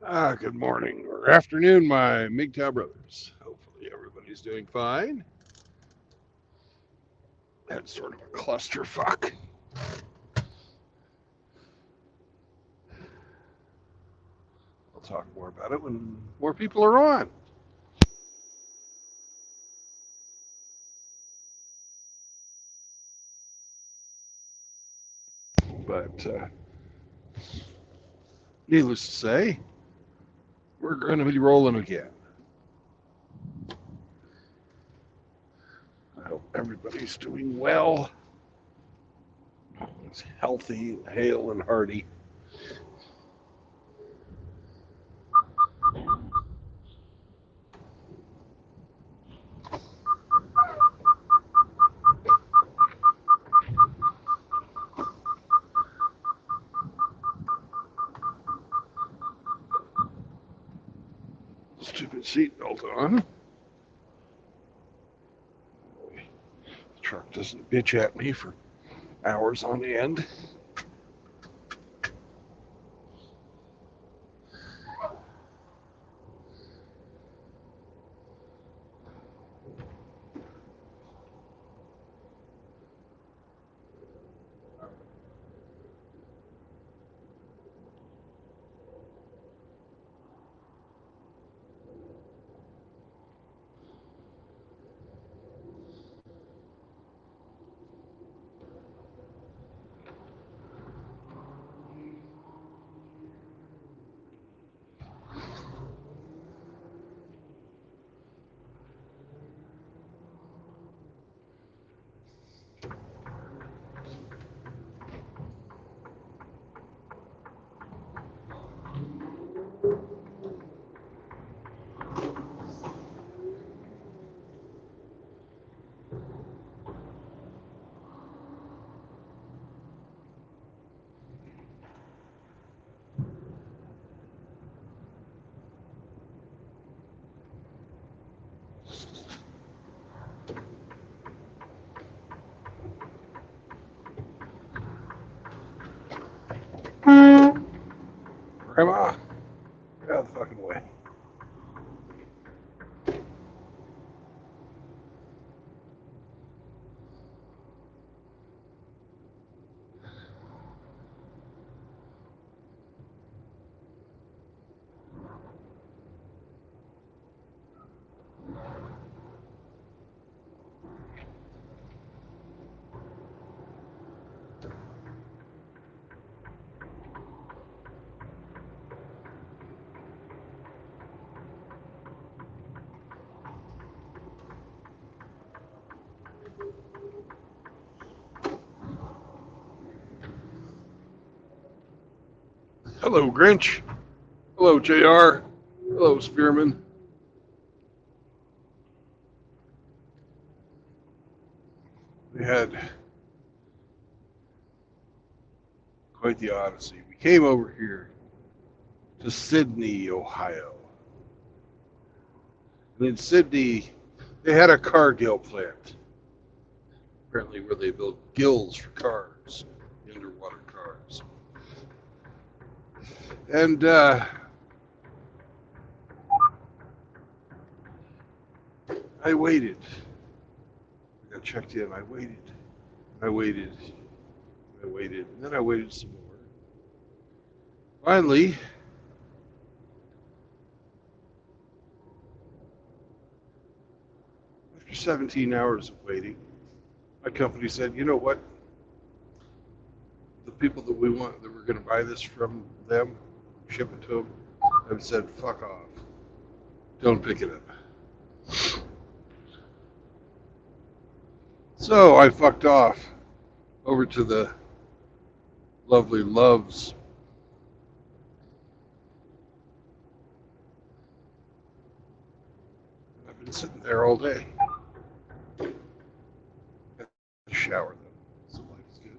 Good morning or afternoon, my MGTOW brothers. Hopefully everybody's doing fine. That's sort of a clusterfuck. I'll talk more about it when more people are on. But needless to say, we're going to be rolling again. I hope everybody's doing well, is healthy, hale, and hearty. Stupid seatbelt on. The truck doesn't bitch at me for hours on end. Grandma, get out of the fucking way. Hello, Grinch. Hello, JR. Hello, Spearman. We had quite the odyssey. We came over here to Sydney, Ohio. And in Sydney, they had a Cargill plant, apparently where they built gills for cars, underwater cars. And I waited. I got checked in. I waited. I waited. I waited. And then I waited some more. Finally, after 17 hours of waiting, my company said, you know what? The people that we want, that we're going to buy this from them, ship it to them, have said, fuck off. Don't pick it up. So I fucked off over to the lovely Loves. I've been sitting there all day. Shower though, so life is good.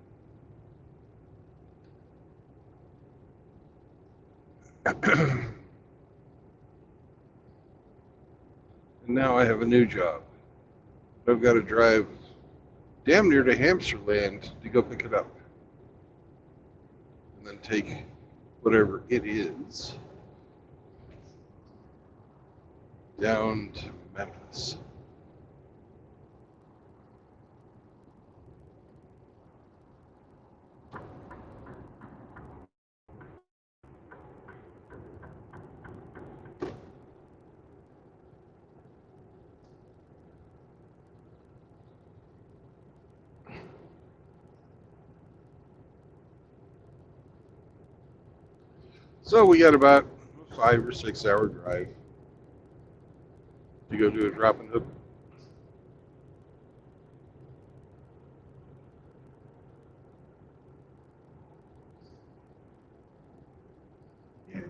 And now I have a new job. I've got to drive damn near to Hamsterland to go pick it up. And then take whatever it is down to Memphis. So we got about a 5 or 6 hour drive to go do a drop and hook. Yeah.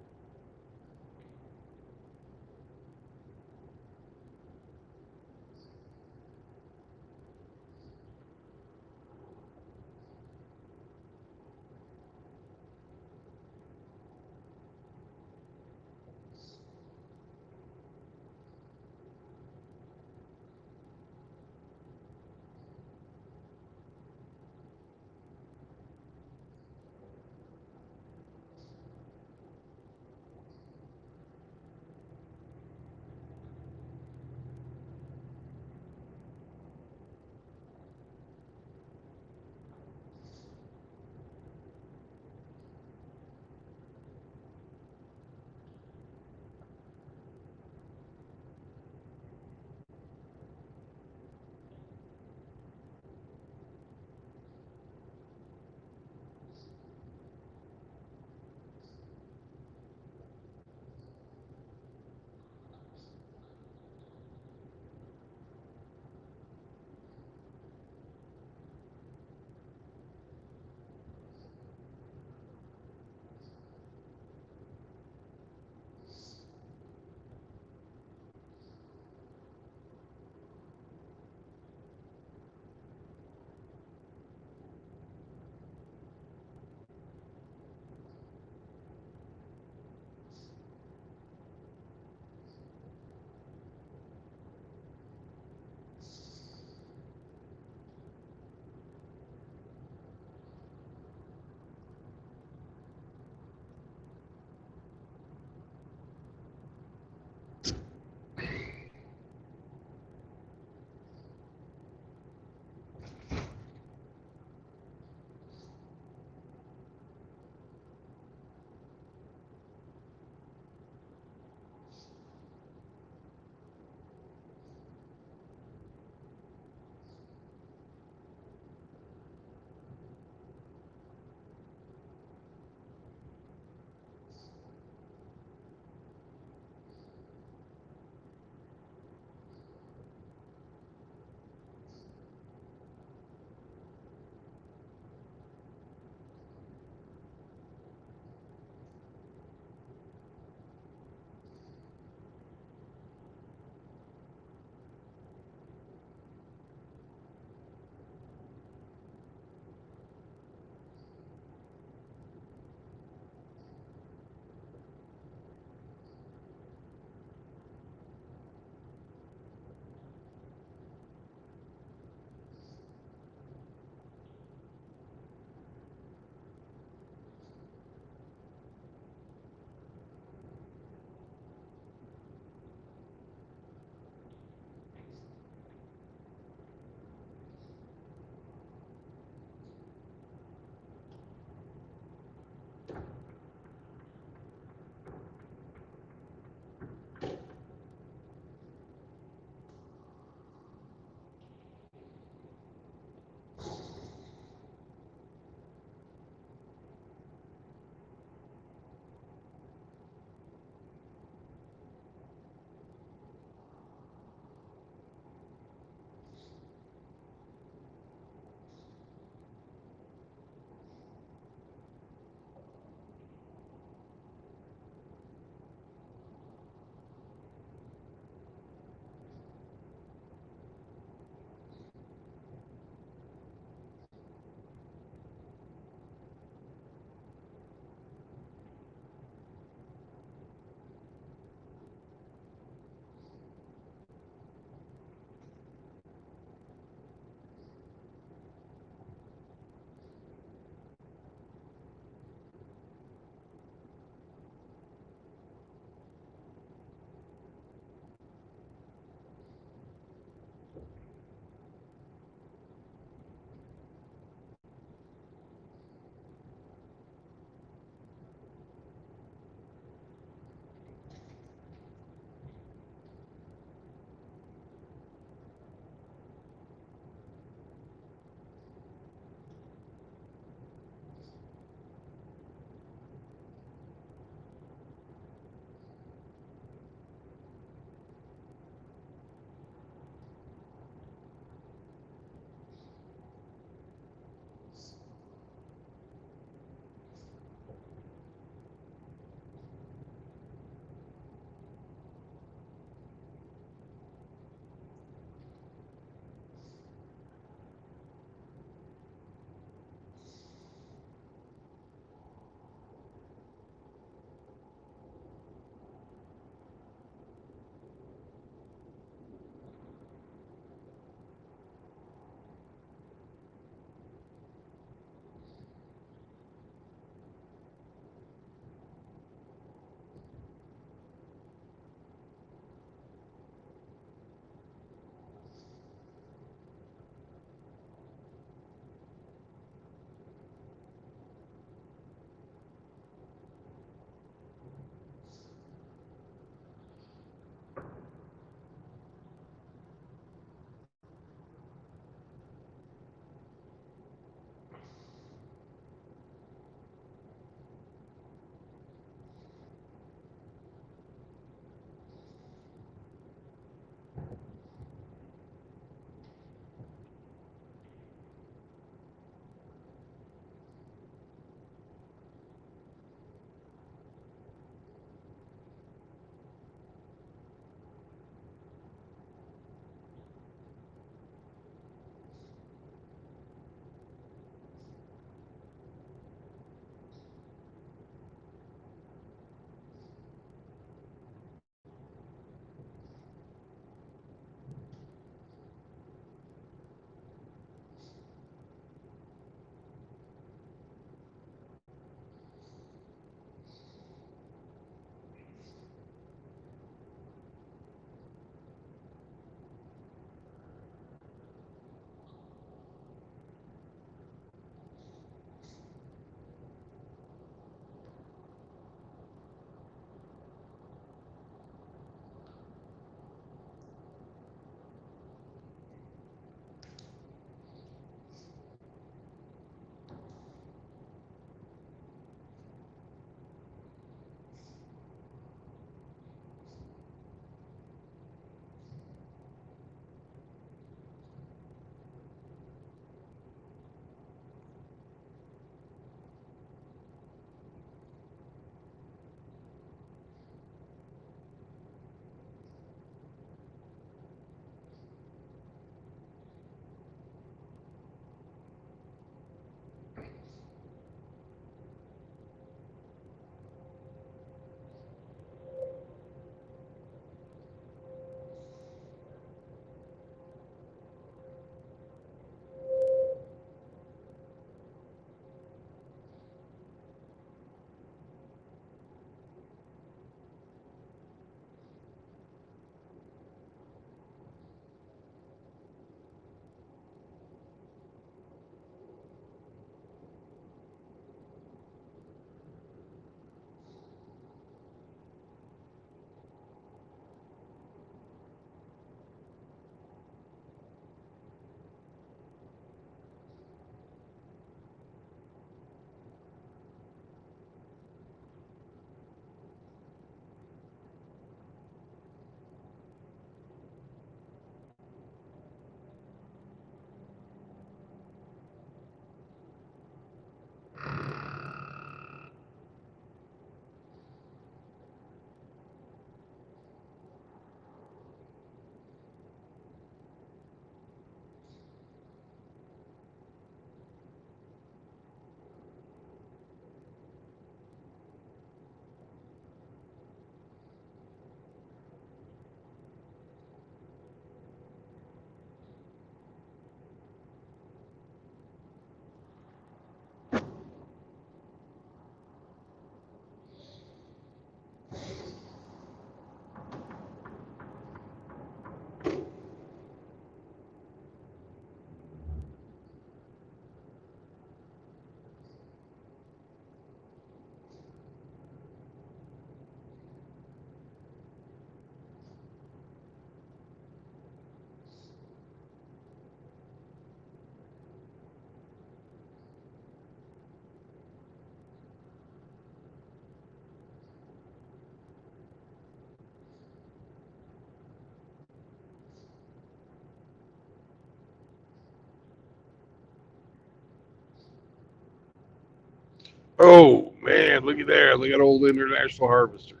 Oh man, look at there. Look at old International Harvester.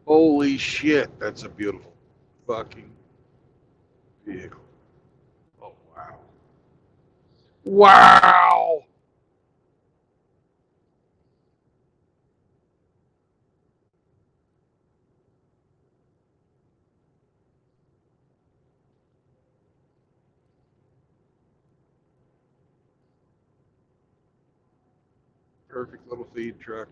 Holy shit, that's a beautiful fucking vehicle. Oh wow. Wow. Perfect little feed truck.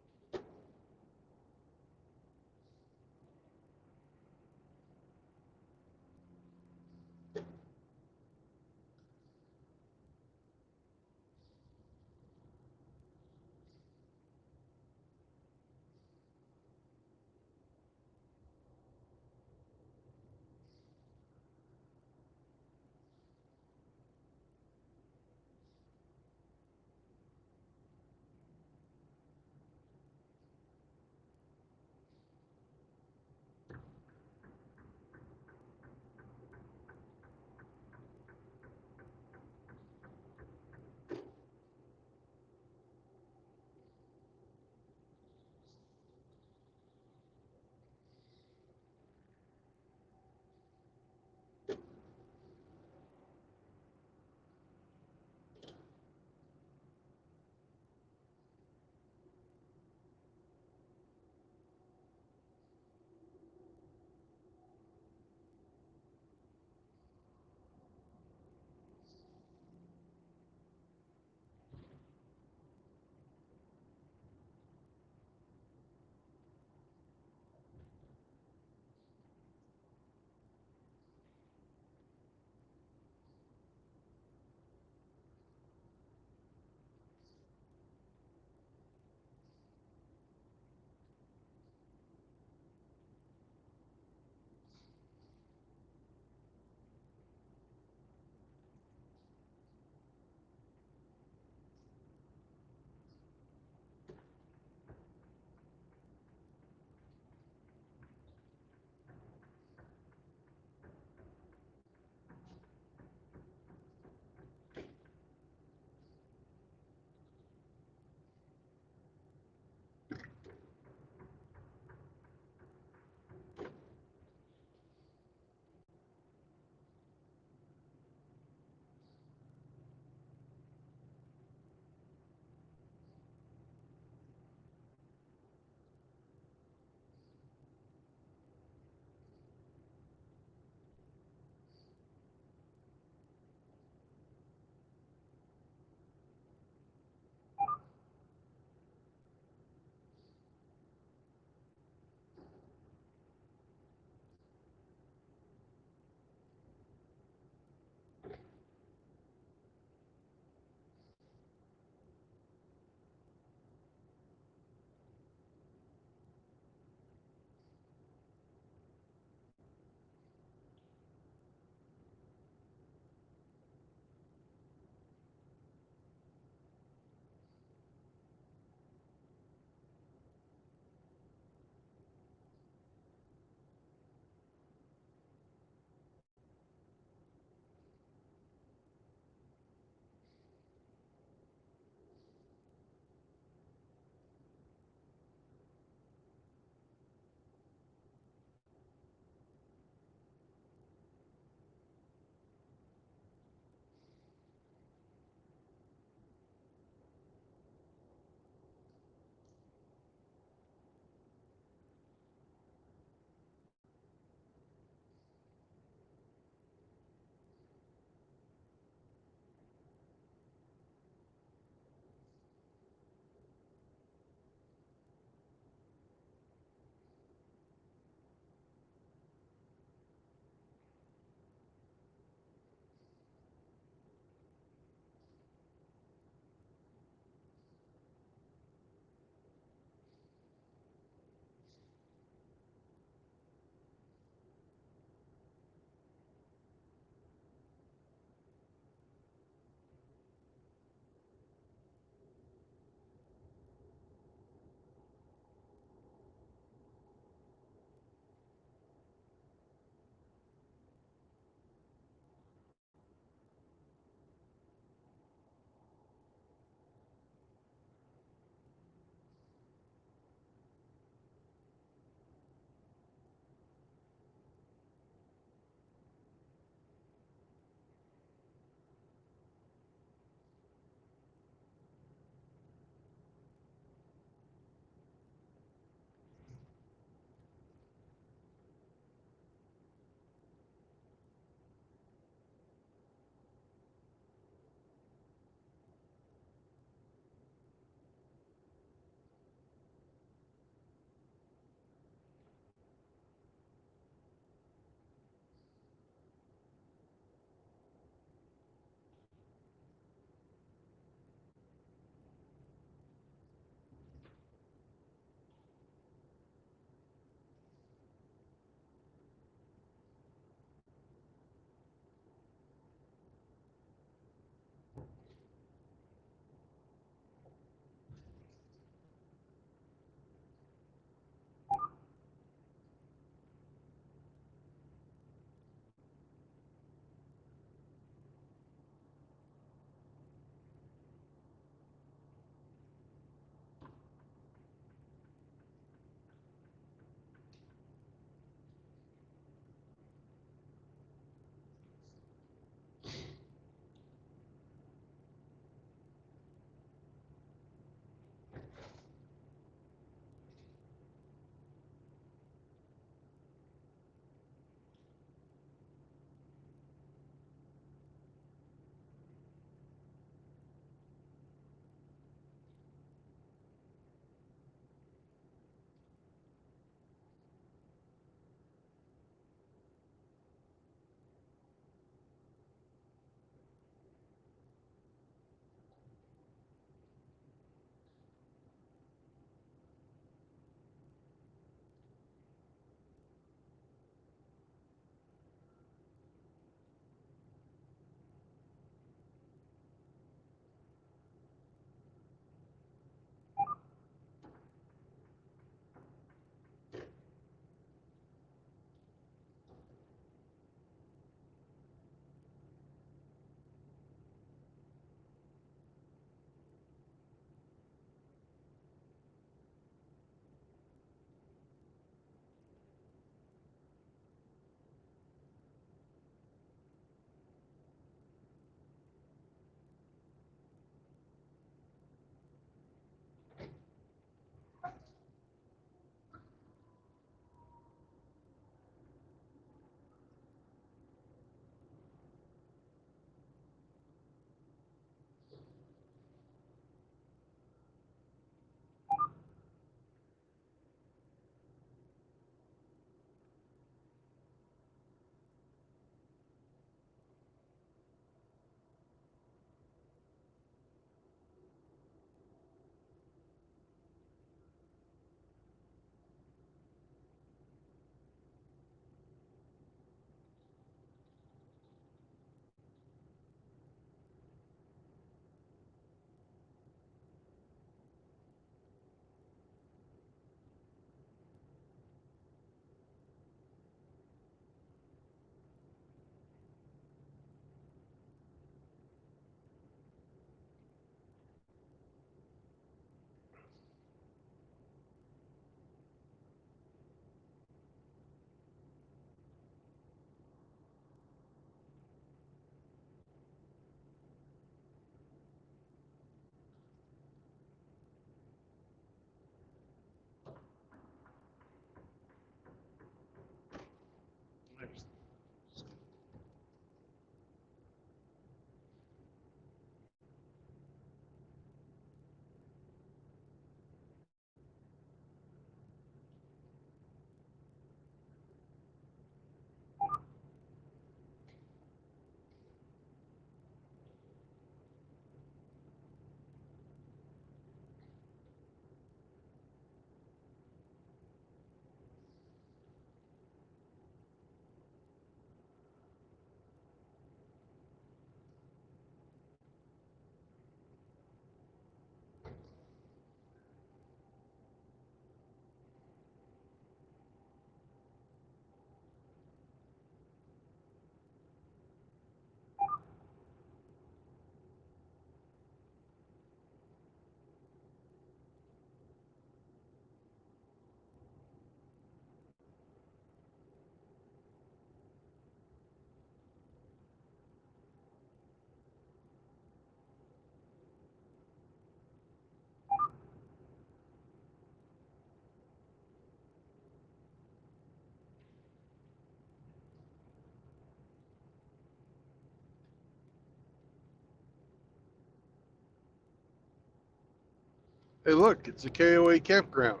Hey, look, it's a KOA campground.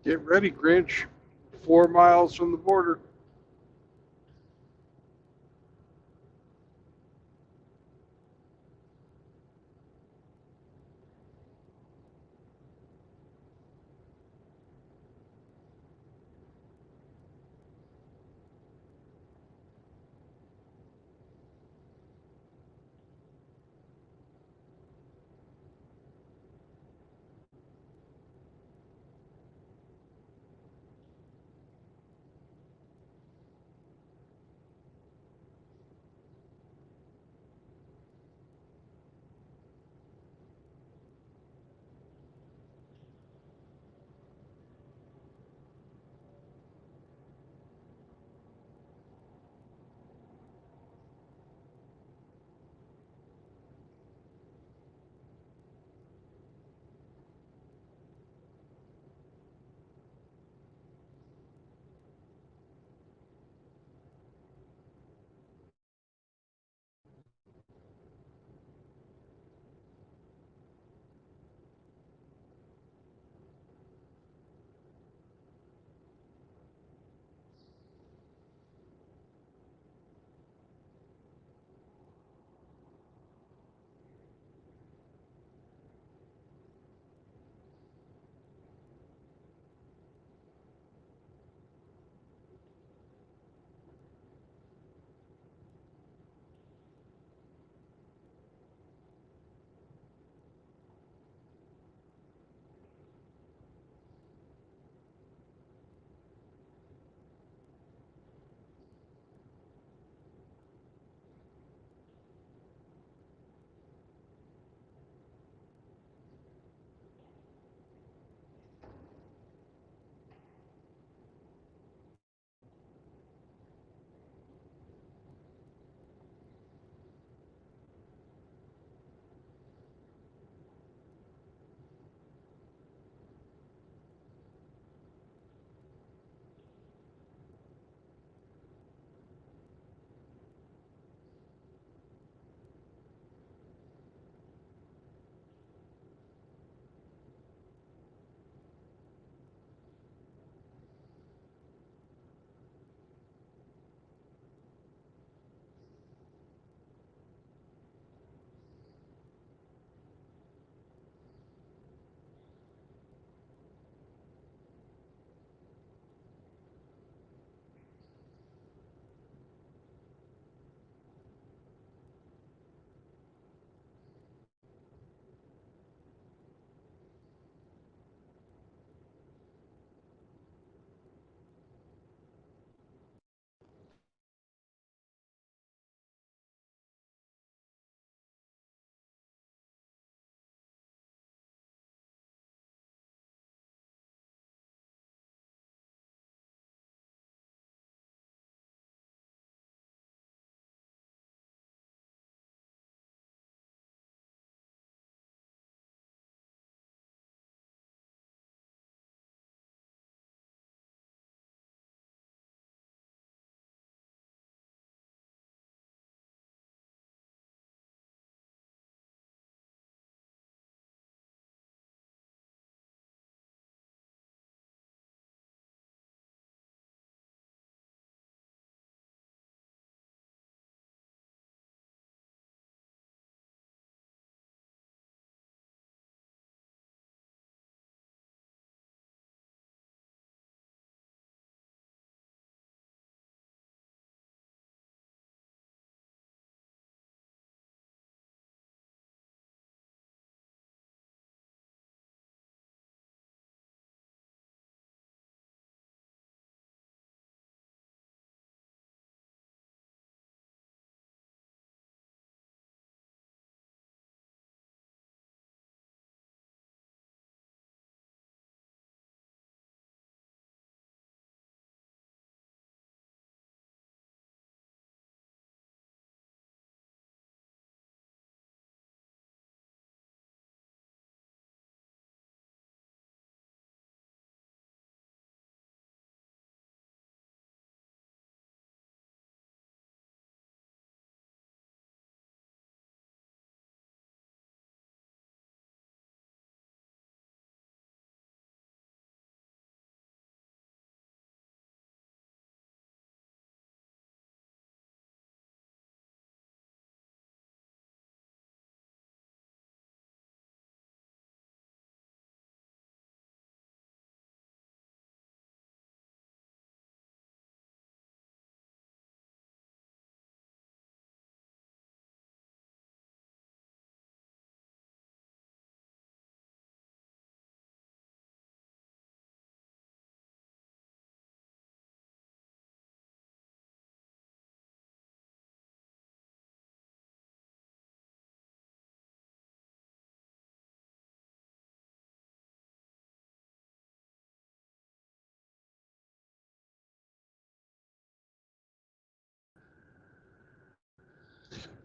Get ready, Grinch. 4 miles from the border.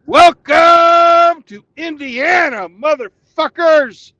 Welcome to Indiana, motherfuckers.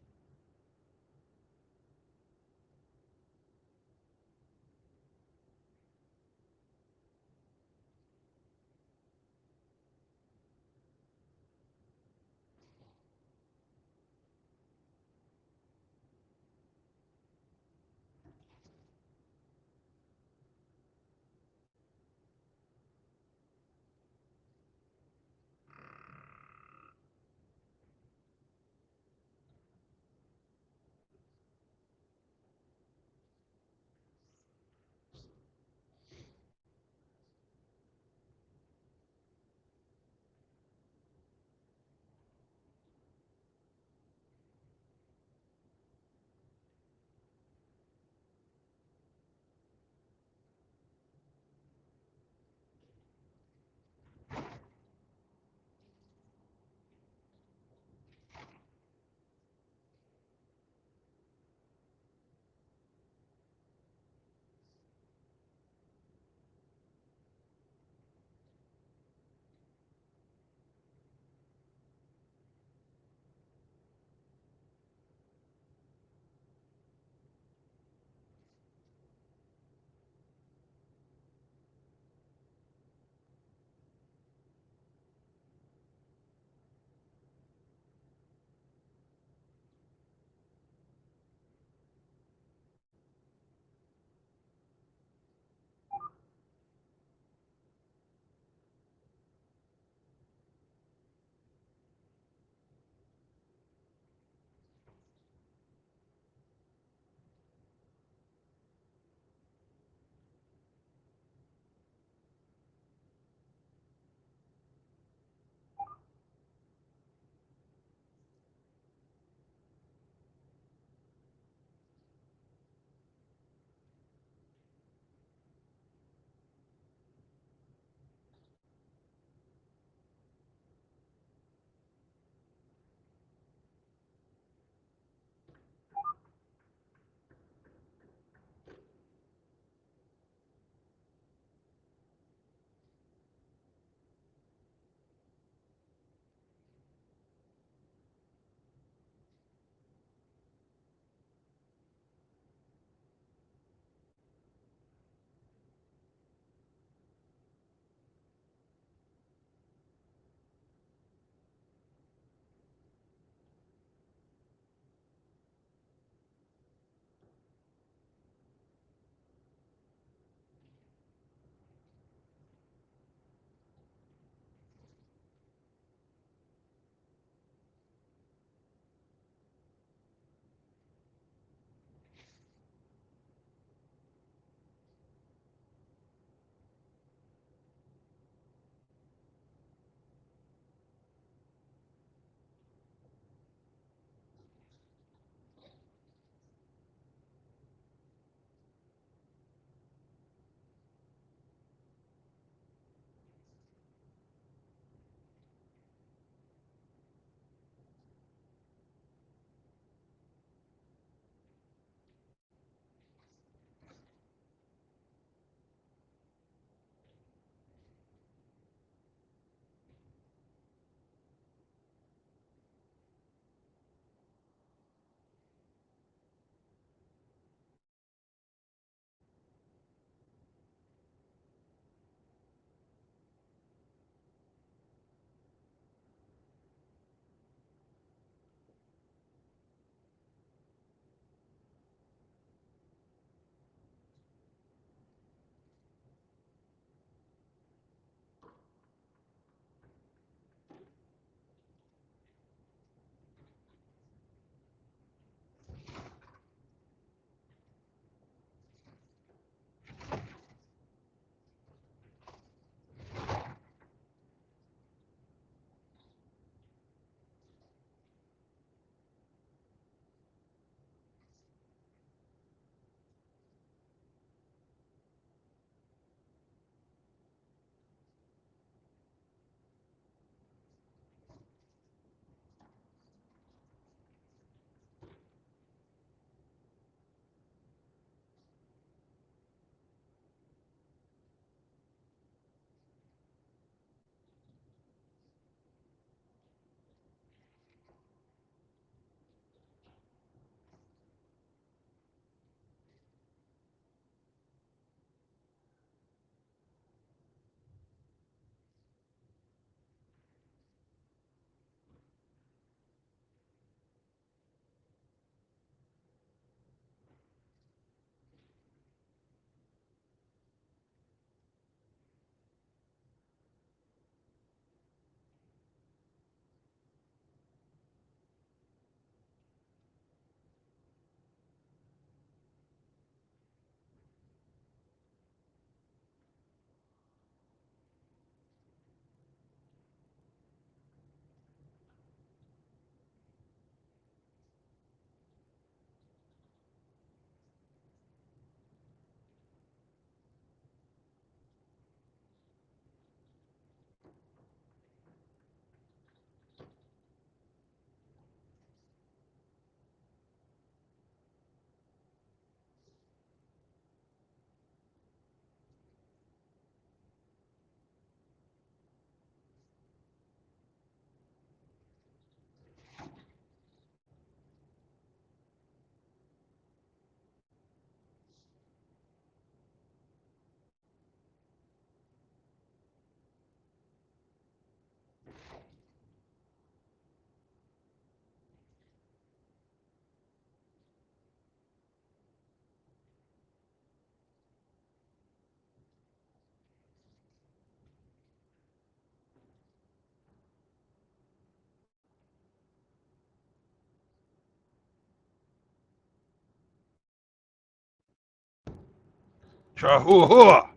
Chahua.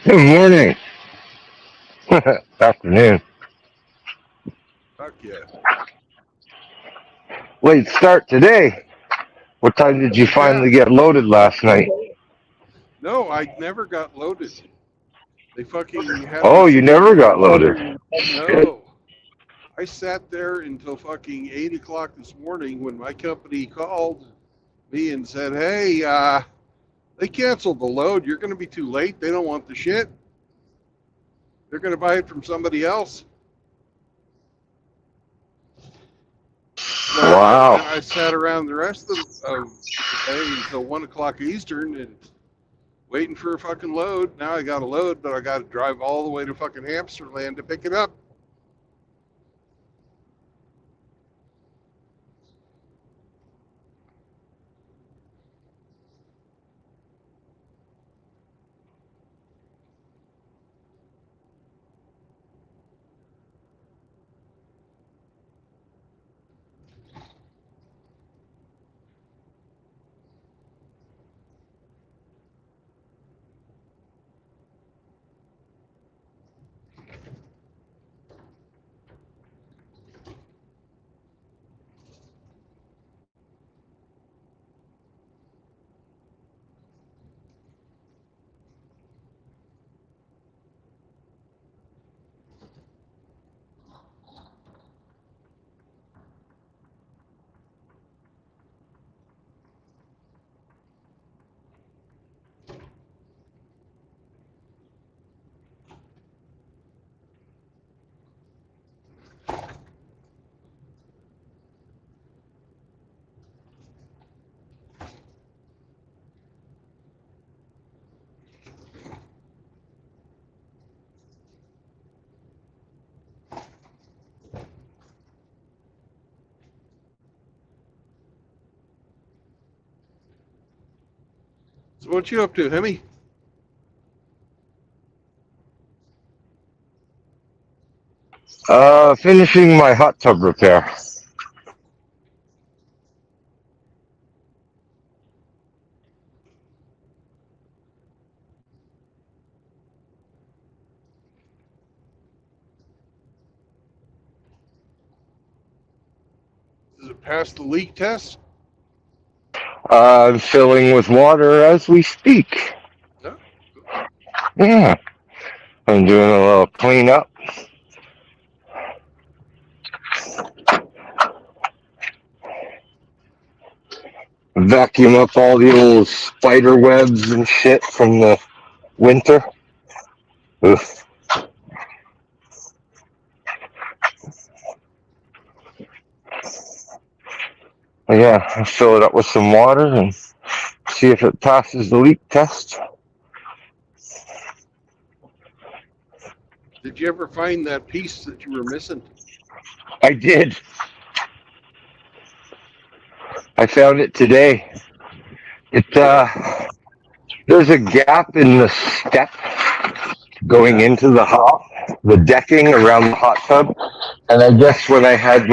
Good morning. Afternoon. Fuck yeah. Late start today. What time did you Yeah. finally get loaded last night? No, I never got loaded. They fucking had me Oh, you sitting never there. got loaded. Shit. No. I sat there until fucking 8 o'clock this morning when my company called me and said, hey, they canceled the load. You're going to be too late. They don't want the shit. They're going to buy it from somebody else. And Wow. then I sat around the rest of the day until 1 o'clock Eastern and waiting for a fucking load. Now I got a load, but I got to drive all the way to fucking Hamsterland to pick it up. So what you up to, Hemi? Finishing my hot tub repair. Does it pass the leak test? I'm filling with water as we speak. No. Yeah. I'm doing a little cleanup. Vacuum up all the old spider webs and shit from the winter. Oof. Yeah, I'll fill it up with some water and see if it passes the leak test. Did you ever find that piece that you were missing? I did. I found it today. It Yeah. there's a gap in the step going Yeah. into the decking around the hot tub, and I guess when I had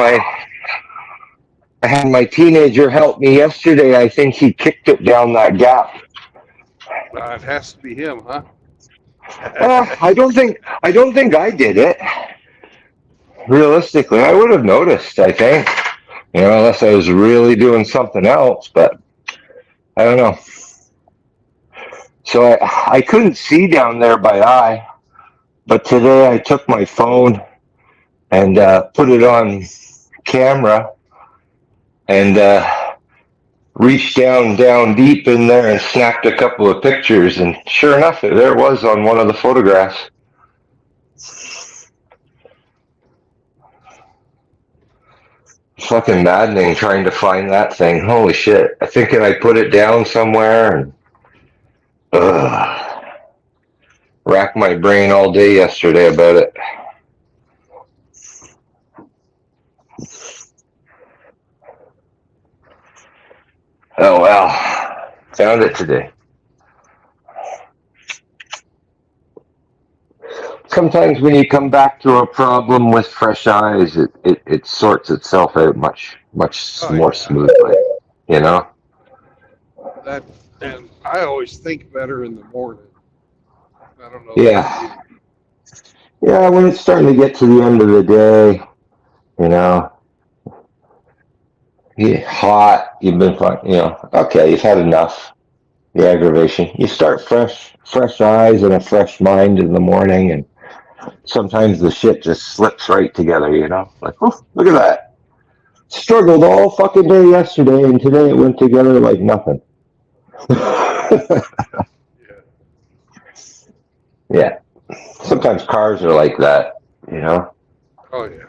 my teenager help me yesterday, I think he kicked it down that gap. It has to be him, huh? I don't think I did it. Realistically, I would have noticed. I think, unless I was really doing something else, but I don't know. So I couldn't see down there by eye, but today I took my phone and put it on camera and reached down deep in there and snapped a couple of pictures, and sure enough, there it was on one of the photographs. Fucking maddening trying to find that thing. Holy shit! I think I put it down somewhere and racked my brain all day yesterday about it. Oh well, found it today. Sometimes when you come back to a problem with fresh eyes, it sorts itself out much Oh more yeah. smoothly, you know? That And I always think better in the morning. I don't know about Yeah. you. Yeah, when it's starting to get to the end of the day, you know, you get hot, you've been fun, okay, you've had enough. The aggravation. You start fresh eyes and a fresh mind in the morning, and sometimes the shit just slips right together, Like, oh, look at that. Struggled all fucking day yesterday, and today it went together like nothing. Yeah. Yeah. Sometimes cars are like that, you know? Oh yeah.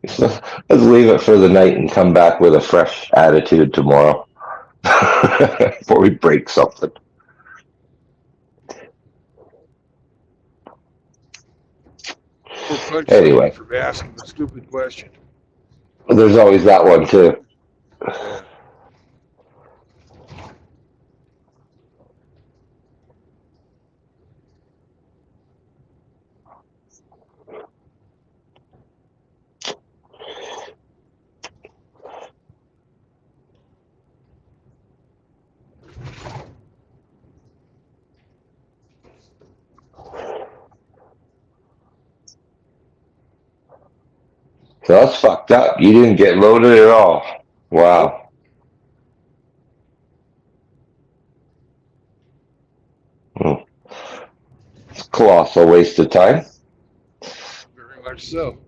So let's leave it for the night and come back with a fresh attitude tomorrow before we break something. Or punch somebody Anyway, for asking a stupid question. there's always that one too. Yeah. So that's fucked up. You didn't get loaded at all. Nope. Wow. Hmm. It's a colossal waste of time. Very much so.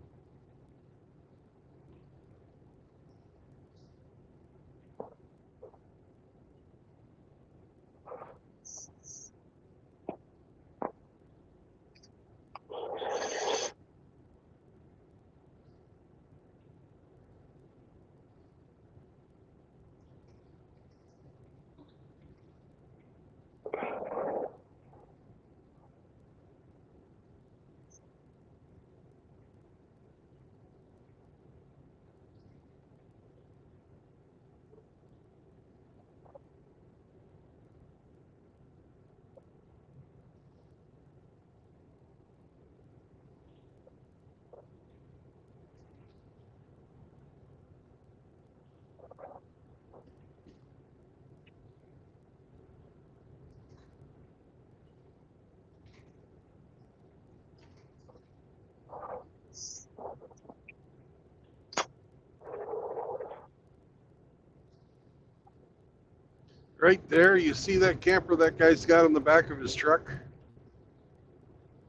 Right there, you see that camper that guy's got in the back of his truck,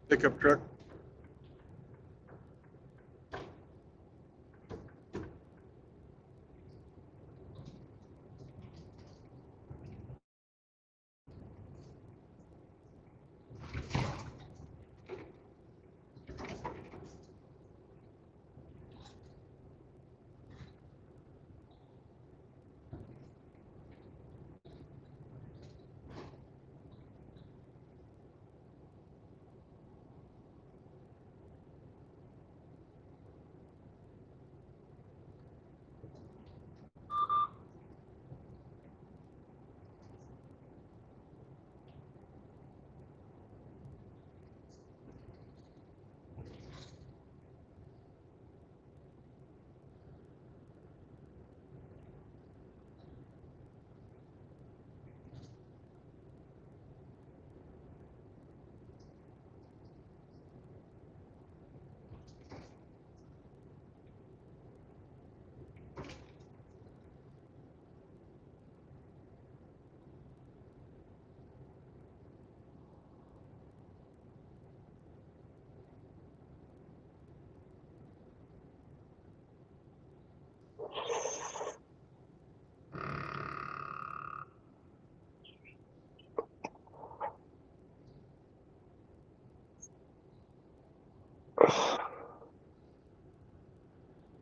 pickup truck.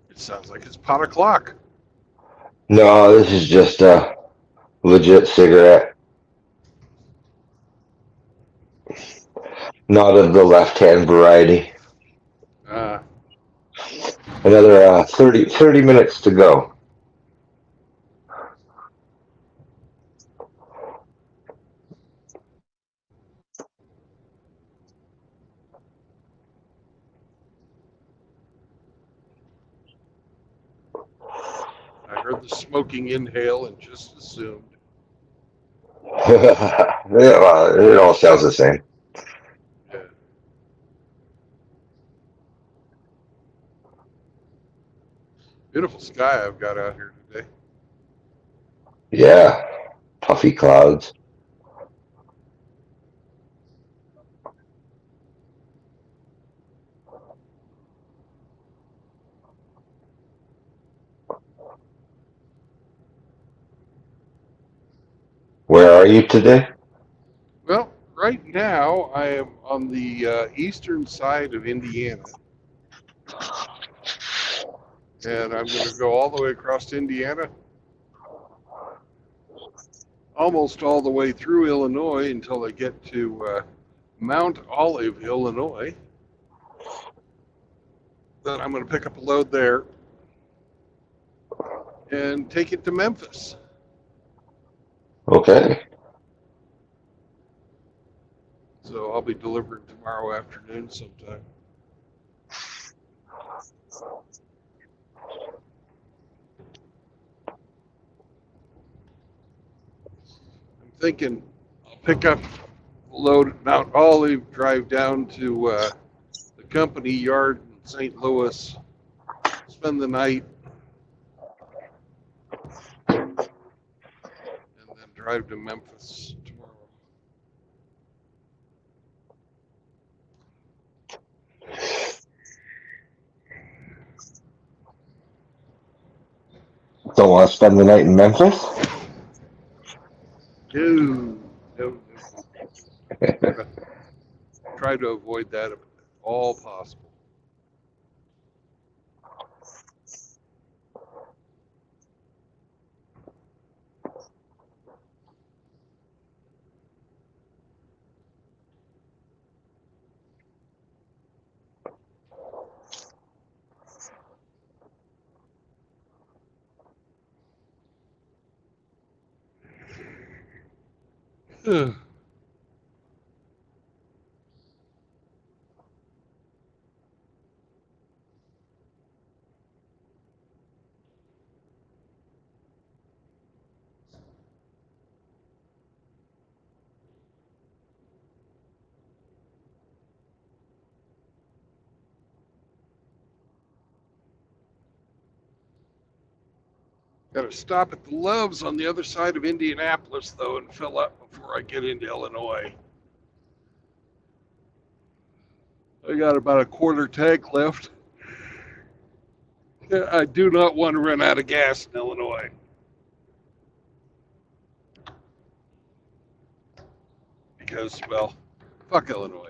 It sounds like it's pot o'clock. No, this is just a legit cigarette. Not of the left-hand variety. Uh, Another 30 minutes to go. I heard the smoking inhale and just assumed. Yeah, well, it all sounds the same. Yeah. Beautiful sky I've got out here today. Yeah, puffy clouds. Where are you today? Well, right now I am on the eastern side of Indiana, and I'm going to go all the way across Indiana, almost all the way through Illinois until I get to Mount Olive, Illinois. Then I'm going to pick up a load there and take it to Memphis. Okay. So I'll be delivering tomorrow afternoon sometime. I'm thinking I'll pick up a load at Mount Olive, drive down to the company yard in St. Louis, spend the night, and then drive to Memphis tomorrow. Don't want to spend the night in Memphis? No, no, no. Try to avoid that if at all possible. Got to stop at the Loves on the other side of Indianapolis, though, and fill up before I get into Illinois. I got about a quarter tank left. I do not want to run out of gas in Illinois. Because, well, fuck Illinois.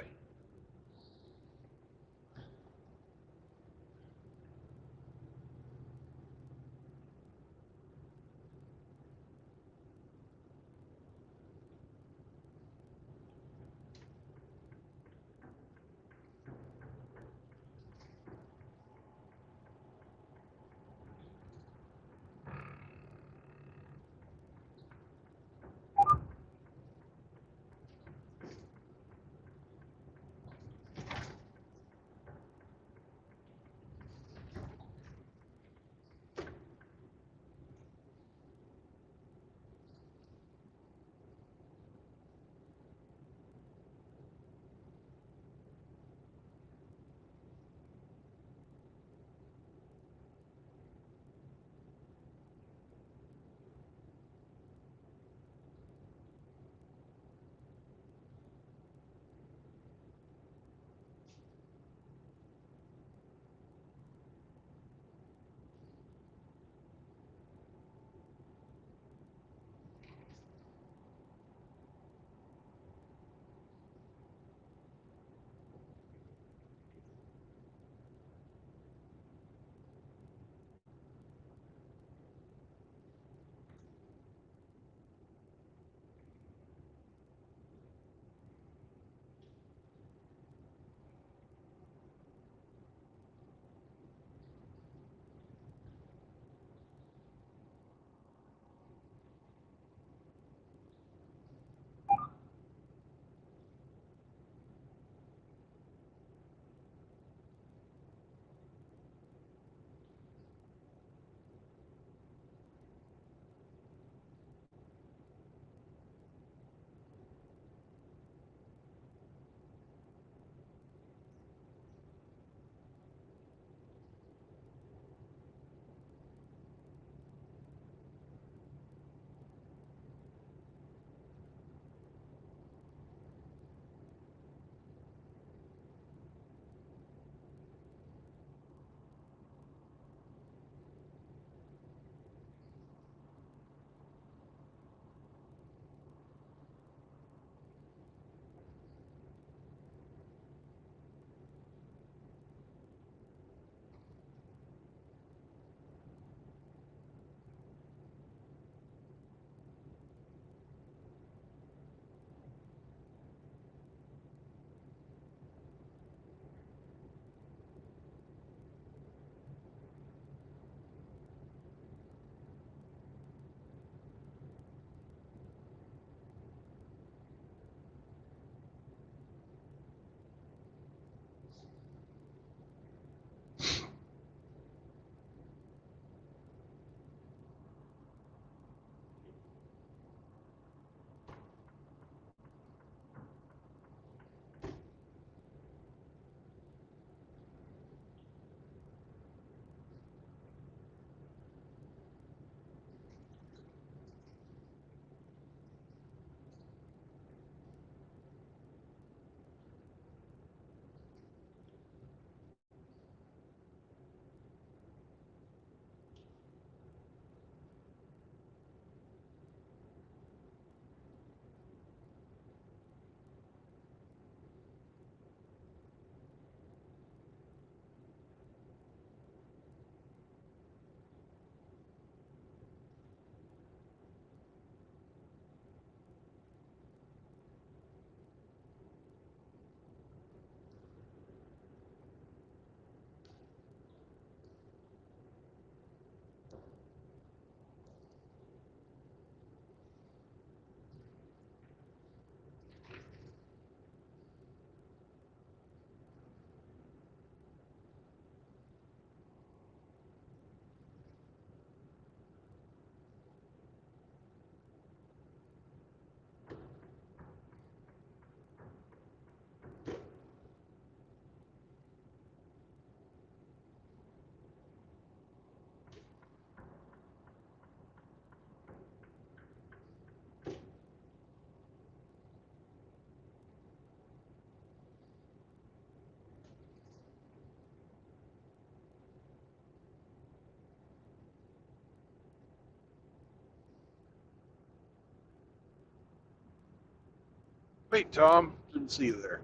Hey, Tom. Didn't see you there.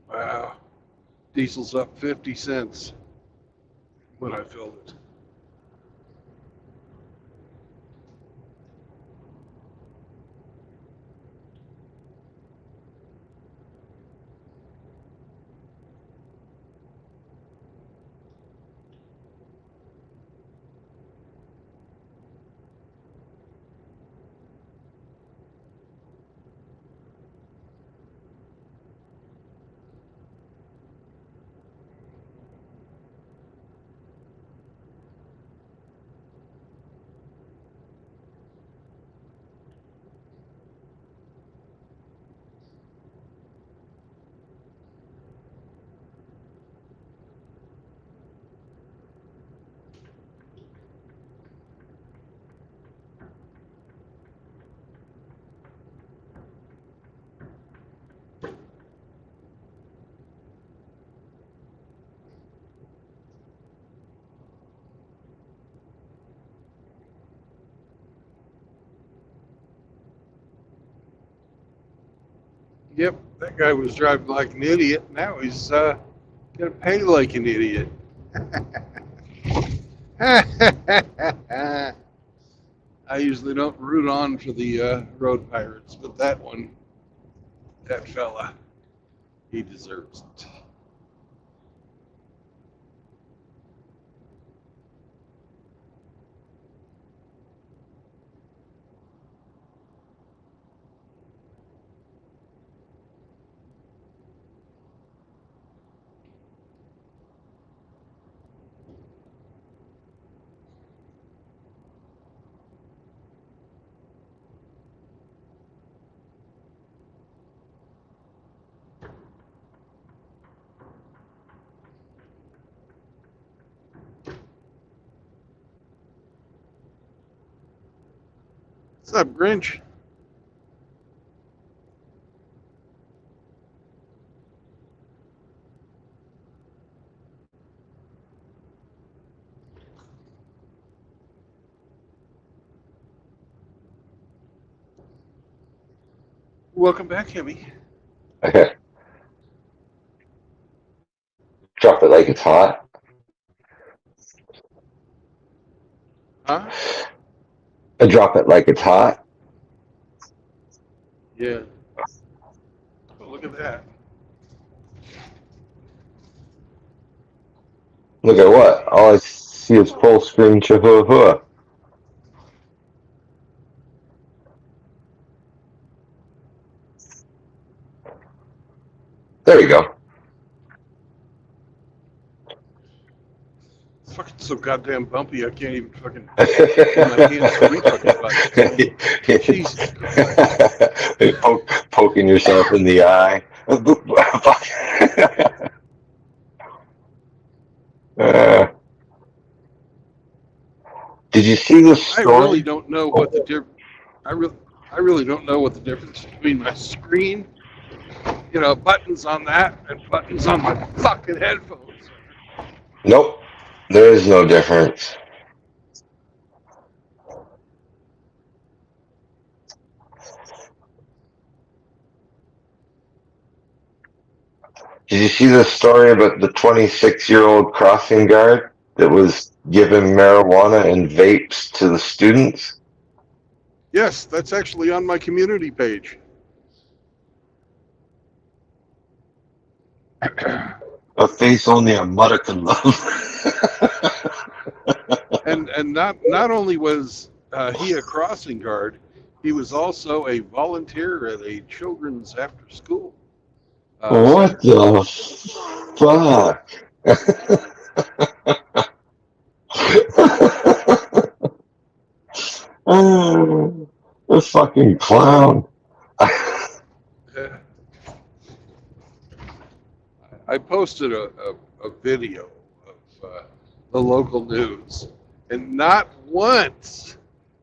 Wow. Diesel's up 50 cents when I filled it. Yep, that guy was driving like an idiot. Now he's going to pay like an idiot. I usually don't root on for the road pirates, but that one, that fella, he deserves it. What's up, Grinch? Welcome back, Hemi. Okay. Drop it like it's hot. Huh? I drop it like it's hot. Yeah. Oh, look at that. Look at what? All I see is full screen chihuahua. There you go. It's fucking so goddamn bumpy. I can't even fucking get my hands to reach fucking buttons. Jesus Christ. Poking yourself in the eye. uh, did you see the I really story? don't know what the I really don't know what the difference between my screen, buttons on that and buttons on my fucking headphones. Nope. There is no difference. Did you see the story about the 26-year-old crossing guard that was giving marijuana and vapes to the students? Yes, that's actually on my community page. A face only a mother can love. And not only was he a crossing guard, he was also a volunteer at a children's after school What center. the fuck? The fucking clown. Uh, I posted a video of the local news, and not once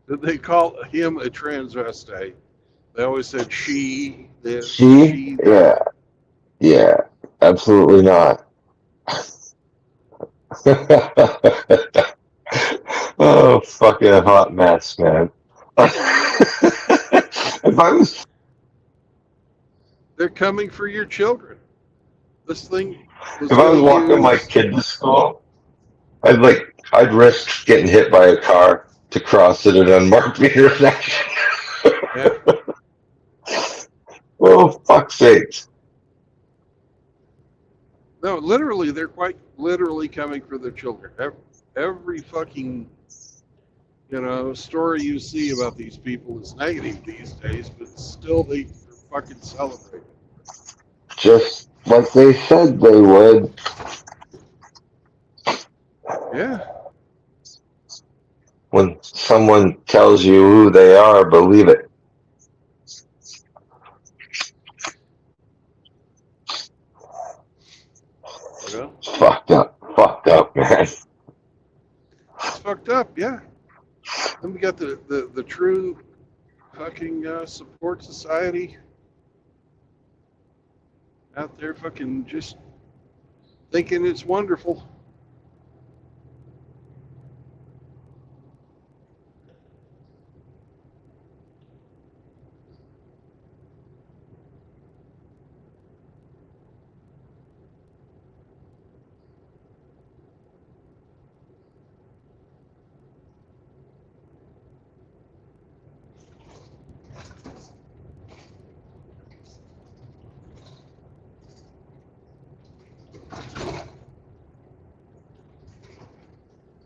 did they call him a transvestite. They always said she this, She? she that. Yeah. Yeah. Absolutely not. Oh, fucking hot mess, man. If I was They're coming for your children. This thing was if I going was to walking my use. kid to school, I'd risk getting hit by a car to cross at an unmarked intersection. Yeah. Oh, fuck's sakes. No, literally, they're quite literally coming for their children. Every fucking story you see about these people is negative these days, but still they're fucking celebrating. Just like they said they would. Yeah. When someone tells you who they are, believe it. Fucked up, man. It's fucked up. Yeah. Then we got the true fucking support society out there fucking just thinking it's wonderful.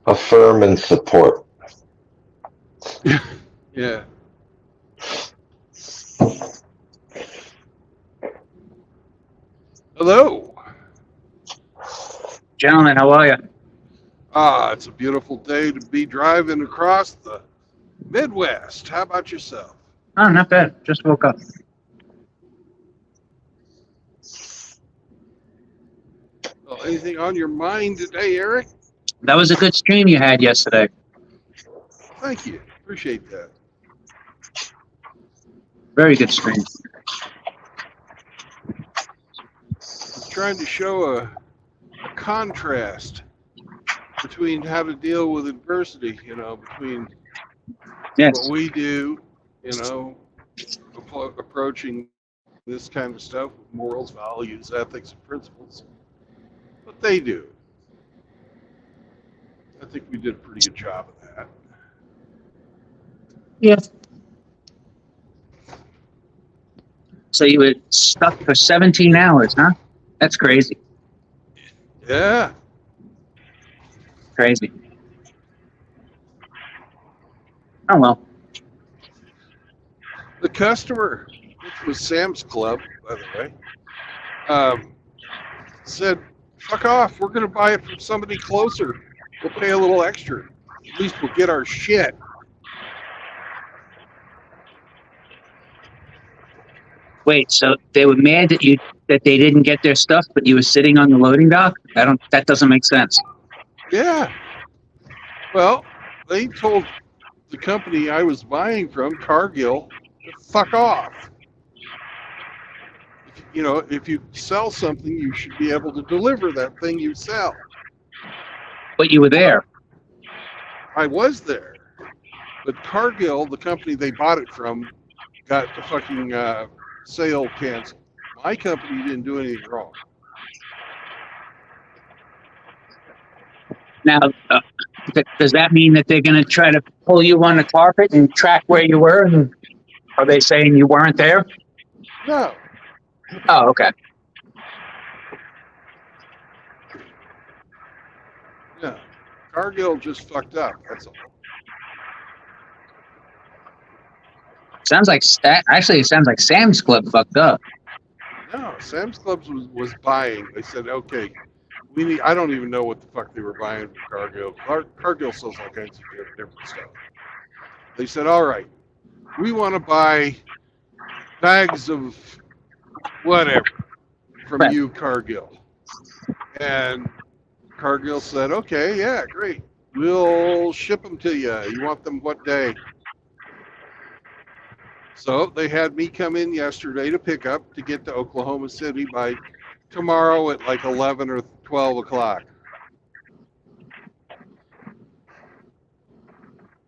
Affirm and support. Yeah. Hello. Gentlemen, how are you? It's a beautiful day to be driving across the Midwest. How about yourself? Oh, not bad. Just woke up. Well, anything on your mind today, Eric? That was a good stream you had yesterday. Thank you. Appreciate that. Very good stream. I'm trying to show a contrast between how to deal with adversity, between Yes. what we do, approaching this kind of stuff with morals, values, ethics, and principles. What they do. I think we did a pretty good job of that. Yeah. So you were stuck for 17 hours, huh? That's crazy. Yeah. Crazy. Oh, well. The customer, which was Sam's Club, by the way. said, fuck off. We're going to buy it from somebody closer. We'll pay a little extra. At least we'll get our shit. Wait, so they were mad that they didn't get their stuff, but you were sitting on the loading dock? That doesn't make sense. Yeah. Well, they told the company I was buying from, Cargill, to fuck off. If you sell something, you should be able to deliver that thing you sell. But you were there. I was there. But Cargill, the company they bought it from, got the fucking sale canceled. My company didn't do anything wrong. Now, does that mean that they're going to try to pull you on the carpet and track where you were? And are they saying you weren't there? No. Oh, okay. Yeah. Cargill just fucked up. That's all. Sounds like Sam's Club fucked up. No, Sam's Club was buying. They said, okay, I don't even know what the fuck they were buying from Cargill. Cargill sells all kinds of different stuff. They said, all right, we want to buy bags of whatever from Right. you, Cargill. And Cargill said, okay, yeah, great. We'll ship them to you. You want them what day? So they had me come in yesterday to pick up to get to Oklahoma City by tomorrow at like 11 or 12 o'clock.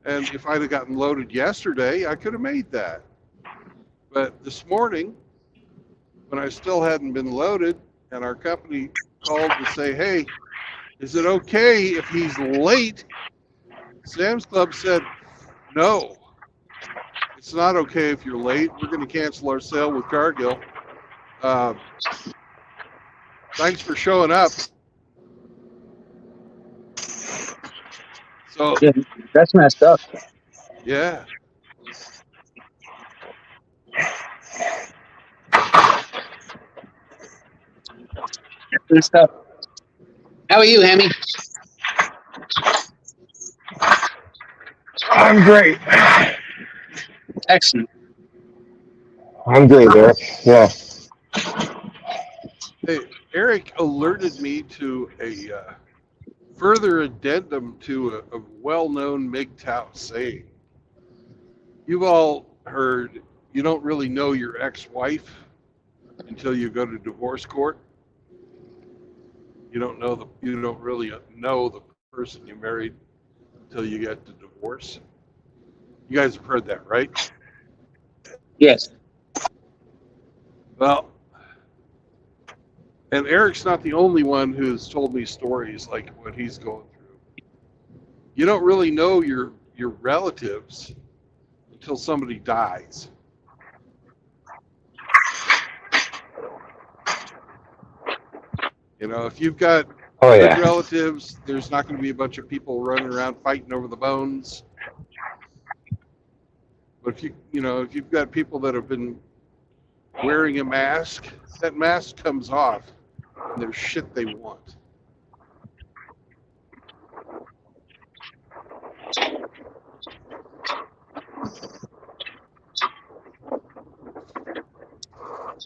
And if I'd have gotten loaded yesterday, I could have made that. But this morning, when I still hadn't been loaded, and our company called to say, hey, is it okay if he's late? Sam's Club said, no. It's not okay if you're late. We're going to cancel our sale with Cargill. Thanks for showing up. So, Yeah, that's messed up. yeah. Good stuff. How are you, Hemi? I'm great. Excellent. I'm great, Eric. Yeah. Hey, Eric alerted me to a further addendum to a well-known MGTOW saying. You've all heard, you don't really know your ex-wife until you go to divorce court. You don't really know the person you married until you get to divorce. You guys have heard that, right? Yes. Well, and Eric's not the only one who's told me stories like what he's going through. You don't really know your relatives until somebody dies. If you've got good relatives, there's not going to be a bunch of people running around fighting over the bones. But if you've got people that have been wearing a mask, that mask comes off, and there's shit they want.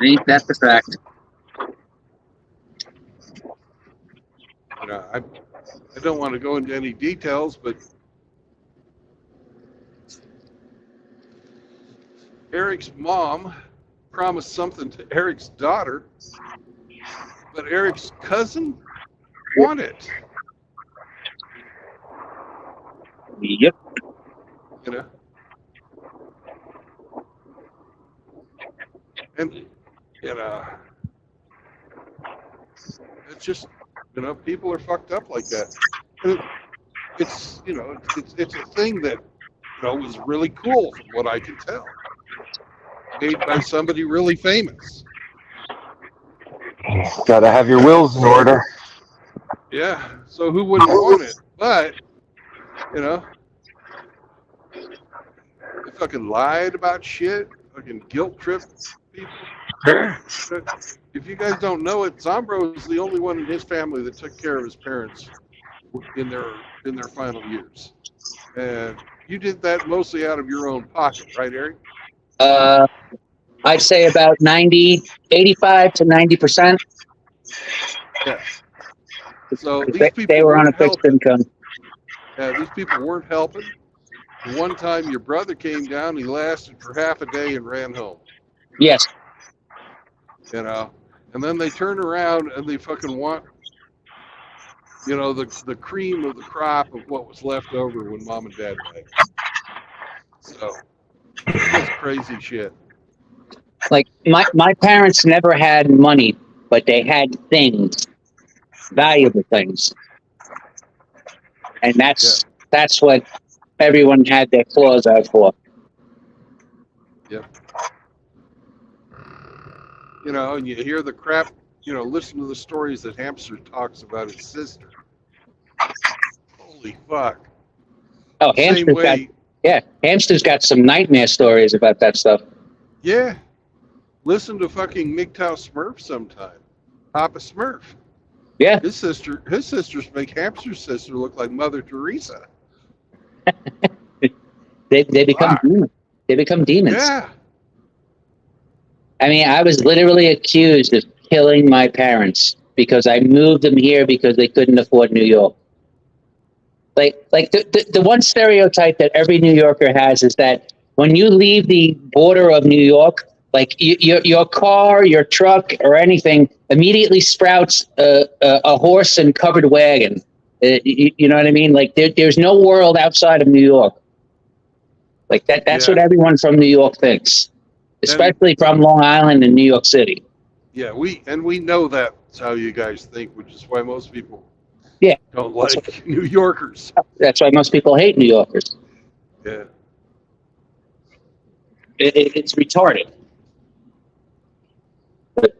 Ain't that the fact? I don't want to go into any details, but Eric's mom promised something to Eric's daughter, but Eric's cousin wanted it. Yep. And it's just people are fucked up like that. And it's a thing that was really cool from what I can tell. Made by somebody really famous. Gotta have your wills in order. Yeah, so who wouldn't want it? But, they fucking lied about shit, fucking guilt tripped people. If you guys don't know it, Zombro is the only one in his family that took care of his parents in their final years, and you did that mostly out of your own pocket, right, Eric? Uh, I'd say about 85 to 90%. Yeah. So these They people were on a weren't fixed helping. income. These people weren't helping. The one time your brother came down, he lasted for half a day and ran home. Yes. You know, and then they turn around and they fucking want, you know, the cream of the crop of what was left over when mom and dad died. So it's just crazy shit. Like my parents never had money, but they had things, valuable things. And that's what everyone had their claws out for. Yep. You know, and you hear the crap, you know, listen to the stories that Hamster talks about his sister. Holy fuck. Oh, Same way. Hamster's got some nightmare stories about that stuff. Yeah. Listen to fucking MGTOW Smurf sometime. Papa Smurf. Yeah. His sisters make Hamster's sister look like Mother Teresa. They become demons. They become demons. Yeah. I mean, I was literally accused of killing my parents because I moved them here because they couldn't afford New York. Like the one stereotype that every New Yorker has is that when you leave the border of New York, like your car, your truck, or anything immediately sprouts a horse and covered wagon. You know what I mean? Like there's no world outside of New York. Like that's what everyone from New York thinks, especially from Long Island and New York City. Yeah, we know that's how you guys think, which is why most people don't like New Yorkers. That's why most people hate New Yorkers. Yeah. It's retarded. But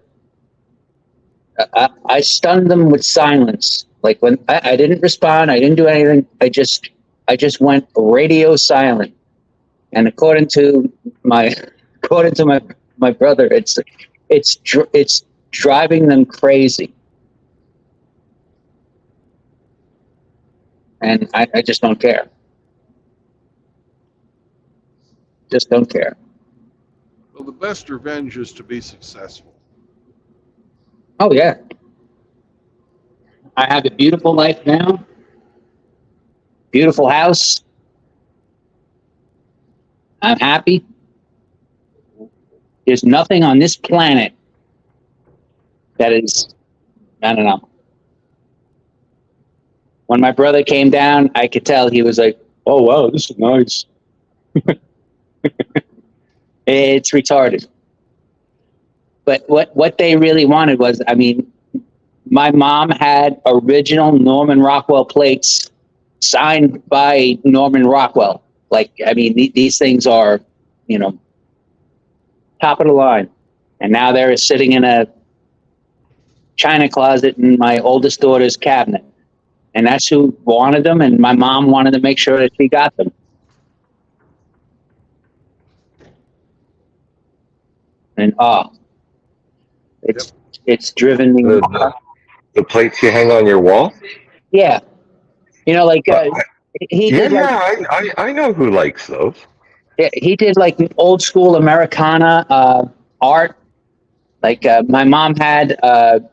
I stunned them with silence. Like when I didn't respond, I didn't do anything. I just went radio silent. And according to my brother, it's driving them crazy. And I just don't care. Just don't care. Well, the best revenge is to be successful. Oh, yeah. I have a beautiful life now. Beautiful house. I'm happy. There's nothing on this planet that is, I don't know. When my brother came down, I could tell he was like, oh, wow, this is nice. It's retarded. But what they really wanted was, I mean, my mom had original Norman Rockwell plates signed by Norman Rockwell. Like, I mean, these things are, you know, top of the line. And now they're sitting in a china closet in my oldest daughter's cabinet. And that's who wanted them. And my mom wanted to make sure that she got them. And it's driven me. The plates you hang on your wall? Yeah. You know, like he did. I know who likes those. Yeah, he did like old school Americana art. Like my mom had the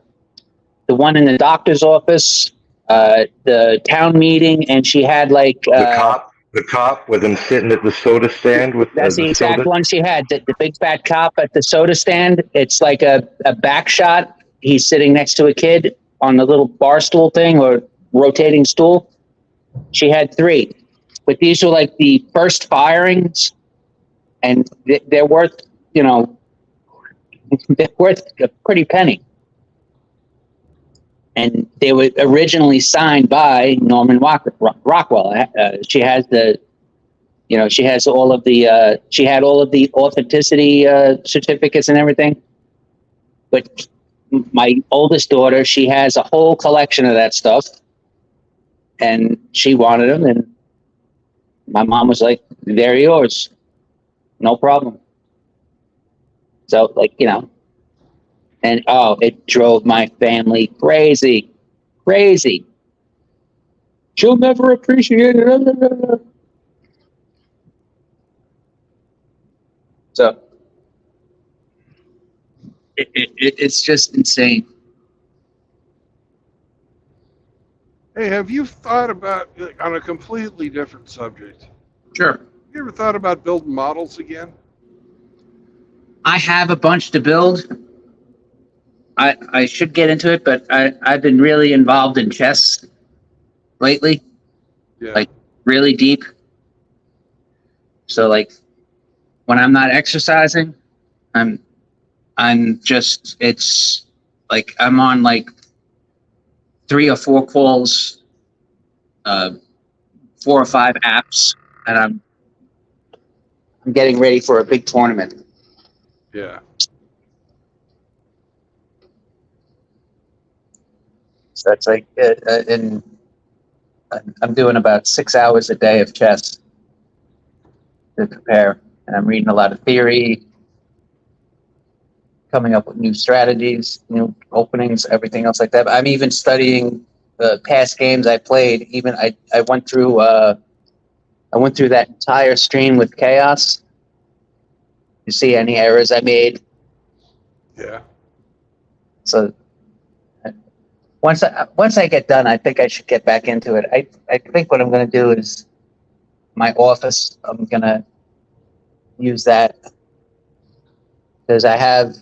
one in the doctor's office, the town meeting, and she had like the cop with him sitting at the soda stand with that's the exact soda? One she had. The big fat cop at the soda stand. It's like a back shot. He's sitting next to a kid on the little bar stool thing or rotating stool. She had 3, but these were like the first firings, and they're worth, you know, they're worth a pretty penny. And they were originally signed by Norman Rockwell. She has she has all of the, she had all of the authenticity certificates and everything. But my oldest daughter, she has a whole collection of that stuff. And she wanted them. And my mom was like, they're yours. No problem. So, like, you know, And oh, it drove my family crazy, crazy. She'll never appreciate it. So it's just insane. Hey, have you thought about, on a completely different subject, Sure. have you ever thought about building models again? I have a bunch to build. I should get into it, but I've been really involved in chess lately, Yeah. like really deep. So like when I'm not exercising, I'm just, it's like I'm on like 3 or 4 calls, 4 or 5 apps, and I'm getting ready for a big tournament. Yeah. So that's like, and I'm doing about 6 hours a day of chess to prepare, and I'm reading a lot of theory, coming up with new strategies, new openings, everything else like that. But I'm even studying the past games I played. Even I went through that entire stream with Chaos. You see any errors I made? Yeah. So once I get done, I think I should get back into it. I think what I'm going to do is my office. I'm going to use that because I have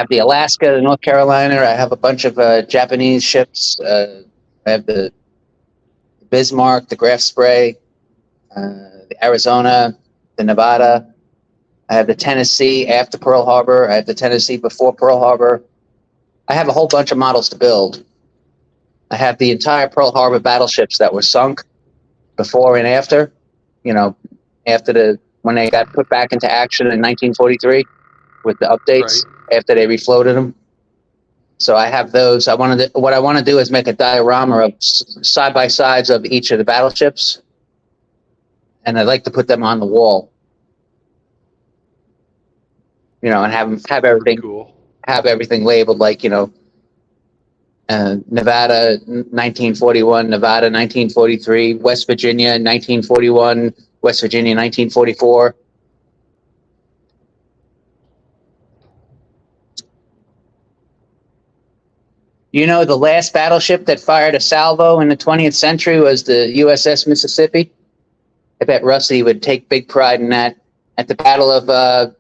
the Alaska, the North Carolina. I have a bunch of Japanese ships. I have the Bismarck, the Graf Spray, the Arizona, the Nevada. I have the Tennessee after Pearl Harbor. I have the Tennessee before Pearl Harbor. I have a whole bunch of models to build. I have the entire Pearl Harbor battleships that were sunk before and after. You know, when they got put back into action in 1943 with the updates after they refloated them. So I have those. What I want to do is make a diorama of side by sides of each of the battleships, and I'd like to put them on the wall. You know, and have everything Cool. Have everything labeled like, you know, Nevada 1941, Nevada 1943, West Virginia 1941, West Virginia 1944. You know, the last battleship that fired a salvo in the 20th century was the USS Mississippi. I bet Rusty would take big pride in that at the Battle of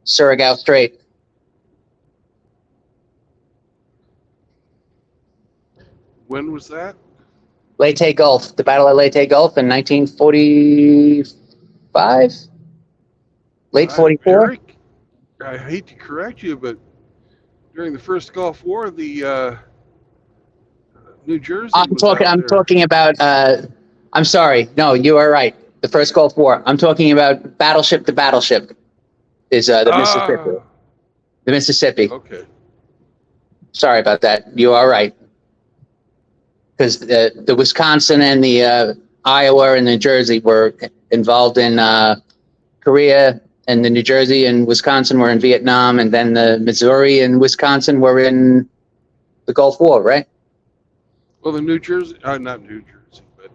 Surigao Strait. When was that? Leyte Gulf, the Battle of Leyte Gulf in 1945? Late 44? Eric, I hate to correct you, but during the first Gulf War, the New Jersey was out I'm there. talking about, I'm sorry. No, you are right. The first Gulf War. I'm talking about battleship to battleship is the Mississippi. The Mississippi. Okay. Sorry about that. You are right. Because the Wisconsin and the Iowa and New Jersey were involved in Korea, and the New Jersey and Wisconsin were in Vietnam, and then the Missouri and Wisconsin were in the Gulf War, right? Well, the New Jersey, not New Jersey, but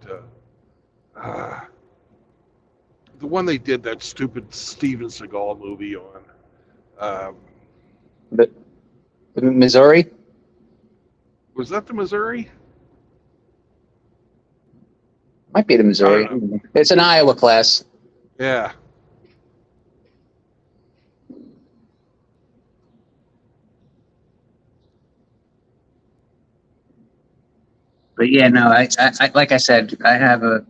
the one they did that stupid Steven Seagal movie on. The Missouri? Was that the Missouri? Might be the Missouri. It's an Iowa class. Yeah. But yeah, no, I like I said, I have a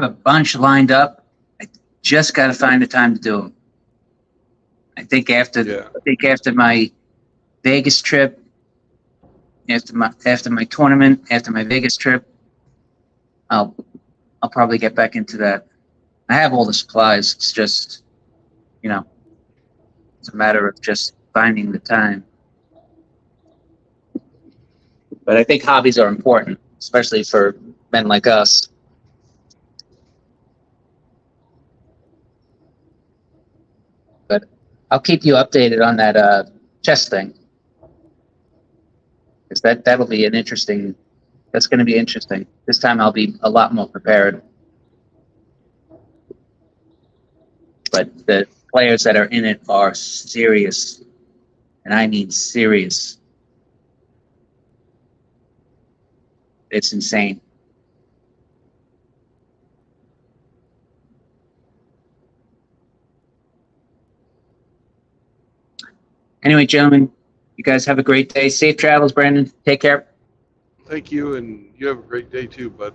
bunch lined up. I just got to find the time to do them. I think after my Vegas trip, after my tournament, after my Vegas trip, I'll probably get back into that. I have all the supplies. It's just, you know, it's a matter of just finding the time. But I think hobbies are important, especially for men like us. I'll keep you updated on that chess thing, because that'll be an interesting. That's going to be interesting. This time I'll be a lot more prepared. But the players that are in it are serious, and I mean serious. It's insane. Anyway, gentlemen, you guys have a great day. Safe travels, Brandon. Take care. Thank you, and you have a great day too, bud.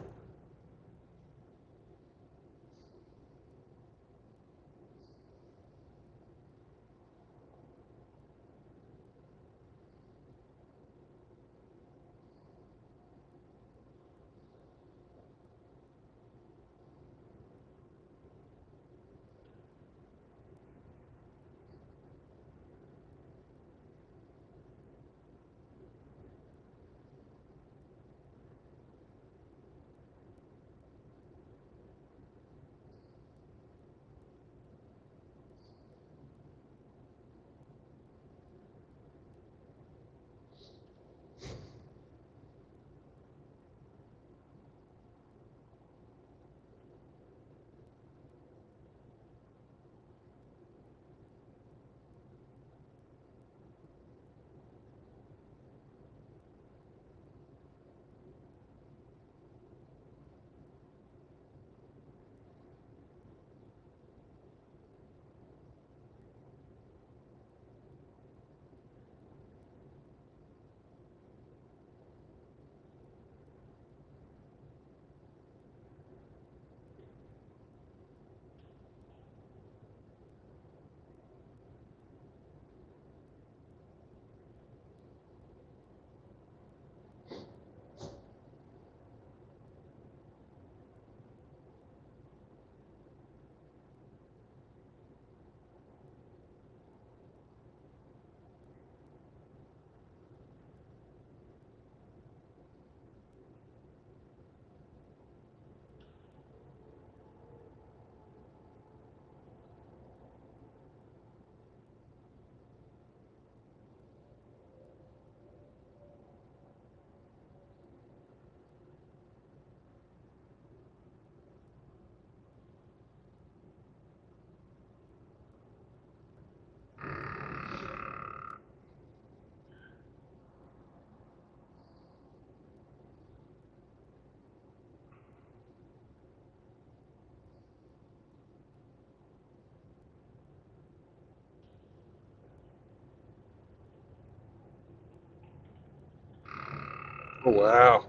Oh wow,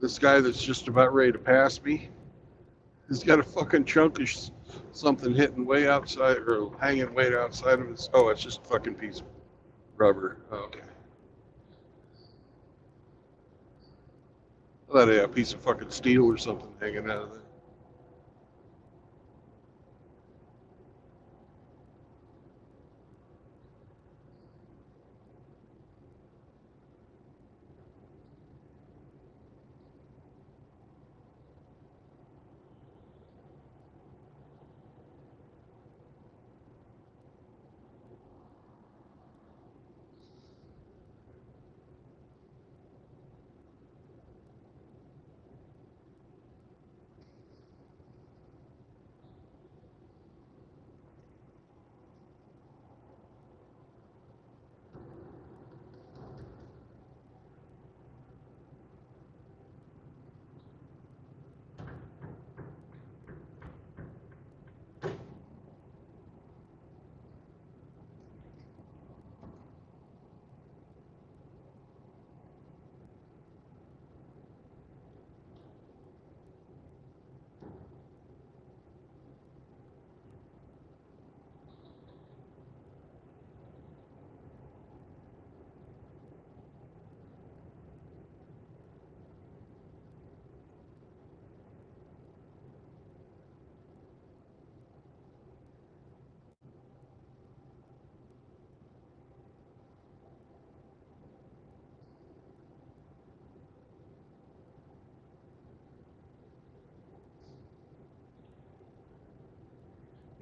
this guy that's just about ready to pass me, he's got a fucking chunk of something hitting way outside or hanging way outside of his. Oh, it's just a fucking piece of rubber. Oh, okay. I thought he had a piece of fucking steel or something hanging out of there.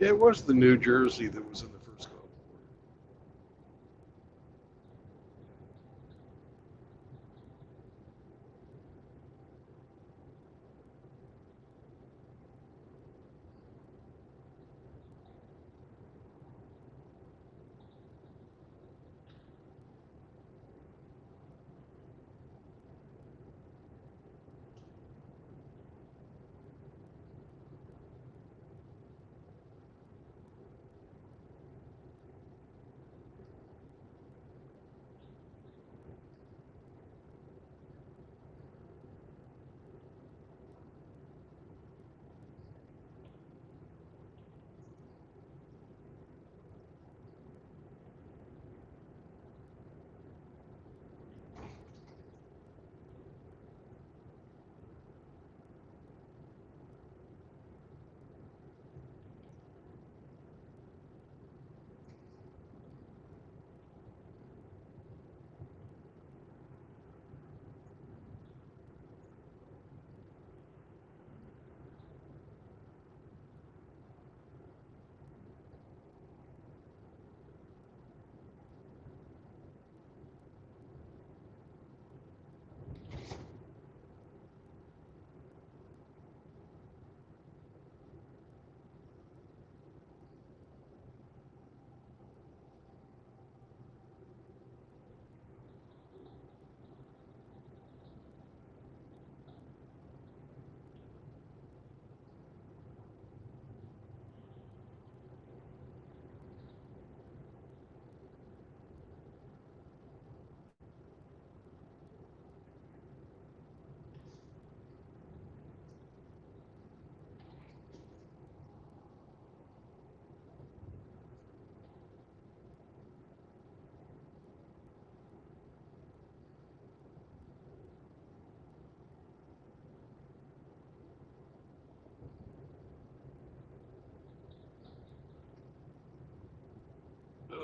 It was the New Jersey that was in the first Gulf War.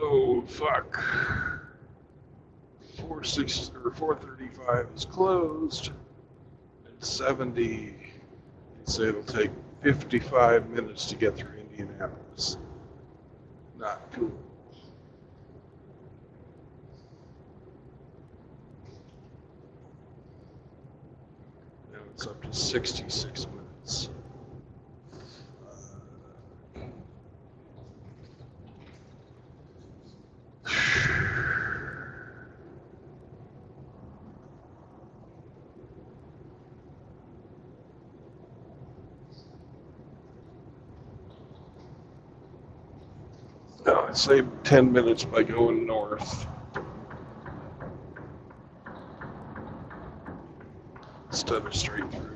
Oh fuck. 435 is closed. At 70, so it'll take 55 minutes to get through Indianapolis. Not cool. Now it's up to 66 minutes. No, I saved 10 minutes by going north instead of straight through.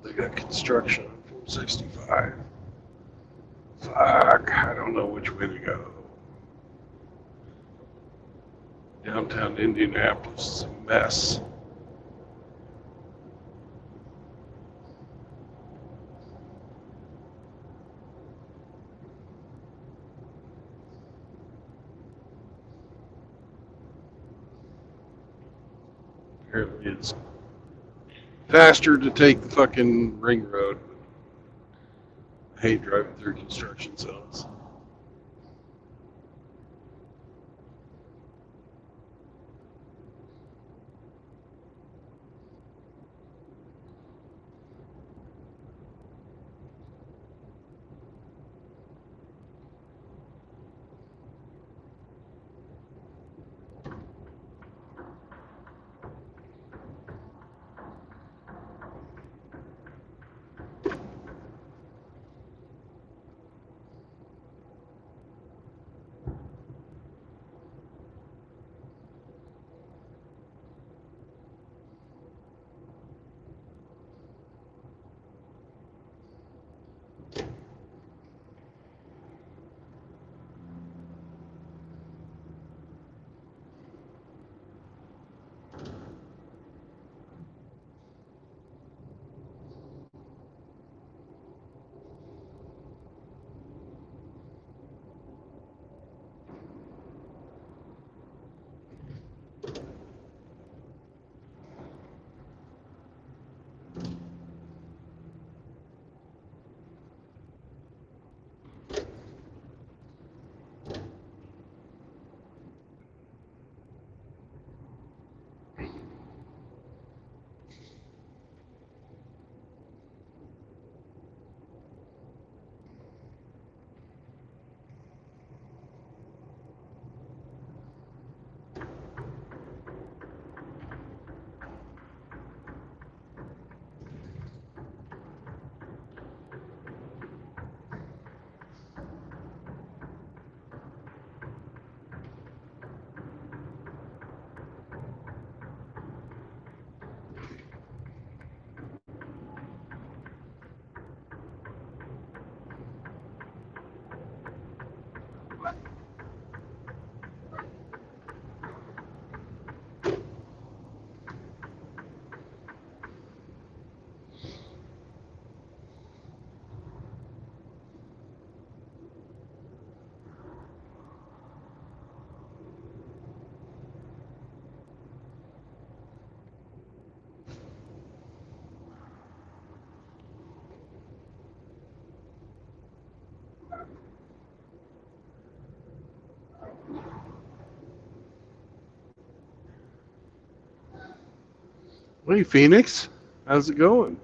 They got construction on 465. Fuck, I don't know which way to go. Downtown Indianapolis is a mess. Apparently it's faster to take the fucking ring road. I hate driving through construction zones. Hey, Phoenix, how's it going?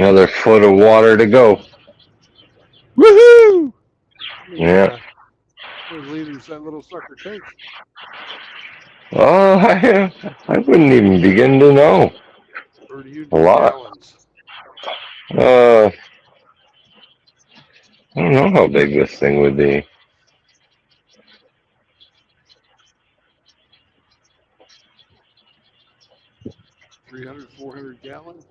Another foot of water to go. Woohoo! Yeah. How many liters that little sucker take? Oh, I wouldn't even begin to know. Or do you A do lot. gallons? I don't know how big this thing would be. 300, 400 gallon?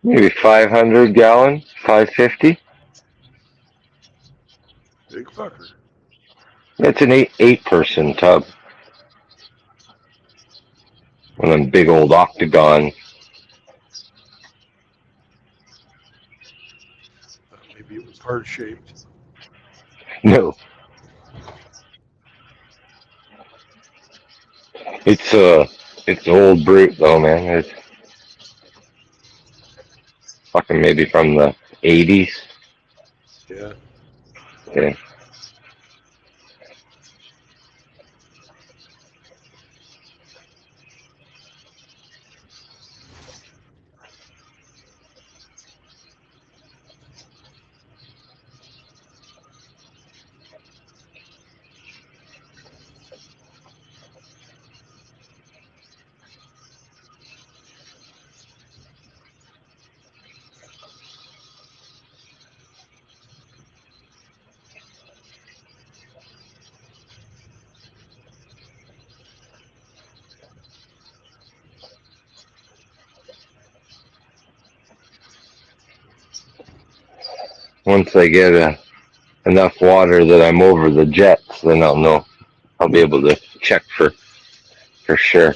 Maybe 500 gallon, 550. Big fucker. That's an eight person tub. One of them big old octagon. Maybe it was heart shaped. No, it's old brute though, man. It's fucking maybe from the 80s. Yeah. Yeah. Once I get enough water that I'm over the jets, then I'll know. I'll be able to check for sure.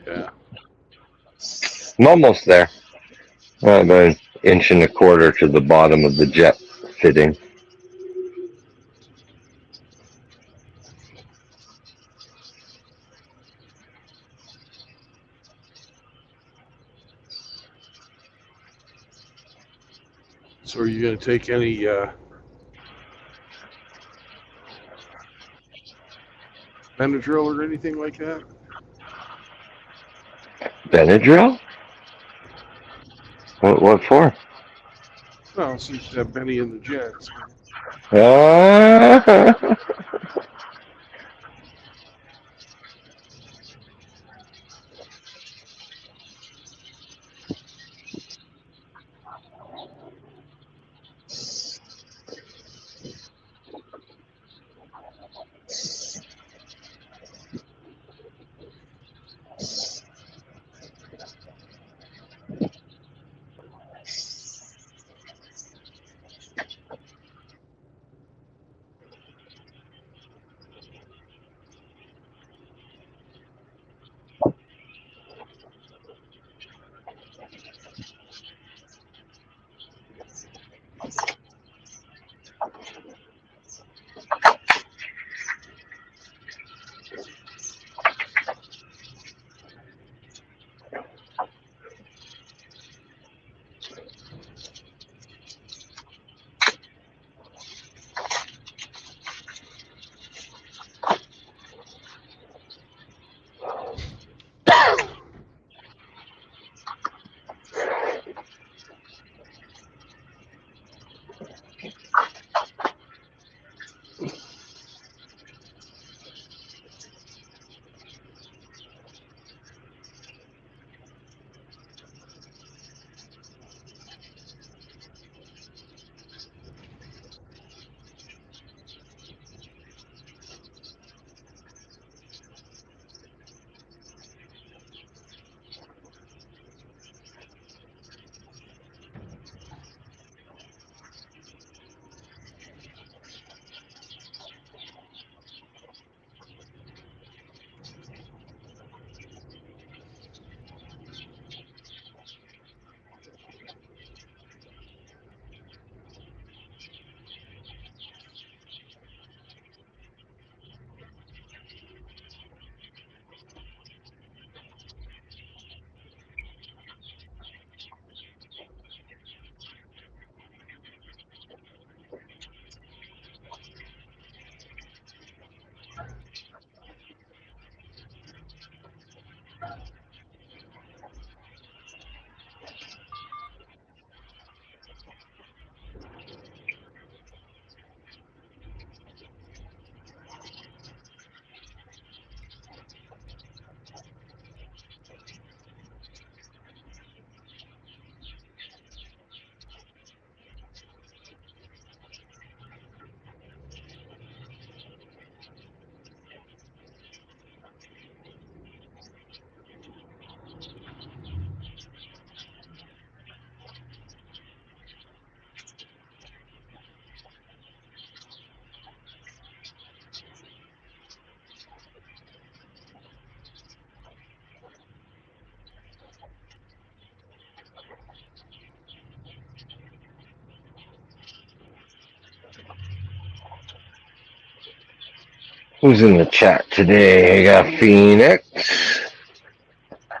Yeah. I'm almost there. About an inch and a quarter to the bottom of the jet fitting. So are you going to take any Benadryl or anything like that? Benadryl? What for? Well, since you have Benny in the Jets. Ah. Who's in the chat today? I got Phoenix.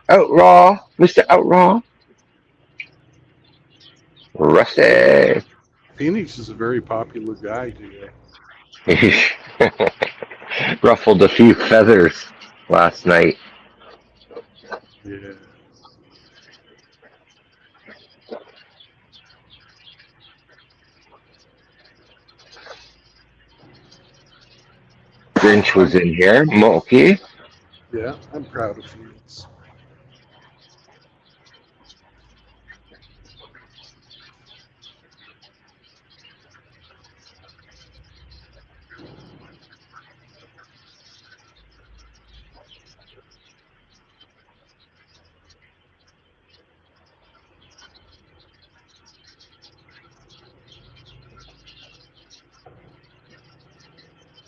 Outlaw. Mr. Outlaw. Rusty. Phoenix is a very popular guy today. Ruffled a few feathers last night. Yeah. Grinch was in here. Moki. Yeah, I'm proud of Phoenix.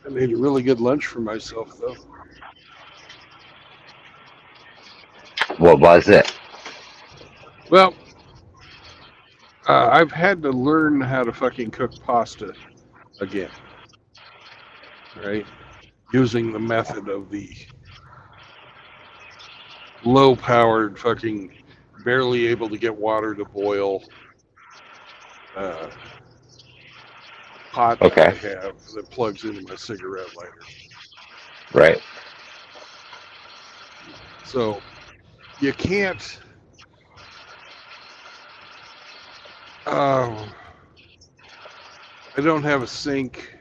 I made a really good lunch for myself, though. What was it? Well, I've had to learn how to fucking cook pasta again. Right? Using the method of the low-powered fucking barely able to get water to boil pot Okay. that I have that plugs into my cigarette lighter. Right. So you can't I don't have a sink,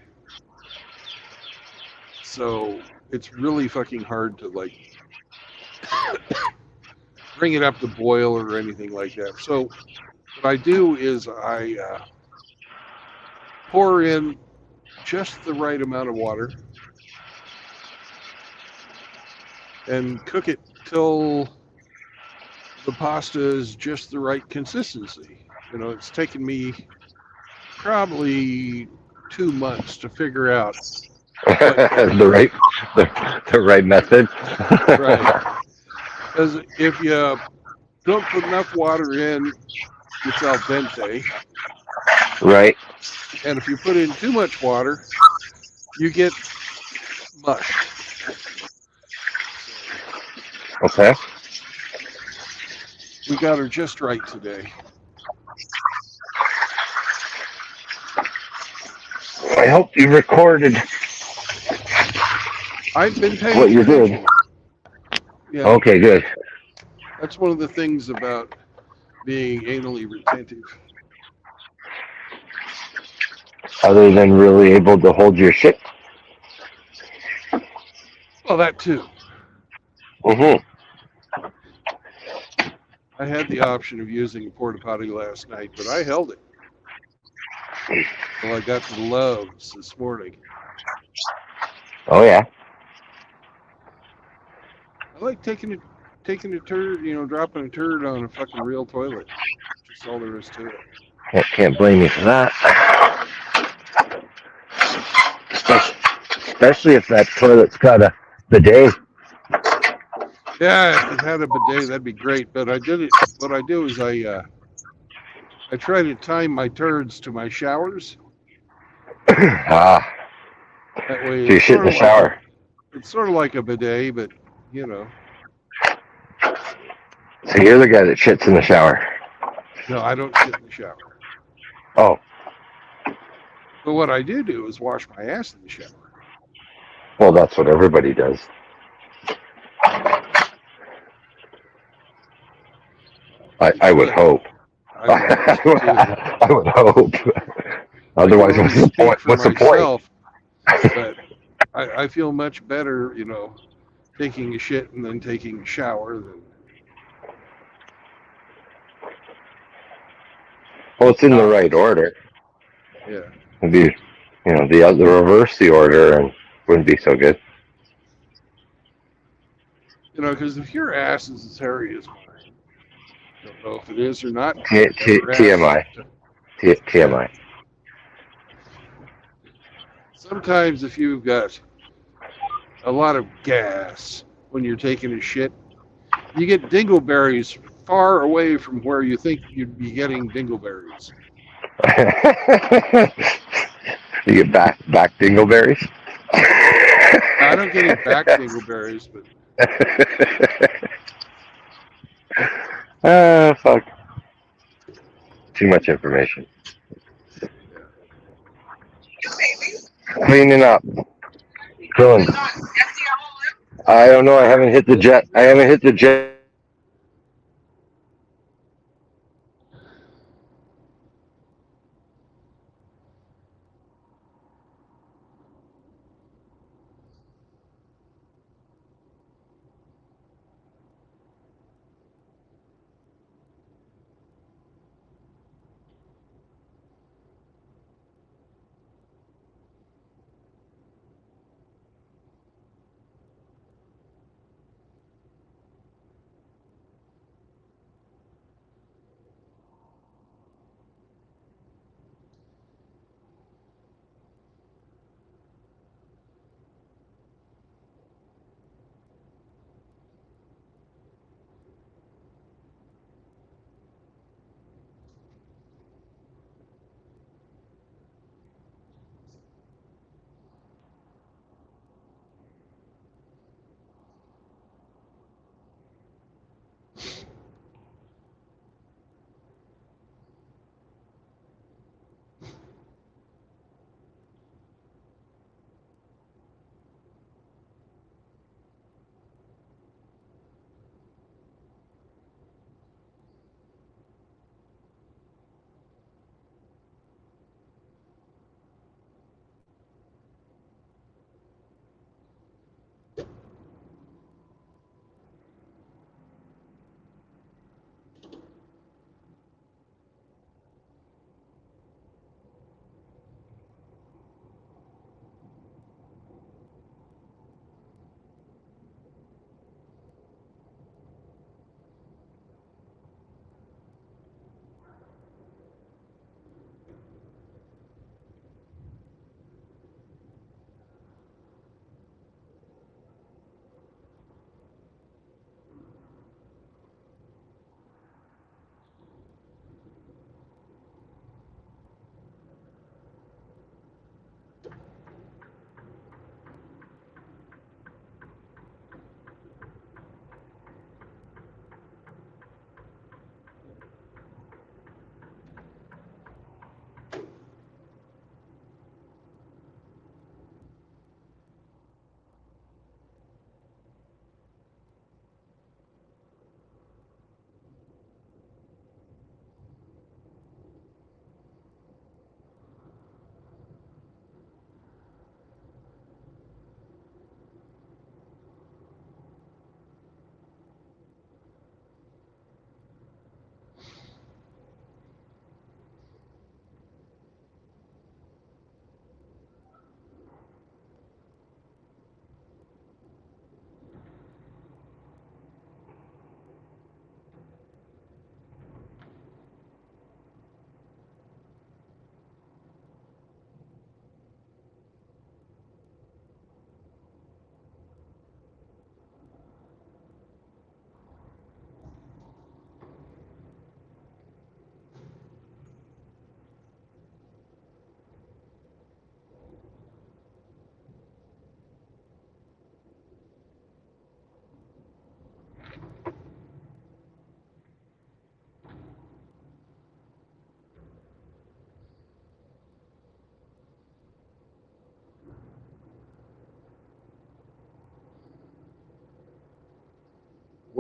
so it's really fucking hard to like bring it up to boil or anything like that. So what I do is I pour in just the right amount of water and cook it till the pasta is just the right consistency. You know, it's taken me probably 2 months to figure out the right method. right. Because if you don't put enough water in, it's al dente. Right. And if you put in too much water, you get mush. Okay. We got her just right today. I hope you recorded I've been paying what you attention. did. Yeah, Okay, good. that's one of the things about being anally retentive. Other than really able to hold your shit. Well, that too. Mm-hmm. I had the option of using a porta potty last night, but I held it. Well, I got to the Loves this morning. Oh yeah. I like taking a turd, you know, dropping a turd on a fucking real toilet. Just all there is to it. Can't blame you for that. Especially if that toilet's got a bidet. Yeah, if it had a bidet, that'd be great. But I did it. What I do is I try to time my turds to my showers. Ah, That way, so you shit in the shower. It's sort of like a bidet, but you know. So you're the guy that shits in the shower. No, I don't shit in the shower. Oh. But what I do is wash my ass in the shower. Well, that's what everybody does. I would hope. I would hope. Otherwise, what's the point? What's the point? But I feel much better, you know, taking a shit and then taking a shower than. Well, it's in the right order. Yeah. It'd be, you know, the reverse the order and wouldn't be so good. You know, because if your ass is as hairy as mine, I don't know if it is or not. TMI. TMI. Sometimes if you've got a lot of gas when you're taking a shit, you get dingleberries far away from where you think you'd be getting dingleberries. You get back dingleberries? I don't get any back dingleberries, but Fuck. Too much information. Cleaning up. Chilling. I don't know. I haven't hit the jet. I haven't hit the jet.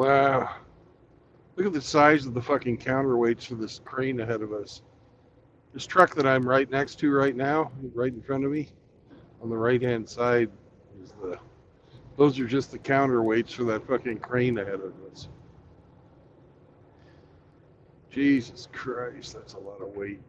wow. Look at the size of the fucking counterweights for this crane ahead of us. This truck that I'm right next to right now, right in front of me, on the right hand side, is the. Those are just the counterweights for that fucking crane ahead of us. Jesus Christ, that's a lot of weight.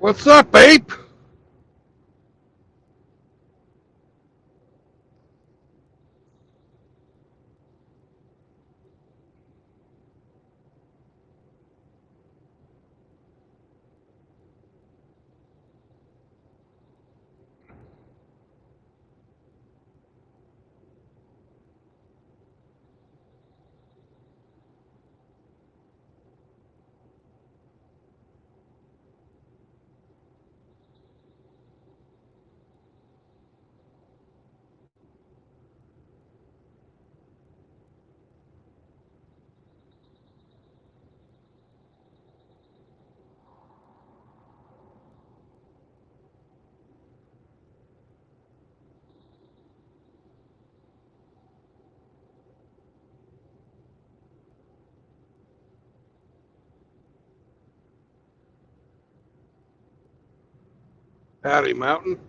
What's up, babe? Howdy, Mountain.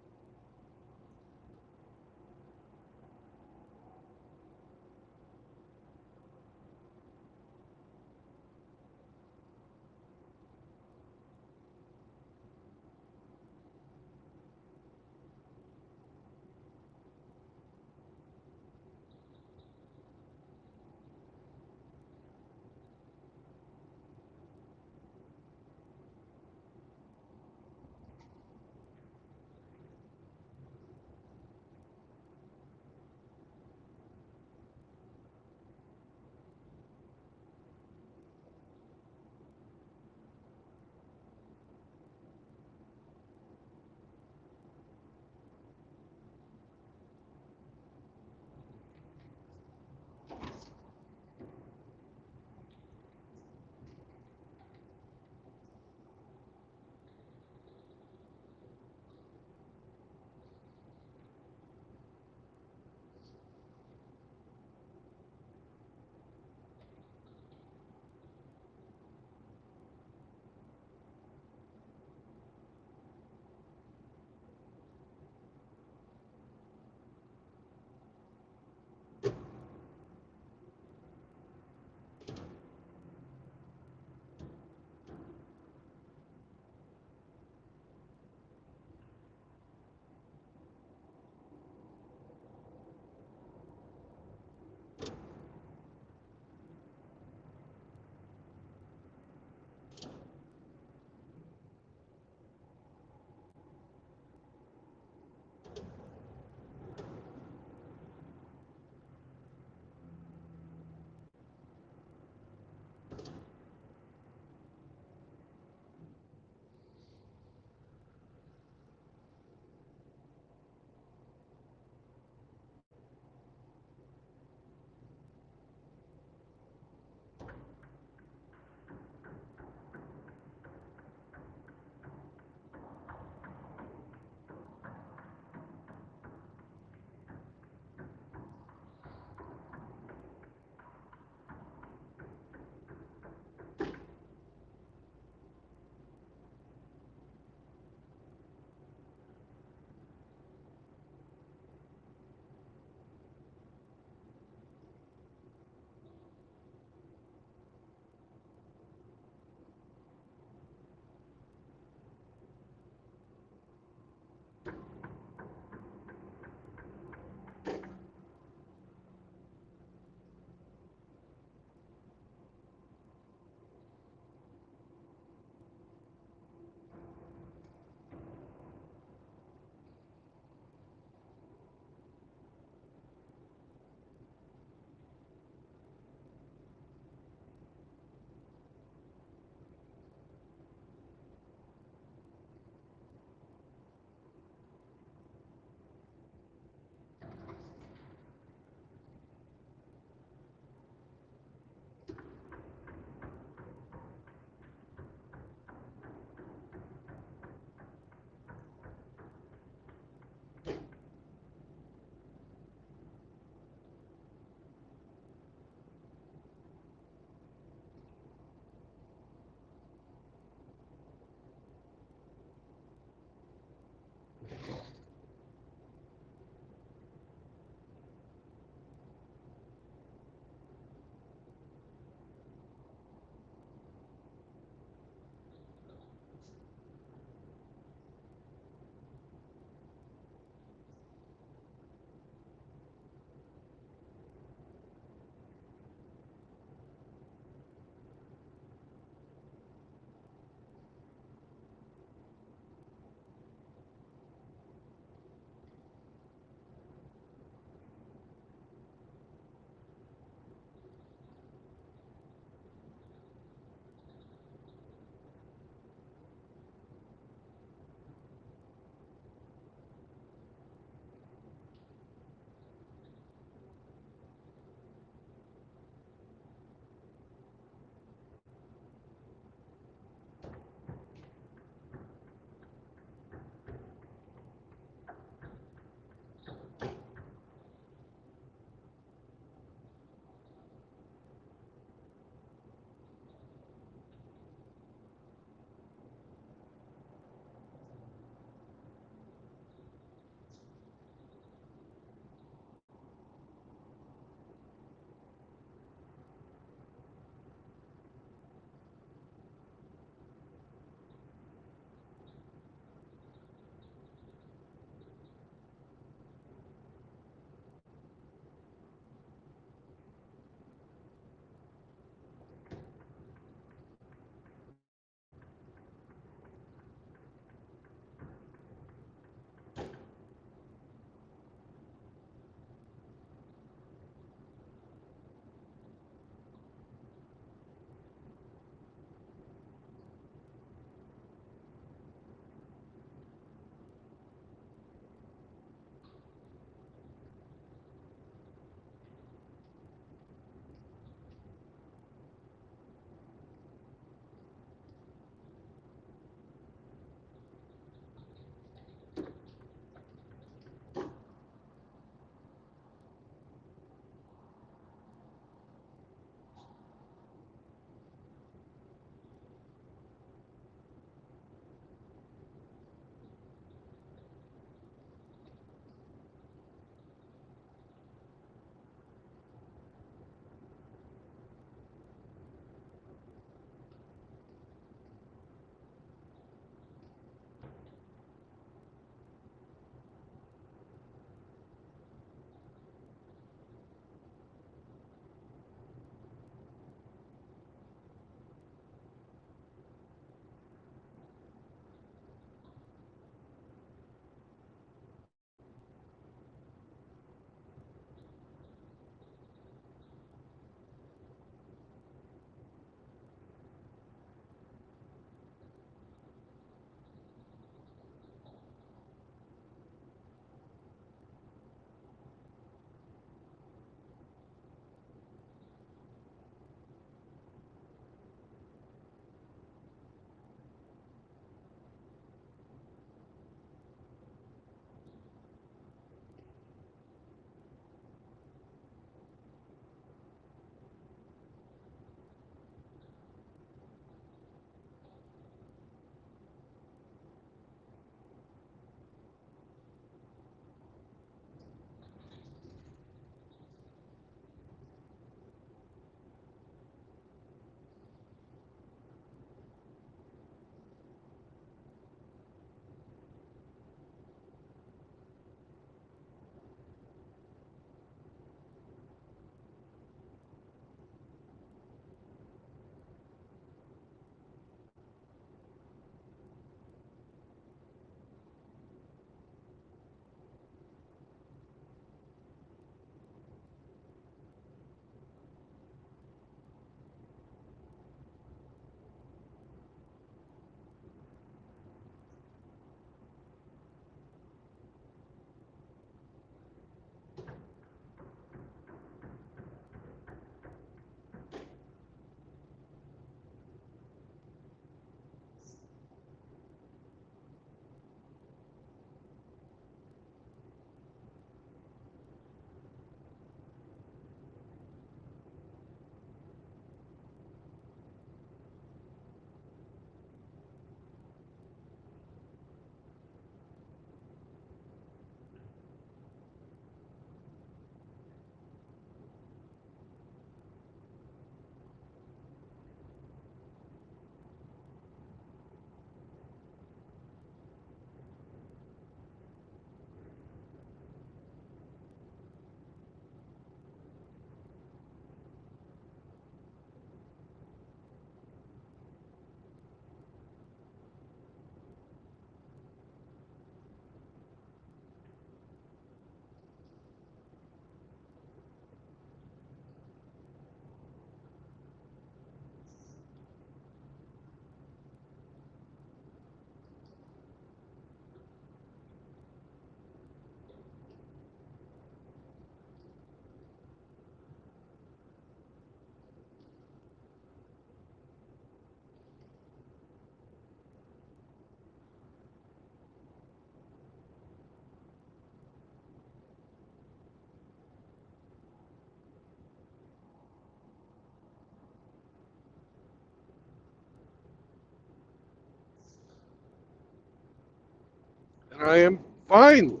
I am finally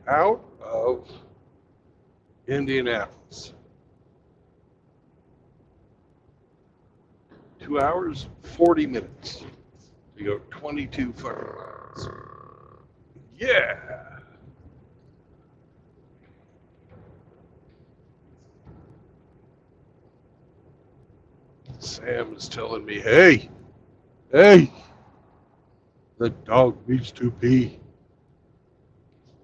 out of Indianapolis. 2 hours, 40 minutes to go 22 fucking miles. Yeah. Sam is telling me, hey, the dog needs to pee.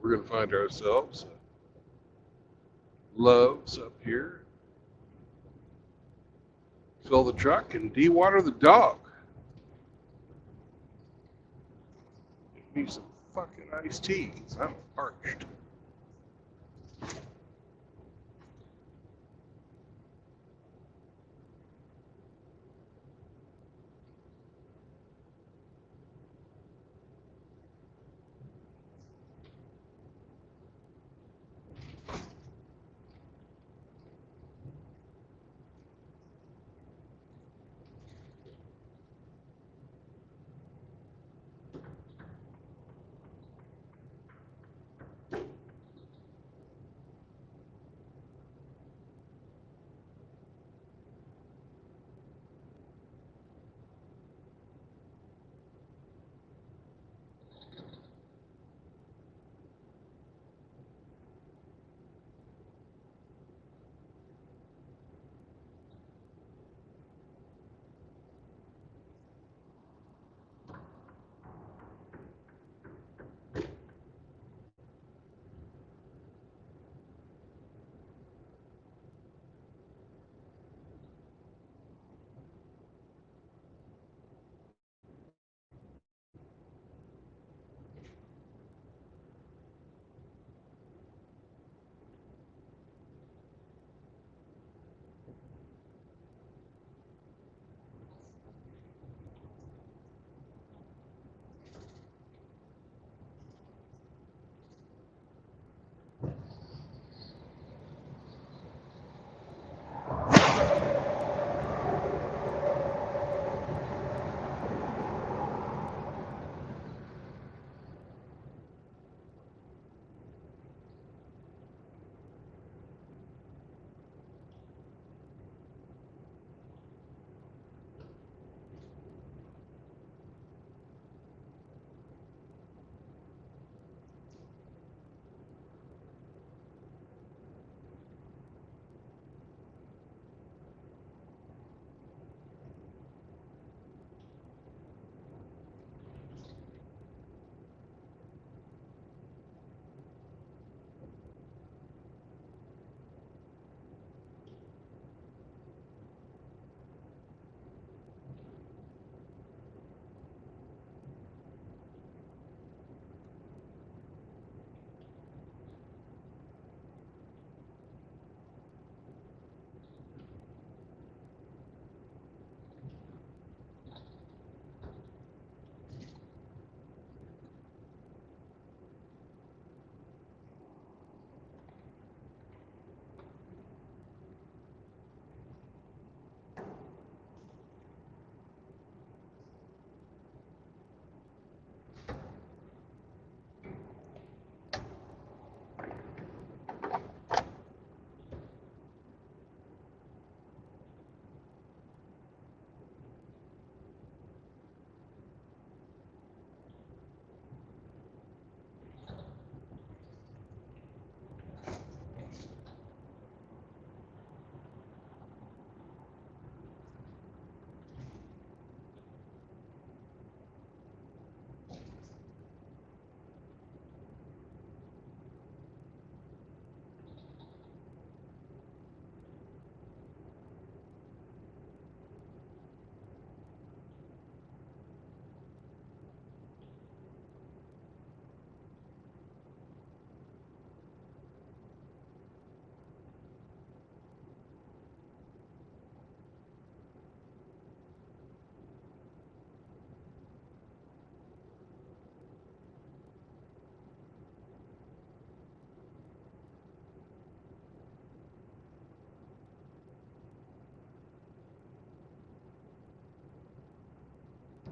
We're going to find ourselves Love's up here. Fill the truck and de-water the dog. Give me some fucking iced tea, 'cause I'm parched.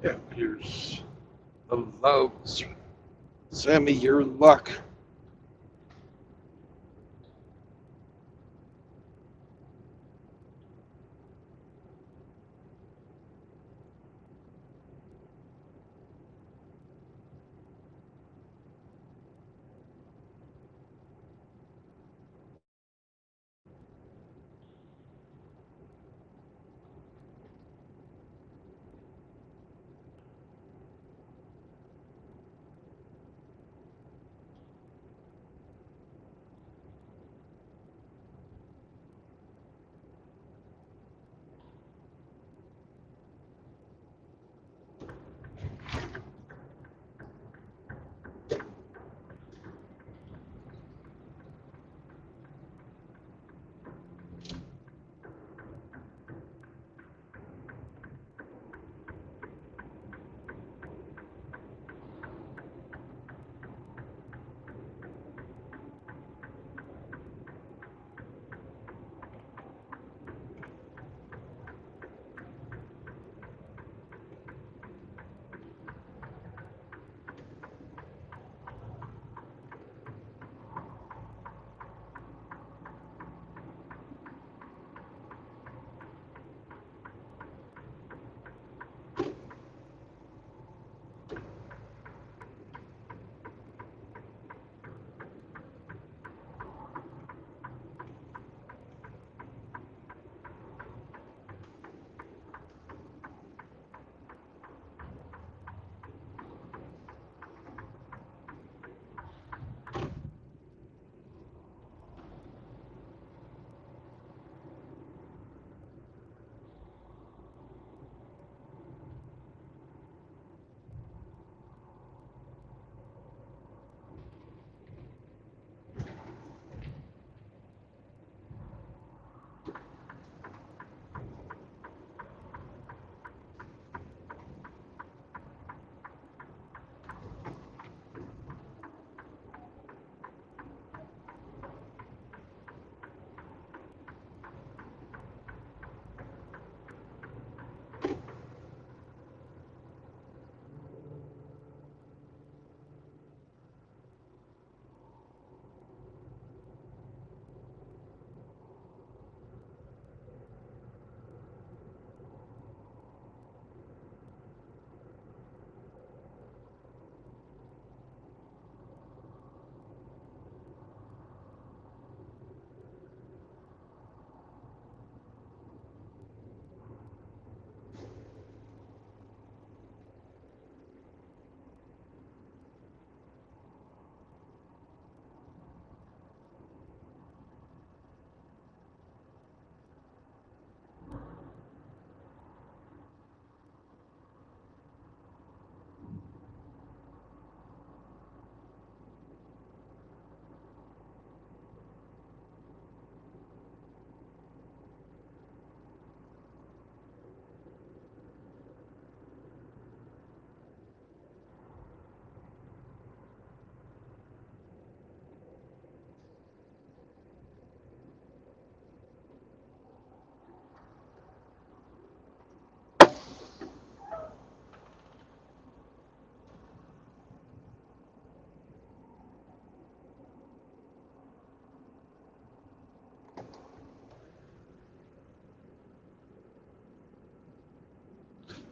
Yeah, here's the Love's Sammy, you're in luck.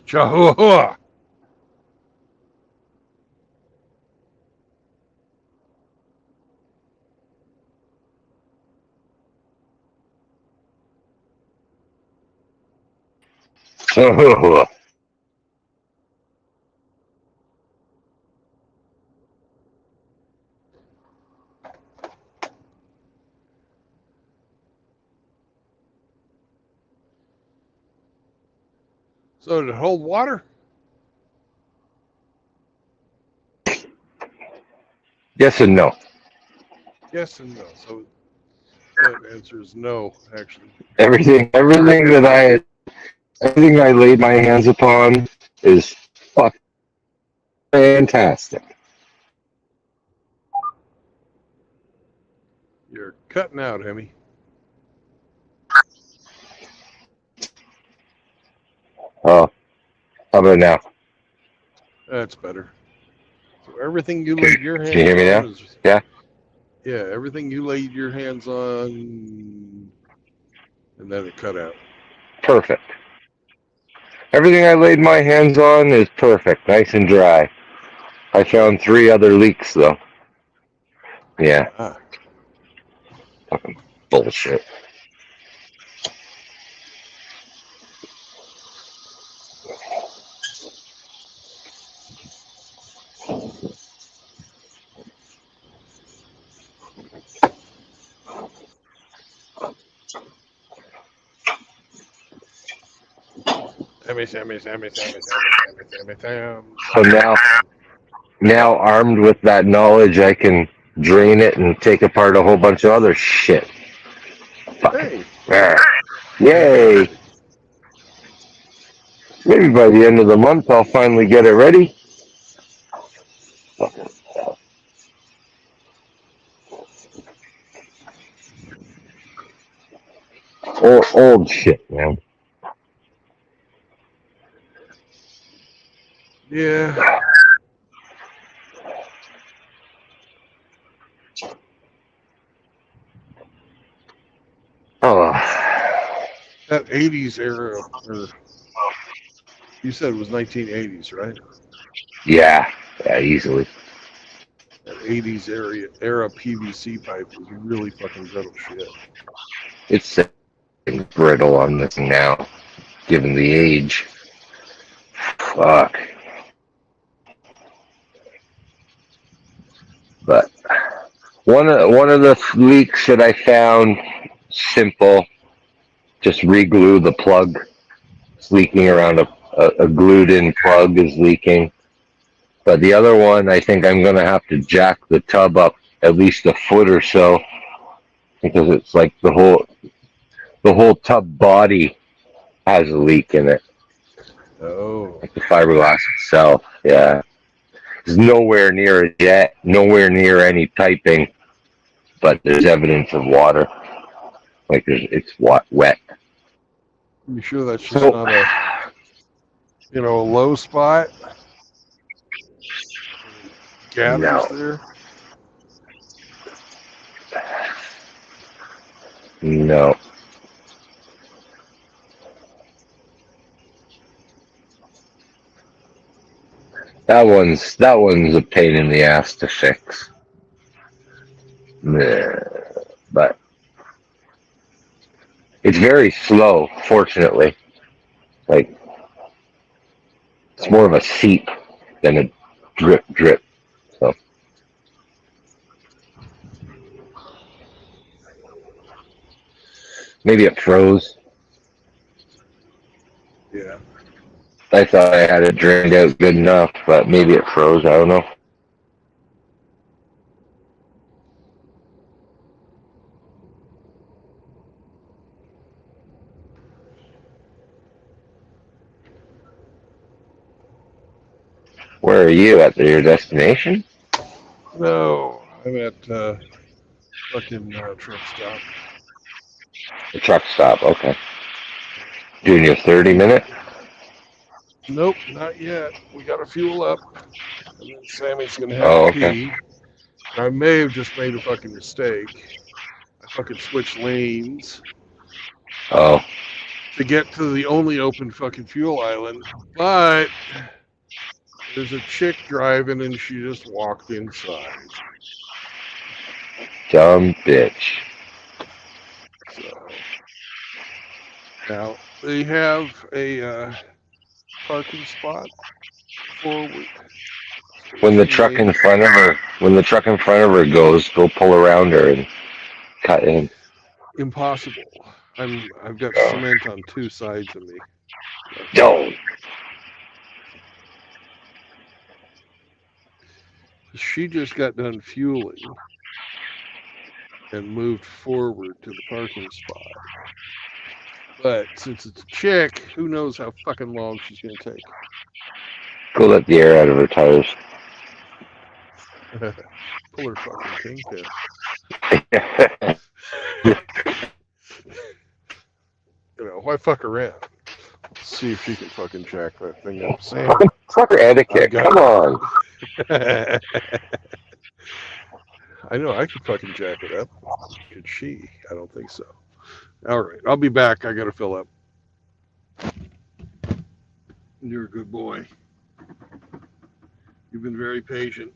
Jehovah. Oh, So did it hold water? yes and no. Yes and no. So that answer is no, actually. Everything I laid my hands upon is fuck fantastic. You're cutting out, Hemi. Oh, how about now? That's better. So everything you laid your Can you hear hands me on now? is Yeah. yeah, everything you laid your hands on, and then it cut out. Perfect. Everything I laid my hands on is perfect, nice and dry. I Good. found 3 other leaks though. Yeah, Ah. fucking bullshit. Sammy. So now armed with that knowledge, I can drain it and take apart a whole bunch of other shit. Fucking. Hey, Yay! Maybe by the end of the month, I'll finally get it ready. Old shit, man. yeah. Oh, That 80s era, or you said it was 1980s, right? yeah, easily. That 80s era PVC pipe was really fucking brittle shit. It's brittle on this now, given the age. Fuck. But one of the leaks that I found, simple, just re-glue the plug. It's leaking around a glued-in plug is leaking. But the other one, I think I'm gonna have to jack the tub up at least a foot or so because it's like the whole tub body has a leak in it, Oh, like the fiberglass itself. Yeah, it's nowhere near a jet, nowhere near any piping, but there's evidence of water. Like it's wet. you sure that's just So not a low spot? It gathers no, there. no, that one's a pain in the ass to fix. But it's very slow, fortunately. Like it's more of a seep than a drip. So maybe it froze. Yeah. I thought I had it drained out good enough, but maybe it froze. I don't know. Where are you at your destination? No, I'm at fucking truck stop. The truck stop. Okay. Doing your 30-minute. Nope, not yet. We got to fuel up, and then Sammy's gonna have to Oh, okay. pee. And I may have just made a fucking mistake. I fucking switched lanes Oh, to get to the only open fucking fuel island, but there's a chick driving, and she just walked inside. dumb bitch. So now they have a parking spot forward. When the Station truck in lane. front of her goes, go pull around her and cut in. Impossible. I've got Oh, cement on 2 sides of me. don't. She just got done fueling and moved forward to the parking spot. But since it's a chick, who knows how fucking long she's gonna take. Go let the air out of her tires. Pull her fucking kingpin. Why fuck around? Let's see if she can fucking jack that thing up. Sam, Fucker I etiquette. got Come on. I know I could fucking jack it up. Could she? I don't think so. All right, I'll be back. I gotta fill up. You're a good boy. You've been very patient.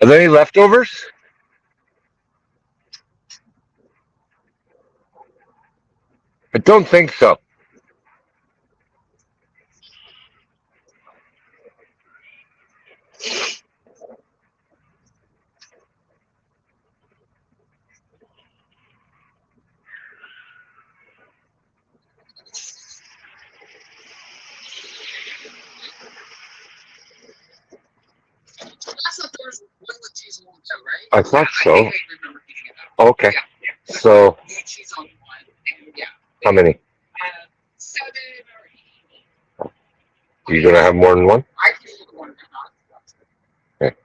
Are there any leftovers? I don't think so. I thought so. Okay. So, how many? You gonna have more than one? Okay.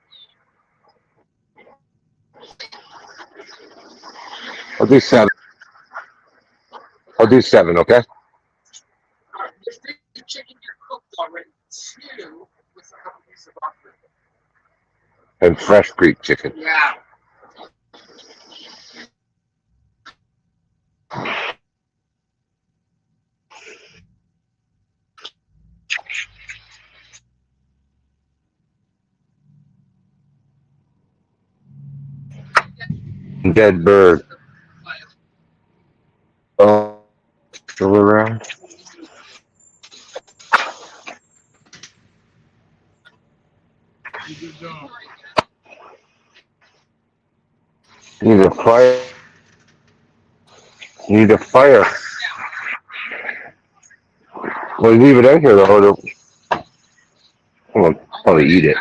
I'll do 7. I'll do 7. Okay. And fresh Greek chicken. Dead bird. Oh, still around? Good job. Need a fire. Need a fire. Well, leave it out here though. I'll probably eat it.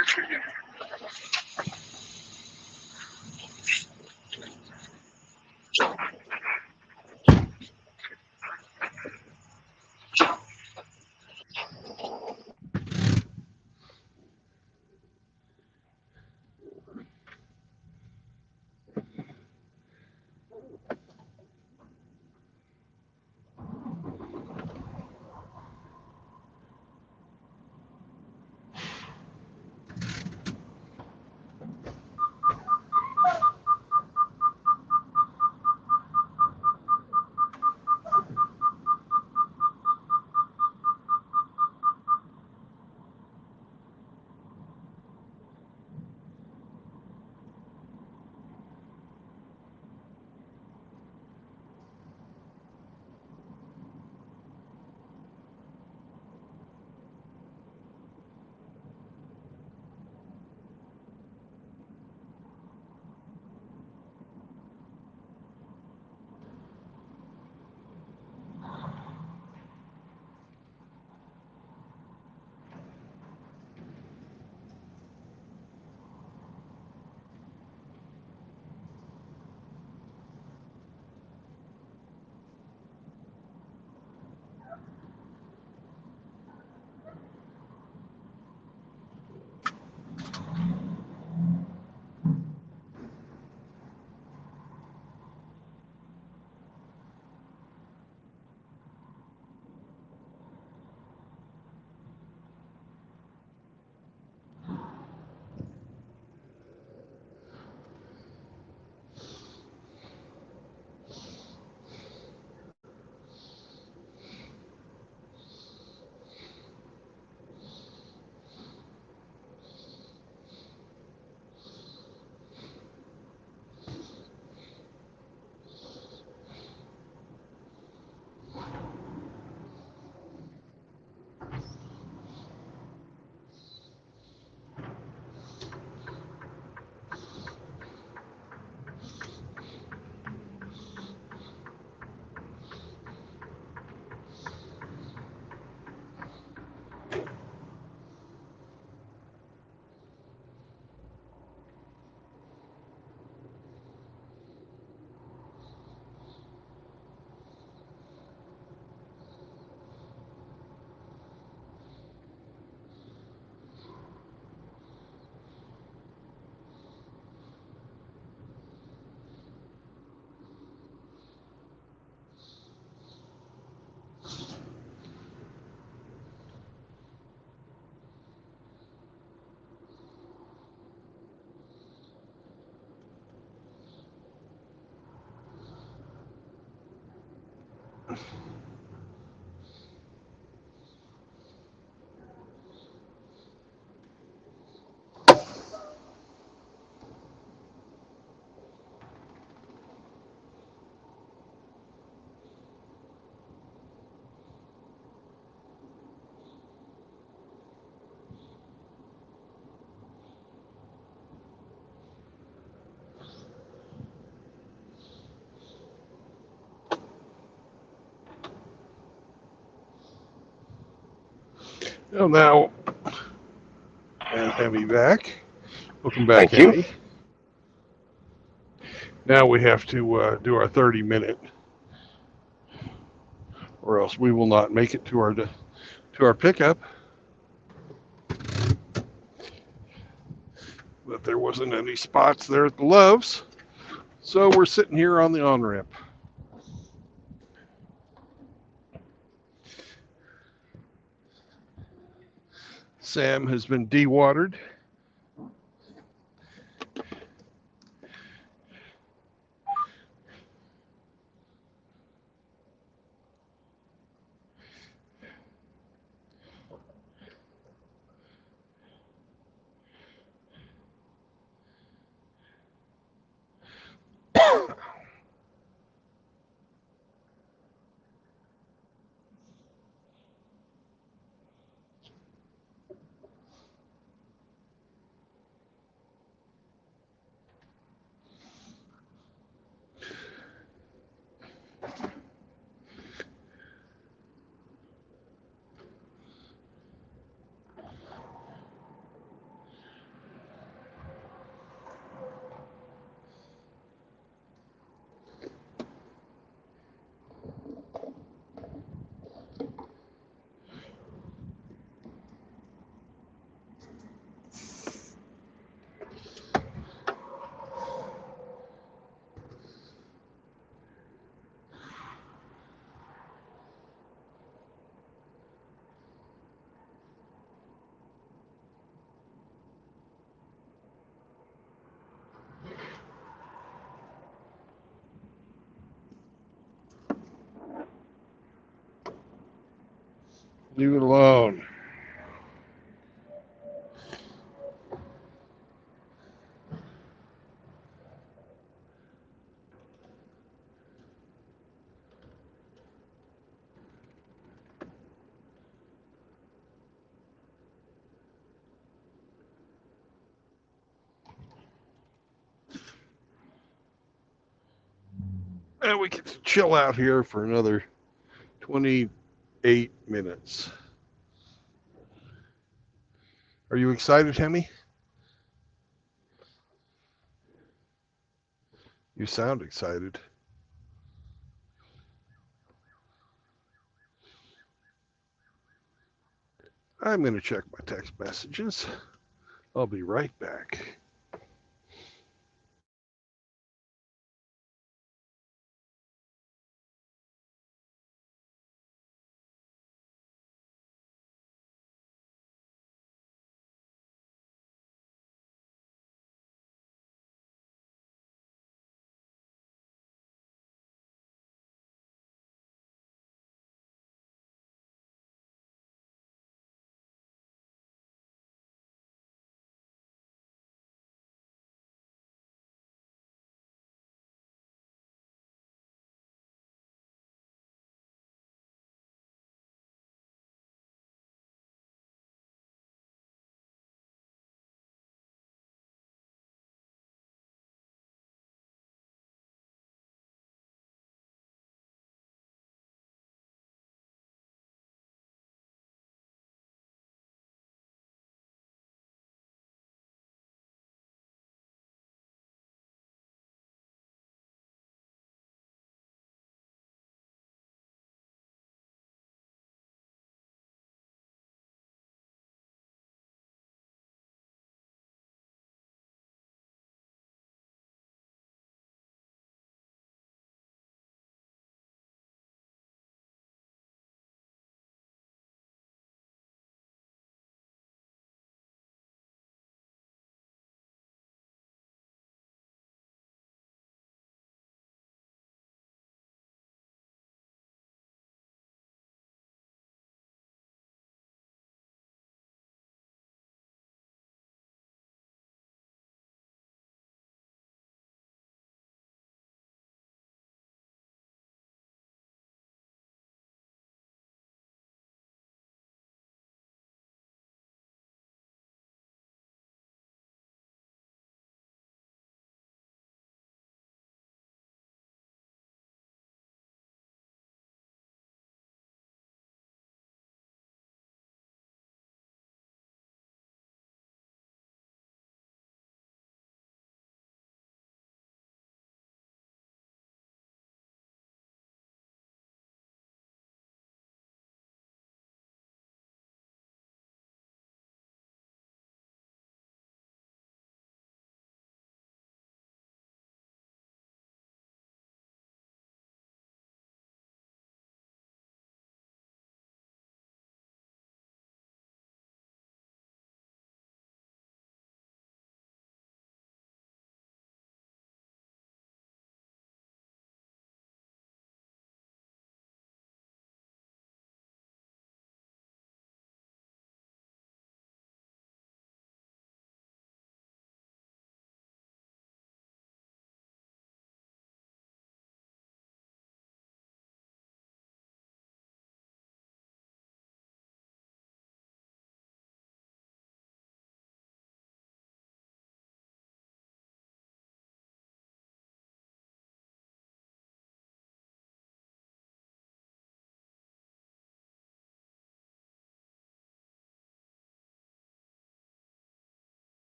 Well, now, and Hemi back. Welcome back, Thank you. Hemi. Now we have to do our 30-minute, or else we will not make it to our pickup. But there wasn't any spots there at the Loves, so we're sitting here on the on-ramp. Sam has been dewatered. Leave it alone. And we get to chill out here for another 28 minutes. Are you excited, Hemi? You sound excited. I'm going to check my text messages. I'll be right back.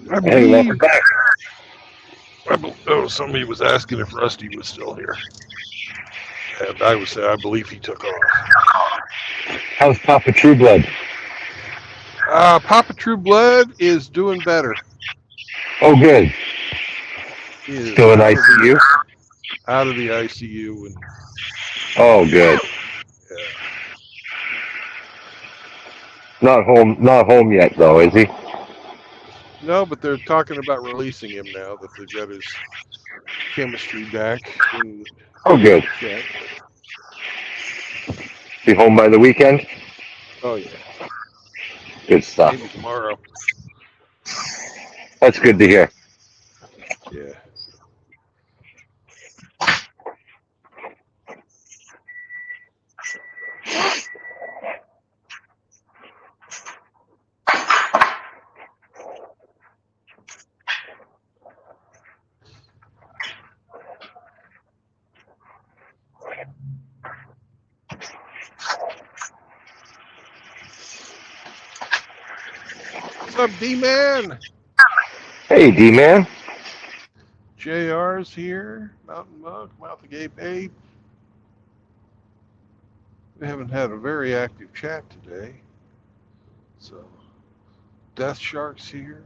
I Hey, welcome believe. back. Oh, somebody was asking if Rusty was still here, and I would say I believe he took off. How's Papa Trueblood? Papa True Blood is doing better. Oh, good. He is Still in ICU? out of the ICU, and Oh, good. yeah. Not home yet, though, is he? No, but they're talking about releasing him now that they've got his chemistry back in Oh, good. check. Be home by the weekend? Oh yeah, Good stuff. maybe tomorrow. That's good to hear. Yeah. What's up, D-Man? Hey, D-Man. JR's here. Mountain Mug, Mouth of Gay Babe. We haven't had a very active chat today. So, Death Shark's here.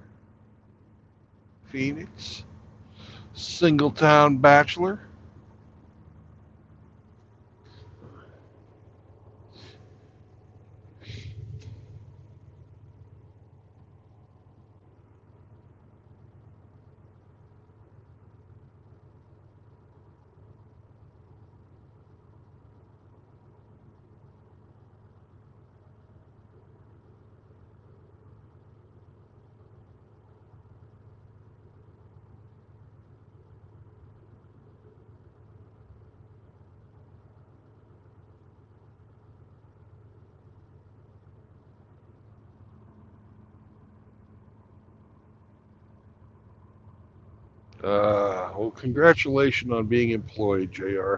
Phoenix. Singletown Bachelor. Well, congratulations on being employed, JR.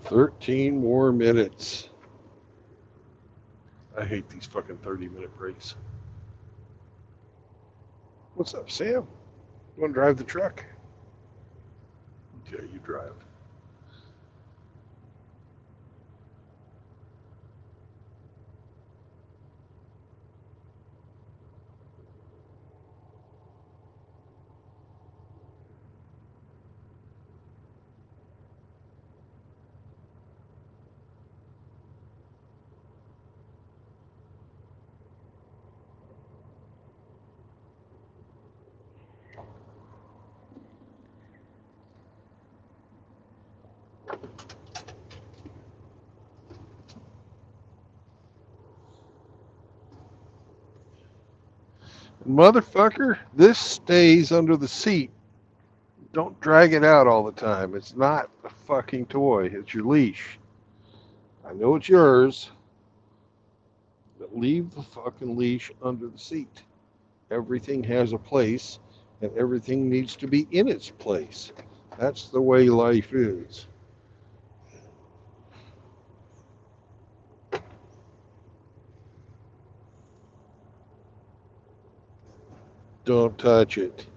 Thirteen more minutes. I hate these fucking 30-minute breaks. What's up, Sam? You want to drive the truck? Okay, you drive. Motherfucker, this stays under the seat. Don't drag it out all the time. It's not a fucking toy. It's your leash. I know it's yours, but leave the fucking leash under the seat. Everything has a place, and everything needs to be in its place. That's the way life is. Don't touch it.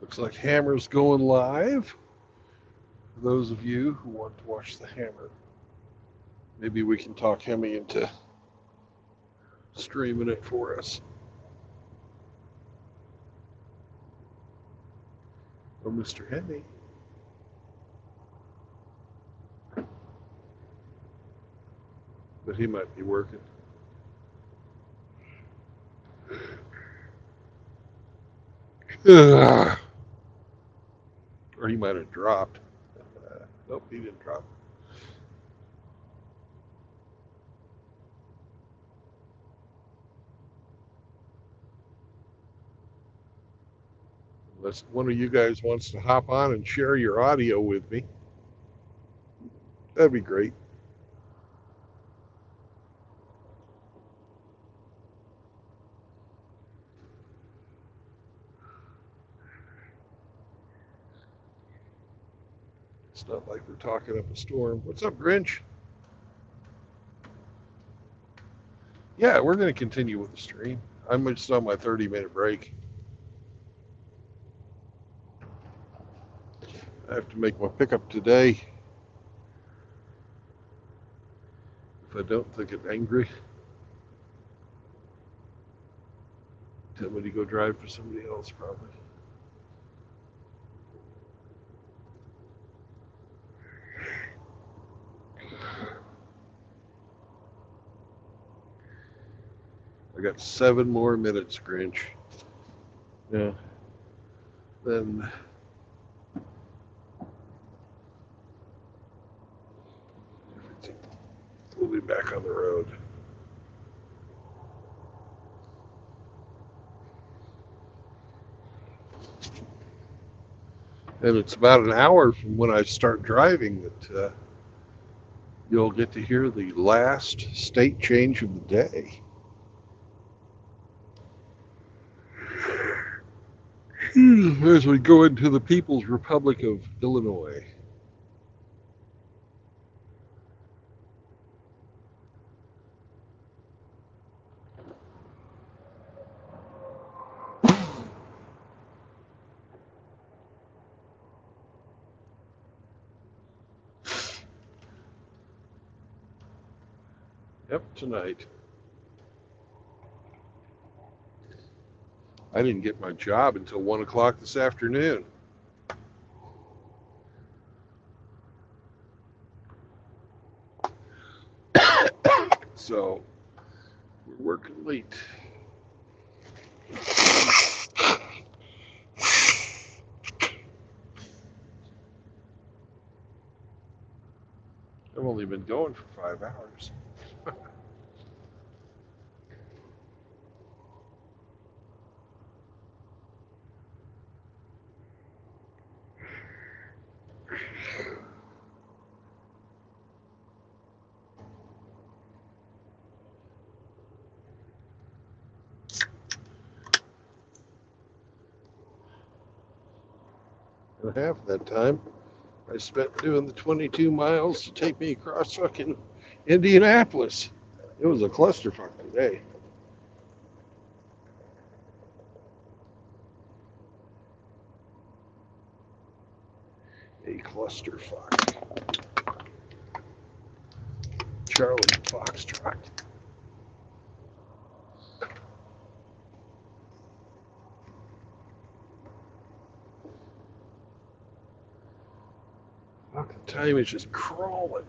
Looks like Hammer's going live. For those of you who want to watch the Hammer, maybe we can talk Hemi into streaming it for us. Oh, Mr. Hemi. But he might be working. Or he might have dropped. Nope, he didn't drop. Unless one of you guys wants to hop on and share your audio with me. That'd be great. It's not like we're talking up a storm. What's up, Grinch? Yeah, we're going to continue with the stream. I'm just on my 30-minute break. I have to make my pickup today. If I don't, they get angry. Tell me to go drive for somebody else, probably. I got 7 more minutes, Grinch. Yeah. Then we'll be back on the road. And it's about an hour from when I start driving that you'll get to hear the last state change of the day. As we go into the People's Republic of Illinois. Yep, tonight. I didn't get my job until 1 o'clock this afternoon. So we're working late. I've only been going for 5 hours. And half of that time I spent doing the 22 miles to take me across fucking Indianapolis. It was a clusterfuck today. A clusterfuck. Charlie Foxtrot. Fuck, the time is just crawling.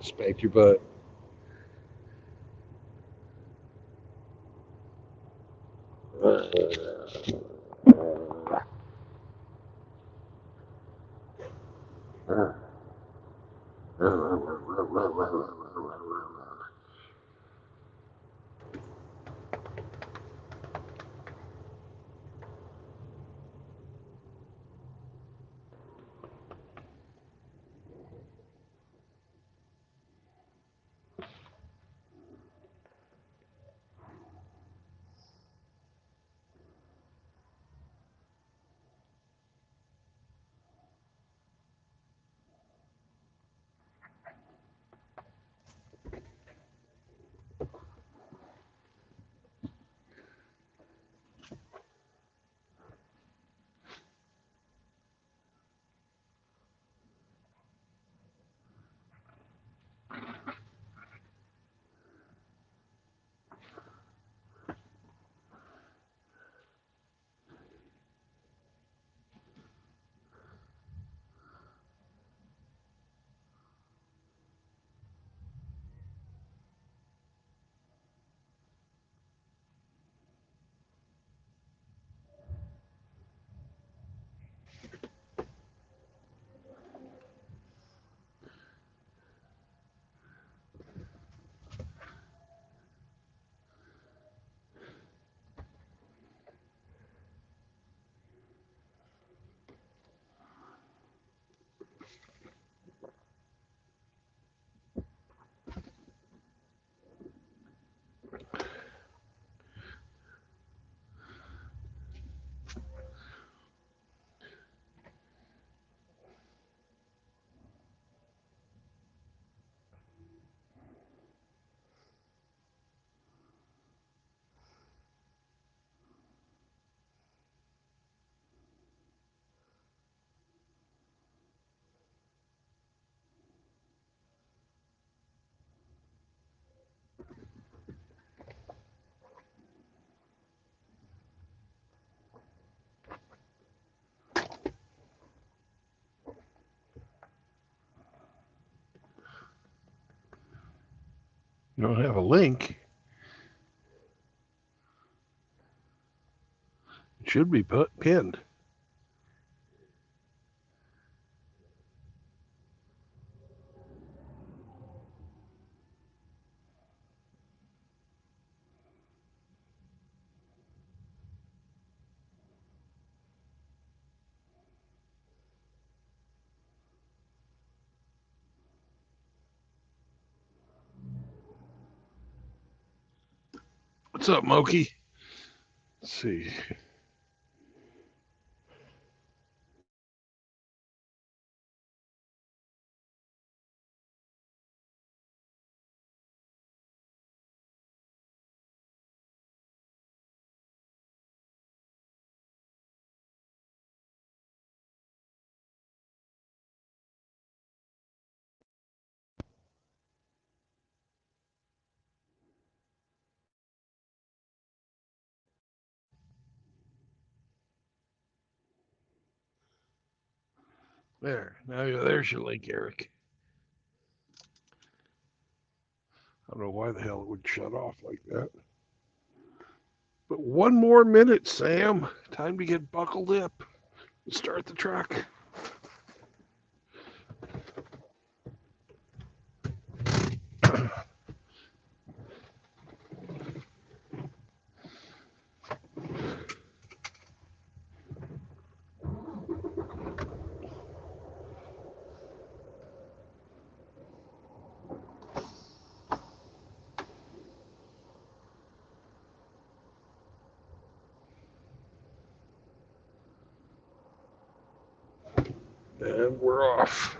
Spank your butt. You don't have a link. It should be pinned. What's up, Moki? Let's see. There. Now there's your link, Eric. I don't know why the hell it would shut off like that. But one more minute, Sam. Time to get buckled up and start the truck. And we're off.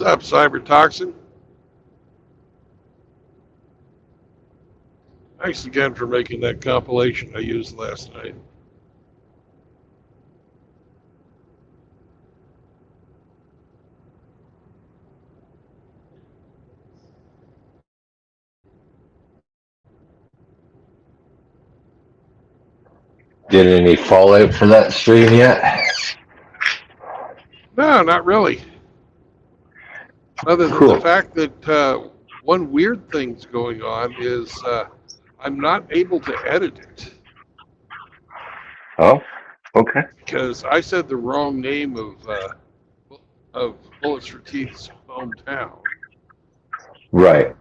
What's up, Cybertoxin? Thanks again for making that compilation I used last night. Did any fallout for that stream yet? No, not really. Other than the Cool. fact that one weird thing's going on is I'm not able to edit it Oh, okay. because I said the wrong name of Bullets for Teeth's hometown. Right.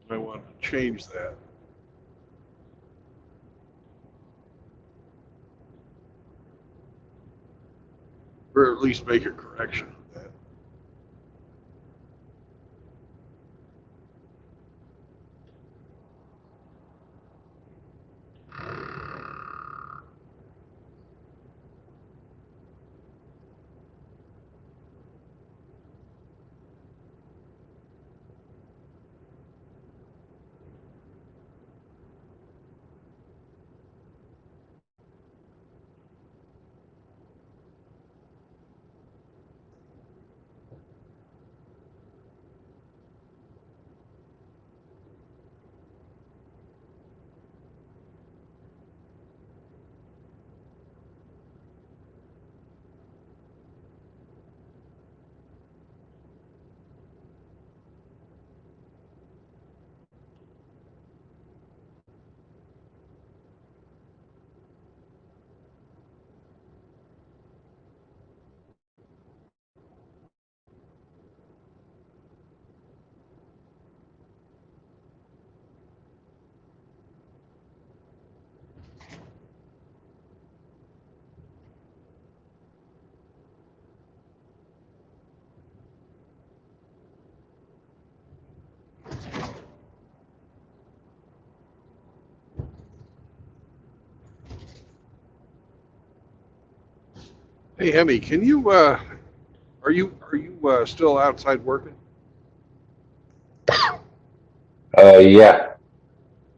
I want to change that. Or at least make a correction of that. Hey, Hemi, can you are you still outside working? Yeah.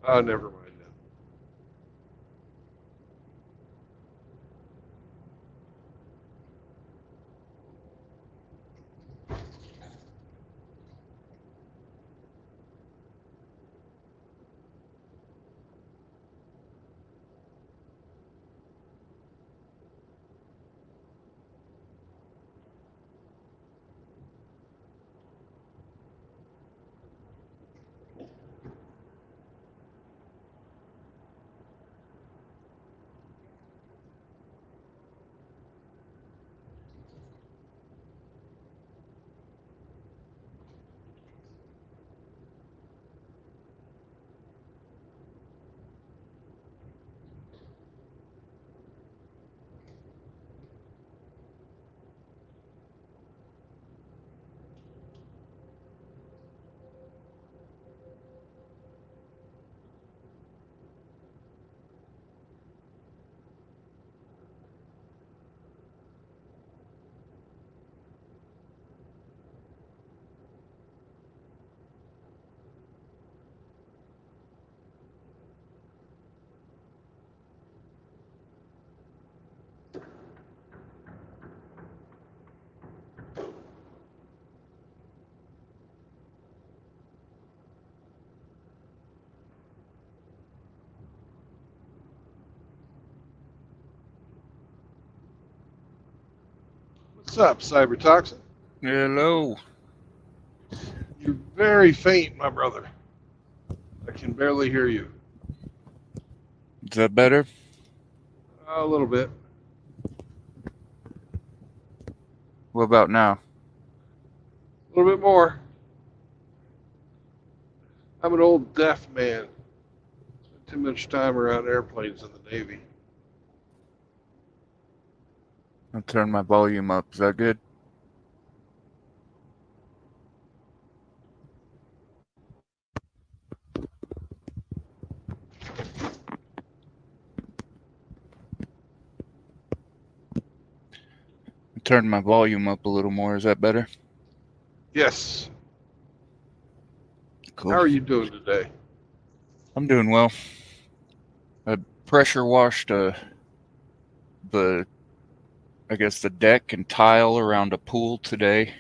Never mind then. What's up, Cybertoxin? Hello. You're very faint, my brother. I can barely hear you. Is that better? A little bit. What about now? A little bit more. I'm an old deaf man. Spent too much time around airplanes in the Navy. I'll turn my volume up. Is that good? turn my volume up a little more. Is that better? Yes. Cool. How are you doing today? I'm doing well. I pressure washed the deck and tile around a pool today.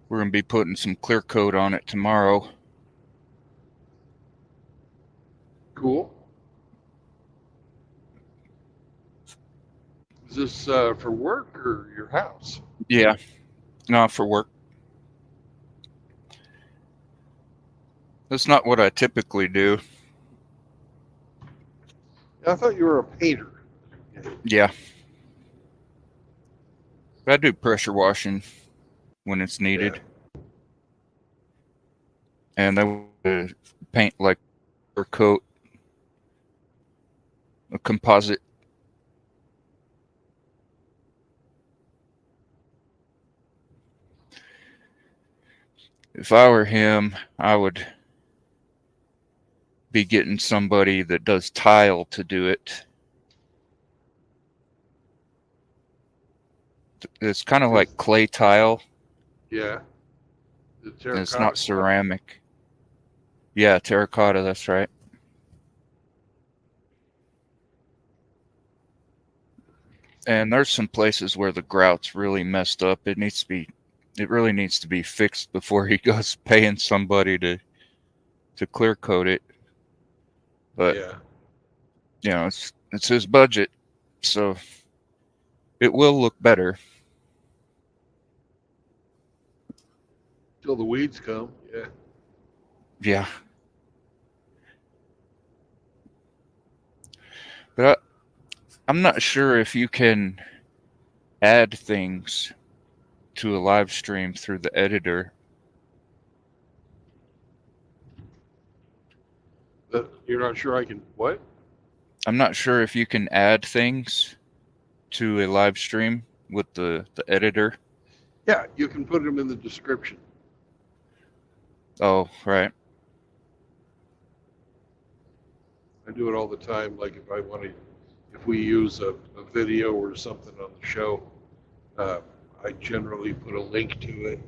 We're gonna be putting some clear coat on it tomorrow. Cool. Is this for work or your house? Yeah, no, for work. That's not what I typically do. I thought you were a painter. Yeah, I do pressure washing when it's needed, and I would paint like a coat, a composite. If I were him, I would be getting somebody that does tile to do it. It's kind of like clay tile. Yeah. The terracotta. It's not ceramic. Yeah, terracotta, that's right. And there's some places where the grout's really messed up. It really needs to be fixed before he goes paying somebody to clear coat it. But Yeah. you know, it's his budget, so it will look better. Till the weeds come. Yeah. Yeah. But I'm not sure if you can add things to a live stream through the editor. You're not sure I can what? I'm not sure if you can add things to a live stream with the editor. Yeah, you can put them in the description. Oh, right. I do it all the time. Like if we use a video or something on the show, I generally put a link to it.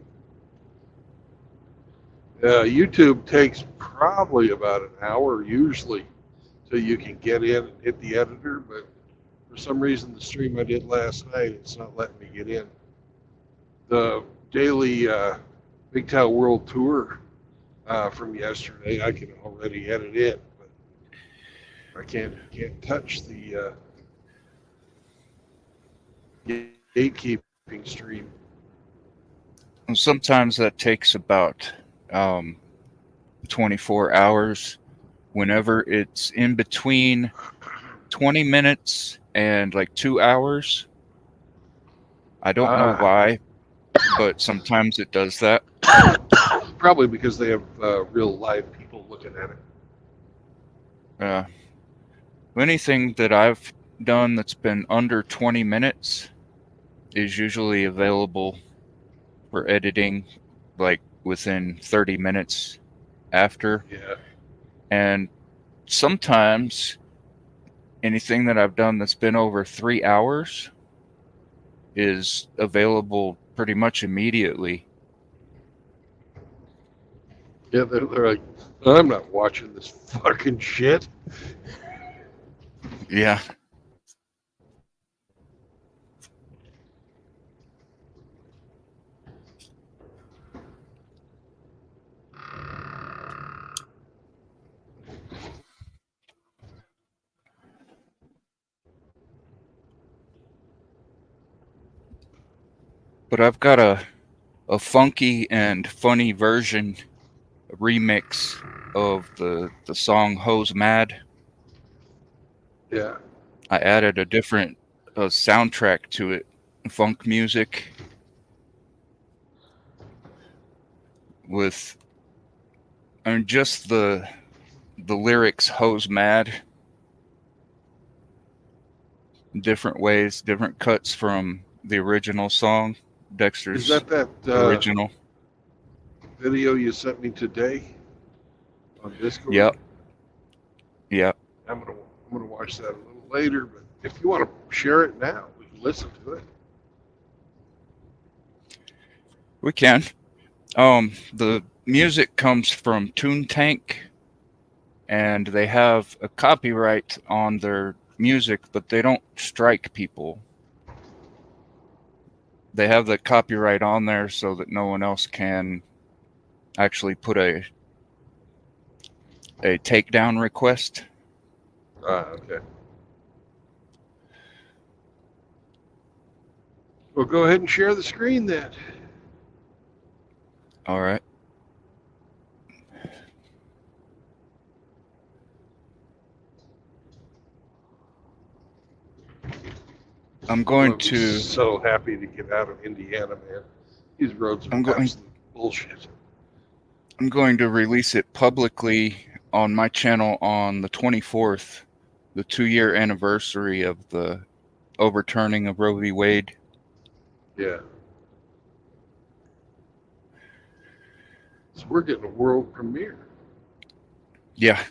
YouTube takes probably about an hour usually till you can get in and hit the editor, but for some reason the stream I did last night, it's not letting me get in. The daily MGTOW World Tour from yesterday, I can already edit it, but I can't touch the gatekeeping stream. And sometimes that takes about 24 hours. Whenever it's in between 20 minutes and like 2 hours. I don't know why, but sometimes it does that. Probably because they have real live people looking at it. Anything that I've done that's been under 20 minutes is usually available for editing like within 30 minutes after. Yeah. And sometimes anything that I've done that's been over 3 hours is available pretty much immediately. Yeah, they're like, I'm not watching this fucking shit. Yeah. But I've got a funky and funny version, a remix of the song Hose Mad. Yeah. I added a different soundtrack to it, funk music with just the lyrics Hose Mad. Different ways, different cuts from the original song, Dexter's Is that original. video you sent me today on Discord? Yep. Yep. I'm gonna watch that a little later, but if you want to share it now, we can listen to it. We can. The music comes from Toontank, and they have a copyright on their music, but they don't strike people. They have the copyright on there so that no one else can actually put a takedown request. Okay. Well, go ahead and share the screen then. All right. I'm going to. So happy to get out of Indiana, man. These roads are absolute bullshit. I'm going to release it publicly on my channel on the 24th, the 2-year anniversary of the overturning of Roe v. Wade. Yeah. So we're getting a world premiere. Yeah.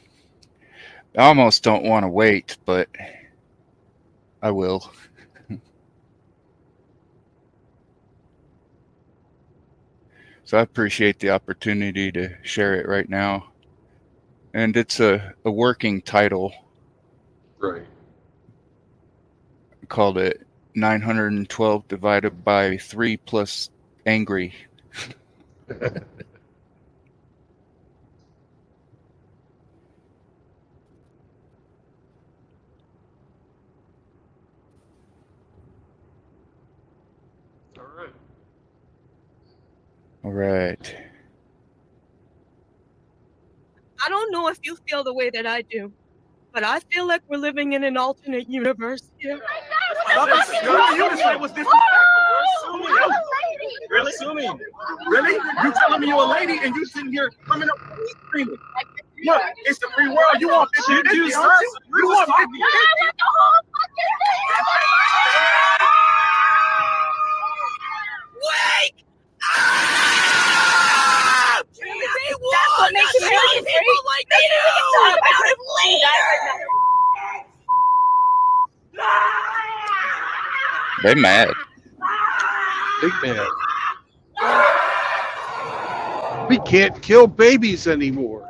I almost don't want to wait, but I will. So I appreciate the opportunity to share it right now. And it's a working title. Right. I called it 912 divided by 3 plus angry. All right. I don't know if you feel the way that I do, but I feel like we're living in an alternate universe here. Really? Assuming. Really? You telling me you're a lady and you sitting here coming up screaming. Look, it's the free world. You want 50 50, you want 50 Wake up! That's what makes you really people like me to talk about it later! They mad. Big man. We can't kill babies anymore.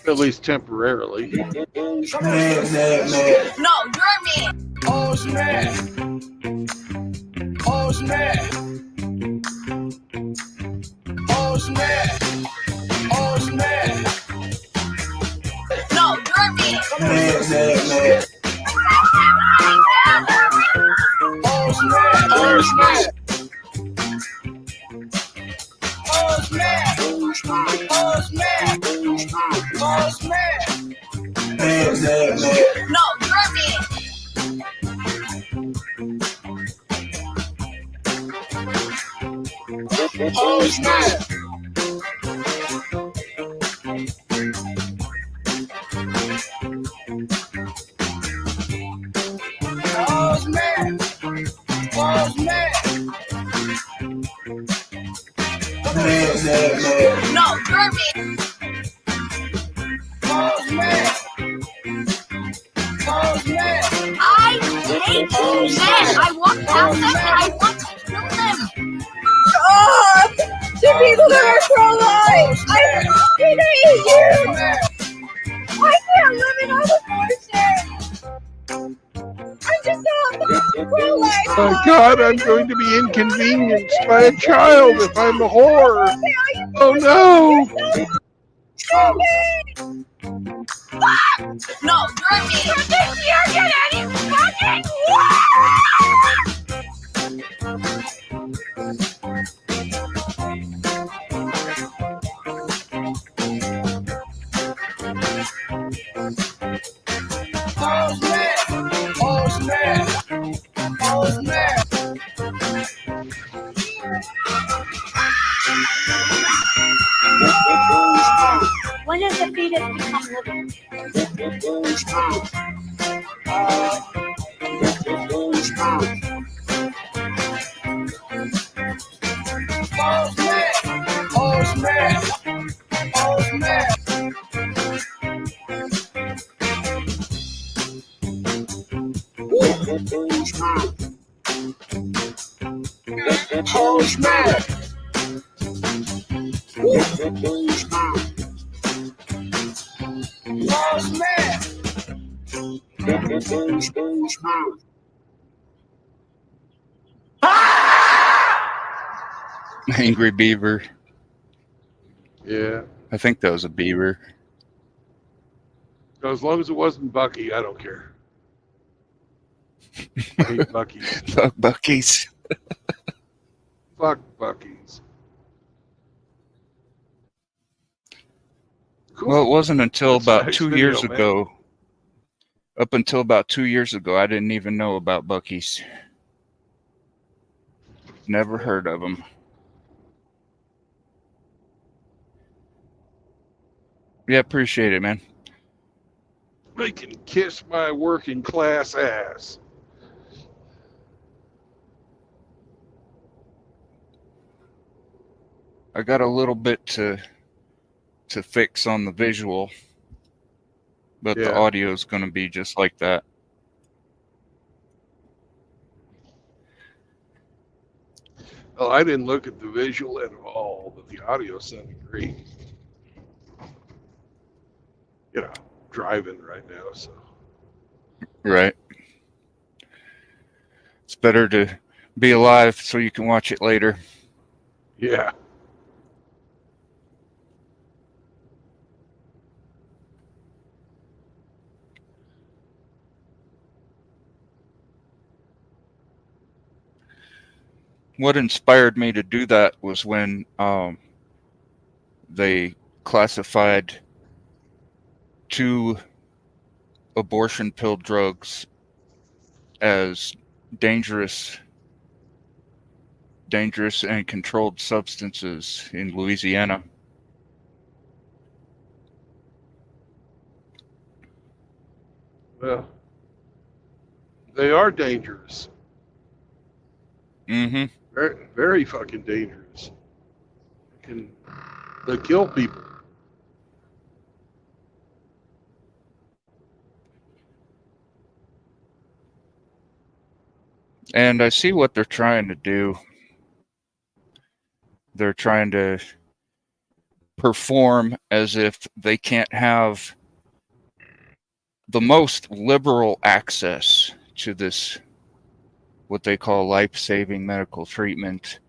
At least temporarily. No, you're me. Oh, snap. Oh, snap. Oh, snap. Oh, snap. No, you're me. Oh, snap. Oh, snap. Oh, snap. Oh, snap. Oh, snap. Oh, snap. No, you're me. Oh, snap. Oh, snap. Oh, snap. No, you're me. Oh, snap. Oh, snap. I hate men. I walk past them and I want to kill them. Stop! The people that are pro-life! I fucking hate you! I can't live in other places! I'm just not pro-life! Oh God, I'm going to be inconvenienced by a child if I'm a whore. Oh no! No, you're me! You think you're getting any fucking Oh, snap. Oh, snap. Oh, snap. When does the fetus become living? Oh, snap. Oh, snap. Oh, snap. Oh, Angry beaver. Yeah. I think that was a beaver. As long as it wasn't Bucky, I don't care. I hate Bucky's. Fuck Bucky's. Fuck Bucky's. Cool. Well, it wasn't until That's the about next 2 video, years man. ago. Up until about 2 years ago, I didn't even know about Bucky's. Never heard of them. Yeah, appreciate it, man. They can kiss my working class ass. I got a little bit to fix on the visual, but the Yeah. audio is going to be just like that. Well, I didn't look at the visual at all, but the audio sounded great. You know, driving right now, so. Right. It's better to be alive so you can watch it later. Yeah. What inspired me to do that was when they classified 2 abortion pill drugs as dangerous and controlled substances in Louisiana. Well, they are dangerous. Mm-hmm. Very, very fucking dangerous. They kill people. And I see what they're trying to do. They're trying to perform as if they can't have the most liberal access to this, what they call life-saving medical treatment.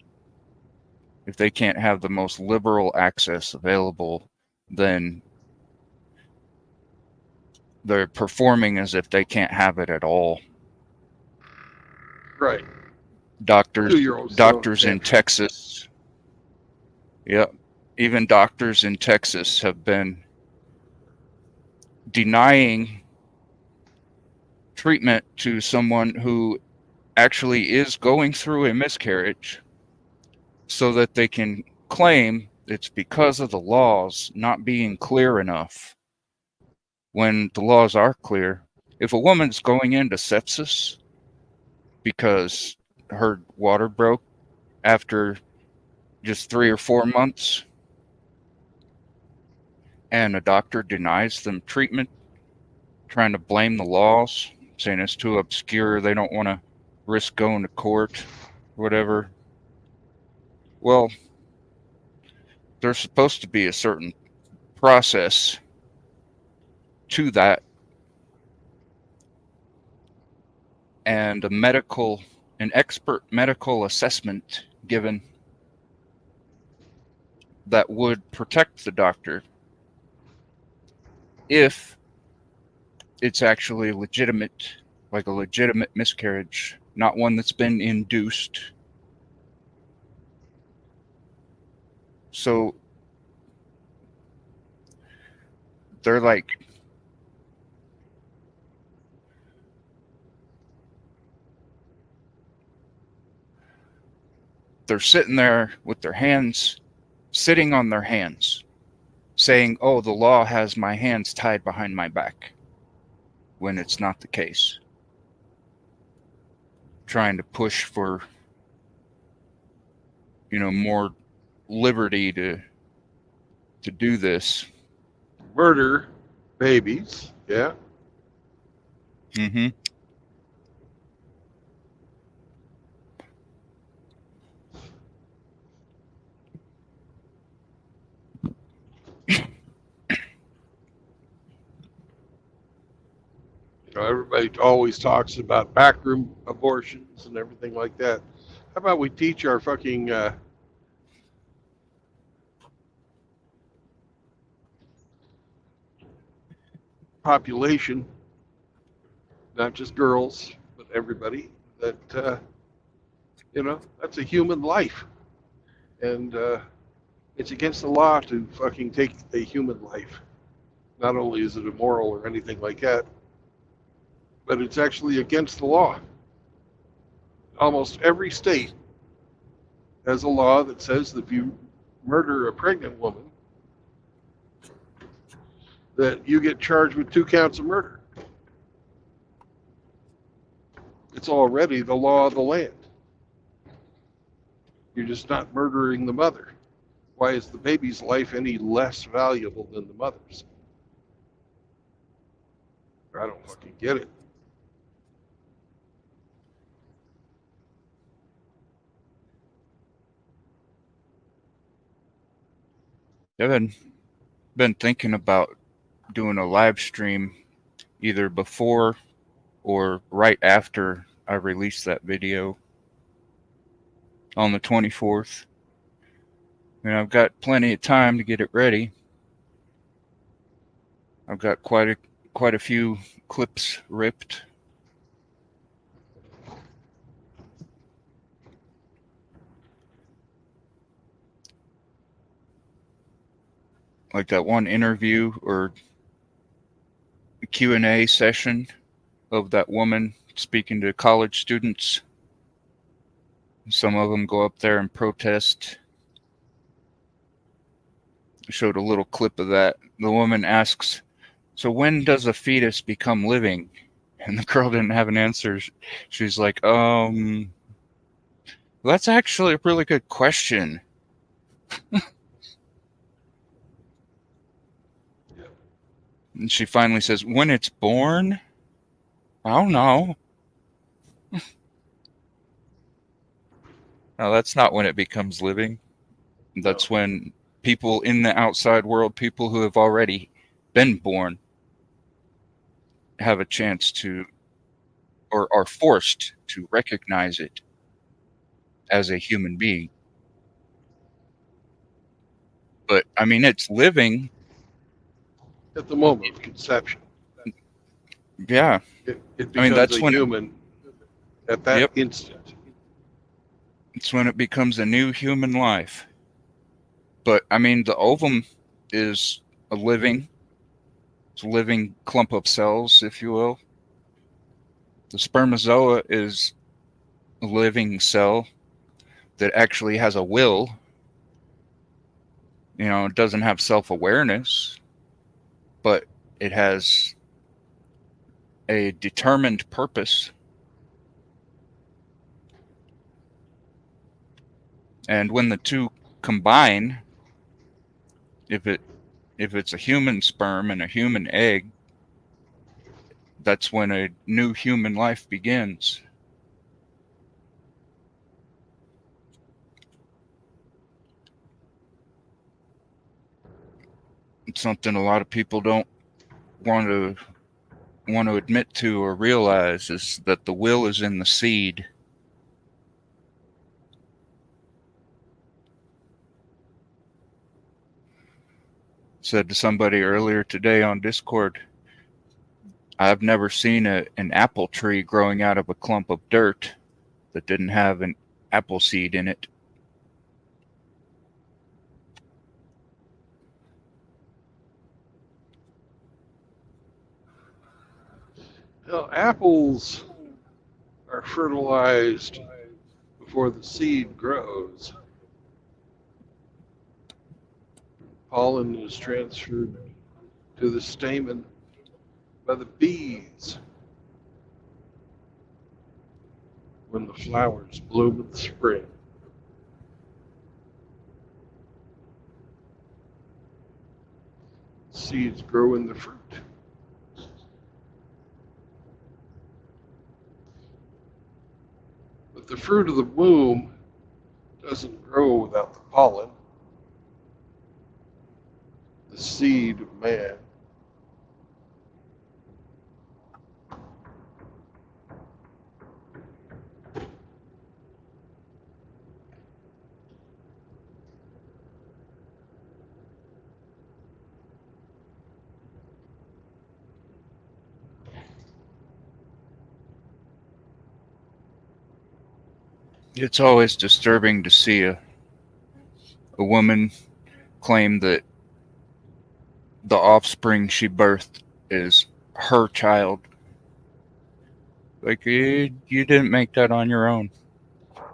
If they can't have the most liberal access available, then they're performing as if they can't have it at all. Right. Doctors 2-year-olds in Texas. Yep. Even doctors in Texas have been denying treatment to someone who actually is going through a miscarriage so that they can claim it's because of the laws not being clear enough, when the laws are clear. If a woman's going into sepsis because her water broke after just 3 or 4 months, and a doctor denies them treatment, trying to blame the laws, saying it's too obscure, they don't want to risk going to court, whatever. Well, there's supposed to be a certain process to that, and an expert medical assessment given that would protect the doctor if it's actually legitimate, like a legitimate miscarriage, not one that's been induced. So they're like, they're sitting there with their hands, sitting on their hands, saying, oh, the law has my hands tied behind my back, when it's not the case. Trying to push for, more liberty to do this. Murder babies. Yeah. Mm-hmm. everybody always talks about backroom abortions and everything like that. How about we teach our fucking population, not just girls, but everybody, that that's a human life, and it's against the law to fucking take a human life. Not only is it immoral or anything like that, but it's actually against the law. Almost every state has a law that says that if you murder a pregnant woman, that you get charged with 2 counts of murder. It's already the law of the land. You're just not murdering the mother. Why is the baby's life any less valuable than the mother's? I don't fucking get it. I've been thinking about doing a live stream either before or right after I release that video on the 24th. And I've got plenty of time to get it ready. I've got quite a few clips ripped. Like that one interview or Q&A session of that woman speaking to college students. Some of them go up there and protest. I showed a little clip of that. The woman asks, "So when does a fetus become living?" And the girl didn't have an answer. She's like, that's actually a really good question. And she finally says, "When it's born? I don't know." No, that's not when it becomes living. That's when people in the outside world, people who have already been born, have a chance to, or are forced to recognize it as a human being. But, I mean, it's living. At the moment of conception. Yeah. It becomes that's a when human at that instant. It's when it becomes a new human life. But, I mean, the ovum is a living clump of cells, if you will. The spermatozoa is a living cell that actually has a will. It doesn't have self-awareness, but it has a determined purpose. And when the two combine, if it's a human sperm and a human egg, that's when a new human life begins. It's something a lot of people don't want to admit to or realize, is that the will is in the seed. Said to somebody earlier today on Discord, I've never seen an apple tree growing out of a clump of dirt that didn't have an apple seed in it. Apples are fertilized before the seed grows. Pollen is transferred to the stamen by the bees when the flowers bloom in the spring. Seeds grow in the fruit. But the fruit of the womb doesn't grow without the pollen. The seed of man It's always disturbing to see a woman claim that the offspring she birthed is her child. Like, you didn't make that on your own.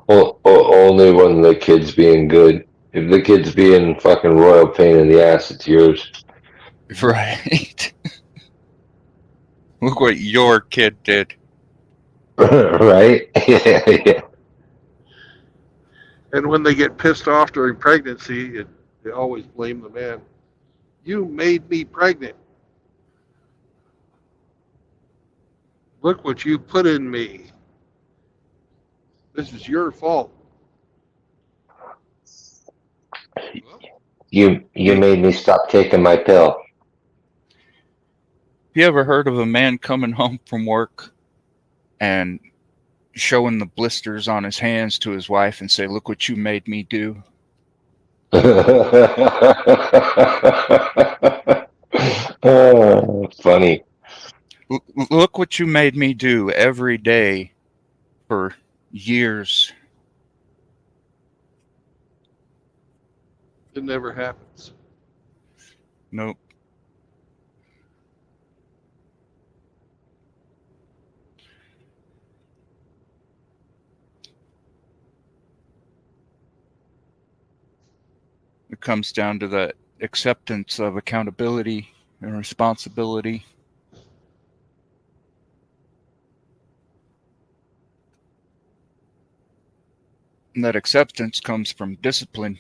Well, only when the kid's being good. If the kid's being fucking royal pain in the ass, it's yours. Right. Look what your kid did. Right? Yeah. And when they get pissed off during pregnancy, they always blame the man. You made me pregnant. Look what you put in me. This is your fault. Well, You made me stop taking my pill. You ever heard of a man coming home from work and showing the blisters on his hands to his wife and say, "Look what you made me do"? Oh, funny. Look what you made me do every day for years. it never happens. Nope. It comes down to that acceptance of accountability and responsibility. And that acceptance comes from discipline.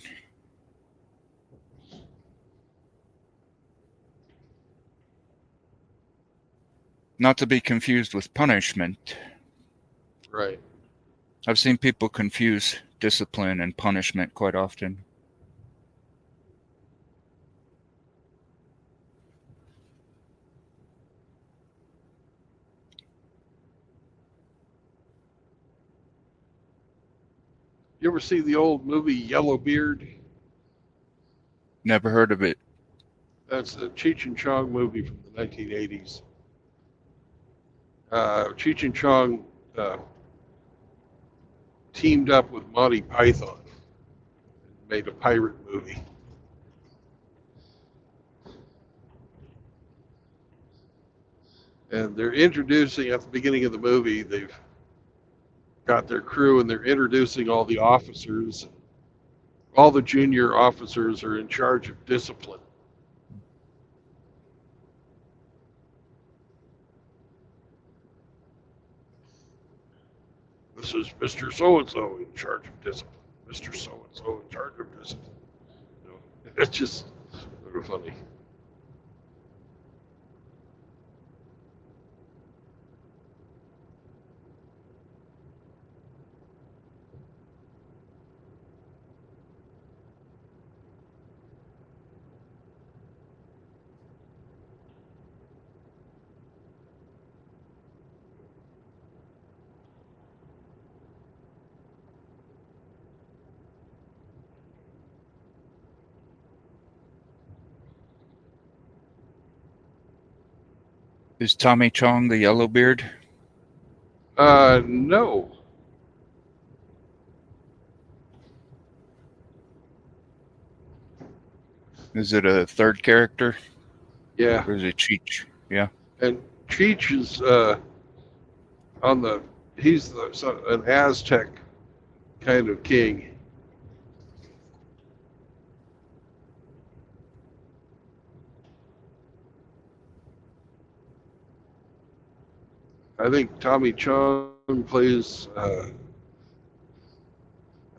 Not to be confused with punishment. Right. I've seen people confuse discipline and punishment quite often. You ever see the old movie Yellowbeard? Never heard of it. That's a Cheech and Chong movie from the 1980s. Cheech and Chong teamed up with Monty Python and made a pirate movie. And they're introducing, at the beginning of the movie, they've got their crew and they're introducing all the officers. All the junior officers are in charge of discipline. This is Mr. So-and-so in charge of discipline. Mr. So-and-so in charge of discipline. You know, it's just sort of funny. Is Tommy Chong the Yellowbeard? No. Is it a third character? Yeah. Or is it Cheech? Yeah. And Cheech is he's an Aztec kind of king. I think Tommy Chong plays a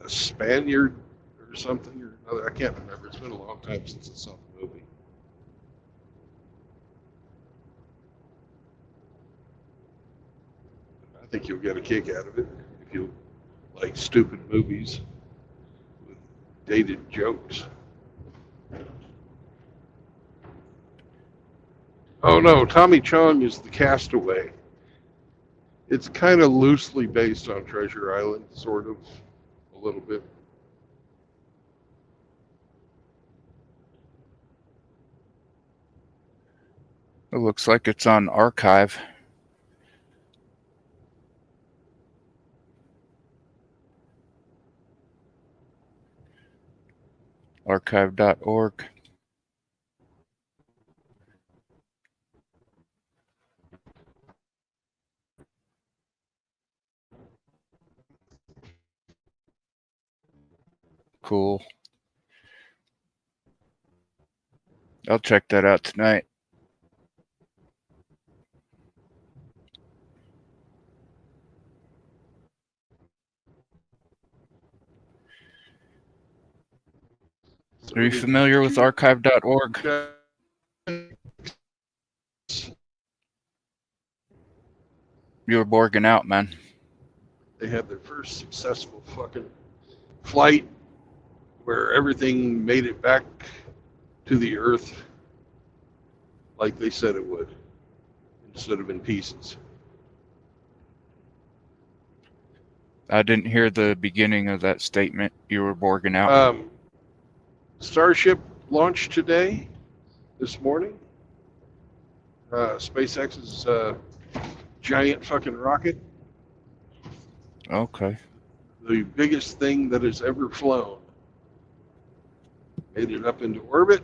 Spaniard or something or another. I can't remember. It's been a long time since I saw the movie. I think you'll get a kick out of it if you like stupid movies with dated jokes. Oh no, Tommy Chong is the castaway. It's kind of loosely based on Treasure Island, sort of, a little bit. It looks like it's on Archive. archive.org. Cool. I'll check that out tonight. Are you familiar with archive.org? You were borging out, man. They had their first successful fucking flight where everything made it back to the Earth like they said it would, instead of in pieces. I didn't hear the beginning of that statement. You were borging out. Starship launched today, this morning. SpaceX's giant fucking rocket, Okay. the biggest thing that has ever flown, made it up into orbit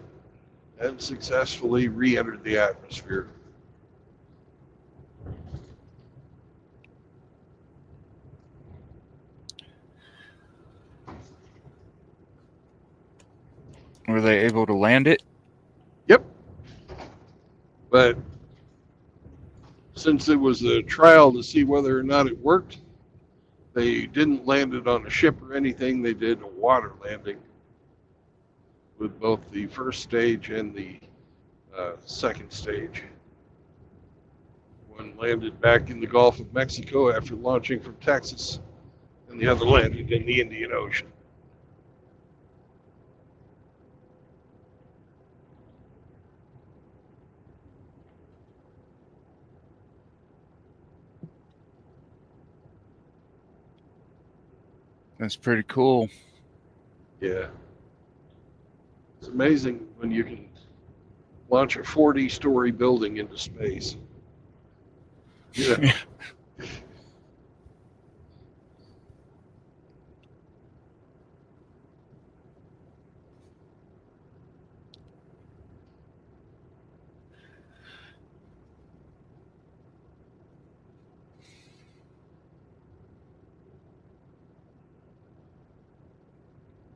and successfully re-entered the atmosphere. Were they able to land it? Yep. But since it was a trial to see whether or not it worked, they didn't land it on a ship or anything. They did a water landing with both the first stage and the second stage. One landed back in the Gulf of Mexico after launching from Texas, and the other landed in the Indian Ocean. That's pretty cool. Yeah. It's amazing when you can launch a 40-story building into space. Yeah.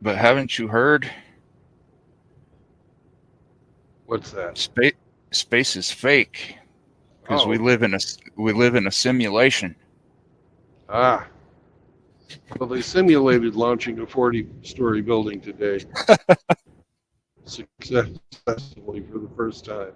But haven't you heard? What's that? Space is fake because Oh. we live in a simulation. Ah. Well, they simulated launching a 40-story building today. Successfully for the first time.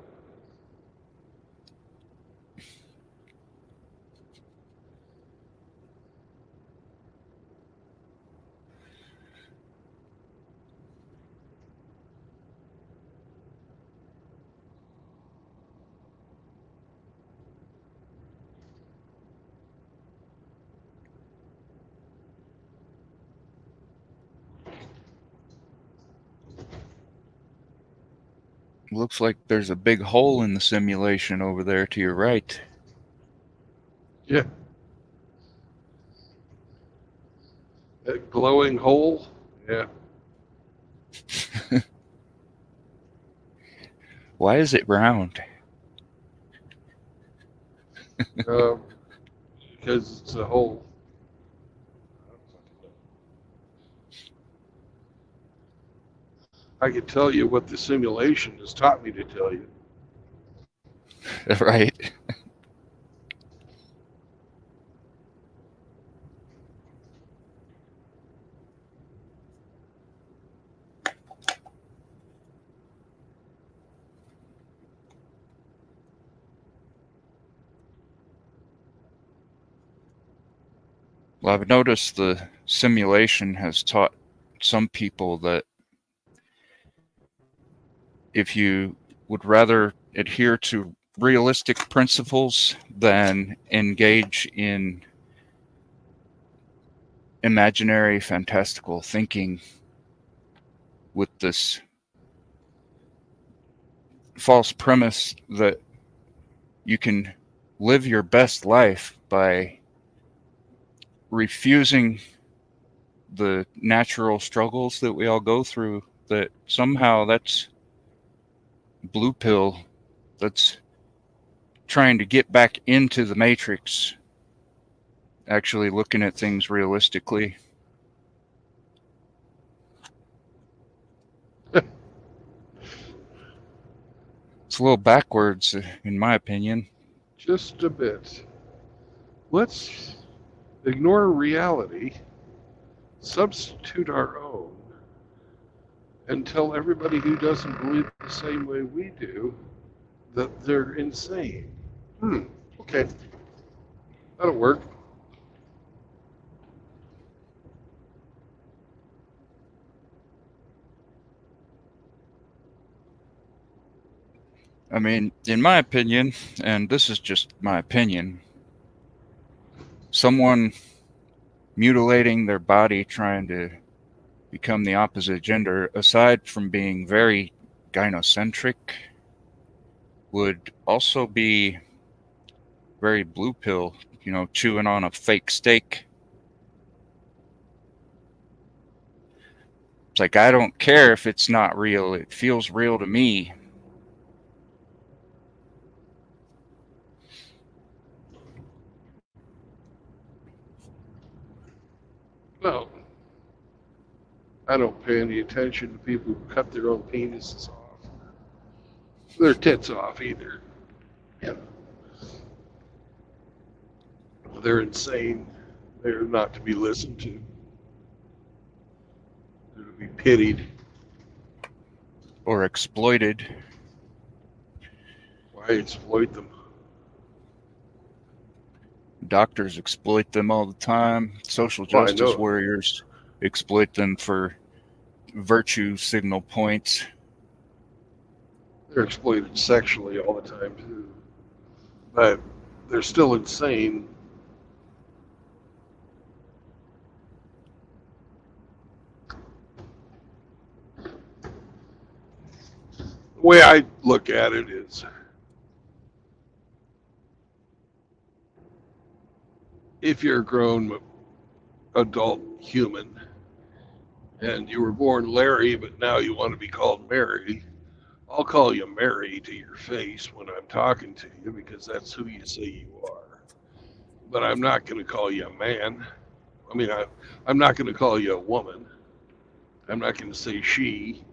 Looks like there's a big hole in the simulation over there to your right. Yeah. That glowing hole. Yeah. Why is it round? Because it's a hole. I could tell you what the simulation has taught me to tell you. Right. Well, I've noticed the simulation has taught some people that if you would rather adhere to realistic principles than engage in imaginary, fantastical thinking with this false premise that you can live your best life by refusing the natural struggles that we all go through that somehow that's blue pill that's trying to get back into the matrix, actually looking at things realistically. It's a little backwards, in my opinion. Just a bit. Let's ignore reality, substitute our own, and tell everybody who doesn't believe the same way we do that they're insane. Okay. That'll work. I mean, in my opinion, and this is just my opinion, someone mutilating their body trying to become the opposite gender, aside from being very gynocentric, would also be very blue pill, chewing on a fake steak. It's like, I don't care if it's not real. It feels real to me. Well, I don't pay any attention to people who cut their own penises off. Their tits off either. Yeah. They're insane. They're not to be listened to. They're to be pitied. Or exploited. Why exploit them? Doctors exploit them all the time. Social Well, I justice know. warriors exploit them for virtue signal points. They're exploited sexually all the time too. But they're still insane. The way I look at it is, if you're a grown adult human and you were born Larry, but now you want to be called Mary, I'll call you Mary to your face when I'm talking to you because that's who you say you are. But I'm not going to call you a man. I mean, I'm not going to call you a woman. I'm not going to say she.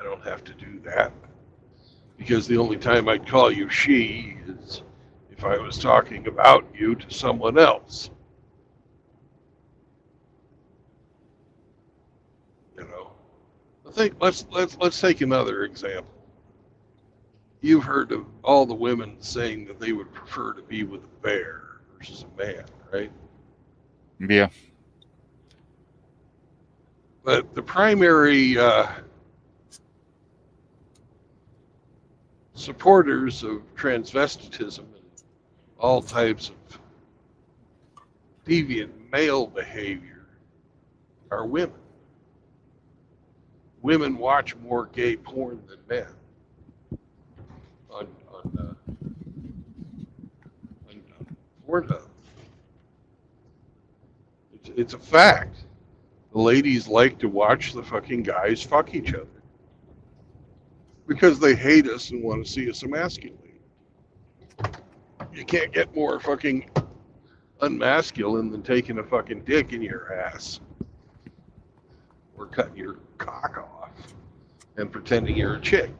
I don't have to do that because the only time I'd call you she is if I was talking about you to someone else. You know, I think let's take another example. You've heard of all the women saying that they would prefer to be with a bear versus a man, right? Yeah. But the primary supporters of transvestitism and all types of deviant male behavior are women. Women watch more gay porn than men on Pornhub. It's a fact. The ladies like to watch the fucking guys fuck each other because they hate us and want to see us emasculate. You can't get more fucking unmasculine than taking a fucking dick in your ass or cutting your cock off and pretending you're a chick.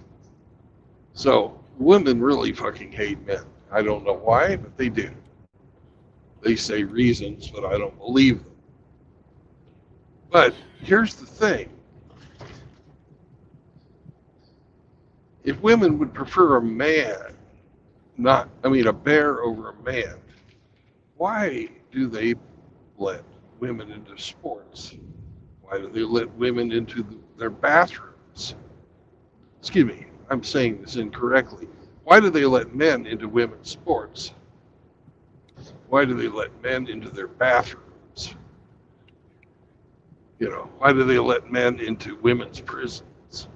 So women really fucking hate men. I don't know why, but they do. They say reasons, but I don't believe them. But here's the thing. If women would prefer a man, a bear over a man, why do they let women into sports? Why do they let women into their bathrooms? Excuse me, I'm saying this incorrectly. Why do they let men into women's sports? Why do they let men into their bathrooms? Why do they let men into women's prisons?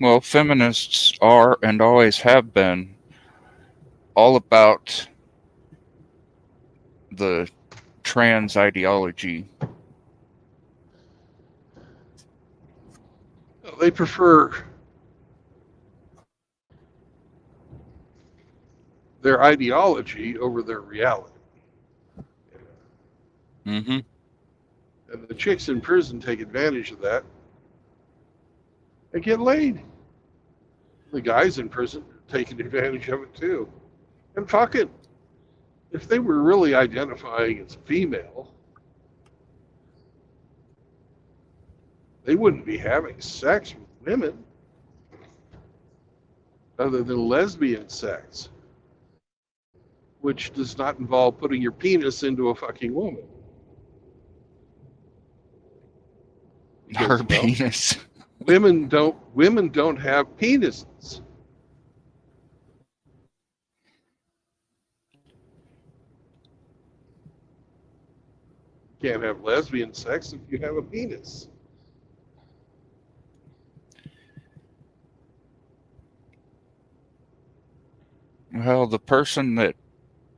Well, feminists are and always have been all about the trans ideology. They prefer their ideology over their reality. Mm-hmm. And the chicks in prison take advantage of that and get laid. The guys in prison are taking advantage of it too. And fucking, if they were really identifying as female, they wouldn't be having sex with women other than lesbian sex, which does not involve putting your penis into a fucking woman. Because, Her well, penis. women don't have penises. You can't have lesbian sex if you have a penis. Well, the person that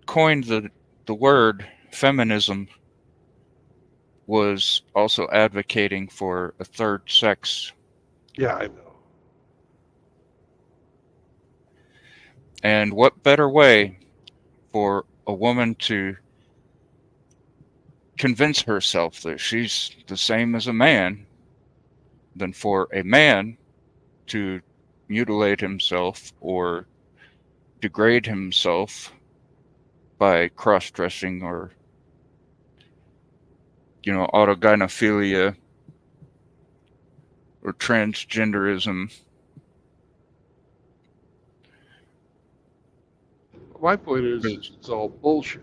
coined the word feminism was also advocating for a third sex. Yeah, I know. And what better way for a woman to convince herself that she's the same as a man than for a man to mutilate himself or degrade himself by cross-dressing or, autogynephilia or transgenderism. My point is it's all bullshit.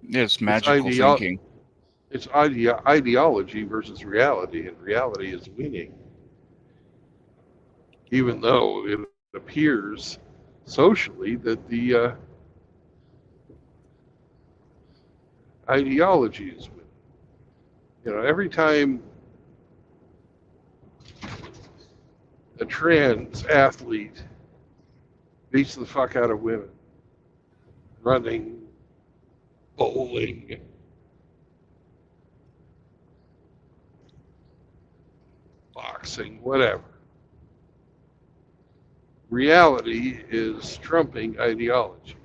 It's magical thinking. It's ideology versus reality, and reality is winning. Even though it appears socially that the ideology is winning. Every time a trans athlete beats the fuck out of women, running, bowling, boxing, whatever. Reality is trumping ideology.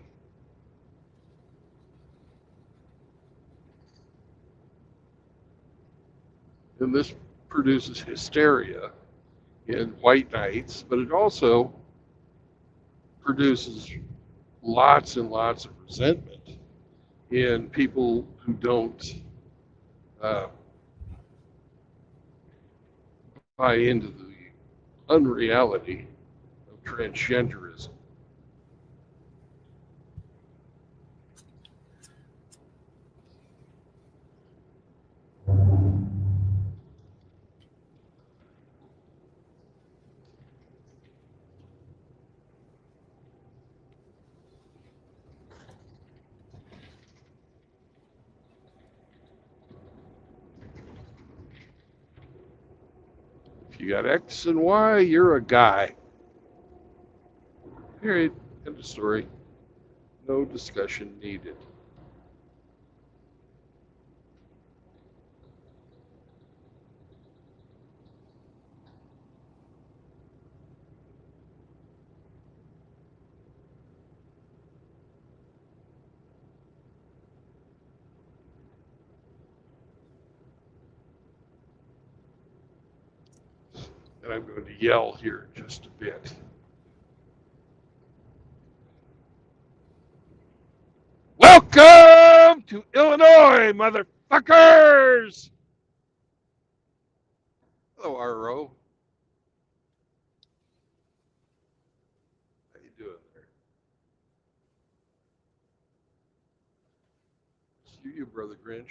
And this produces hysteria in white knights, but it also produces lots and lots of resentment in people who don't buy into the unreality of transgenderism. If you got X and Y, you're a guy. Period. End of story. No discussion needed. And I'm going to yell here in just a bit. Welcome to Illinois, motherfuckers! Hello, RO. How you doing there? See you, Brother Grinch.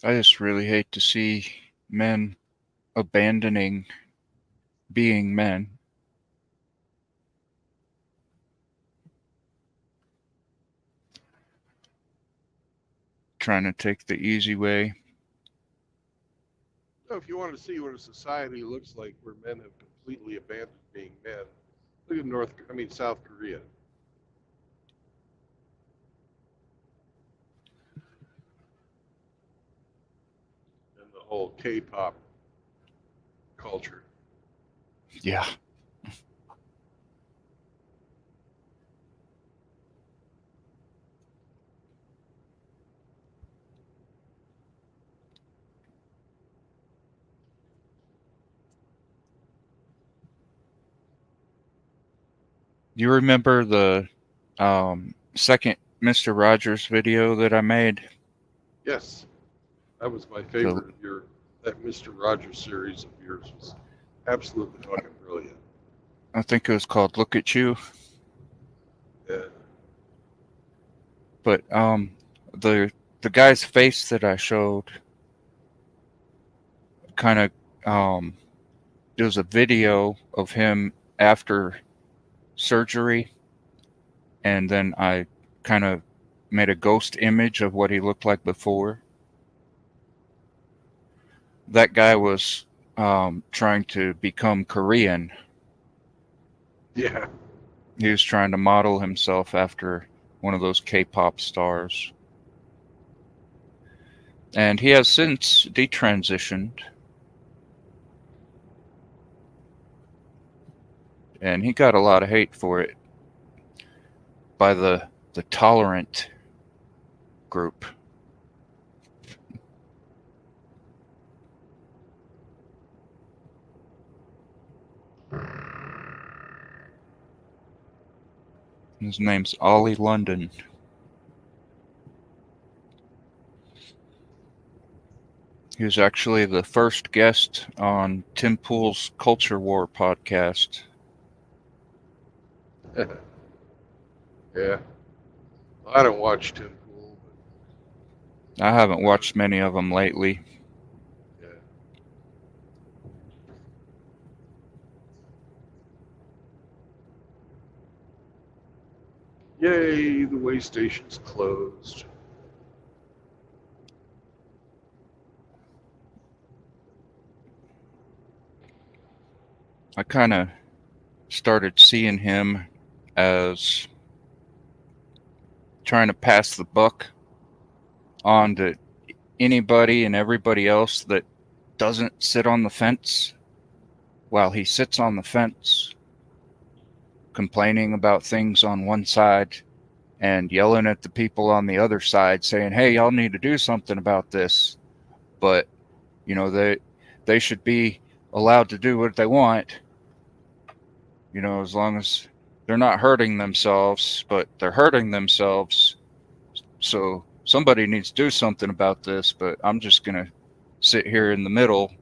I just really hate to see men abandoning being men. Trying to take the easy way. So if you want to see what a society looks like where men have completely abandoned being men, look at South Korea. And the whole K-pop culture. Yeah. You remember the second Mr. Rogers video that I made? Yes, that was my favorite of that Mr. Rogers series of yours was absolutely fucking brilliant. I think it was called Look at You. Yeah. But the guy's face that I showed kind of it was a video of him after surgery, and then I kind of made a ghost image of what he looked like before. That guy was trying to become Korean. Yeah. He was trying to model himself after one of those K-pop stars. And he has since detransitioned. And he got a lot of hate for it by the tolerant group. His name's Ollie London. He was actually the first guest on Tim Pool's Culture War podcast. Yeah. I don't watch Tim Pool, but I haven't watched many of them lately. yeah. Yay, the way station's closed. I kind of started seeing him as trying to pass the buck on to anybody and everybody else that doesn't sit on the fence, while he sits on the fence complaining about things on one side and yelling at the people on the other side saying, hey, y'all need to do something about this. But you know, they should be allowed to do what they want, you know, as long as they're not hurting themselves. But they're hurting themselves, so somebody needs to do something about this. But I'm just gonna sit here in the middle.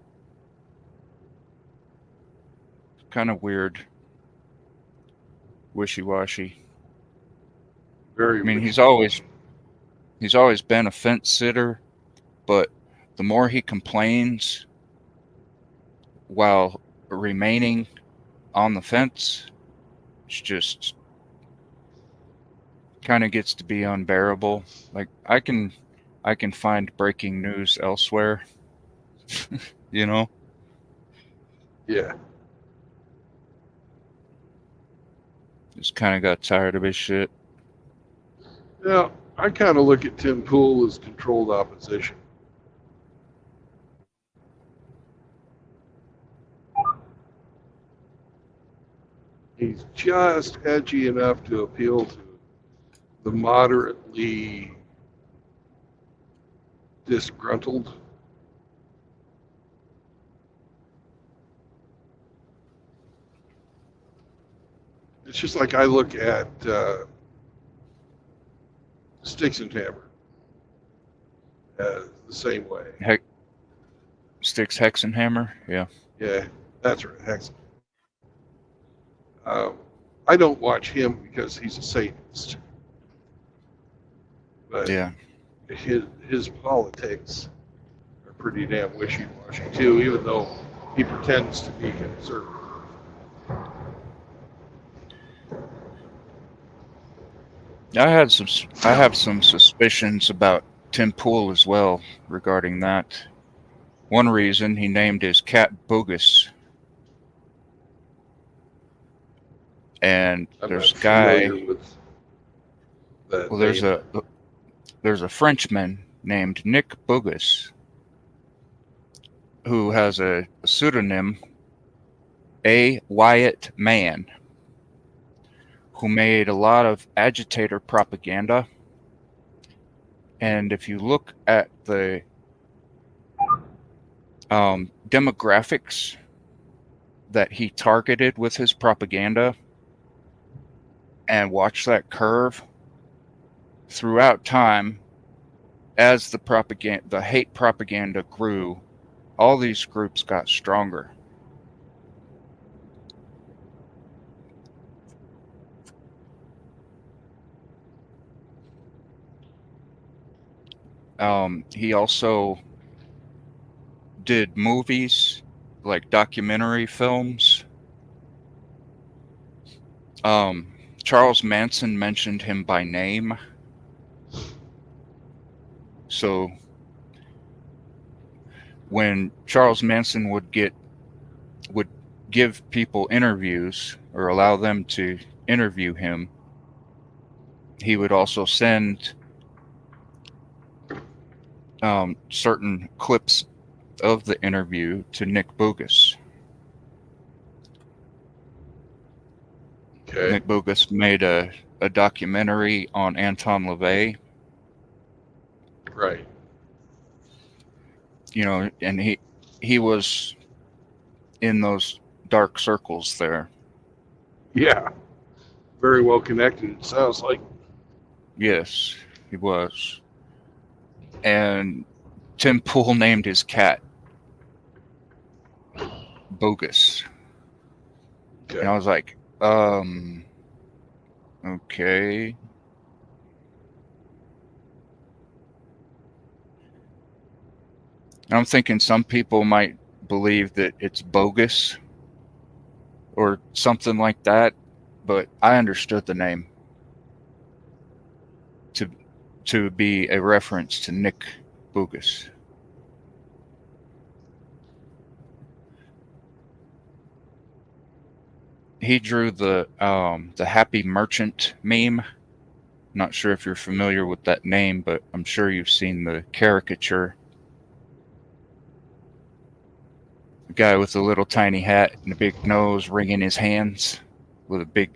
Kind of weird, wishy-washy. Very I mean, he's wishy-washy. always been a fence sitter, but the more he complains while remaining on the fence, it's just kind of gets to be unbearable. Like I can find breaking news elsewhere, you know? Yeah. Just kind of got tired of his shit. Yeah, I kind of look at Tim Pool as controlled opposition. He's just edgy enough to appeal to the moderately disgruntled. It's just like I look at Sticks and Hammer the same way. Sticks Hexenhammer, yeah. Yeah, that's right, Hex. I don't watch him because he's a Satanist, but Yeah. his politics pretty damn wishy-washy too, even though he pretends to be conservative. I have some suspicions about Tim Pool as well regarding that. One reason he named his cat Bogus, and I'm there's not a guy. familiar with that Well, name. there's a Frenchman named Nick Bogus who has a pseudonym, A. Wyatt Mann, who made a lot of agitator propaganda. And if you look at the demographics that he targeted with his propaganda and watch that curve throughout time, as the hate propaganda grew, all these groups got stronger. He also did movies, like documentary films. Charles Manson mentioned him by name. So when Charles Manson would give people interviews or allow them to interview him, he would also send certain clips of the interview to Nick Bogus. Okay. Nick Bogus made a documentary on Anton LaVey, Right. you know, and he was in those dark circles there. Yeah. Very well connected, it sounds like. Yes, he was. And Tim Pool named his cat Bogus. Okay. And I was like, okay. I'm thinking some people might believe that it's bogus or something like that, but I understood the name to be a reference to Nick Bogus. He drew the Happy Merchant meme. Not sure if you're familiar with that name, but I'm sure you've seen the caricature. The guy with a little tiny hat and a big nose wringing his hands with a big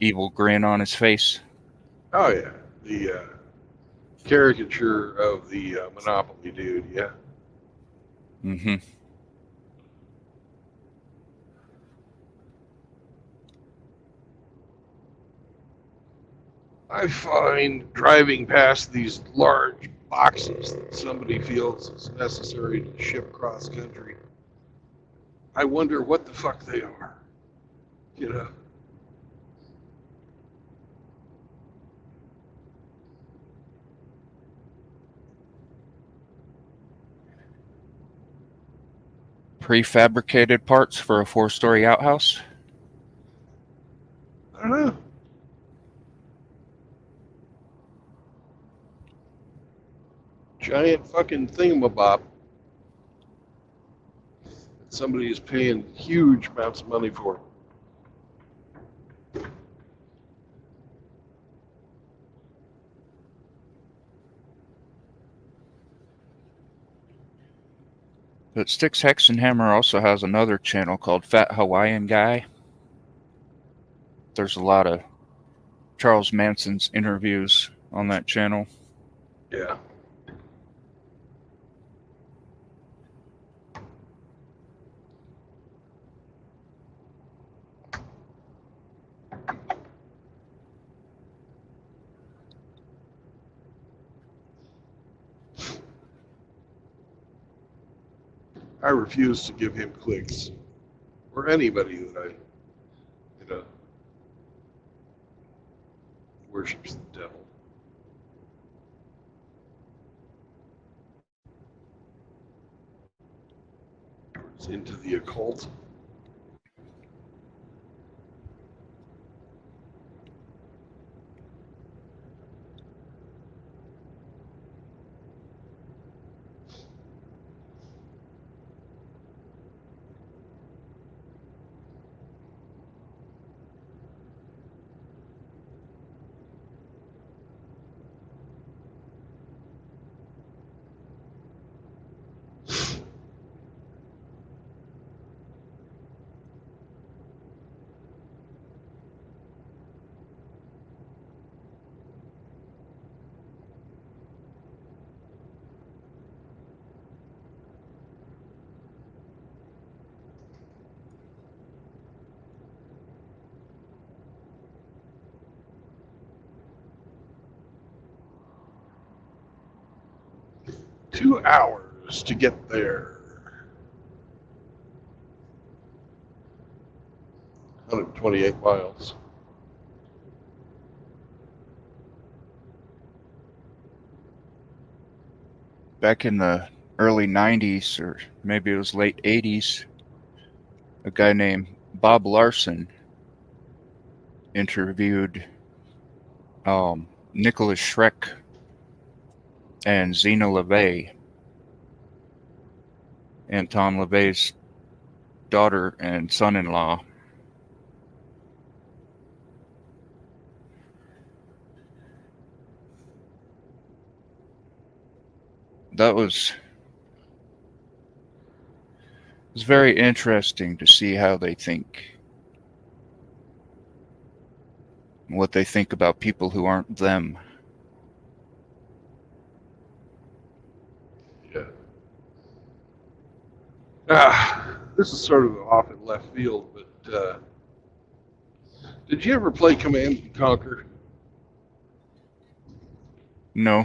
evil grin on his face. Oh yeah, the caricature of the Monopoly dude. Yeah. Mm-hmm. I find driving past these large boxes that somebody feels is necessary to ship cross country, I wonder what the fuck they are. You know. Prefabricated parts for a 4-story outhouse. I don't know. Giant fucking thingamabob that somebody is paying huge amounts of money for. But Styx Hexenhammer also has another channel called Fat Hawaiian Guy. There's a lot of Charles Manson's interviews on that channel. Yeah. I refuse to give him clicks, or anybody that I, worships the devil. was into the occult. Two hours to get there. 128 miles. Back in the early 90s, or maybe it was late 80s, a guy named Bob Larson interviewed Nicholas Schreck and Zena LeVay, Anton LaVey's daughter and son-in-law. That was very interesting to see how they think, what they think about people who aren't them. Yeah. This is sort of off in left field, but did you ever play Command and Conquer? No.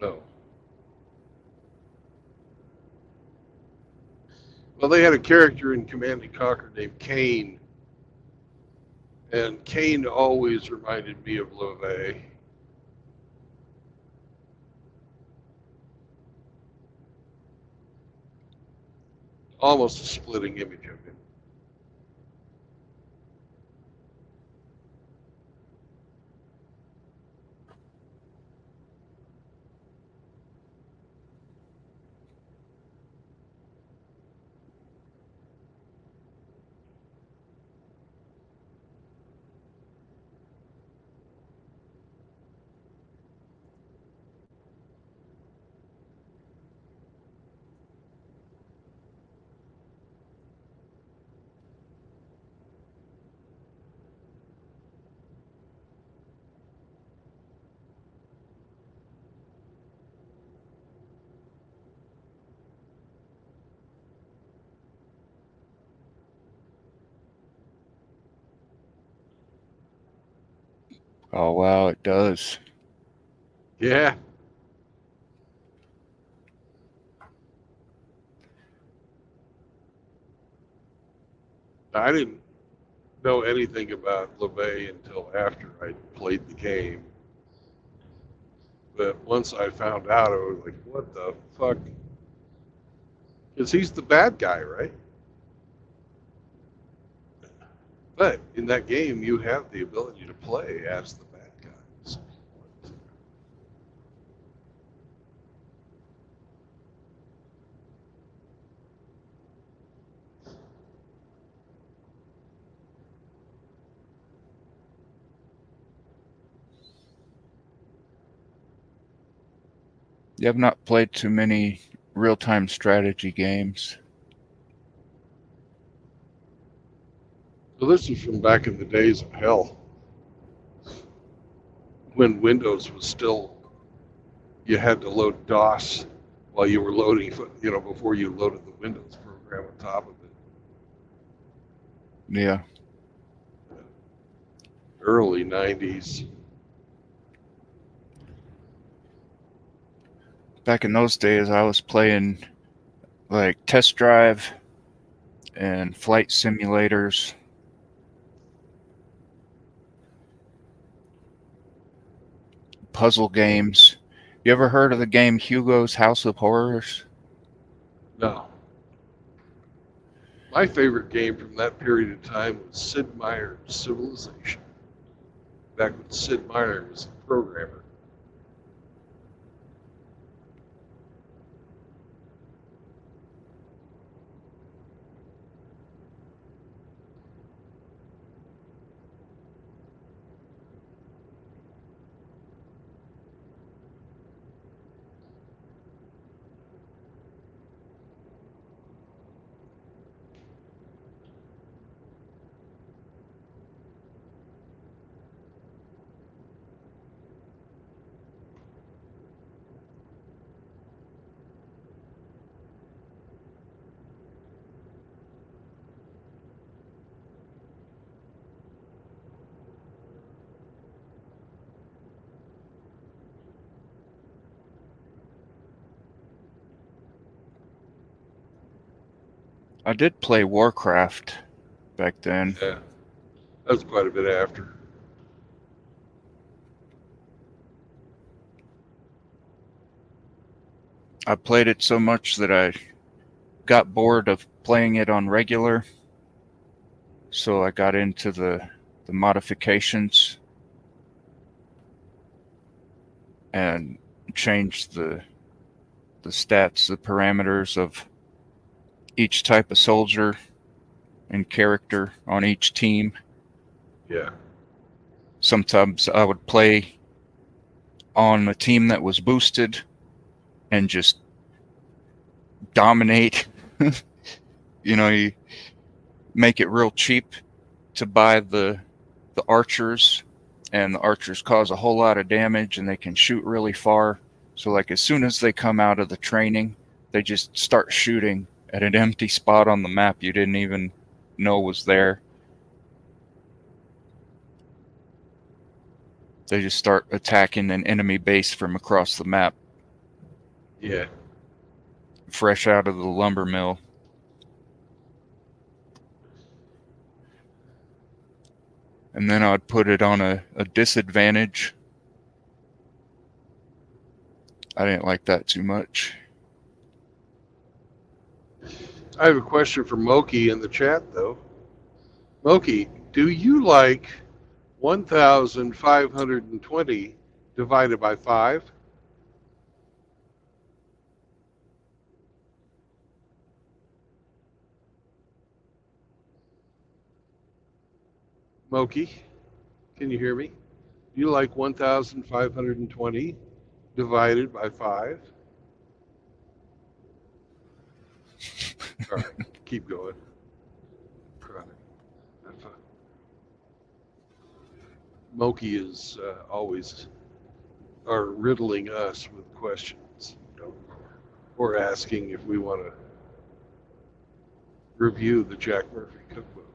No. Well, they had a character in Command and Conquer named Kane, and Kane always reminded me of LeVay. Almost a splitting image of him. Oh, wow, it does. Yeah. I didn't know anything about LeVay until after I played the game. But once I found out, I was like, what the fuck? Because he's the bad guy, right? But in that game, you have the ability to play as the bad guys. You have not played too many real-time strategy games. So this is from back in the days of hell, when Windows was still, you had to load DOS while you were loading, before you loaded the Windows program on top of it. Yeah. Early 90s. Back in those days, I was playing like Test Drive and flight simulators. Puzzle games. You ever heard of the game Hugo's House of Horrors? No. My favorite game from that period of time was Sid Meier's Civilization. Back when Sid Meier was a programmer. I did play Warcraft back then. Yeah, that was quite a bit after. I played it so much that I got bored of playing it on regular, so I got into the modifications and changed the stats, the parameters of each type of soldier and character on each team. Yeah. Sometimes I would play on a team that was boosted and just dominate. You make it real cheap to buy the archers, and the archers cause a whole lot of damage and they can shoot really far. So like as soon as they come out of the training, they just start shooting at an empty spot on the map you didn't even know was there. They just start attacking an enemy base from across the map, Yeah. fresh out of the lumber mill. And then I'd put it on a disadvantage. I didn't like that too much. I have a question for Moki in the chat, though. Moki, do you like 1,520 divided by 5? Moki, can you hear me? Do you like 1,520 divided by 5? All right, keep going. Have fun. Moki is always are riddling us with questions, or asking if we want to review the Jack Murphy cookbook.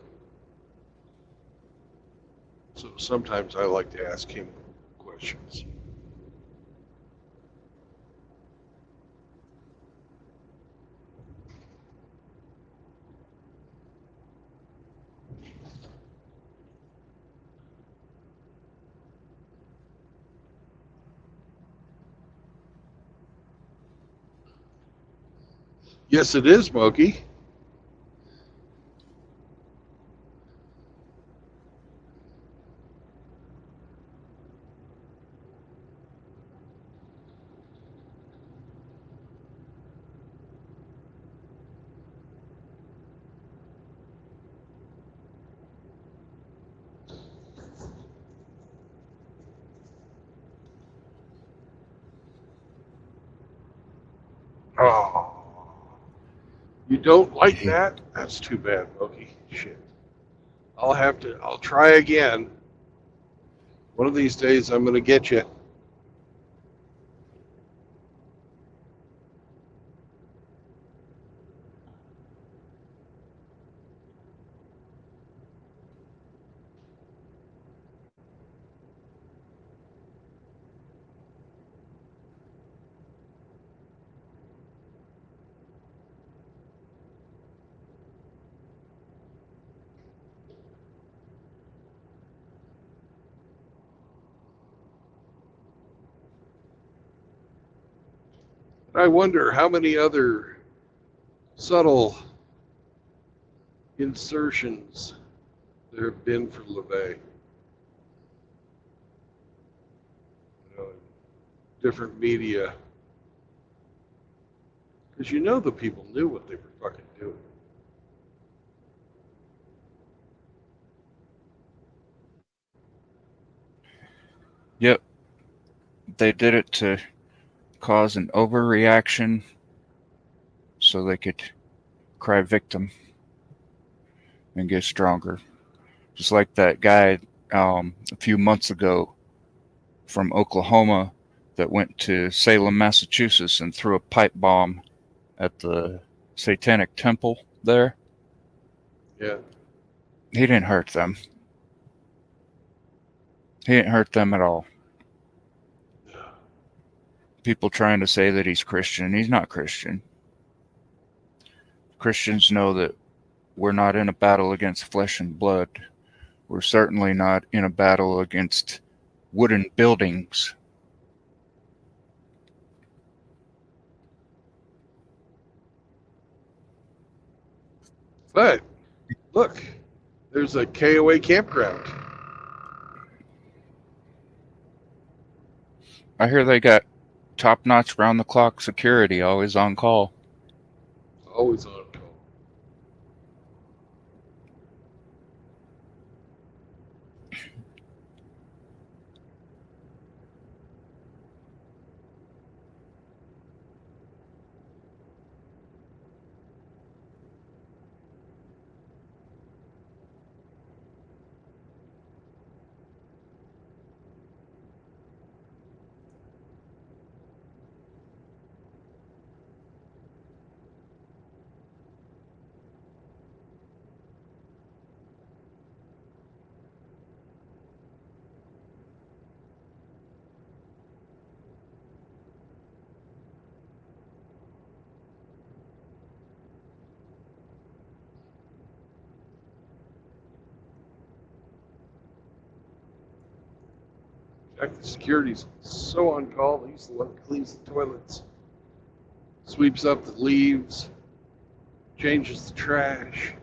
So sometimes I like to ask him questions. Yes, it is, Moki. Oh, you don't like that? That's too bad, Moki. Shit. I'll try again. One of these days I'm going to get you. I wonder how many other subtle insertions there have been for LeVay. You know, different media. Because you know the people knew what they were fucking doing. Yep. They did it to cause an overreaction so they could cry victim and get stronger. Just like that guy a few months ago from Oklahoma that went to Salem, Massachusetts and threw a pipe bomb at the Satanic Temple there. Yeah. He didn't hurt them. He didn't hurt them at all. People trying to say that he's Christian. He's not Christian. Christians know that we're not in a battle against flesh and blood. We're certainly not in a battle against wooden buildings. But look, there's a KOA campground. I hear they got top-notch round-the-clock security always on call. Always on call. In fact, the security's so on call, he's the one that cleans the toilets, sweeps up the leaves, changes the trash,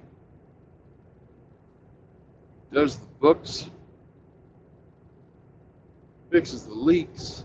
does the books, fixes the leaks.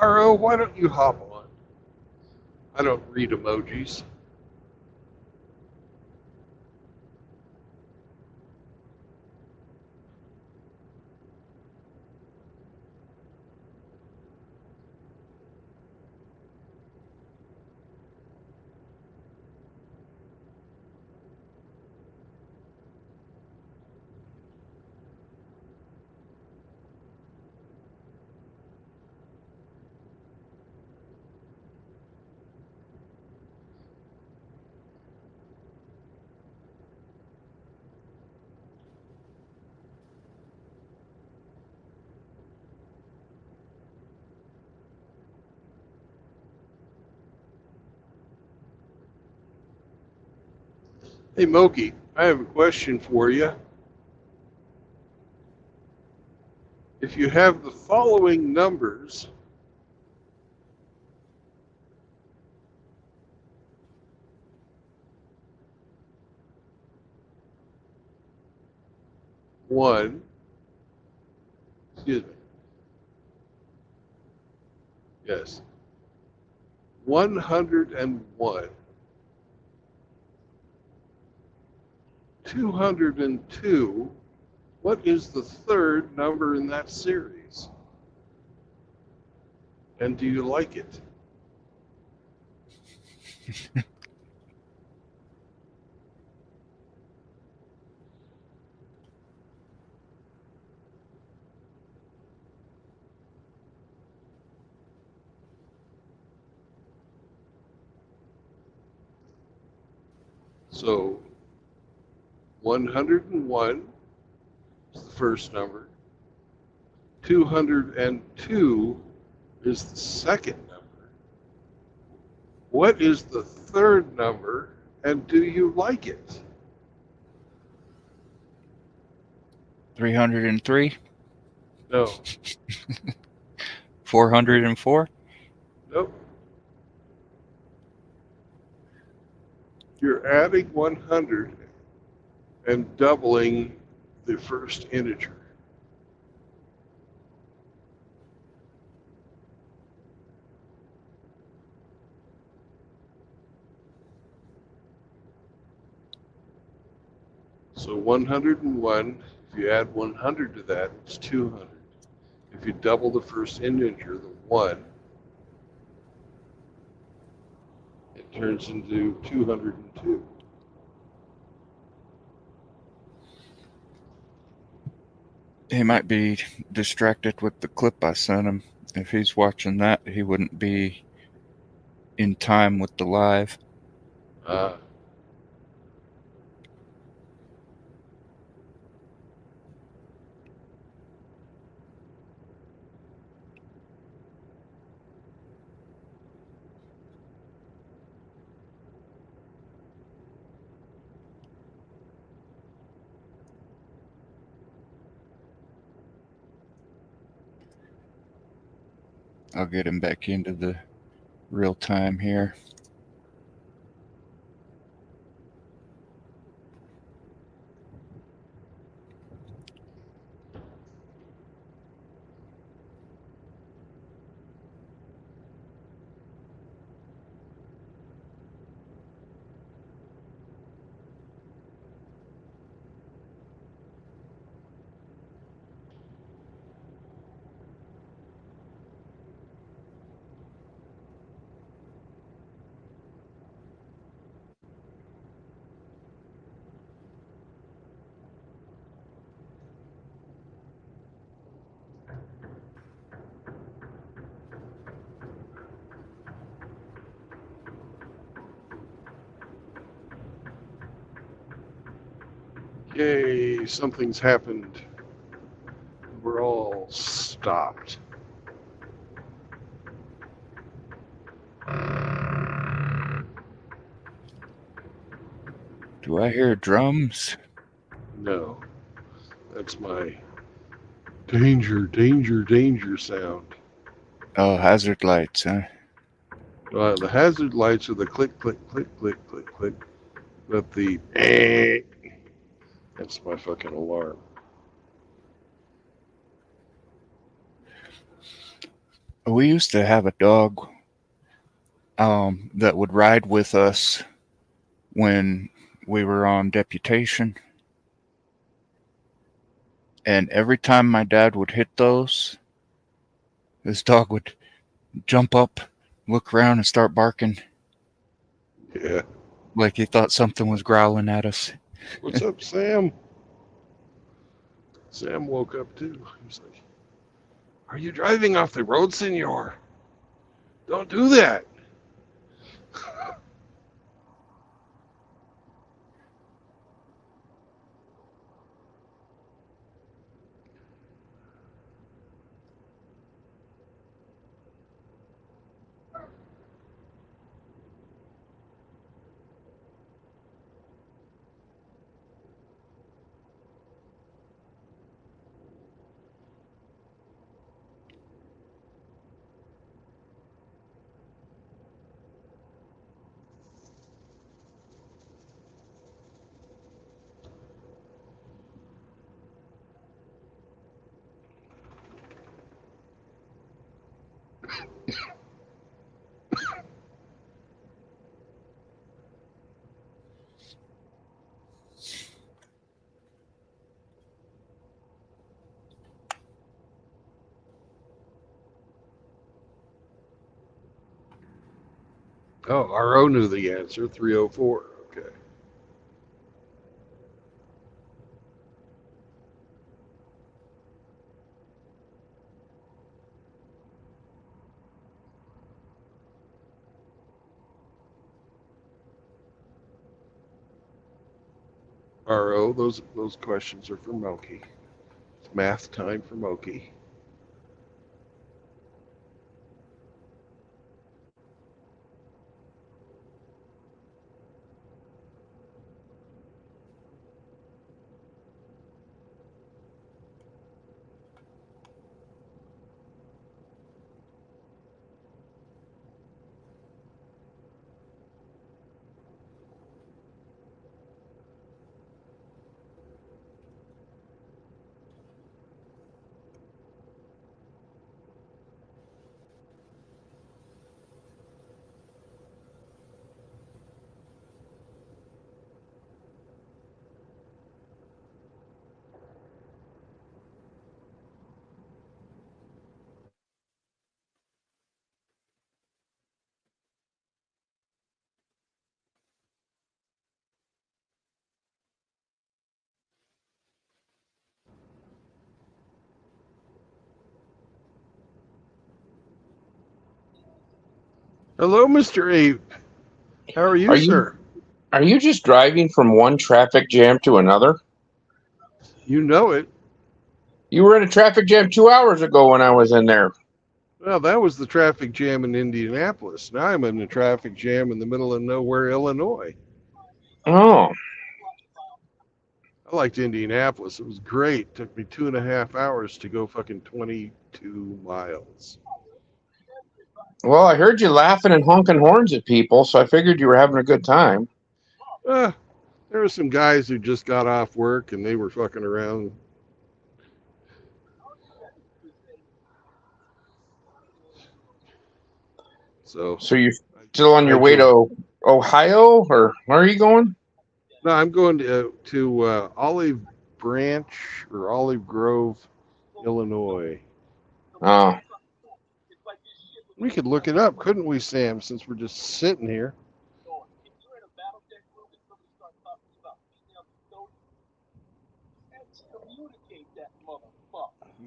RO, why don't you hop on? I don't read emojis. Hey, Moki, I have a question for you. If you have the following numbers, one, excuse me, yes, 101, 202, what is the third number in that series? And do you like it? So 101 is the first number. 202 is the second number. What is the third number, and do you like it? 303, No. 404. Nope. You're adding 100 and doubling the first integer. So 101, if you add 100 to that, it's 200. If you double the first integer, the 1, it turns into 202. He might be distracted with the clip I sent him. If he's watching that, he wouldn't be in time with the live. Ah. I'll get him back into the real time here. Yay, something's happened. We're all stopped. Do I hear drums? No, that's my danger, danger, danger sound. Oh, hazard lights, huh? The hazard lights are the click, click, click, click, click, click. But the that's my fucking alarm. We used to have a dog that would ride with us when we were on deputation. And every time my dad would hit those, this dog would jump up, look around, and start barking Yeah. like he thought something was growling at us. What's up, Sam? Sam woke up too. He's like, "Are you driving off the road, senor? Don't do that." Oh, RO knew the answer. 304. Okay. RO, those questions are for Moki. It's math time for Moki. Hello, Mr. Ape. How are you, sir? Are you just driving from one traffic jam to another? You know it. You were in a traffic jam 2 hours ago when I was in there. Well, that was the traffic jam in Indianapolis. Now I'm in a traffic jam in the middle of nowhere, Illinois. Oh, I liked Indianapolis. It was great. Took me 2.5 hours to go fucking 22 miles. well, I heard you laughing and honking horns at people, so I figured you were having a good time. There were some guys who just got off work and they were fucking around. So you're still on your I way drove. to Ohio, or where are you going? No, I'm going to Olive Branch or Olive Grove, Illinois. Oh, We could look it up, couldn't we, Sam? Since we're just sitting here.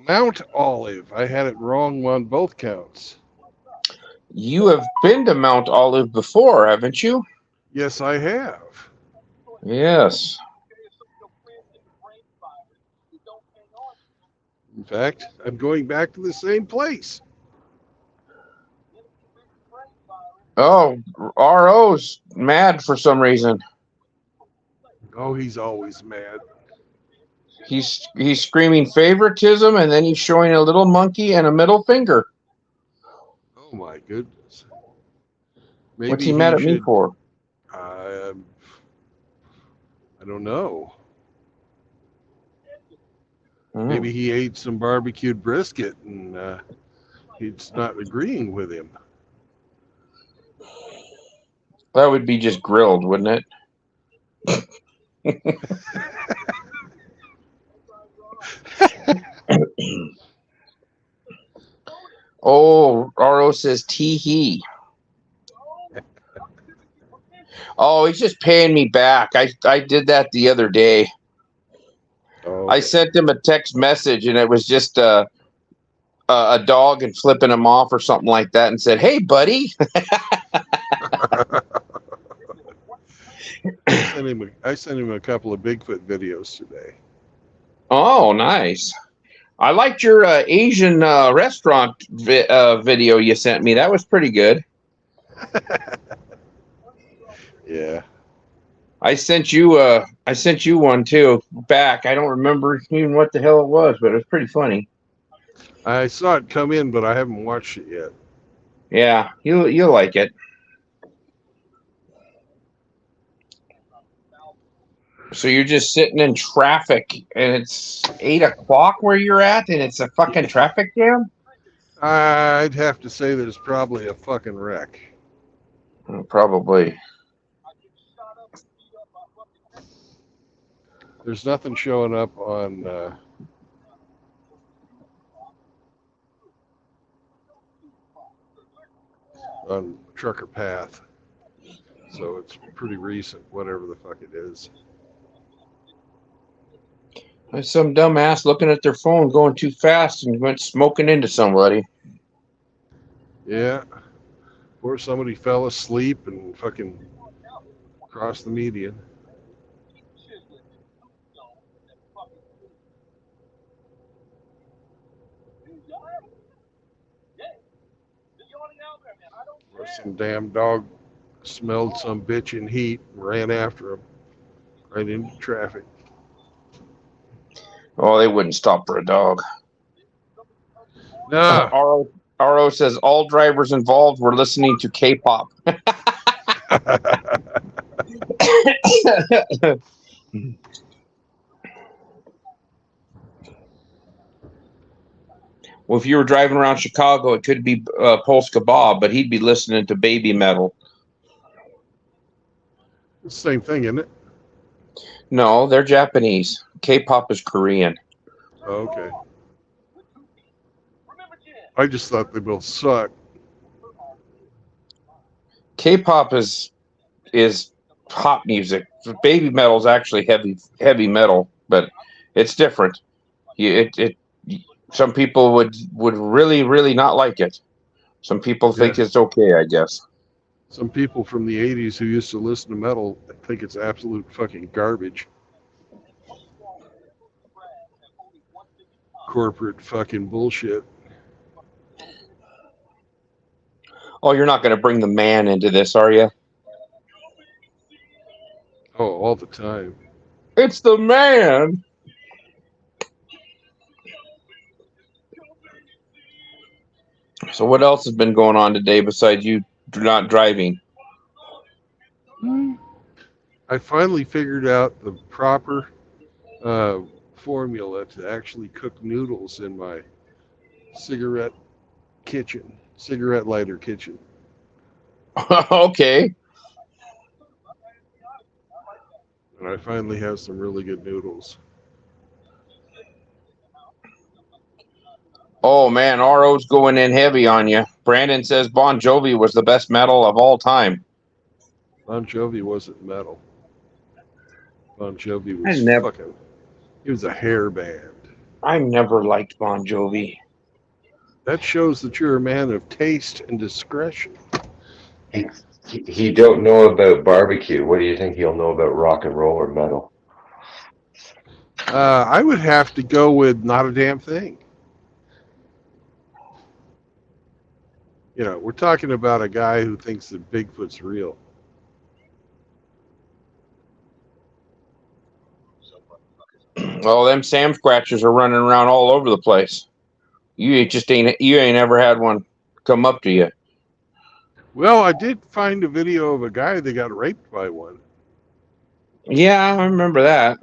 Mount Olive. I had it wrong on both counts. you have been to Mount Olive before, haven't you? Yes, I have. Yes. In fact, I'm going back to the same place. Oh, RO's mad for some reason. Oh, he's always mad. He's screaming favoritism, and then he's showing a little monkey and a middle finger. Oh my goodness. What's Maybe he mad he at me should. for? I don't know. Maybe he ate some barbecued brisket and he's not agreeing with him. That would be just grilled, wouldn't it? Oh, RO says tee hee. Oh, he's just paying me back. I did that the other day. Oh, I sent him a text message, and it was just a dog and flipping him off or something like that, and said, "Hey, buddy." I sent him a couple of Bigfoot videos today. Oh, nice. I liked your Asian restaurant video you sent me. That was pretty good. Yeah. I sent you one too back. I don't remember even what the hell it was, but it was pretty funny. I saw it come in, but I haven't watched it yet. Yeah, you'll like it. So you're just sitting in traffic, and it's 8 o'clock where you're at, and it's a fucking traffic jam. I'd have to say there's probably a fucking wreck. Probably. There's nothing showing up on Trucker Path. so it's pretty recent, whatever the fuck it is. There's some dumbass looking at their phone going too fast and went smoking into somebody. Yeah. Or somebody fell asleep and fucking crossed the median. Or some damn dog smelled some bitch in heat and ran after him right into traffic. Oh, they wouldn't stop for a dog. Nah. RO says all drivers involved were listening to K-pop. Well, if you were driving around Chicago, it could be Polska Bob, but he'd be listening to baby metal. It's the same thing, isn't it? No, they're Japanese. K-pop is Korean. Oh, okay. I just thought they both suck. K-pop is pop music. Baby metal is actually heavy metal, but it's different. Some people would really not like it. Some people think it's okay, I guess. Some people from the 80s who used to listen to metal think it's absolute fucking garbage. Corporate fucking bullshit. Oh, you're not going to bring the man into this, are you? Oh, all the time. It's the man. So what else has been going on today besides you not driving? I finally figured out the proper formula to actually cook noodles in my cigarette lighter kitchen. Okay. And I finally have some really good noodles. Oh man, RO's going in heavy on you. Brandon says Bon Jovi was the best metal of all time. Bon Jovi wasn't metal. Bon Jovi was he was a hair band. I never liked Bon Jovi. That shows that you're a man of taste and discretion. He don't know about barbecue. What do you think he'll know about rock and roll or metal? I would have to go with not a damn thing. You know, we're talking about a guy who thinks that Bigfoot's real. Well, them Sam Scratchers are running around all over the place. You ain't ever had one come up to you. Well, I did find a video of a guy that got raped by one. Yeah, I remember that.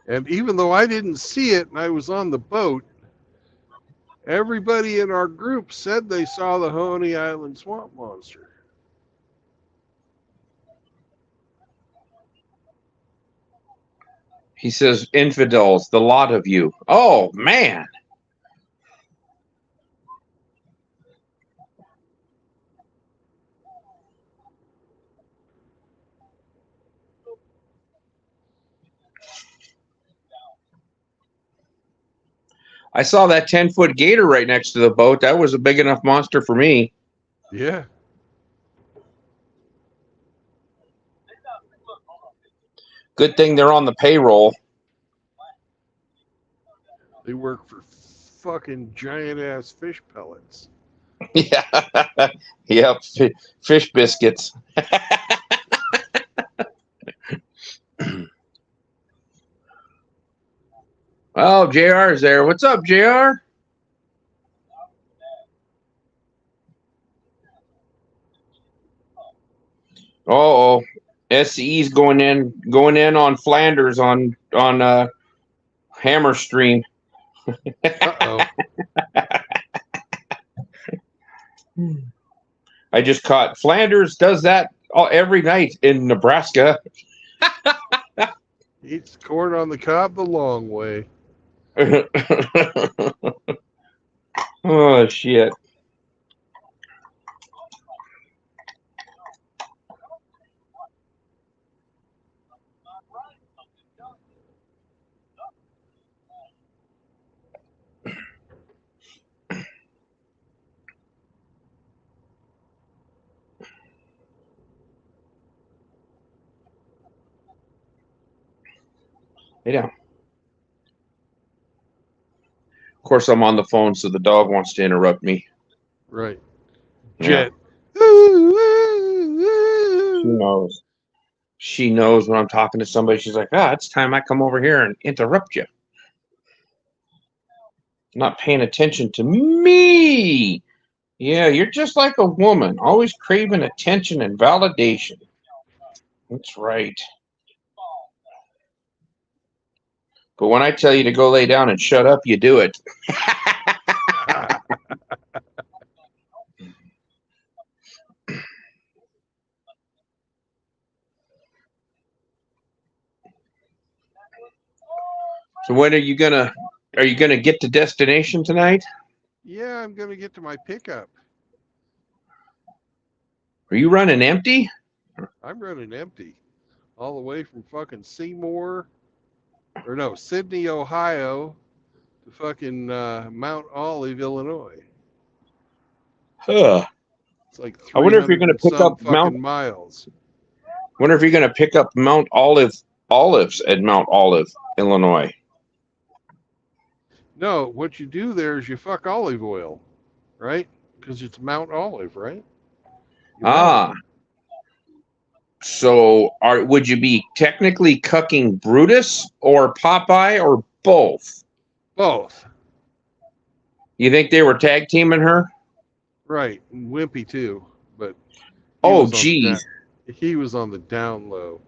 And even though I didn't see it and I was on the boat, everybody in our group said they saw the Honey Island swamp monster. He says, infidels, the lot of you. Oh, man. I saw that 10-foot gator right next to the boat. That was a big enough monster for me. Yeah. Good thing they're on the payroll. They work for fucking giant ass fish pellets. Yeah. Yep. Fish biscuits. Oh, JR is there. What's up, JR? Oh, SCE's going in on Flanders on Hammer Stream. Uh-oh. I just caught Flanders does that every night in Nebraska. Eats corn on the cob the long way. Oh shit. Lay down. Of course, I'm on the phone, so the dog wants to interrupt me. Right. Yeah. Jet. She knows. She knows when I'm talking to somebody. She's like, it's time I come over here and interrupt you. Not paying attention to me. Yeah, you're just like a woman, always craving attention and validation. That's right. But when I tell you to go lay down and shut up, you do it. So when are you gonna get to destination tonight? Yeah, I'm gonna get to my pickup. Are you running empty? I'm running empty, all the way from fucking Sydney, Ohio, to fucking Mount Olive, Illinois. Huh. It's like I wonder if you're 300 gonna and pick some up fucking miles. Wonder if you're gonna pick up Mount Olives at Mount Olive, Illinois. No, what you do there is you fuck olive oil, right? Because it's Mount Olive, right? So would you be technically cucking Brutus or Popeye or both? Both. You think they were tag teaming her? Right, and Wimpy too, but Geez. He was on the down low.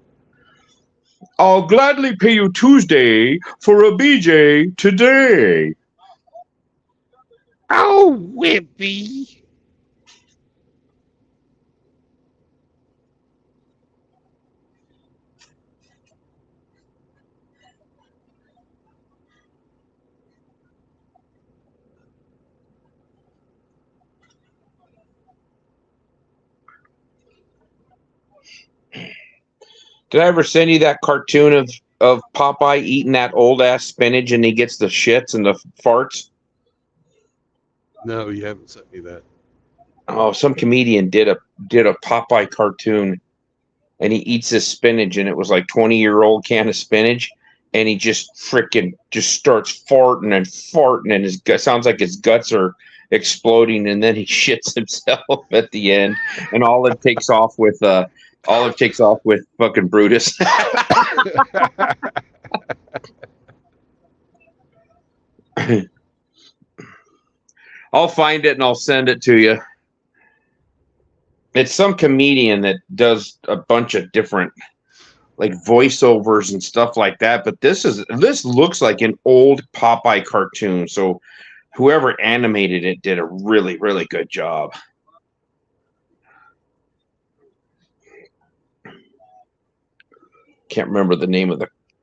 I'll gladly pay you Tuesday for a BJ today. Oh, Wimpy. Did I ever send you that cartoon of Popeye eating that old ass spinach and he gets the shits and the farts? No, you haven't sent me that. Oh, some comedian did a Popeye cartoon, and he eats this spinach, and it was like 20-year-old can of spinach, and he just starts farting and his gut sounds like his guts are exploding, and then he shits himself at the end, and Olive takes off with fucking Brutus. I'll find it and I'll send it to you. It's some comedian that does a bunch of different like voiceovers and stuff like that. But this looks like an old Popeye cartoon. So whoever animated it did a really, really good job. Can't remember the name of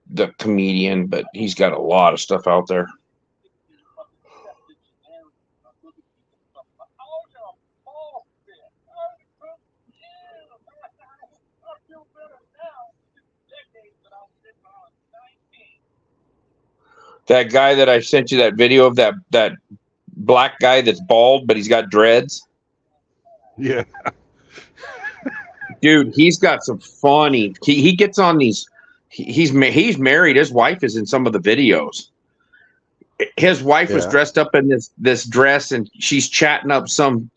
the comedian, but he's got a lot of stuff out there. That guy that I sent you that video of, that black guy that's bald, but he's got dreads. Yeah. Dude, he's got some funny. He gets on these. He's married. His wife is in some of the videos. His wife was dressed up in this dress, and she's chatting up some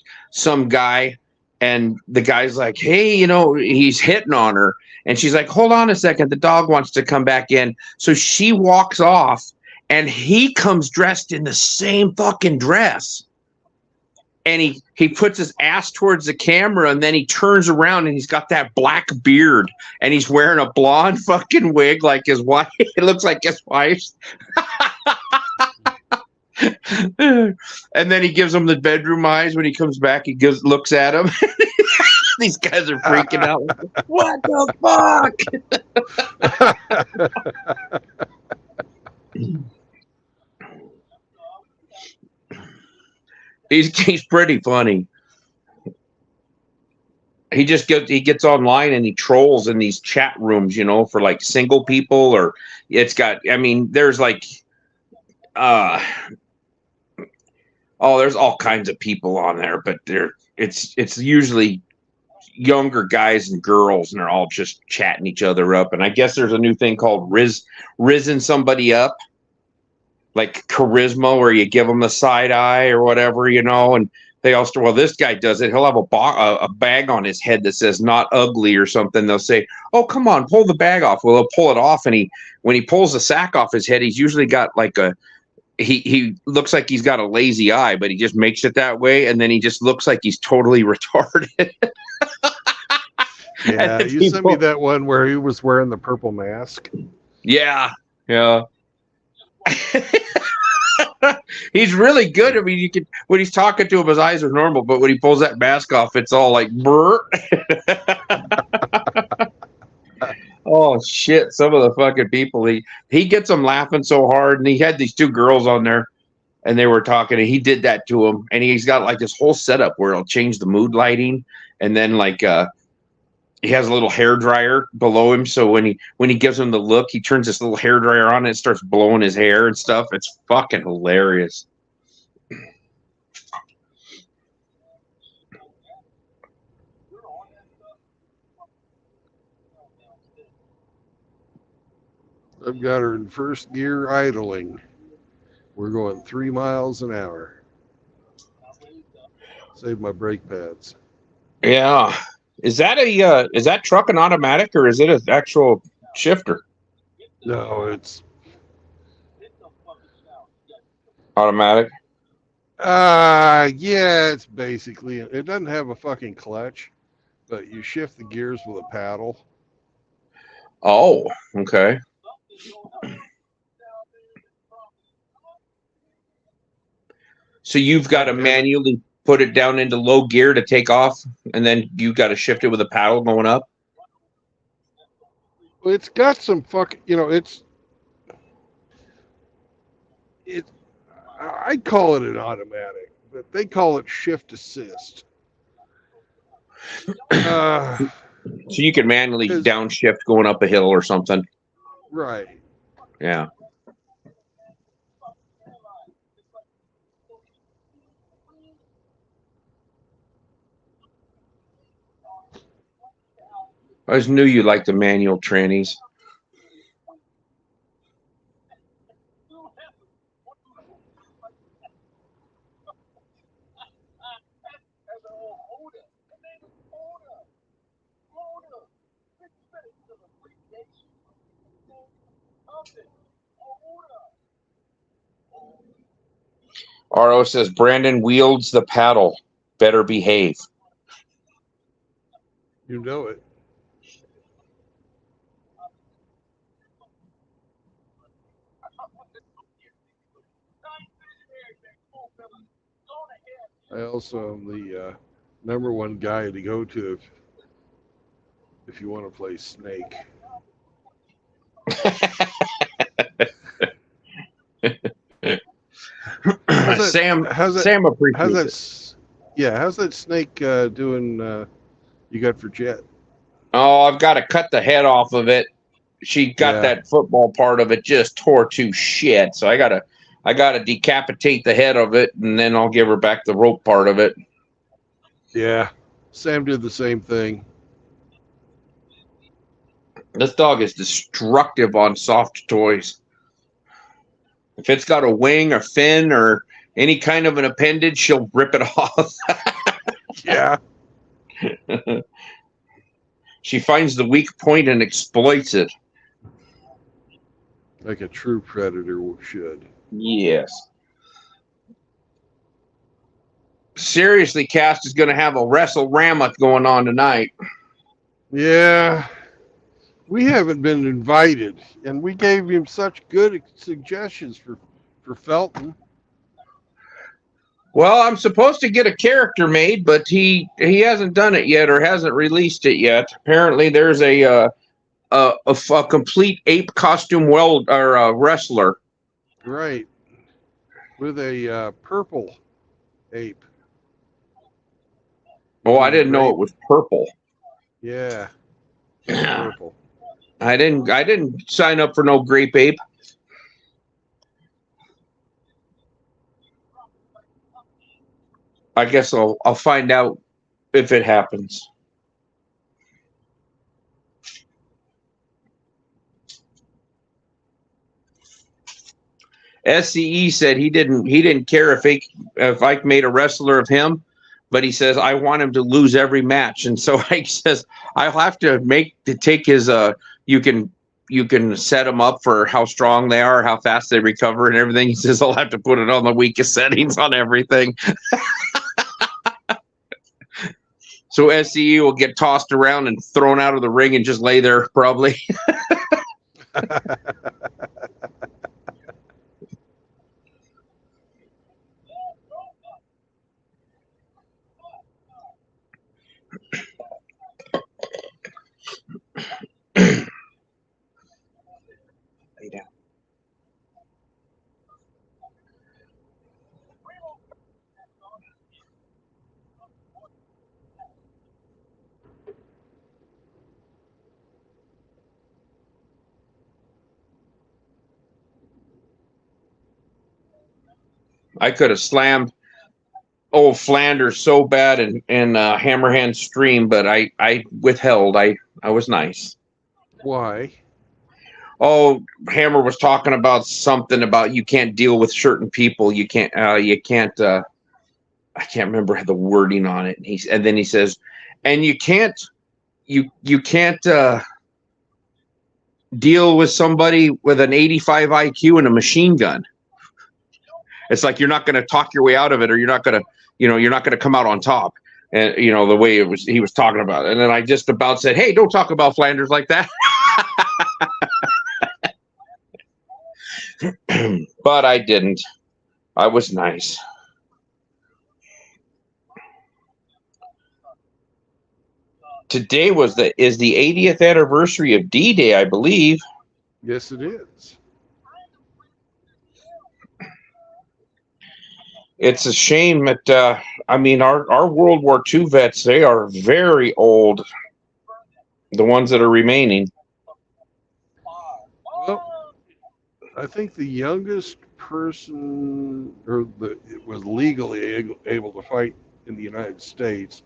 guy, and the guy's like, "Hey, he's hitting on her," and she's like, "Hold on a second, the dog wants to come back in." So she walks off, and he comes dressed in the same fucking dress. And he puts his ass towards the camera, and then he turns around and he's got that black beard, and he's wearing a blonde fucking wig like his wife. It looks like his wife's. And then he gives him the bedroom eyes when he comes back. He looks at him. These guys are freaking out. What the fuck? He's pretty funny. He gets online and he trolls in these chat rooms, for like single people, or there's like there's all kinds of people on there, but it's usually younger guys and girls, and they're all just chatting each other up. And I guess there's a new thing called rizzing somebody up, like charisma, where you give them the side eye or whatever, and they also, well, this guy does it. He'll have a bag on his head that says "not ugly" or something. They'll say, "Oh, come on, pull the bag off." Well, he'll pull it off, and when he pulls the sack off his head, he's usually got like he looks like he's got a lazy eye, but he just makes it that way, and then he just looks like he's totally retarded. Yeah, you sent me that one where he was wearing the purple mask. Yeah. He's really good. I mean, you can, when he's talking to him, his eyes are normal, but when he pulls that mask off, it's all like brr. Oh shit! Some of the fucking people he gets them laughing so hard, and he had these two girls on there, and they were talking, and he did that to him, and he's got like this whole setup where he'll change the mood lighting, and then like he has a little hair dryer below him, so when he gives him the look, he turns this little hair dryer on and it starts blowing his hair and stuff. It's fucking hilarious. I've got her in first gear idling. We're going 3 miles an hour. Save my brake pads. Yeah. Is that truck an automatic, or is it an actual shifter? No, it's Automatic. Yeah, it's basically, it doesn't have a fucking clutch, but you shift the gears with a paddle. Oh, okay. So you've got to manually put it down into low gear to take off, and then you got to shift it with a paddle going up. Well, it's got some fucking, I'd call it an automatic, but they call it shift assist. So you can manually downshift going up a hill or something. Right. Yeah. I just knew you liked the manual trannies. RO says Brandon wields the paddle. Better behave. You know it. I also am the number one guy to go to if you want to play Snake. Sam appreciates it. How's that Snake doing? You got for Jet? Oh, I've got to cut the head off of it. She got that football part of it just tore to shit. So I gotta decapitate the head of it, and then I'll give her back the rope part of it. Yeah, Sam did the same thing. This dog is destructive on soft toys. If it's got a wing or fin or any kind of an appendage, she'll rip it off. Yeah. She finds the weak point and exploits it. Like a true predator should. Yes. Seriously, Cast is going to have a wrestle-rama going on tonight. Yeah. We haven't been invited, and we gave him such good suggestions for Felton. Well, I'm supposed to get a character made, but he hasn't done it yet or hasn't released it yet. Apparently, there's a complete ape costume wrestler. Right. With a purple ape. Oh, I didn't know it was purple. Yeah. Purple. I didn't sign up for no grape ape. I guess I'll find out if it happens. SCE said he didn't care if Ike made a wrestler of him, but he says I want him to lose every match. And so Ike says I'll have to take his you can set them up for how strong they are, how fast they recover and everything. He says I'll have to put it on the weakest settings on everything. So SCE will get tossed around and thrown out of the ring and just lay there probably. Lay down. I could have slammed old Flanders so bad in Hammerhand stream, but I withheld. I was nice. Why? Oh, Hammer was talking about something about you can't deal with certain people. You can't. I can't remember the wording on it. And then he says, and you can't deal with somebody with an 85 IQ and a machine gun. It's like you're not going to talk your way out of it, or you're not going to come out on top. And the way he was talking about it. And then I just about said, "Hey, don't talk about Flanders like that." But I didn't. I was nice. Today is the 80th anniversary of D-Day, I believe. Yes, it is. It's a shame that our World War II vets, they are very old. The ones that are remaining. Well, I think the youngest person it was legally able to fight in the United States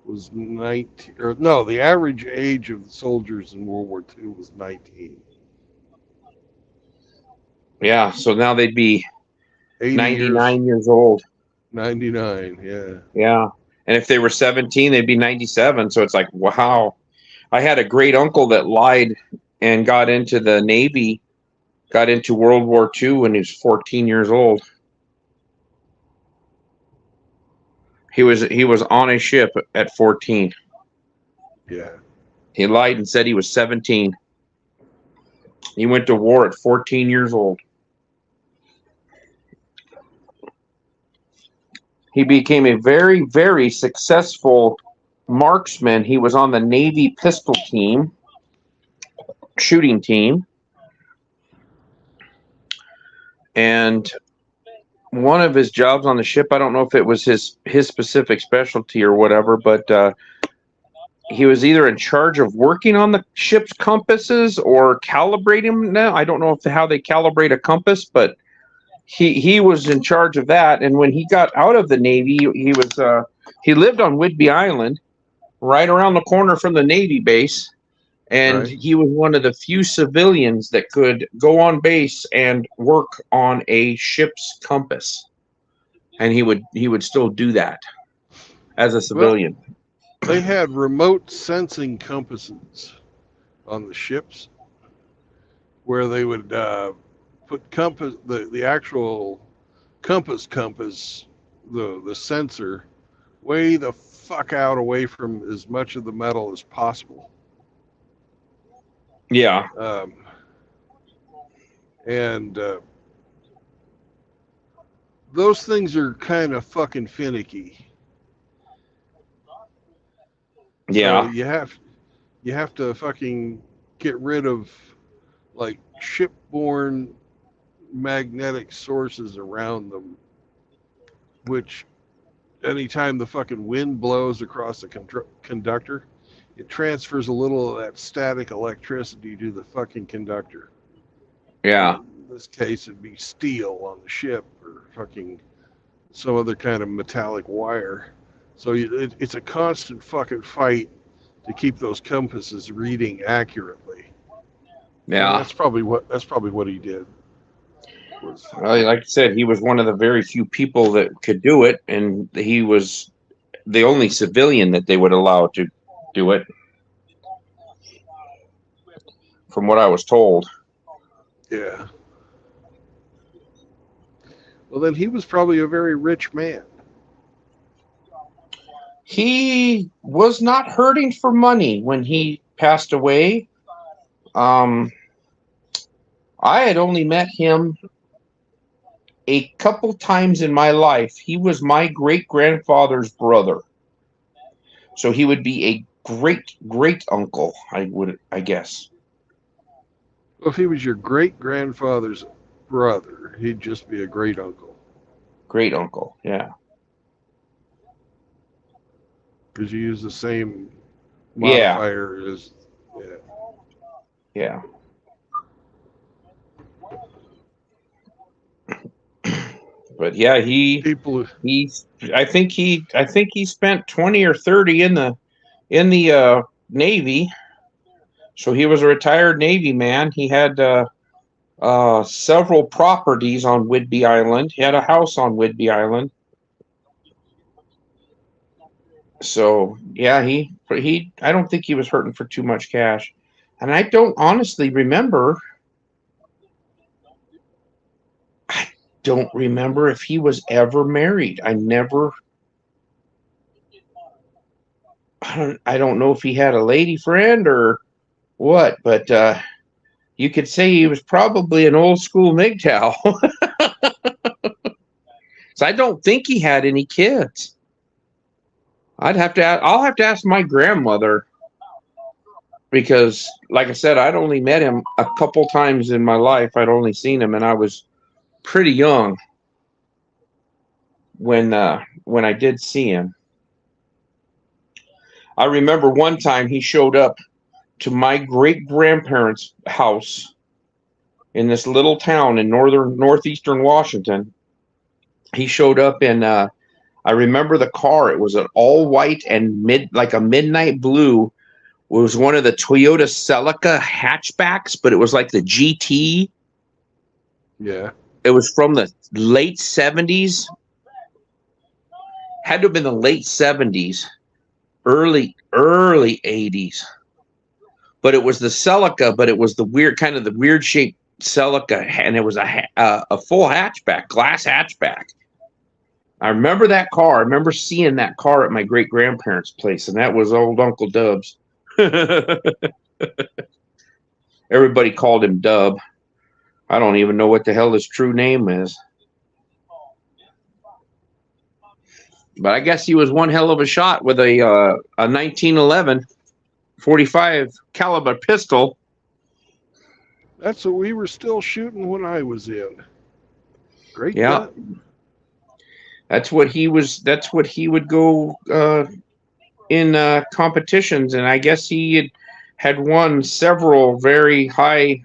was 19. Or no, the average age of the soldiers in World War II was 19. Yeah, so now they'd be 99 years old. 99, yeah. Yeah. And if they were 17, they'd be 97. So it's like, wow. I had a great uncle that lied and got into the Navy, got into World War II when he was 14 years old. He was on a ship at 14. Yeah. He lied and said he was 17. He went to war at 14 years old. He became a very, very successful marksman. He was on the Navy pistol team, shooting team. And one of his jobs on the ship, I don't know if it was his specific specialty or whatever, but he was either in charge of working on the ship's compasses or calibrating them. I don't know how they calibrate a compass, but he was in charge of that. And when he got out of the Navy, he lived on Whidbey Island, right around the corner from the Navy base. And Right. He was one of the few civilians that could go on base and work on a ship's compass. And he would still do that as a civilian. Well, they had remote sensing compasses on the ships where they would put compass, the actual compass, the sensor, way the fuck out away from as much of the metal as possible. Yeah. And those things are kind of fucking finicky. Yeah. So you have to fucking get rid of like shipborne magnetic sources around them, which anytime the fucking wind blows across the conductor, it transfers a little of that static electricity to the fucking conductor. Yeah. In this case, it'd be steel on the ship or fucking some other kind of metallic wire. So it's a constant fucking fight to keep those compasses reading accurately. Yeah. And that's probably what he did. Was Like I said, he was one of the very few people that could do it, and he was the only civilian that they would allow to do it, from what I was told. yeah. Well, then he was probably a very rich man. He was not hurting for money when he passed away. I had only met him a couple times in my life. He was my great grandfather's brother, so he would be a great uncle. I guess. Well, if he was your great grandfather's brother, he'd just be a great uncle. Great uncle, yeah. Because you use the same Yeah. modifier as. Yeah. But yeah, People. I think he spent 20 or 30 in the Navy. So he was a retired Navy man. He had several properties on Whidbey Island. He had a house on Whidbey Island. So yeah, he I don't think he was hurting for too much cash. And I don't honestly remember. I don't remember if he was ever married. I don't know if he had a lady friend or what, but you could say he was probably an old school MGTOW. So I don't think he had any kids. I'll have to ask my grandmother, because like I said, I'd only met him a couple times in my life. I'd only seen him, and I was pretty young when I did see him. I remember one time he showed up to my great grandparents' house in this little town in northeastern Washington. He showed up in I remember the car. It was an all white and like a midnight blue. It was one of the Toyota Celica hatchbacks, but it was like the GT. Yeah. It was from the late 70s. Had to have been the late 70s, early 80s. But it was the Celica, but it was the weird shaped Celica, and it was a full hatchback, glass hatchback. I remember that car. I remember seeing that car at my great grandparents' place, and that was old Uncle Dub's. Everybody called him Dub. I don't even know what the hell his true name is. But I guess he was one hell of a shot with a 1911 .45 caliber pistol. That's what we were still shooting when I was in. Great Yeah. gun. That's what he would go in competitions, and I guess he had won several very high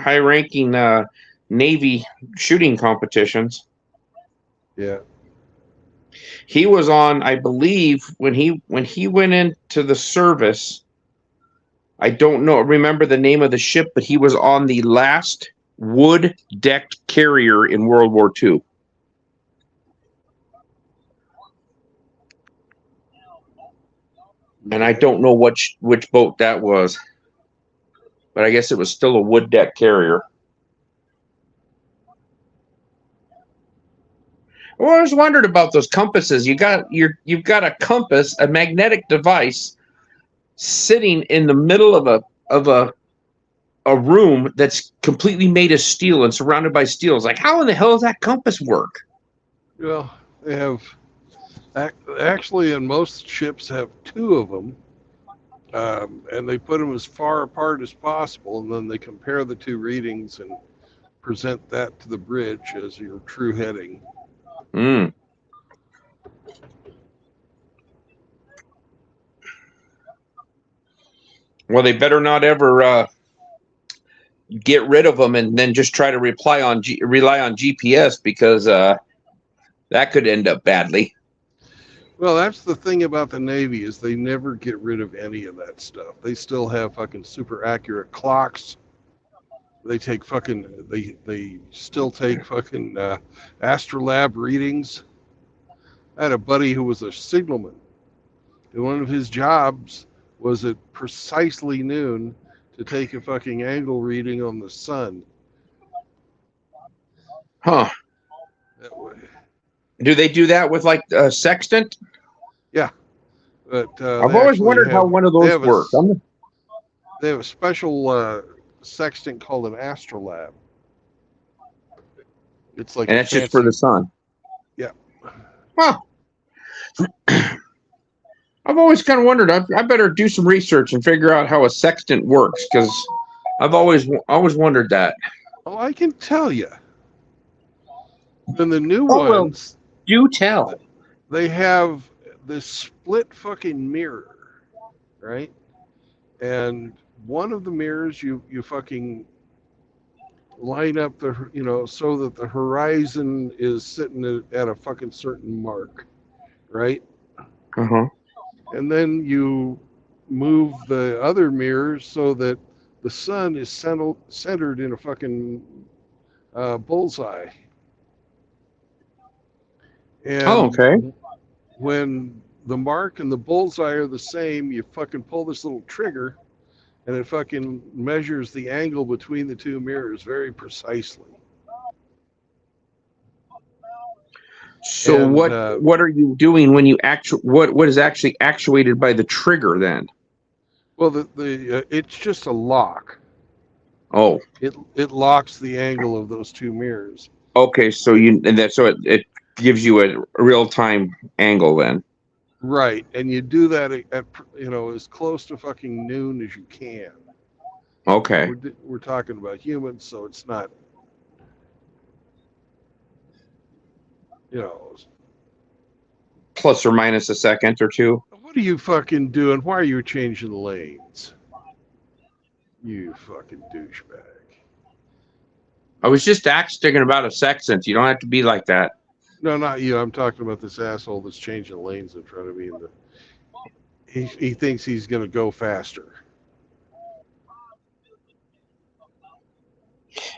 ranking Navy shooting competitions. Yeah. He was on, I believe, when he went into the service. I don't remember the name of the ship, but he was on the last wood-decked carrier in World War II. And I don't know which boat that was, but I guess it was still a wood deck carrier. I always wondered about those compasses. You've got a compass, a magnetic device, sitting in the middle of a room that's completely made of steel and surrounded by steel. It's like, how in the hell does that compass work? Well, they have actually, and most ships have two of them, and they put them as far apart as possible, and then they compare the two readings and present that to the bridge as your true heading. Well, they better not ever get rid of them and then just try to rely on GPS, because that could end up badly. Well, that's the thing about the Navy, is they never get rid of any of that stuff. They still have fucking super accurate clocks. They take fucking they still take fucking astrolab readings. I had a buddy who was a signalman, and one of his jobs was at precisely noon to take a fucking angle reading on the sun. Huh? That way. Do they do that with like a sextant? Yeah, but I've they always actually wondered how one of those work. They have a special sextant called an astrolab. It's like And that's just for the sun. Yeah. Huh. I've always kind of wondered. I better do some research and figure out how a sextant works, because I've always wondered that. Oh, I can tell you. In the new ones, do tell. They have this split fucking mirror, right? And one of the mirrors you fucking line up so that the horizon is sitting at a fucking certain mark, right? Uh-huh. And then you move the other mirrors so that the sun is centered in a fucking bullseye. And okay. When the mark and the bullseye are the same, you fucking pull this little trigger, and it fucking measures the angle between the two mirrors very precisely. So what are you doing when you what is actually actuated by the trigger then? Well, it's just a lock. Oh, it locks the angle of those two mirrors. Okay, so it gives you a real-time angle then. Right, and you do that at as close to fucking noon as you can. Okay. We're talking about humans, so it's not, plus or minus a second or two. What are you fucking doing? Why are you changing lanes? You fucking douchebag. I was just asking about a sextant. You don't have to be like that. No, not you. I'm talking about this asshole that's changing lanes in front of me. He thinks he's going to go faster.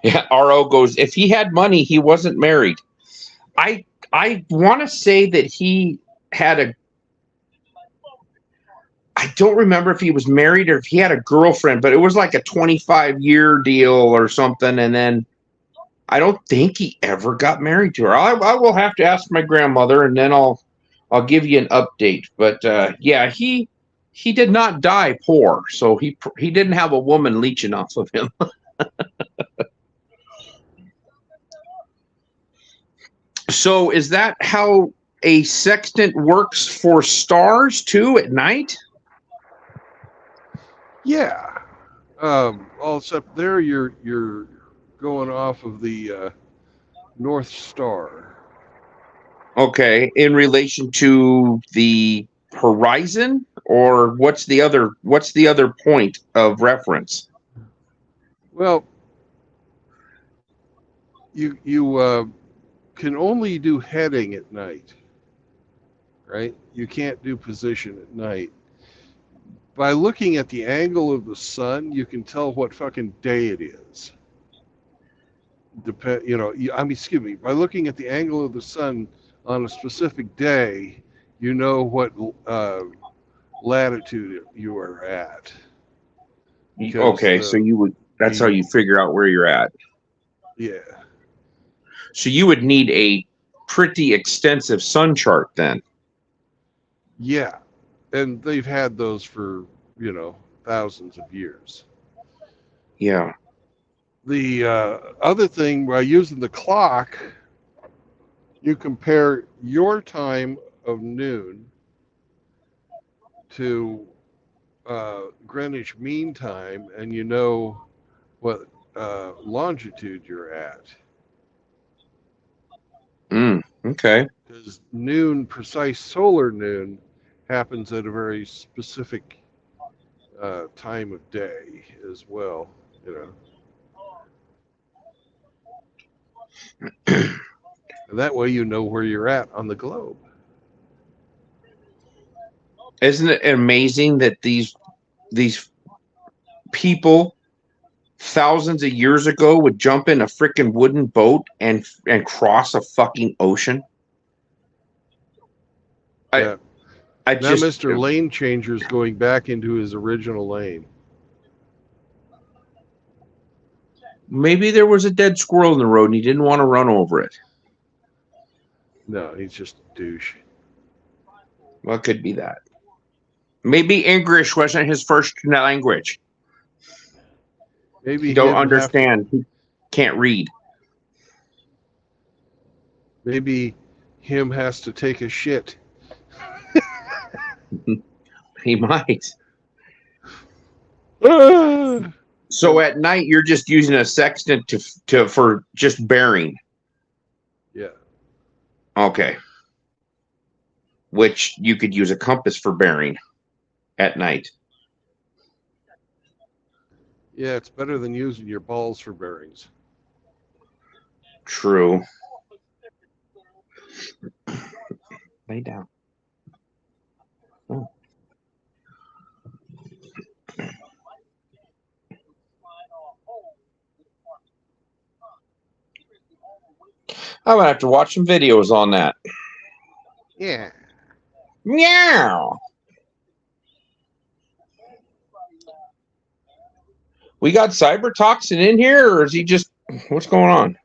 Yeah, RO goes, if he had money, he wasn't married. I want to say that he had I don't remember if he was married or if he had a girlfriend, but it was like a 25-year deal or something. And then I don't think he ever got married to her. I will have to ask my grandmother, and then I'll give you an update. But yeah, he did not die poor, so he didn't have a woman leeching off of him. So is that how a sextant works for stars too at night? Yeah. All except there you're going off of the North Star. Okay, in relation to the horizon, or what's the other point of reference? Well, you can only do heading at night, right? You can't do position at night. By looking at the angle of the sun, you can tell what fucking day it is. Excuse me. By looking at the angle of the sun on a specific day, you know what latitude you are at. Okay, so that's how you figure out where you're at. Yeah. So you would need a pretty extensive sun chart then. Yeah. And they've had those for, thousands of years. Yeah. The other thing, by using the clock, you compare your time of noon to Greenwich Mean Time, and you know what longitude you're at. Okay. Because noon, precise solar noon, happens at a very specific time of day as well, And that way you know where you're at on the globe. Isn't it amazing that these people thousands of years ago would jump in a freaking wooden boat and cross a fucking ocean? Yeah. I Now just Mr. Lane Changer's going back into his original lane. maybe there was a dead squirrel in the road and he didn't want to run over it. No, he's just a douche. Well, it could be that. Maybe English wasn't his first language. Maybe He don't him have to- understand. He can't read. Maybe him has to take a shit. He might. Ah! So at night you're just using a sextant for just bearing. Yeah. Okay. Which you could use a compass for bearing at night. Yeah, it's better than using your balls for bearings. True. Lay down. Oh. I'm gonna have to watch some videos on that. Yeah. Meow. We got Cybertoxin in here, or is he just? What's going on?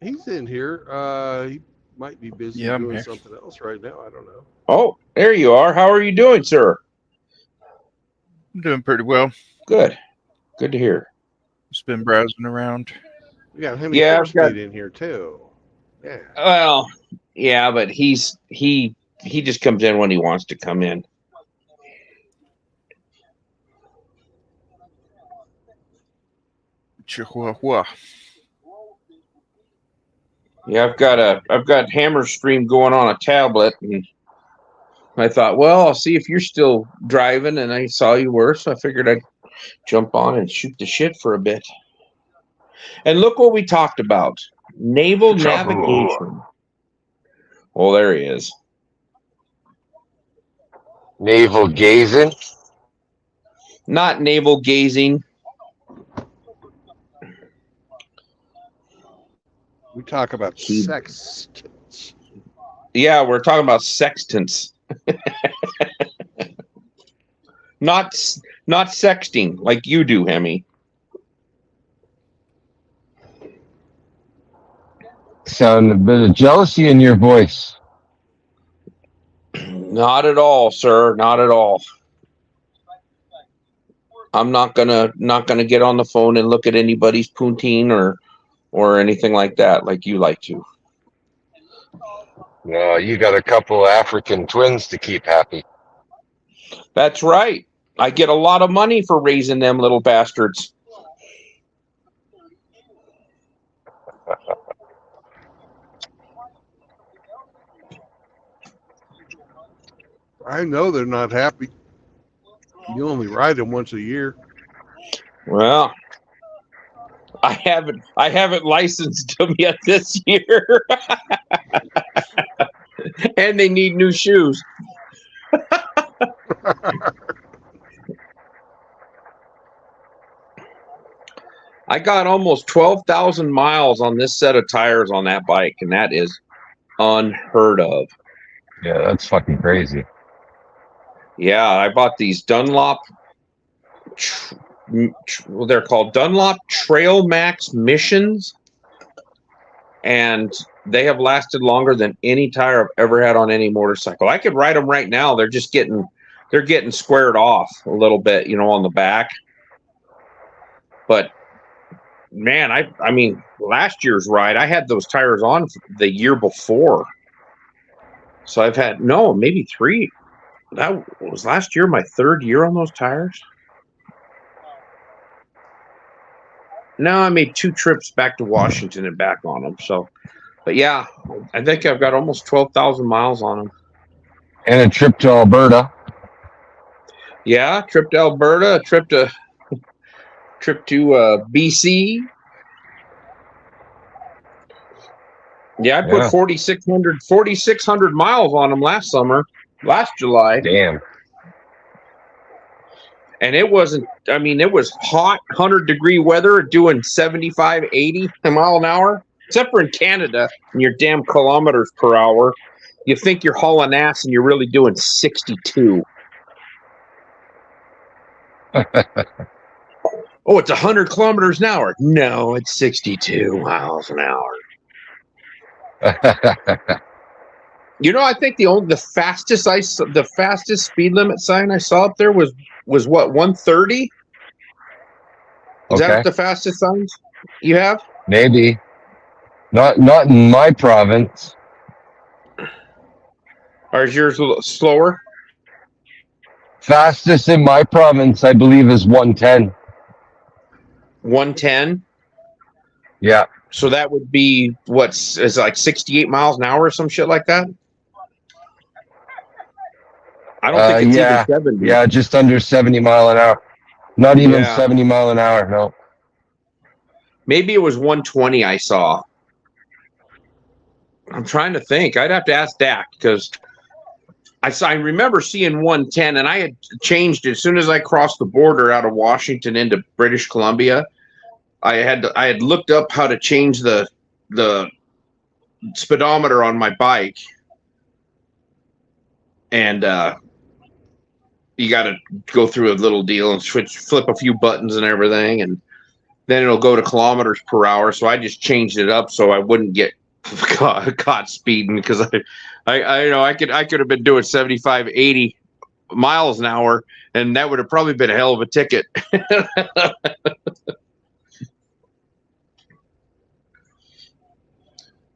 He's in here. He might be busy Yeah, I'm doing here. something else right now. I don't know. Oh, there you are. How are you doing, sir? I'm doing pretty well. Good. Good to hear. Just been browsing around. We got Henry Yeah, Force I've got- Speed in here too. Yeah. Well, yeah, but he just comes in when he wants to come in. Chihuahua. Yeah, I've got Hammer Stream going on a tablet, and I thought, well, I'll see if you're still driving, and I saw you were, so I figured I'd jump on and shoot the shit for a bit. And look what we talked about. Naval navigation. Oh, there he is. Navel gazing. Not navel gazing. We talk about He- sex. Yeah, we're talking about sextants. not sexting like you do, Hemi. Sound a bit of jealousy in your voice. Not at all, sir. Not at all. I'm not gonna get on the phone and look at anybody's poutine or anything like that, like you like to. No, you got a couple African twins to keep happy. That's right. I get a lot of money for raising them little bastards. I know they're not happy. You only ride them once a year. Well, I haven't licensed them yet this year. And they need new shoes. I got almost 12,000 miles on this set of tires on that bike, and that is unheard of. Yeah, that's fucking crazy. Yeah, I bought these Dunlop. Well, they're called Dunlop Trail Max Missions, and they have lasted longer than any tire I've ever had on any motorcycle. I could ride them right now. They're getting squared off a little bit, on the back. But man, I mean, last year's ride, I had those tires on the year before. So I've had maybe 3. That was last year, my 3rd year on those tires. Now I made 2 trips back to Washington and back on them. So, but yeah, I think I've got almost 12,000 miles on them. And a trip to Alberta. Yeah, trip to Alberta, trip to BC. Yeah, I put 4,600 miles on them last July. Damn. And it wasn't, I mean, it was hot, 100-degree weather, doing 75, 80 mile an hour, except for in Canada, and your damn kilometers per hour. You think you're hauling ass and you're really doing 62. Oh, it's 100 kilometers an hour. No, it's 62 miles an hour. You know, I think the fastest speed limit sign I saw up there was what, 130? Is Okay. that the fastest signs you have? Maybe. Not in my province. Or is yours a little slower? Fastest in my province, I believe, is 110. 110? Yeah. So that would be is like 68 miles an hour or some shit like that? I don't think it's yeah. even 70. Yeah, just under 70 mile an hour. Not even Yeah. 70 mile an hour, no. Maybe it was 120 I saw. I'm trying to think. I'd have to ask Dak because I remember seeing 110, and I had changed as soon as I crossed the border out of Washington into British Columbia. I had looked up how to change the speedometer on my bike, and you got to go through a little deal and flip a few buttons and everything, and then it'll go to kilometers per hour. So I just changed it up so I wouldn't get caught speeding, because I could have been doing 75, 80 miles an hour, and that would have probably been a hell of a ticket.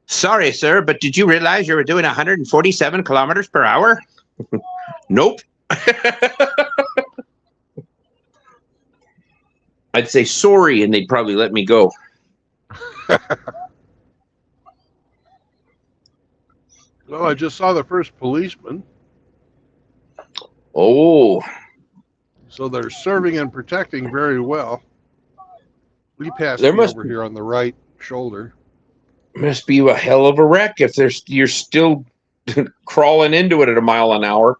Sorry, sir, but did you realize you were doing 147 kilometers per hour? Nope. I'd say sorry, and they'd probably let me go. Well, I just saw the first policeman. Oh. So they're serving and protecting very well. He passed There me must over be- here on the right shoulder. Must be a hell of a wreck if you're still crawling into it at a mile an hour.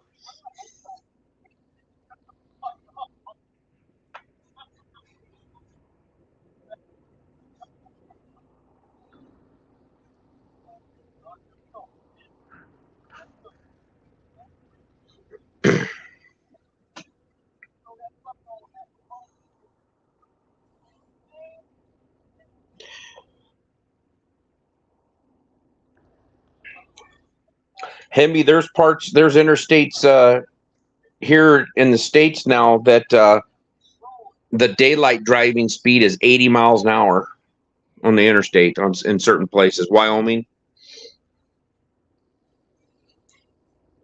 Hemby, there's interstates here in the States now that the daylight driving speed is 80 miles an hour on the interstate in certain places. Wyoming.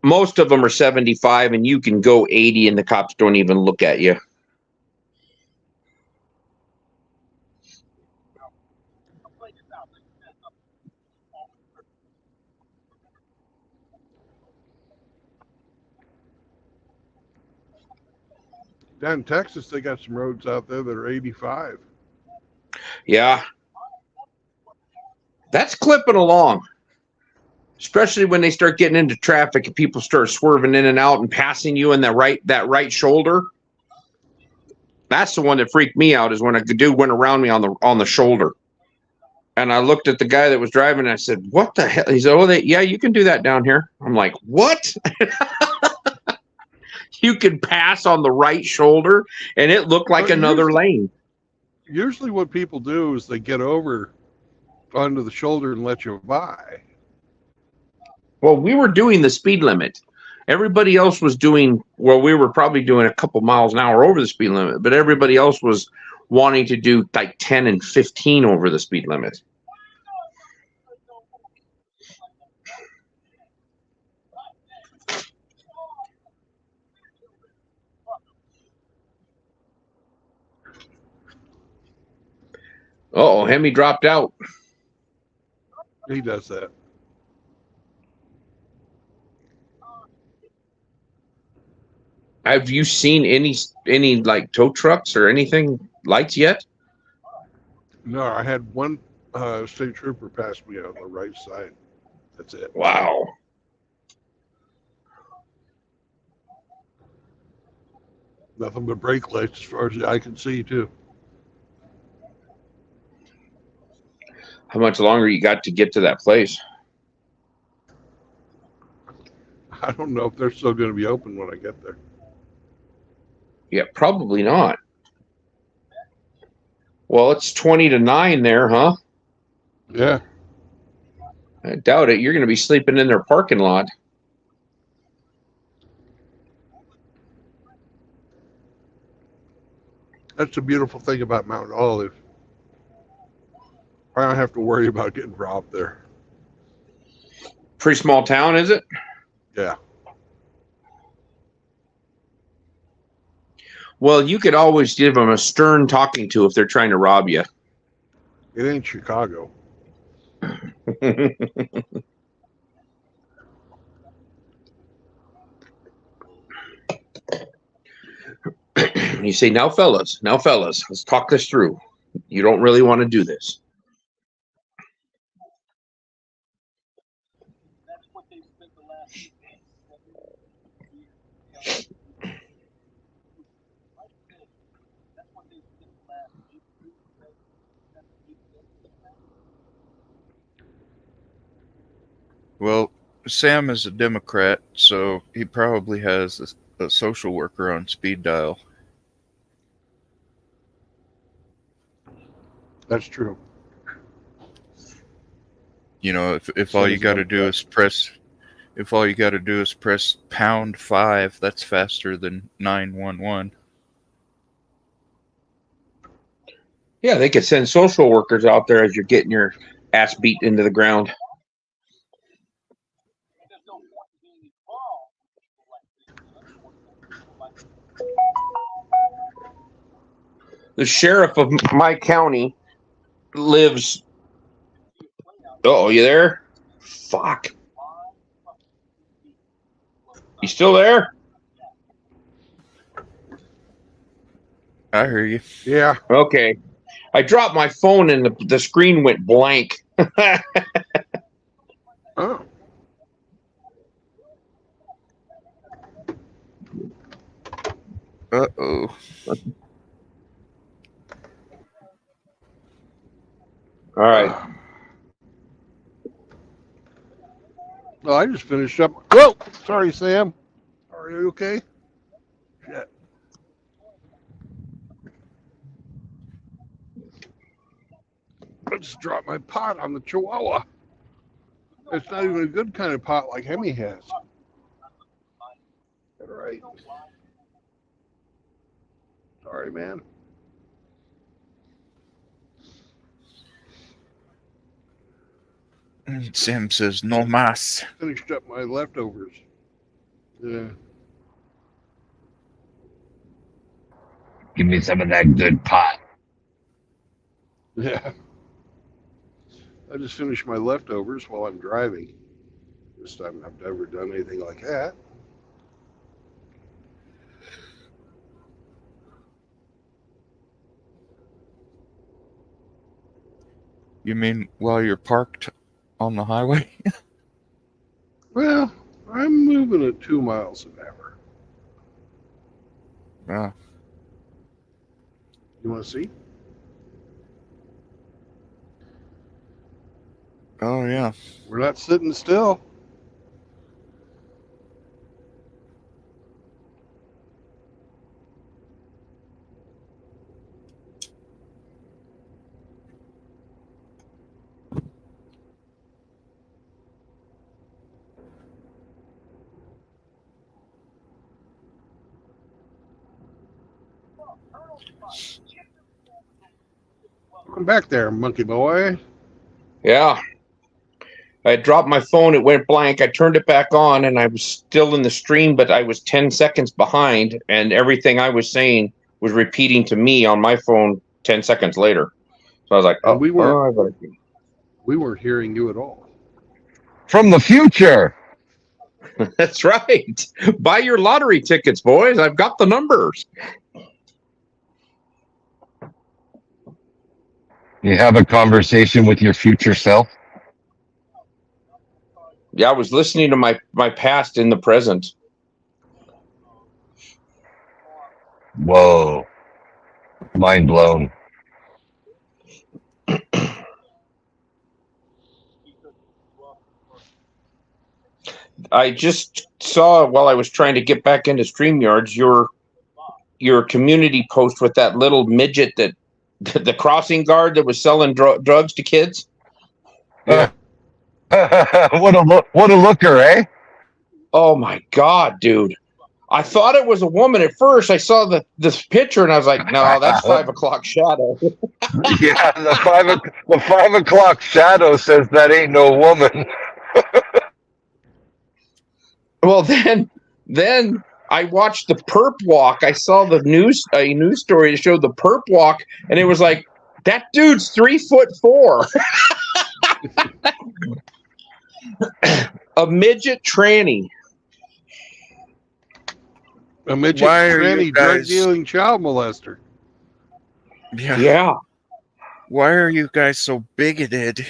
Most of them are 75, and you can go 80 and the cops don't even look at you. Down in Texas, they got some roads out there that are 85. Yeah. That's clipping along. Especially when they start getting into traffic and people start swerving in and out and passing you in that right shoulder. That's the one that freaked me out, is when a dude went around me on the shoulder. And I looked at the guy that was driving and I said, "What the hell?" He said, "Oh, yeah, you can do that down here." I'm like, "What?" You can pass on the right shoulder, and it looked like another lane. Usually what people do is they get over onto the shoulder and let you by. Well, we were doing the speed limit. Everybody else was doing, well, we were probably doing a couple miles an hour over the speed limit, but everybody else was wanting to do like 10 and 15 over the speed limit. Uh-oh, Hemi dropped out. He does that. Have you seen any like tow trucks or anything lights yet? No, I had one state trooper pass me on the right side. That's it. Wow. Nothing but brake lights as far as the eye can see, too. How much longer you got to get to that place? I don't know if they're still going to be open when I get there. Yeah, probably not. Well, it's 20 to 9 there, huh? Yeah. I doubt it. You're going to be sleeping in their parking lot. That's the beautiful thing about Mount Olive. I don't have to worry about getting robbed there. Pretty small town, is it? Yeah. Well, you could always give them a stern talking to if they're trying to rob you. It ain't Chicago. You say, now, fellas, let's talk this through. You don't really want to do this. Well, Sam is a Democrat, so he probably has a social worker on speed dial. That's true. You know, if all you got to do is press, if all you got to do is press #5, that's faster than 911. Yeah, they could send social workers out there as you're getting your ass beat into the ground. The sheriff of my county lives. Oh, you there? Fuck. You still there? I hear you. Yeah. Okay. I dropped my phone and the screen went blank. Oh. Uh-oh. All right. Well, I just finished up. Whoa! Sorry, Sam. Are you okay? Shit. I just dropped my pot on the Chihuahua. It's not even a good kind of pot like Hemi has. All right. Sorry, man. Sam says, no mas. Finished up my leftovers. Yeah. Give me some of that good pot. Yeah. I just finished my leftovers while I'm driving. This time I've never done anything like that. You mean while you're parked on the highway? Well, I'm moving at 2 miles an hour. Yeah. You want to see? Oh, yeah. We're not sitting still. Welcome back there, monkey boy. Yeah. I dropped my phone. It went blank. I turned it back on and I was still in the stream, but I was 10 seconds behind and everything I was saying was repeating to me on my phone 10 seconds later. So I was like, And we weren't hearing you at all. From the future. That's right. Buy your lottery tickets, boys. I've got the numbers. You have a conversation with your future self. Yeah, I was listening to my past in the present. Whoa. Mind blown. I just saw while I was trying to get back into StreamYards your community post with that little midget that the crossing guard that was selling drugs to kids. Yeah. What a looker, eh? Oh my God, dude. I thought it was a woman at first. I saw this picture and I was like, no, that's 5 o'clock shadow. Yeah, the 5 o'clock shadow says that ain't no woman. Well, then I watched the perp walk. I saw the news story that showed the perp walk, and it was like, that dude's 3'4". A midget tranny. A midget Why are you tranny drug guys- dealing child molester. Yeah. Why are you guys so bigoted?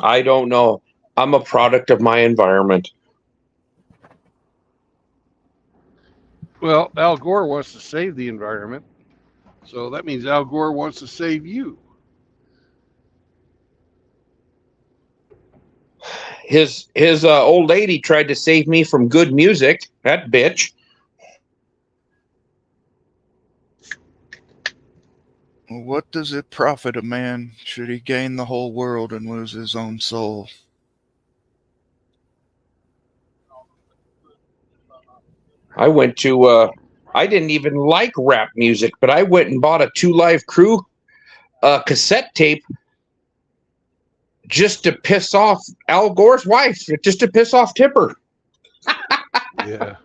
I don't know. I'm a product of my environment. Well, Al Gore wants to save the environment, so that means Al Gore wants to save you. His old lady tried to save me from good music. That bitch. What does it profit a man should he gain the whole world and lose his own soul? I went to I didn't even like rap music, but I went and bought a 2 Live Crew cassette tape just to piss off Al Gore's wife, just to piss off Tipper. Yeah.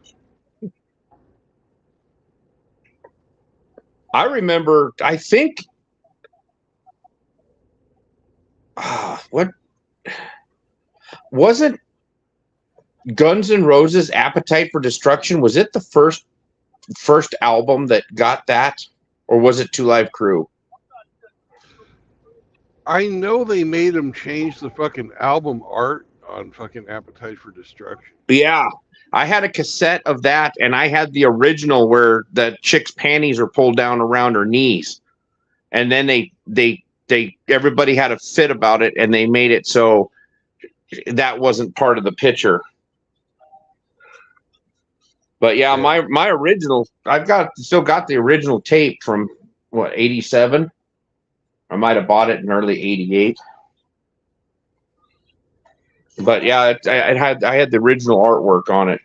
I remember, I think, what wasn't Guns N' Roses' Appetite for Destruction? Was it the first album that got that, or was it 2 Live Crew? I know they made him change the fucking album art on fucking Appetite for Destruction. Yeah, I had a cassette of that, and I had the original where the chick's panties are pulled down around her knees, and then they everybody had a fit about it, and they made it so that wasn't part of the picture. But yeah, my original, still got the original tape from what, 87? I might have bought it in early 88. But yeah, I had the original artwork on it.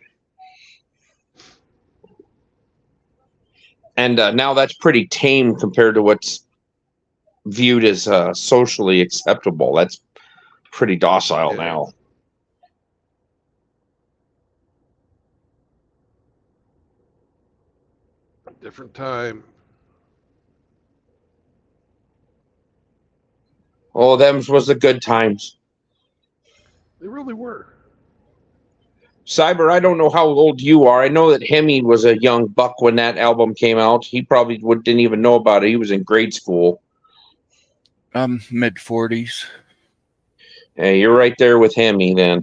And now that's pretty tame compared to what's viewed as socially acceptable. That's pretty docile now. Different time. Oh, them was the good times. They really were. Cyber, I don't know how old you are. I know that Hemi was a young buck when that album came out. He probably didn't even know about it. He was in grade school. Mid-40s. Hey, you're right there with Hemi then.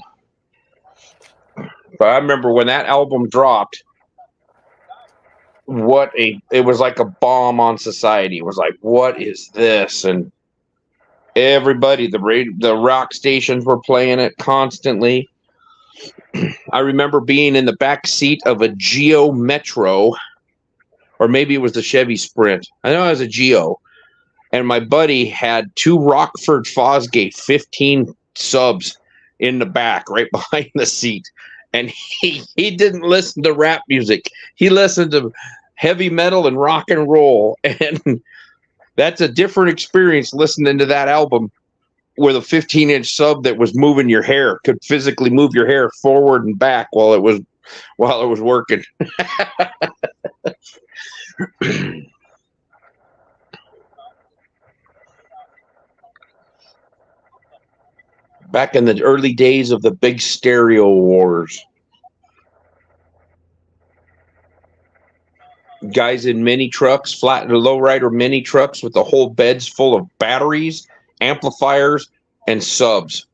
But I remember when that album dropped, it was like a bomb on society. It was like, what is this? And everybody, the rock stations were playing it constantly. I remember being in the back seat of a Geo Metro, or maybe it was the Chevy Sprint. I know it was a Geo. And my buddy had 2 Rockford Fosgate 15 subs in the back, right behind the seat. And he didn't listen to rap music. He listened to heavy metal and rock and roll. And that's a different experience listening to that album with a 15-inch sub that was moving your hair, could physically move your hair forward and back while it was working. Back in the early days of the big stereo wars. Guys in mini trucks, lowrider mini trucks with the whole beds full of batteries, amplifiers, and subs.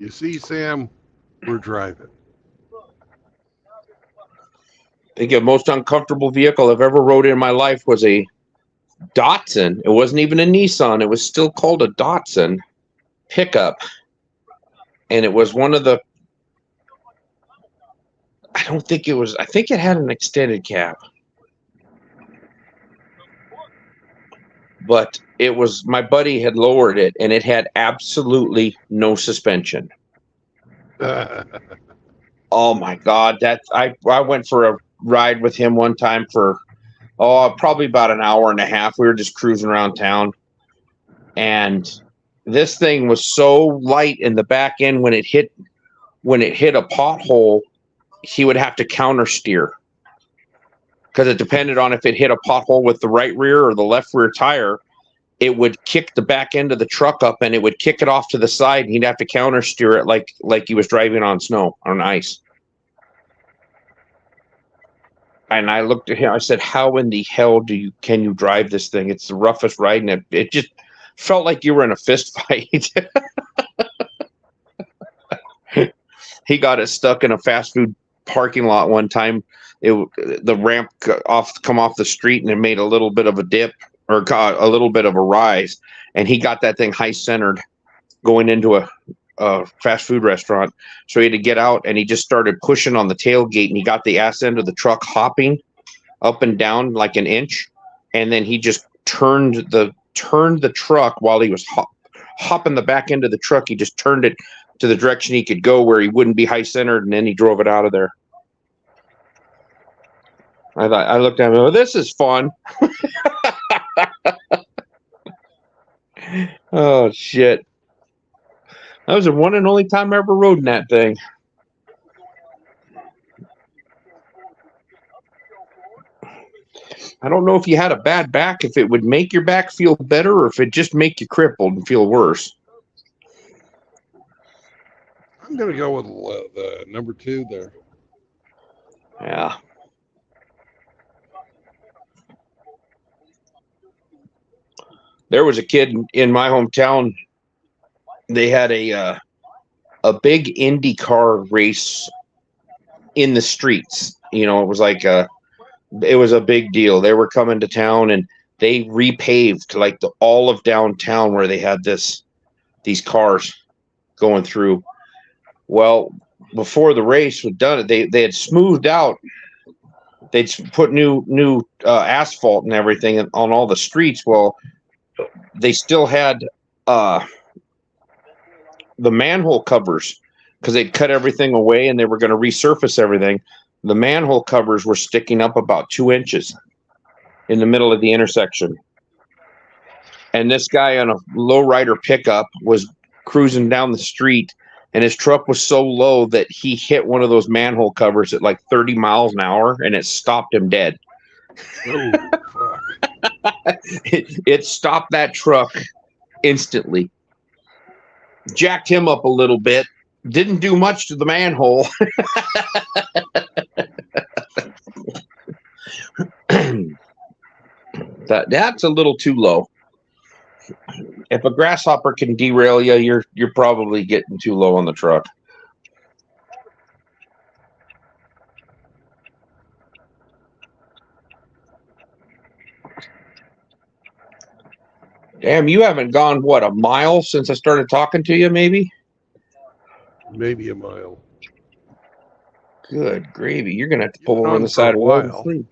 You see, Sam, we're driving. I think the most uncomfortable vehicle I've ever rode in my life was a Datsun. It wasn't even a Nissan. It was still called a Datsun pickup. And it was one of the, I think it had an extended cab. But it was, my buddy had lowered it and it had absolutely no suspension. Oh my God. I went for a ride with him one time for, probably about an hour and a half. We were just cruising around town. And this thing was so light in the back end when it hit a pothole, he would have to counter steer. Because it depended on if it hit a pothole with the right rear or the left rear tire, it would kick the back end of the truck up and it would kick it off to the side and he'd have to counter steer it like he was driving on snow, on ice. And I looked at him, I said, how in the hell can you drive this thing? It's the roughest ride, and it just felt like you were in a fist fight. He got it stuck in a fast food parking lot one time. The ramp come off the street and it made a little bit of a dip or got a little bit of a rise, and he got that thing high centered going into a fast food restaurant. So he had to get out and he just started pushing on the tailgate and he got the ass end of the truck hopping up and down like an inch. And then he just turned the truck while he was hopping the back end of the truck. He just turned it to the direction he could go where he wouldn't be high centered. And then he drove it out of there. I looked at him, oh, this is fun. Oh shit. That was the one and only time I ever rode in that thing. I don't know if you had a bad back, if it would make your back feel better or if it just make you crippled and feel worse. I'm going to go with the number 2 there. Yeah. There was a kid in my hometown. They had a big IndyCar race in the streets. You know, it was like it was a big deal. They were coming to town and they repaved like all of downtown where they had these cars going through. Well, before the race was done, they had smoothed out. They'd put new asphalt and everything on all the streets. Well, they still had the manhole covers because they'd cut everything away and they were going to resurface everything. The manhole covers were sticking up about 2 inches in the middle of the intersection. And this guy on a lowrider pickup was cruising down the street and his truck was so low that he hit one of those manhole covers at like 30 miles an hour and it stopped him dead. Oh, fuck. It stopped that truck instantly. Jacked him up a little bit. Didn't do much to the manhole. That's a little too low. If a grasshopper can derail you, you're probably getting too low on the truck. Damn, you haven't gone, what, a mile since I started talking to you, maybe? Maybe a mile. Good gravy. You're going to have to pull over on on the for side a of the road and while. sleep.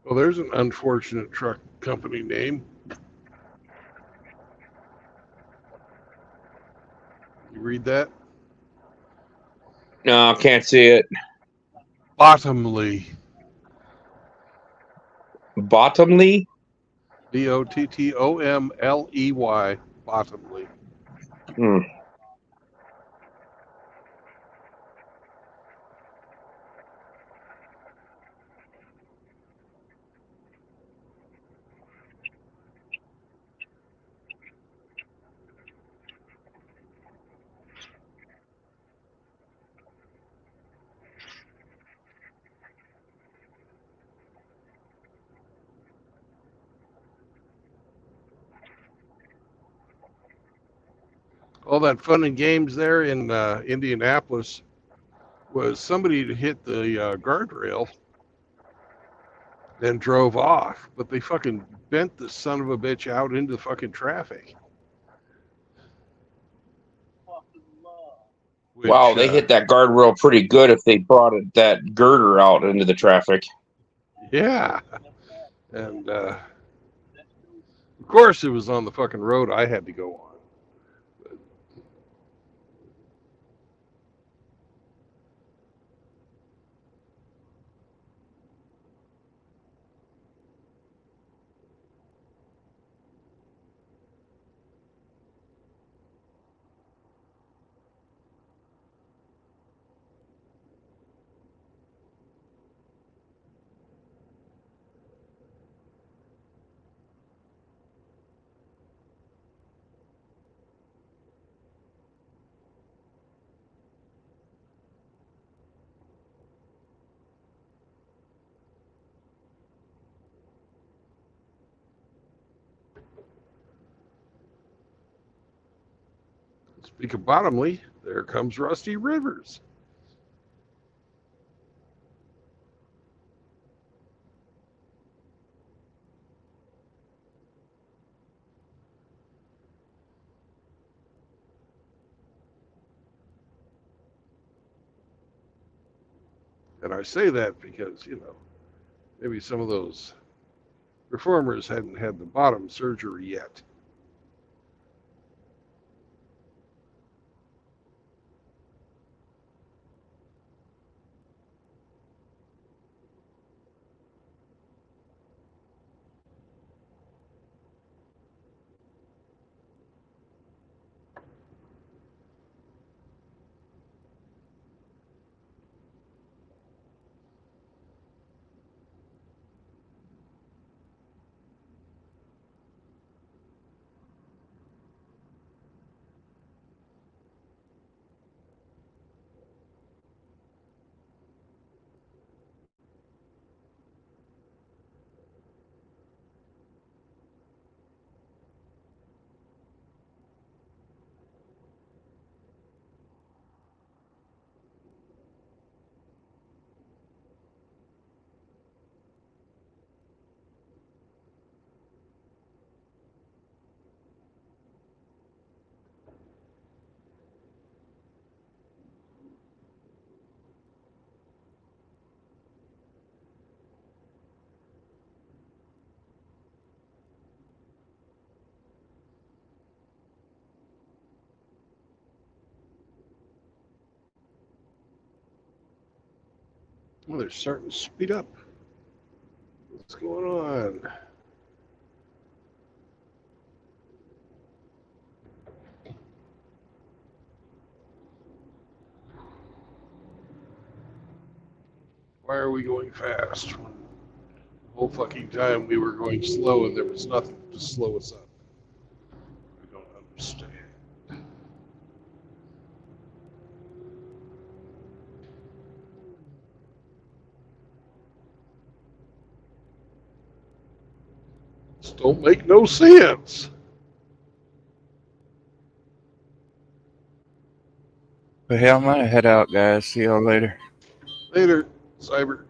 Well, there's an unfortunate truck company name. You read that? No, I can't see it. Bottomley. Bottomley? Bottomley. Bottomley. Hmm. all that fun and games there in Indianapolis was somebody that hit the guardrail, then drove off, but they fucking bent the son of a bitch out into fucking traffic. Which, Wow, they hit that guardrail pretty good if they brought that girder out into the traffic. Yeah. And of course it was on the fucking road I had to go on. Speak of bottomly, there comes Rusty Rivers. And I say that because, maybe some of those performers hadn't had the bottom surgery yet. Well, they're starting to speed up. What's going on? Why are we going fast when the whole fucking time we were going slow and there was nothing to slow us up? I don't understand. This don't make no sense. But hey, I'm gonna head out, guys. See y'all later. Later, Cyber.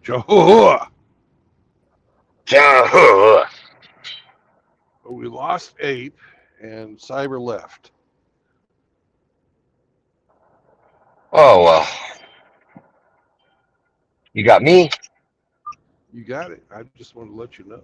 Jehovah. Jehovah. But we lost Ape, and Cyber left. Oh, well. You got me? You got it. I just want to let you know.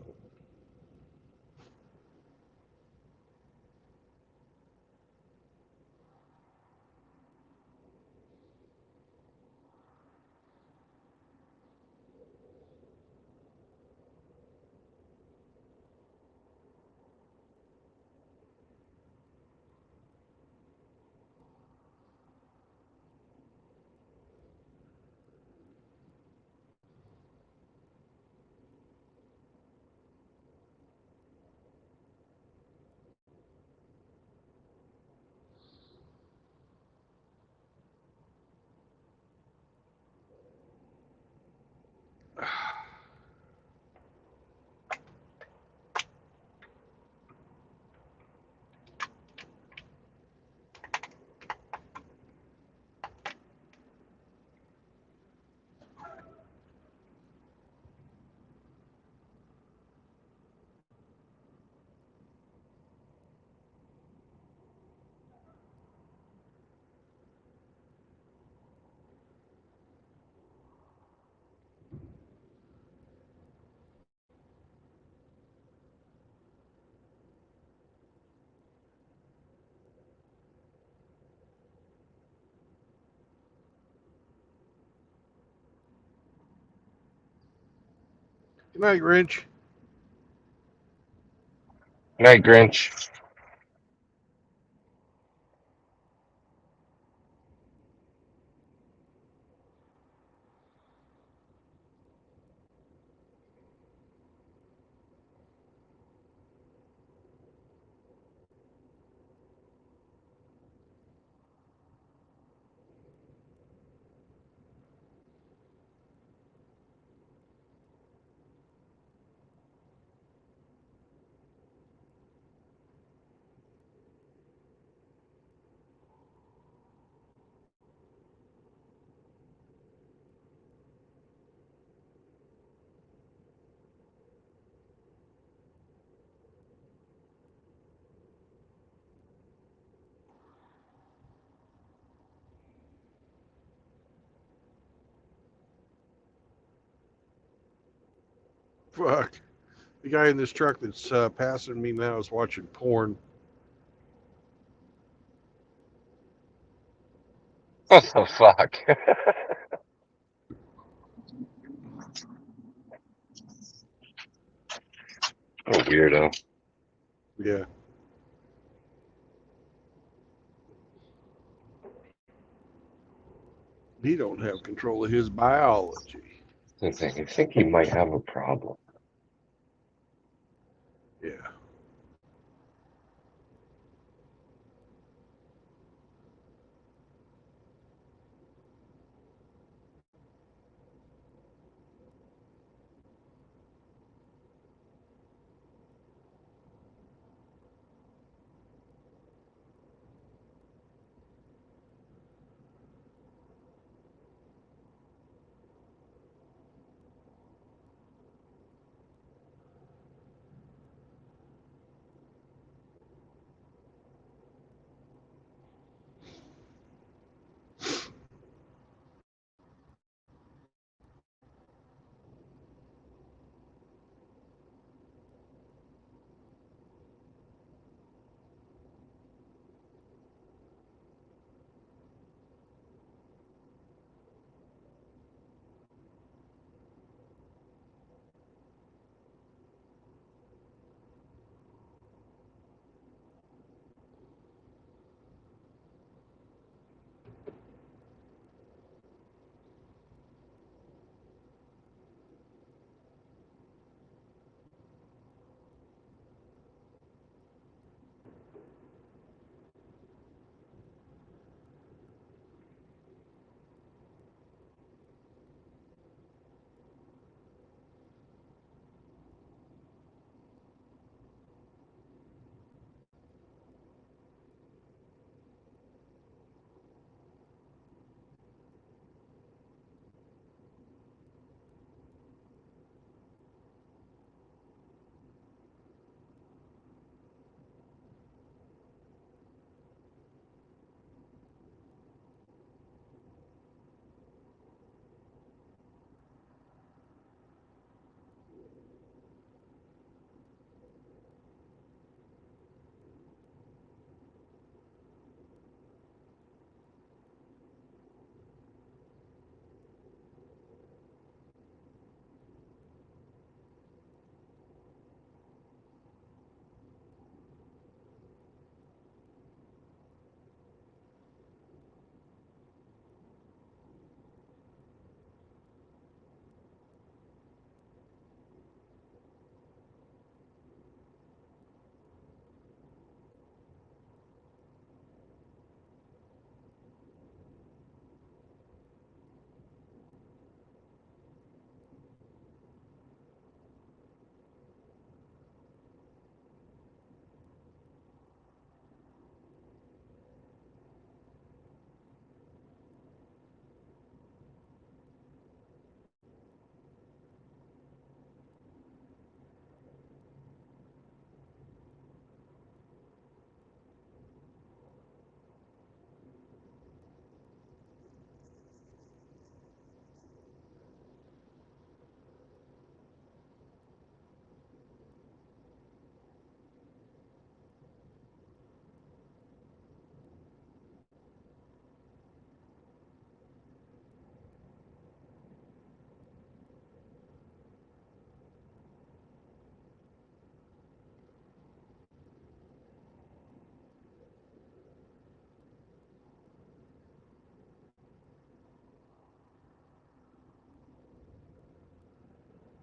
Good night, Grinch. Good night, Grinch. Fuck. The guy in this truck that's passing me now is watching porn. What the fuck? Oh, weirdo. Yeah. He don't have control of his biology. I think he might have a problem. Yeah.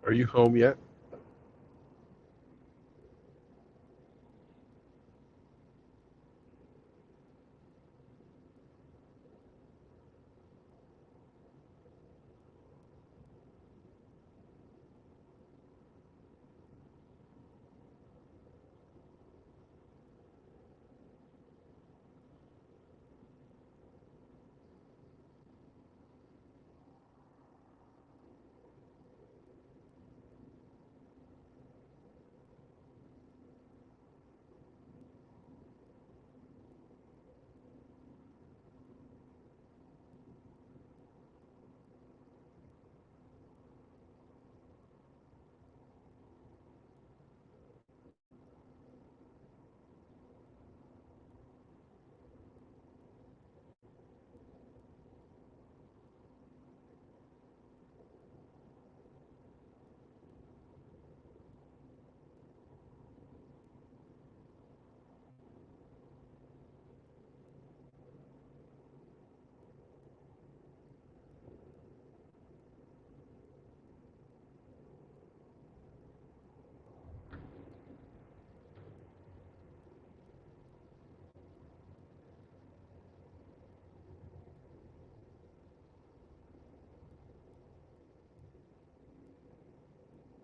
Are you home yet?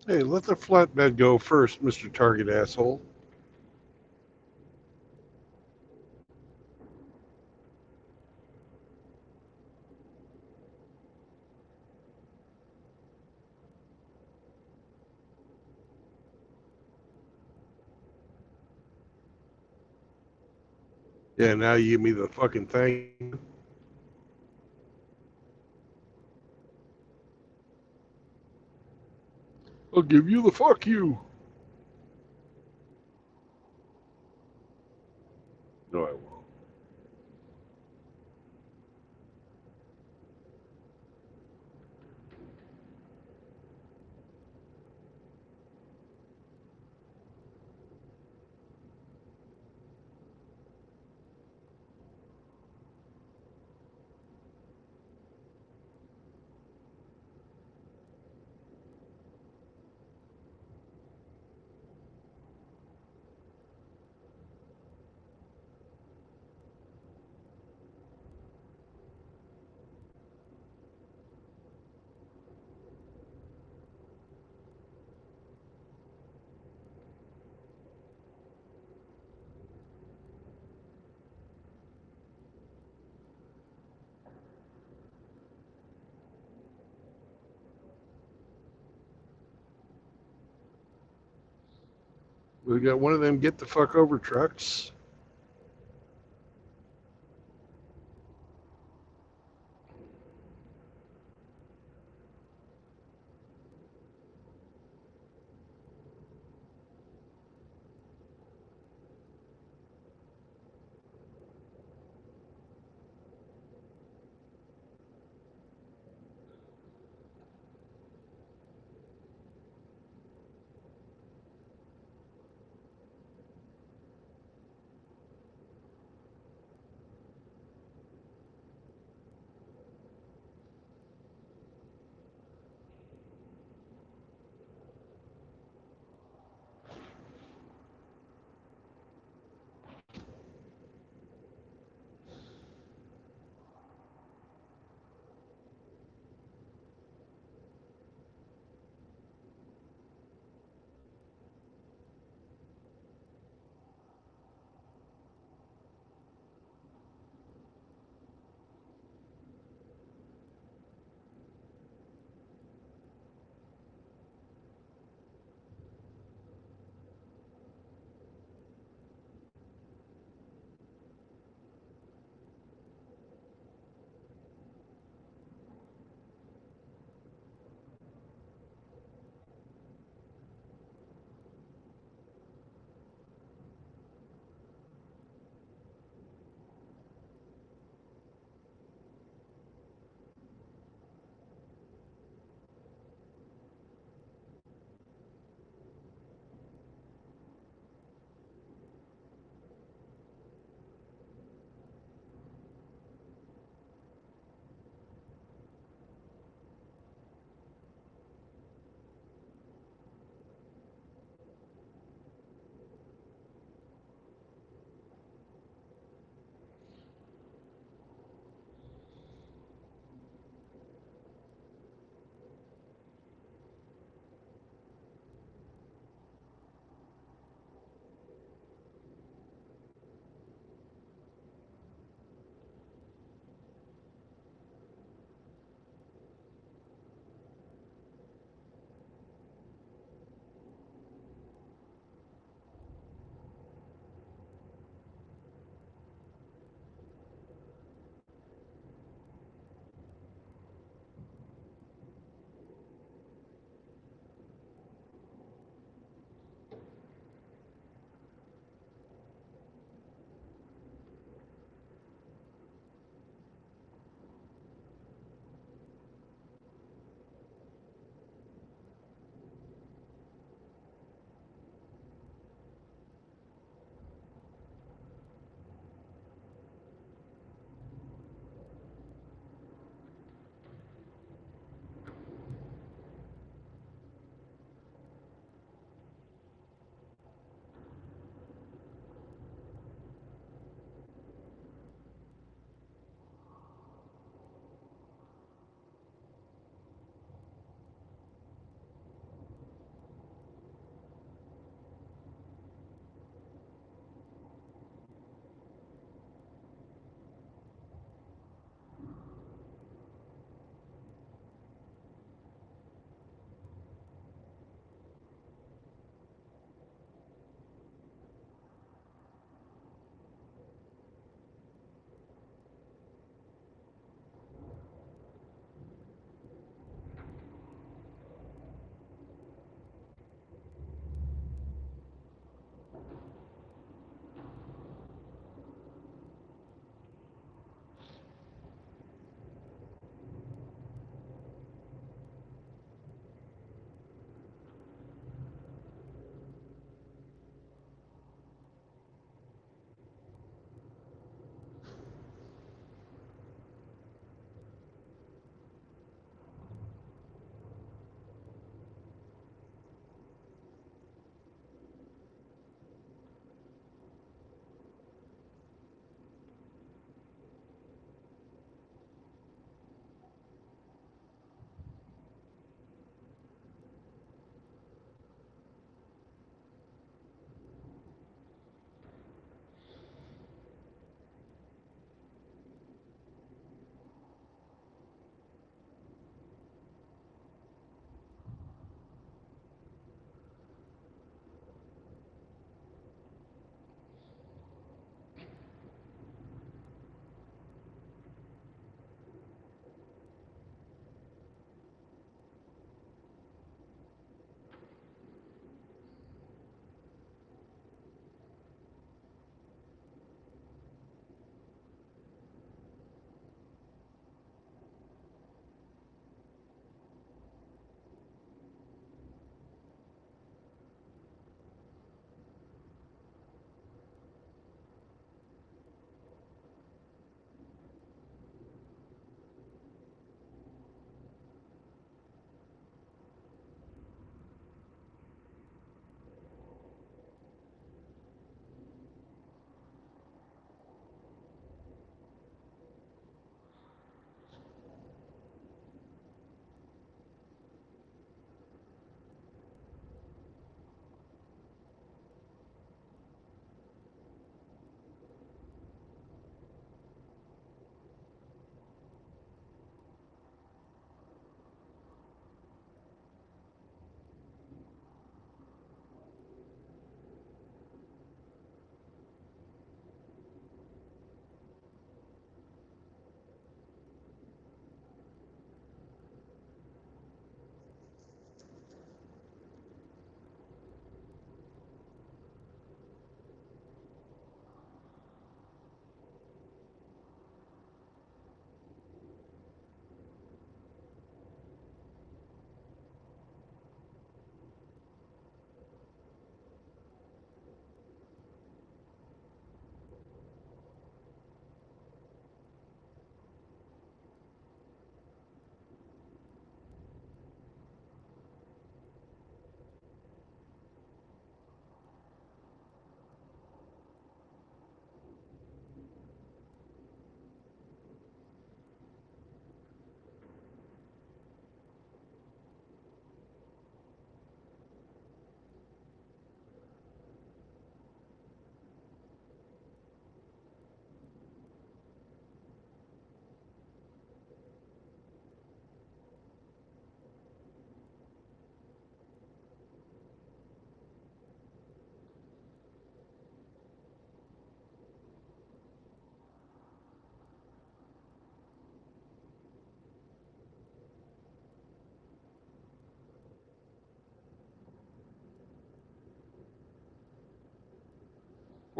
Hey, let the flatbed go first, Mr. Target asshole. Yeah, now you give me the fucking thing. I'll give you the fuck you. No, I won't. We got one of them get the fuck over trucks.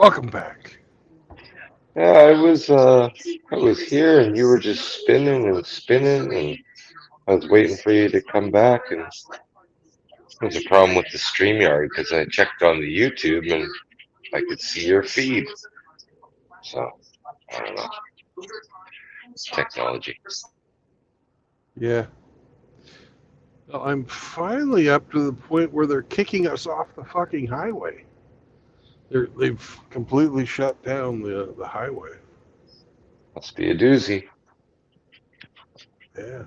Welcome back. Yeah, I was here and you were just spinning and spinning, and I was waiting for you to come back, and there's a problem with the StreamYard because I checked on the YouTube and I could see your feed. So I don't know. It's technology. Yeah. Well, I'm finally up to the point where they're kicking us off the fucking highway. They've completely shut down the highway. Must be a doozy. Yeah.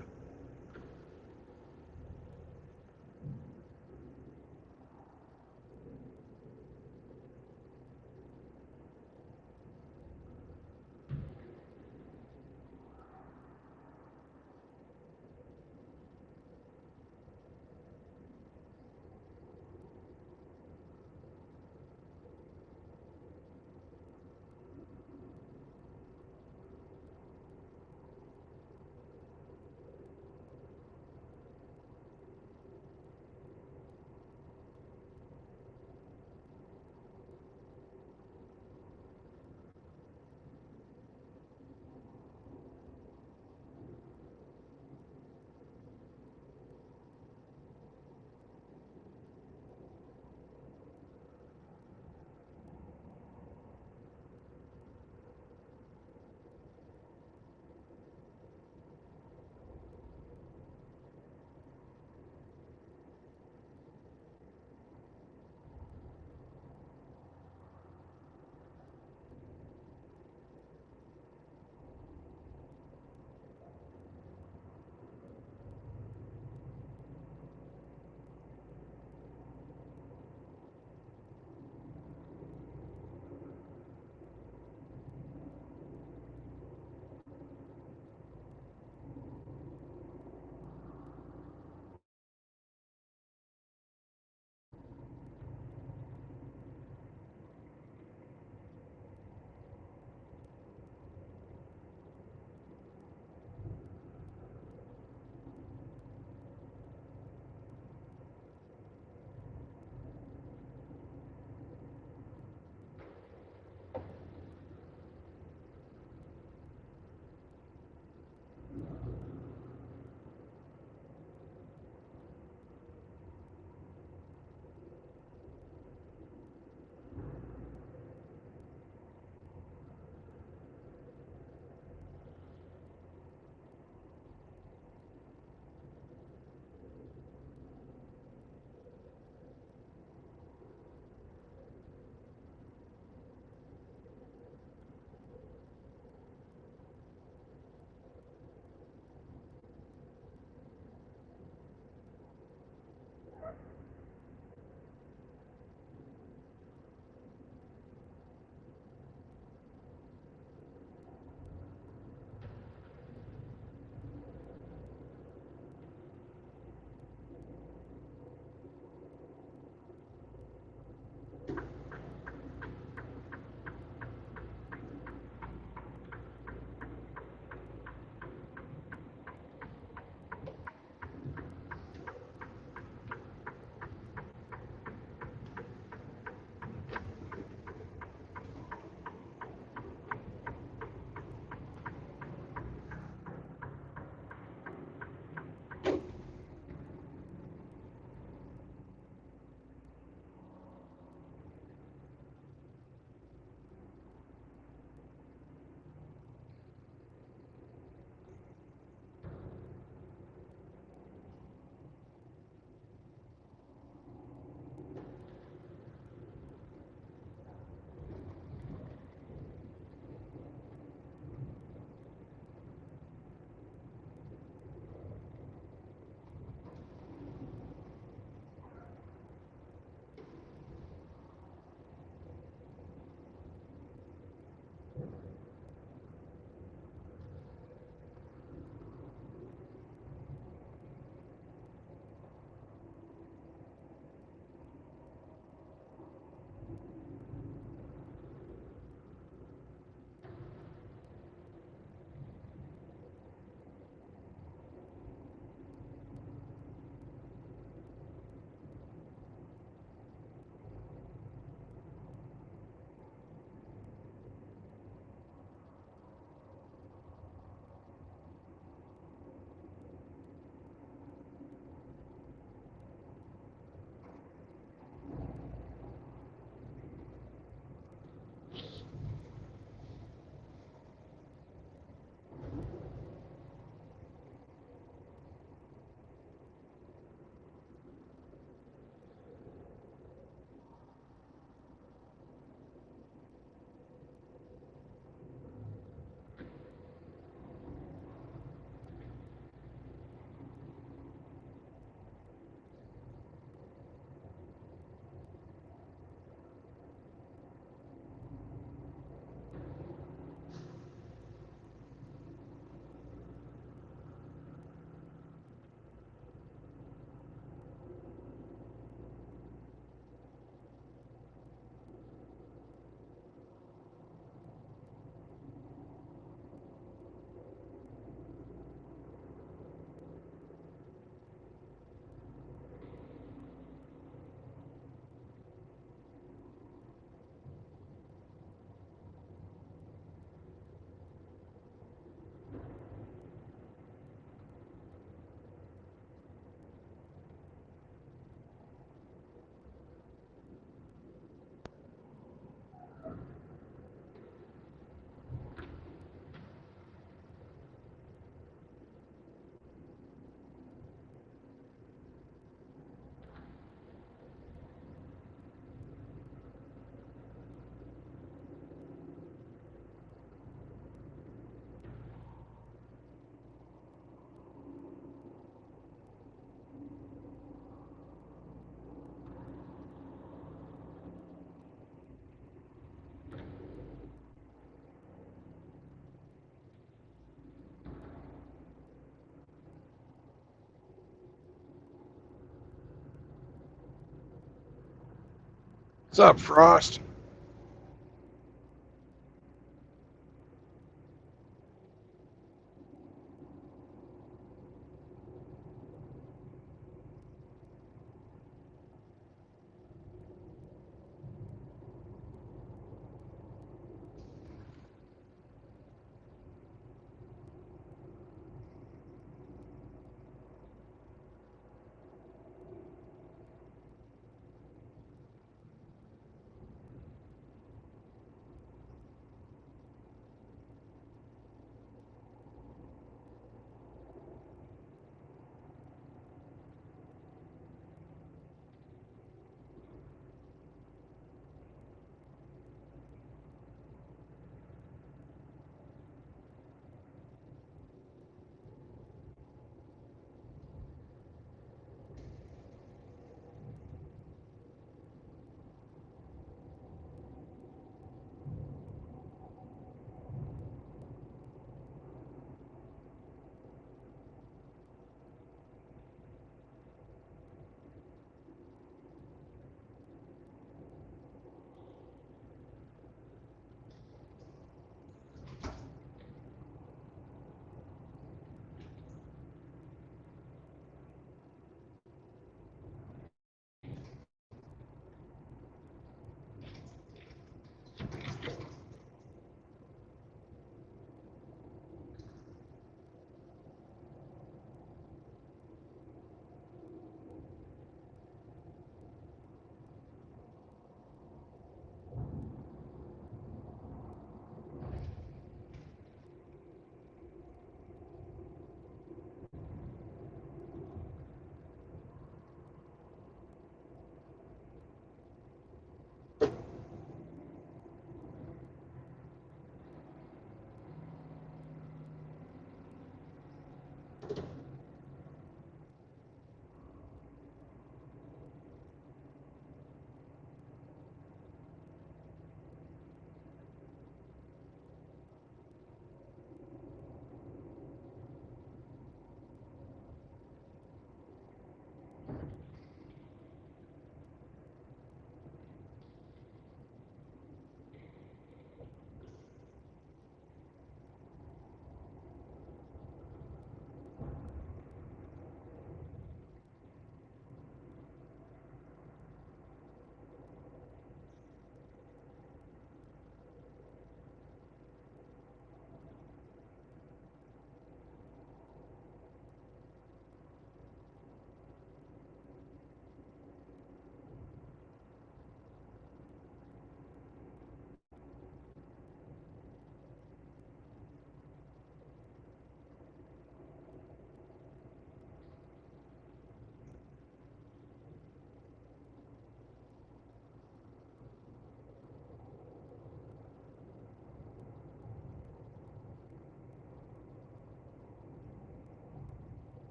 What's up, Frost?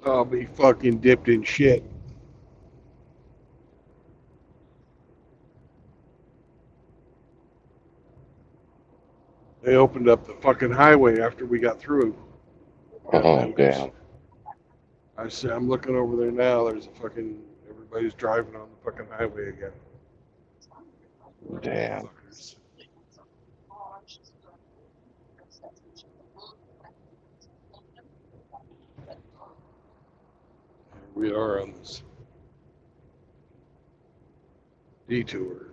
I'll be fucking dipped in shit. They opened up the fucking highway after we got through. Oh, damn. I see. I'm looking over there now. There's a fucking everybody's driving on the fucking highway again. Damn. Fuckers. Here we are on this detour.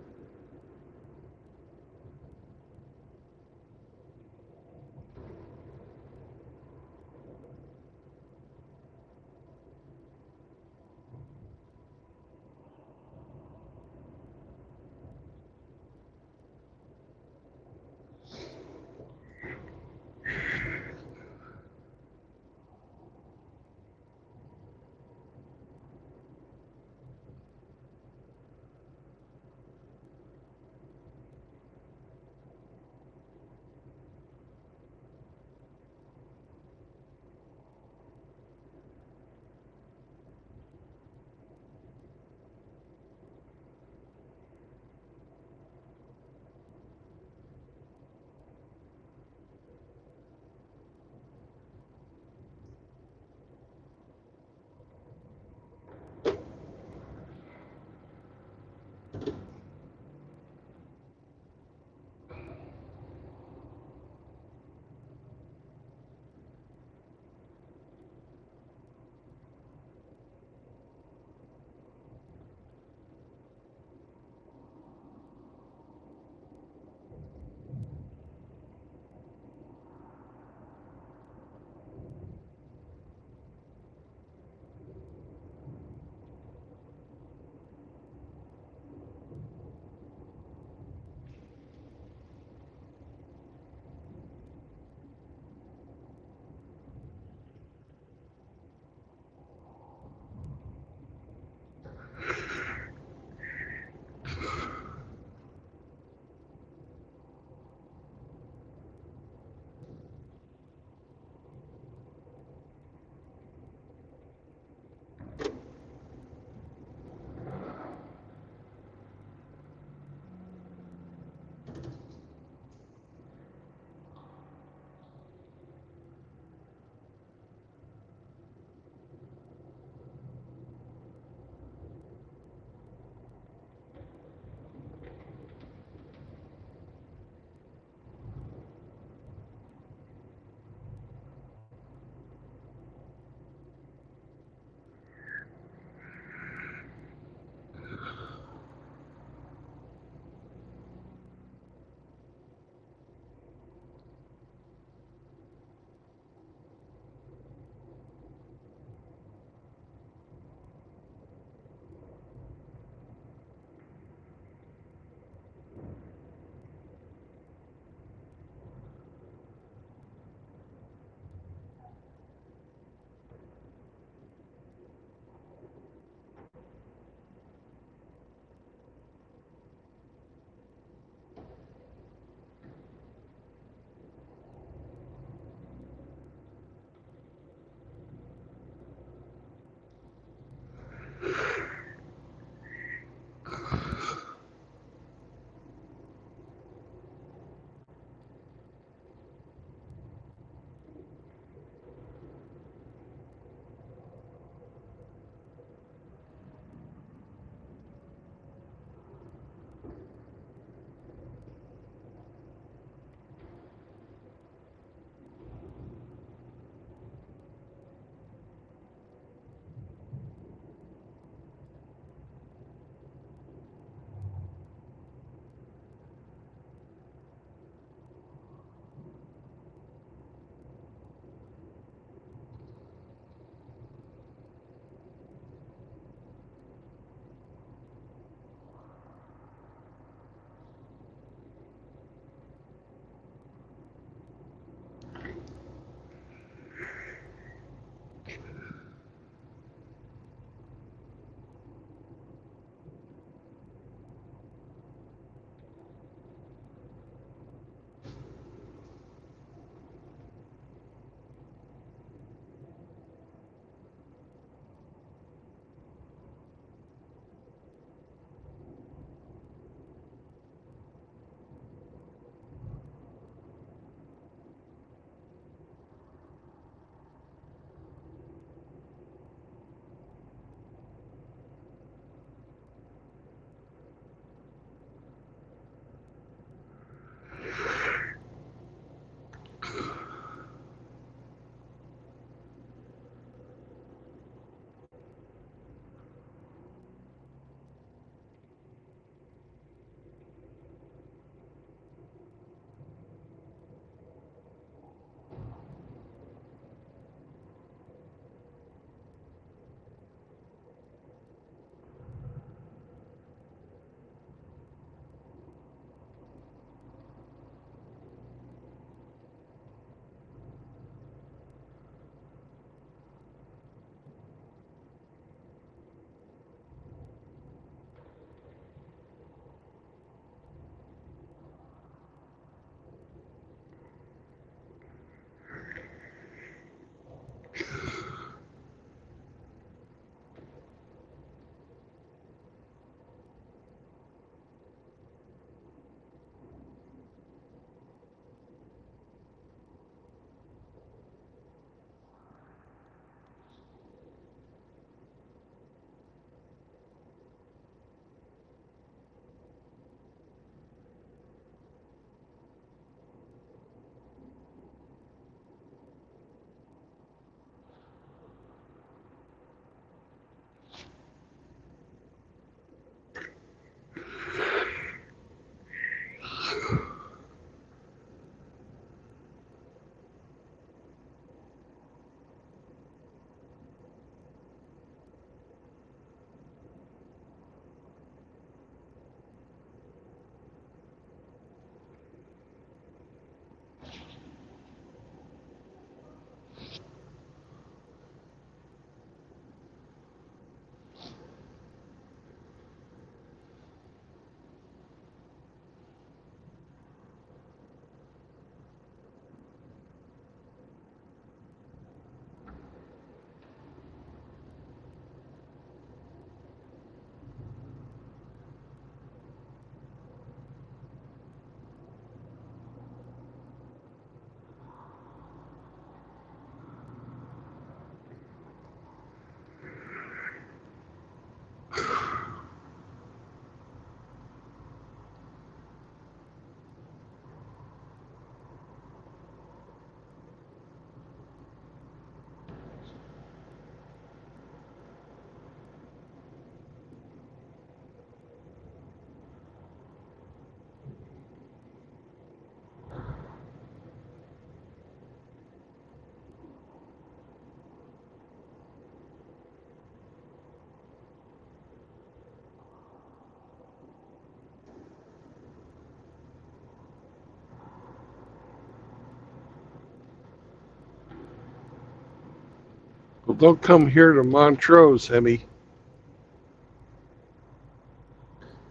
don't come here to Montrose, Hemi.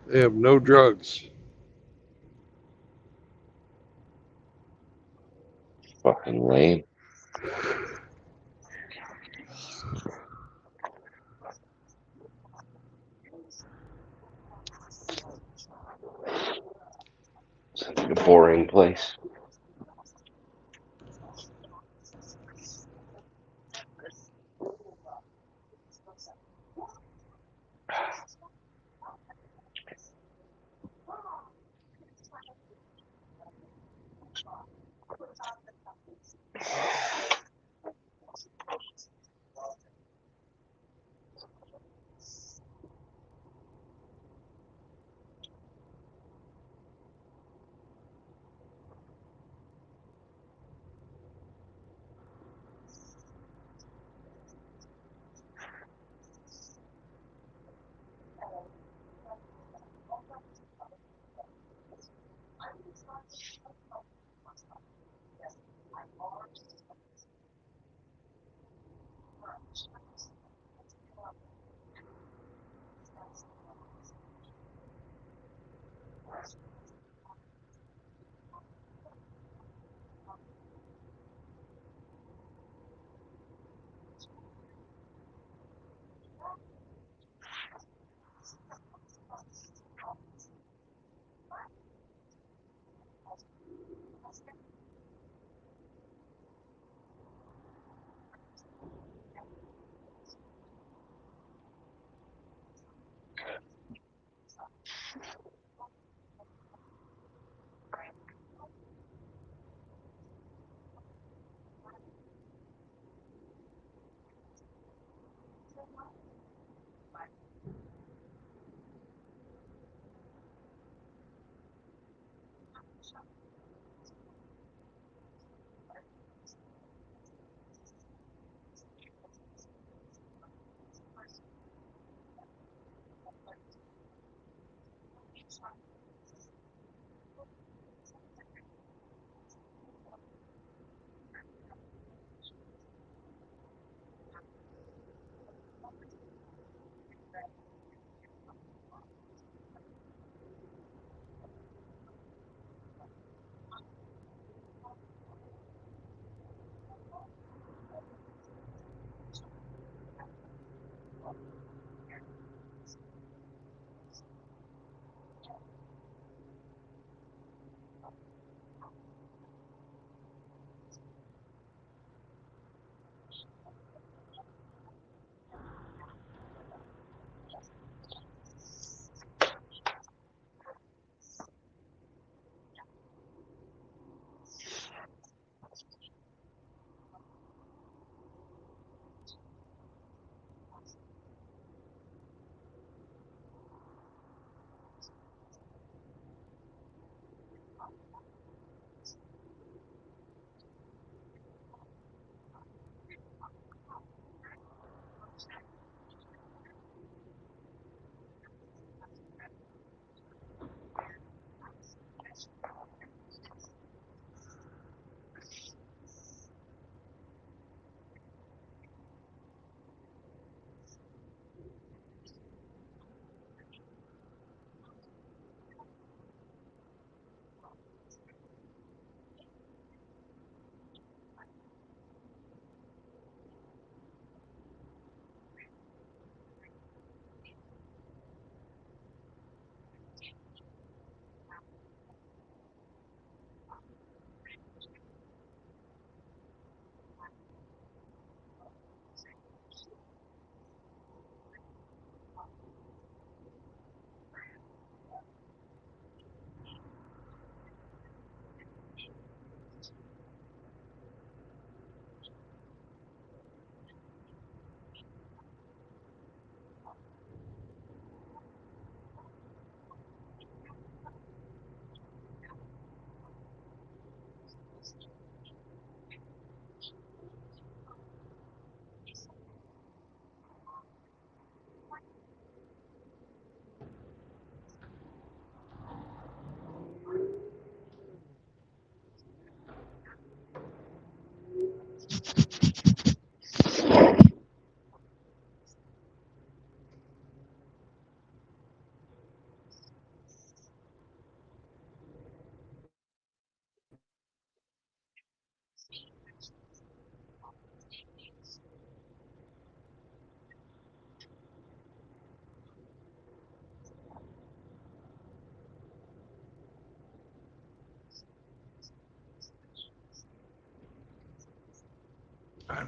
They have no drugs. Fucking lame. Such a boring place.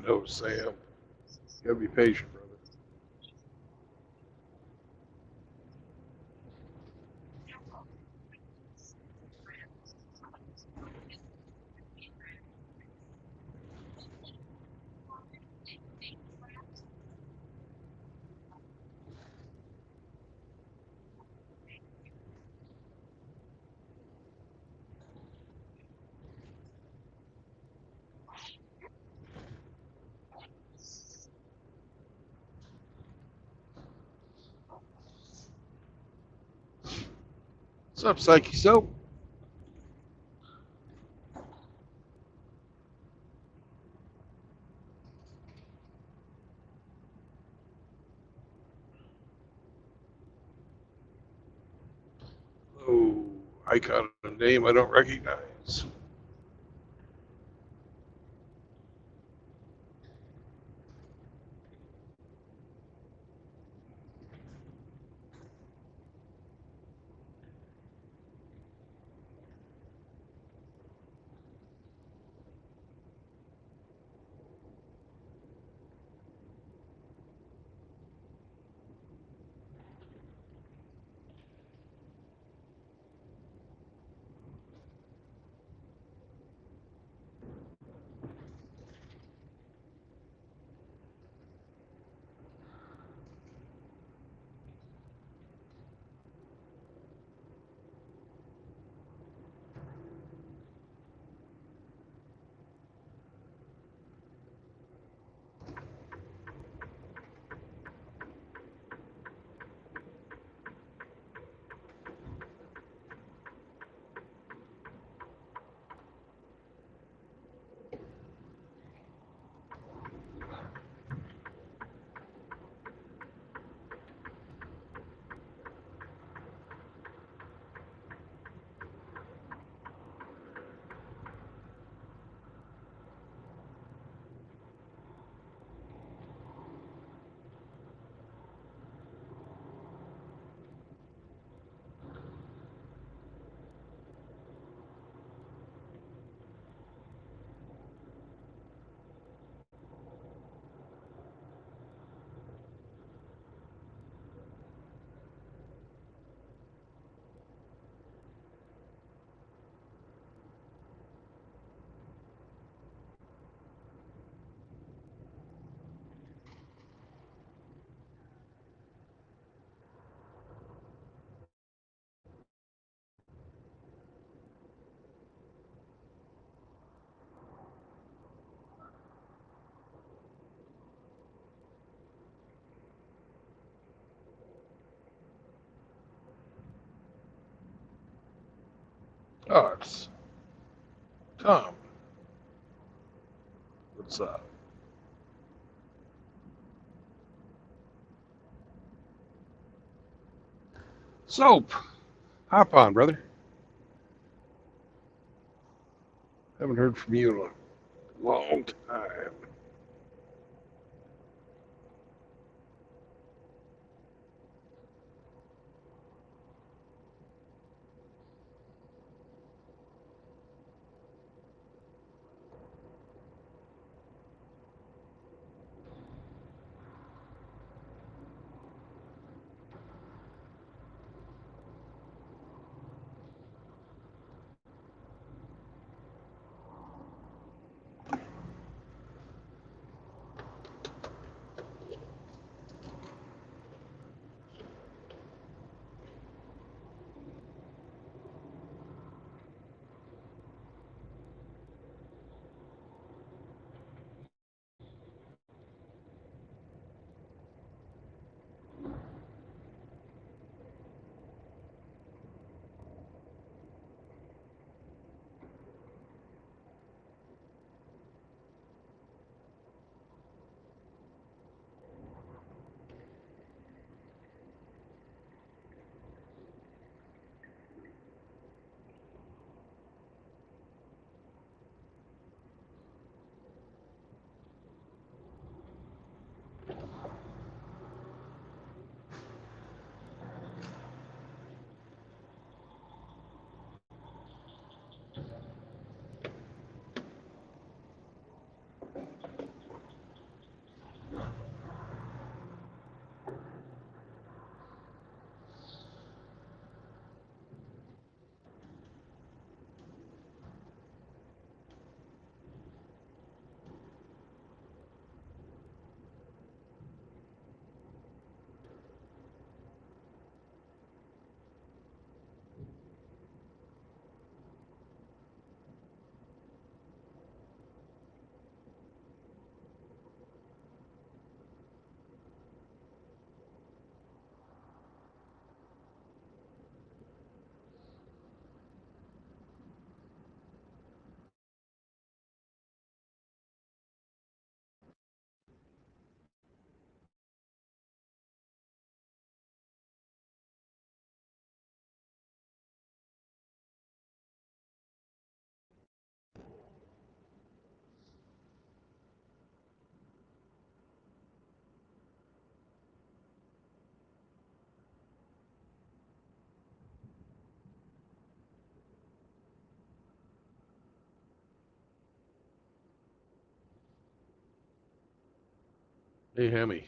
know, Sam. You gotta be patient, brother. What's up, Psyche Soap? Oh, icon and name I don't recognize. Oh, it's Tom. What's up? Soap. Hop on, brother. Haven't heard from you in a long time. Hey, Hemi.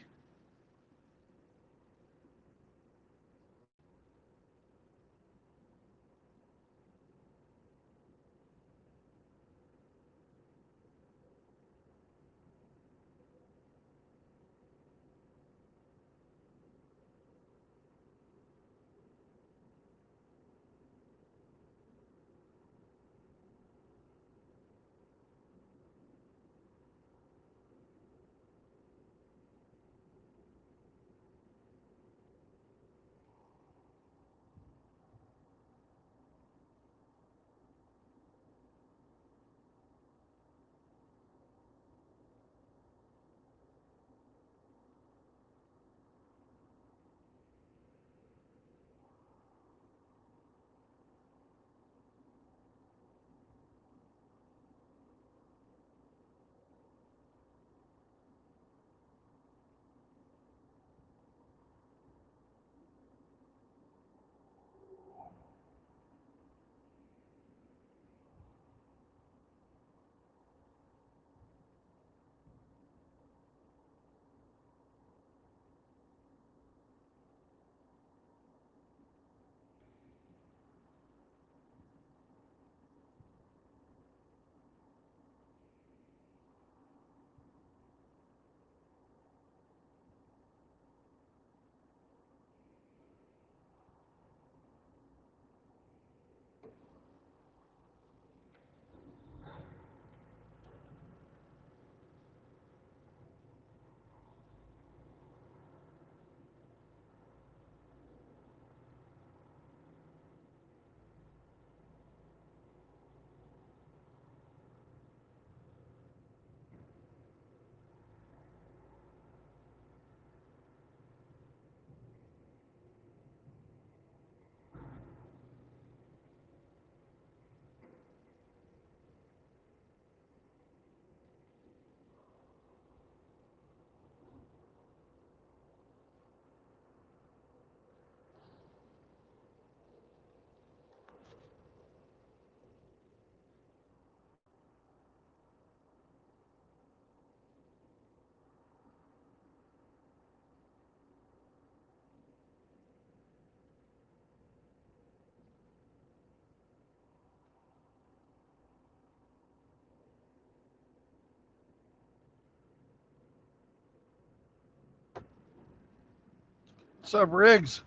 What's up, Riggs?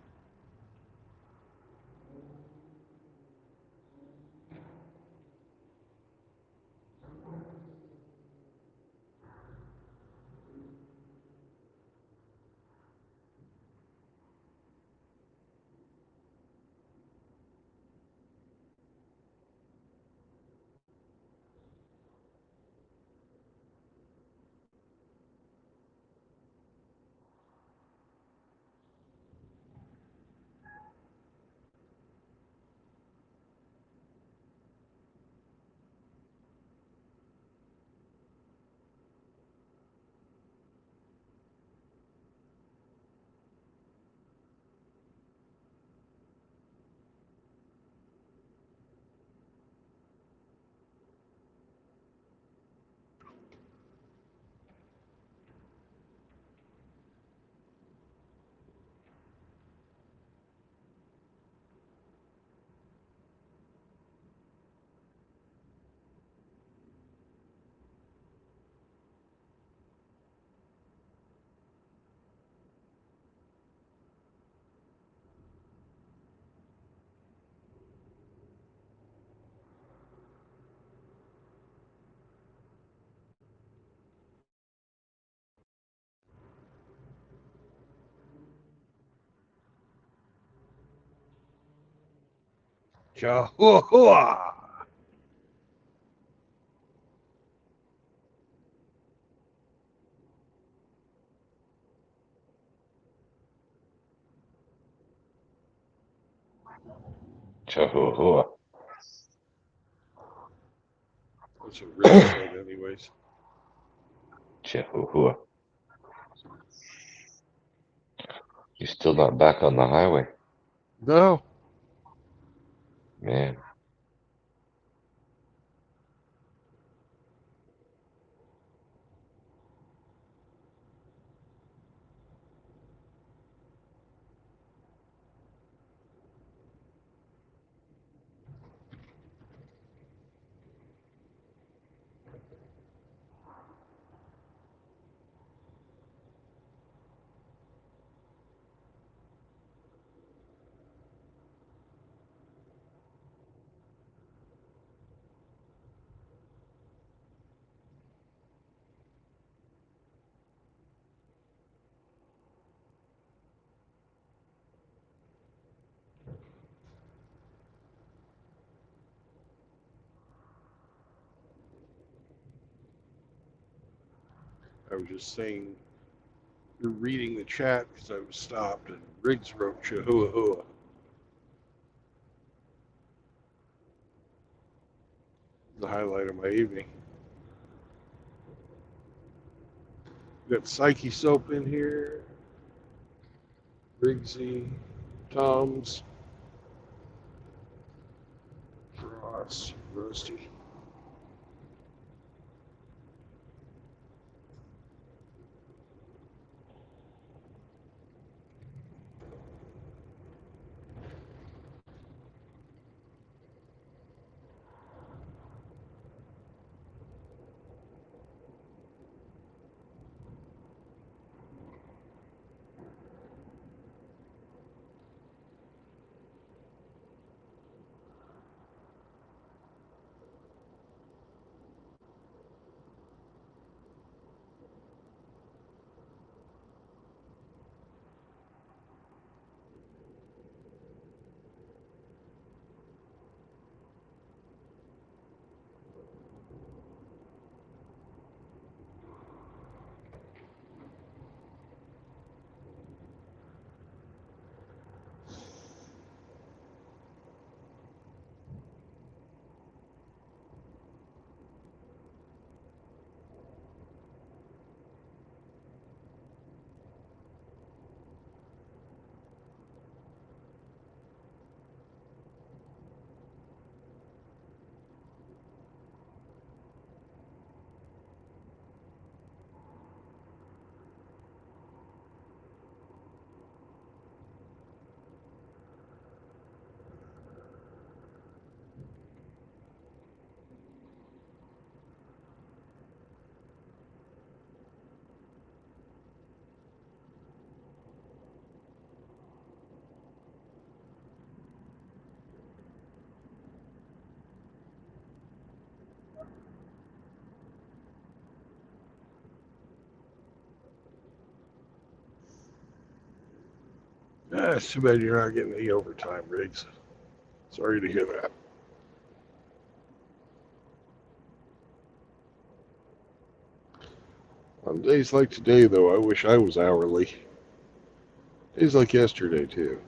Chihuahua. Chihuahua. That's what Riggs said, anyways. Chihuahua. You're still not back on the highway, No. man. I was just saying, you're reading the chat because I was stopped, and Riggs wrote Chihuahua. The highlight of my evening. We got Psyche Soap in here, Riggsy, Tom's, Frost, Rusty. It's too bad you're not getting any overtime, Riggs. Sorry to hear that. On days like today, though, I wish I was hourly. Days like yesterday, too.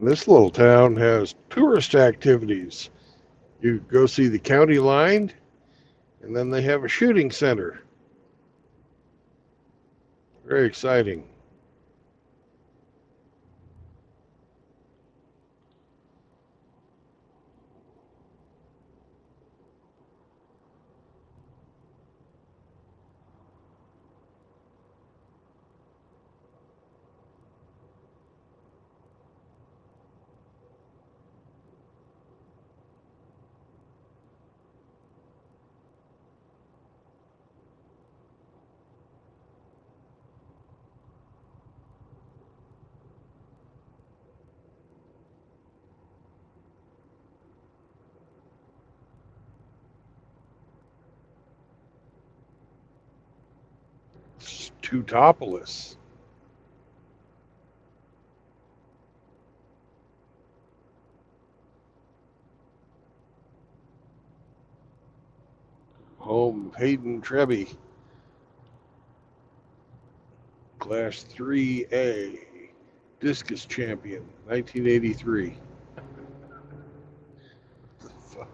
This little town has tourist activities. You go see the county line, and then they have a shooting center. Very exciting. It's Tutopolis. Home of Hayden Trebby. Class 3A. Discus champion, 1983. Fuck.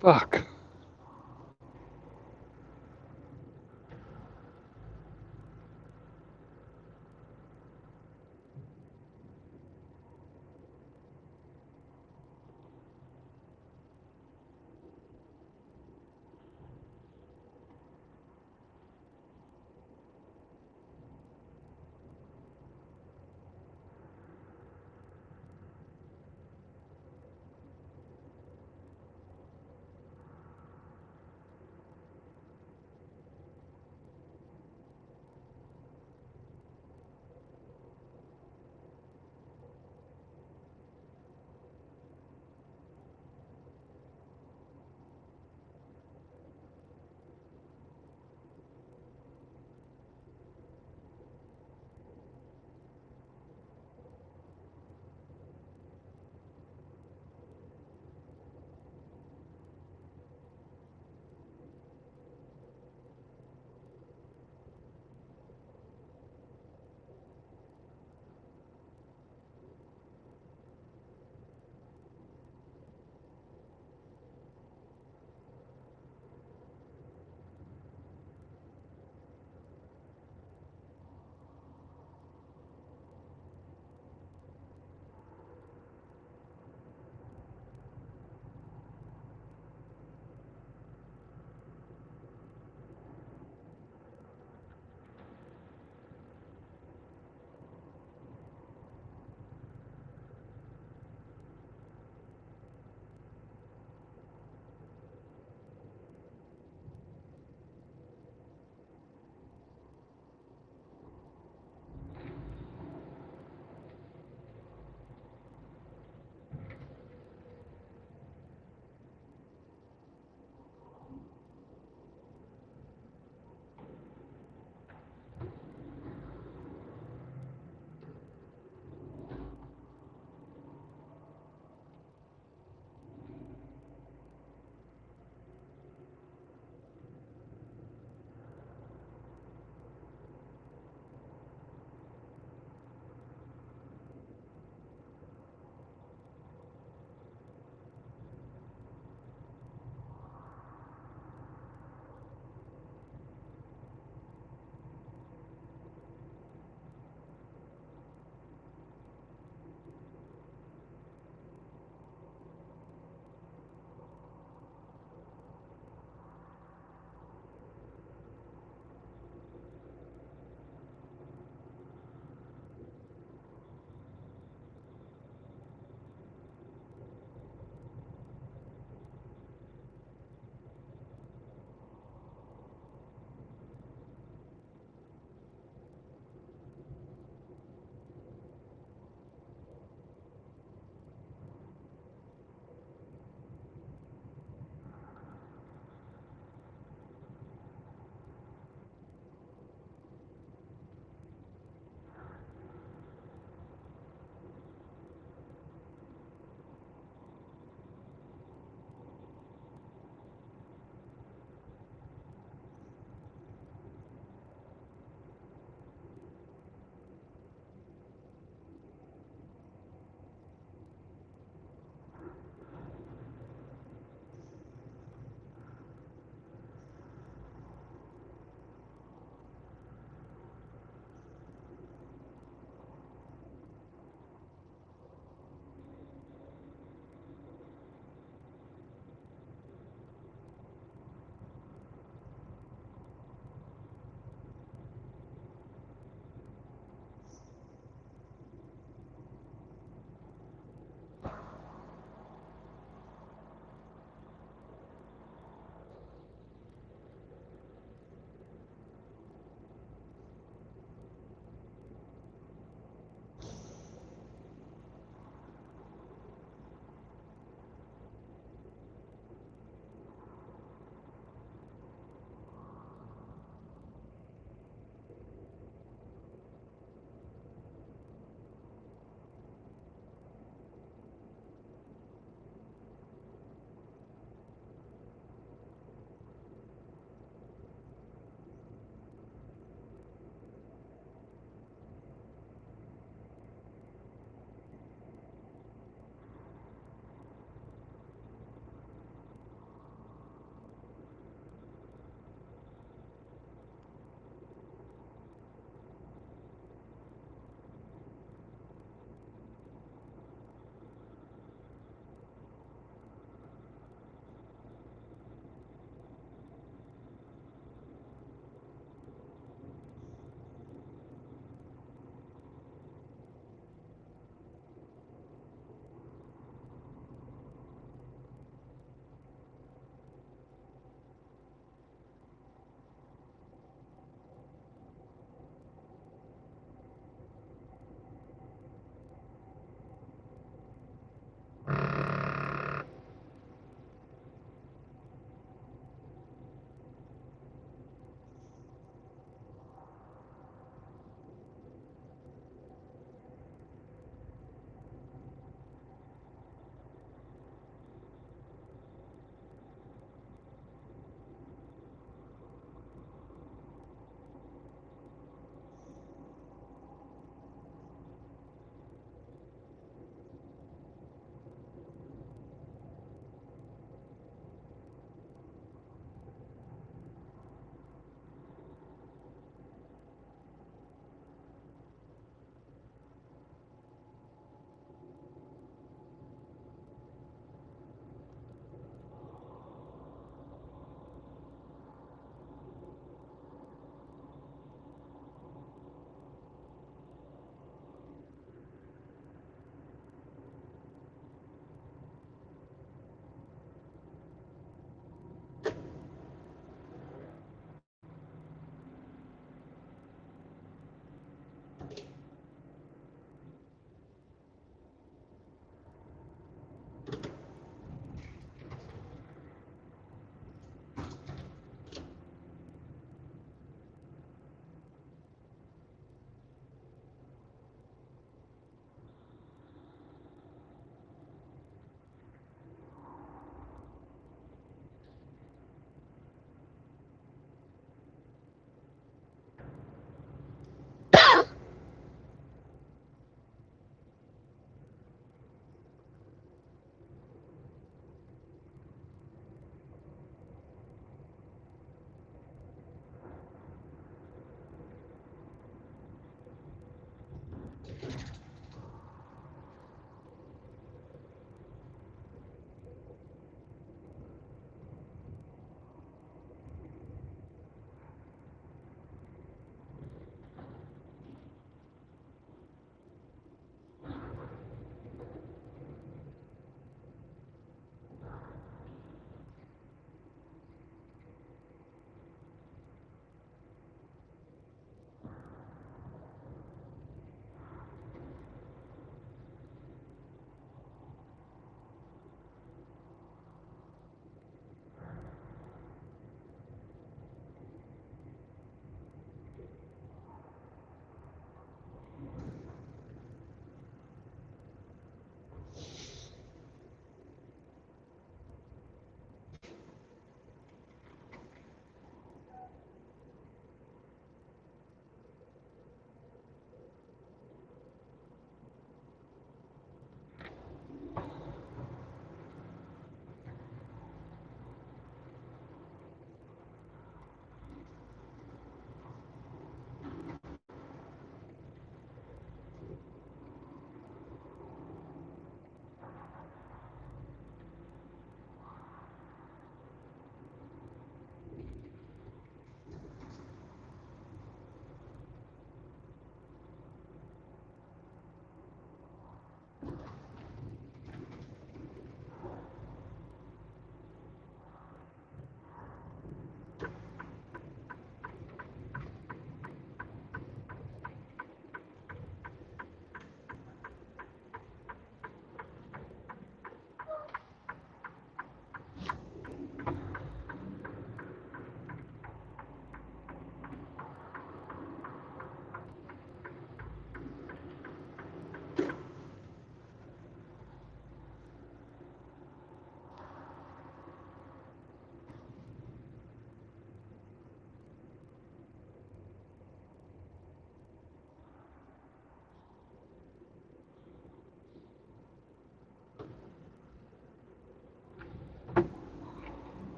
Fuck.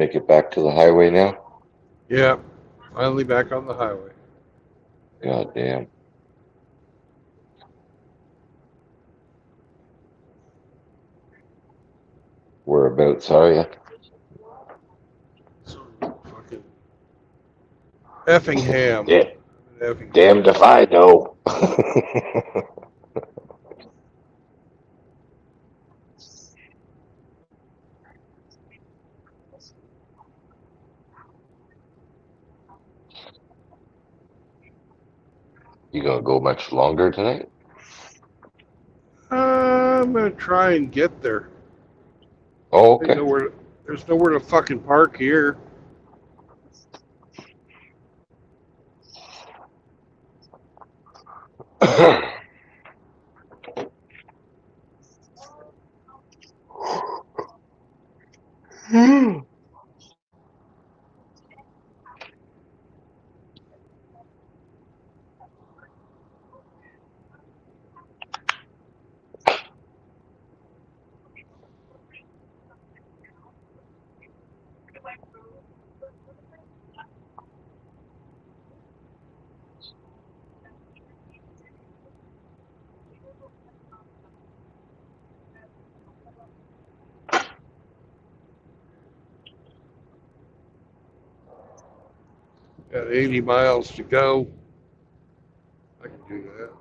make it back to the highway now? Yeah, finally back on the highway. God damn. Whereabouts are you? So fucking Effingham. Yeah, Effingham. damned if I know. You gonna go much longer tonight? I'm gonna try and get there. Oh, There's okay. nowhere to fucking park here. Got 80 miles to go. I can do that.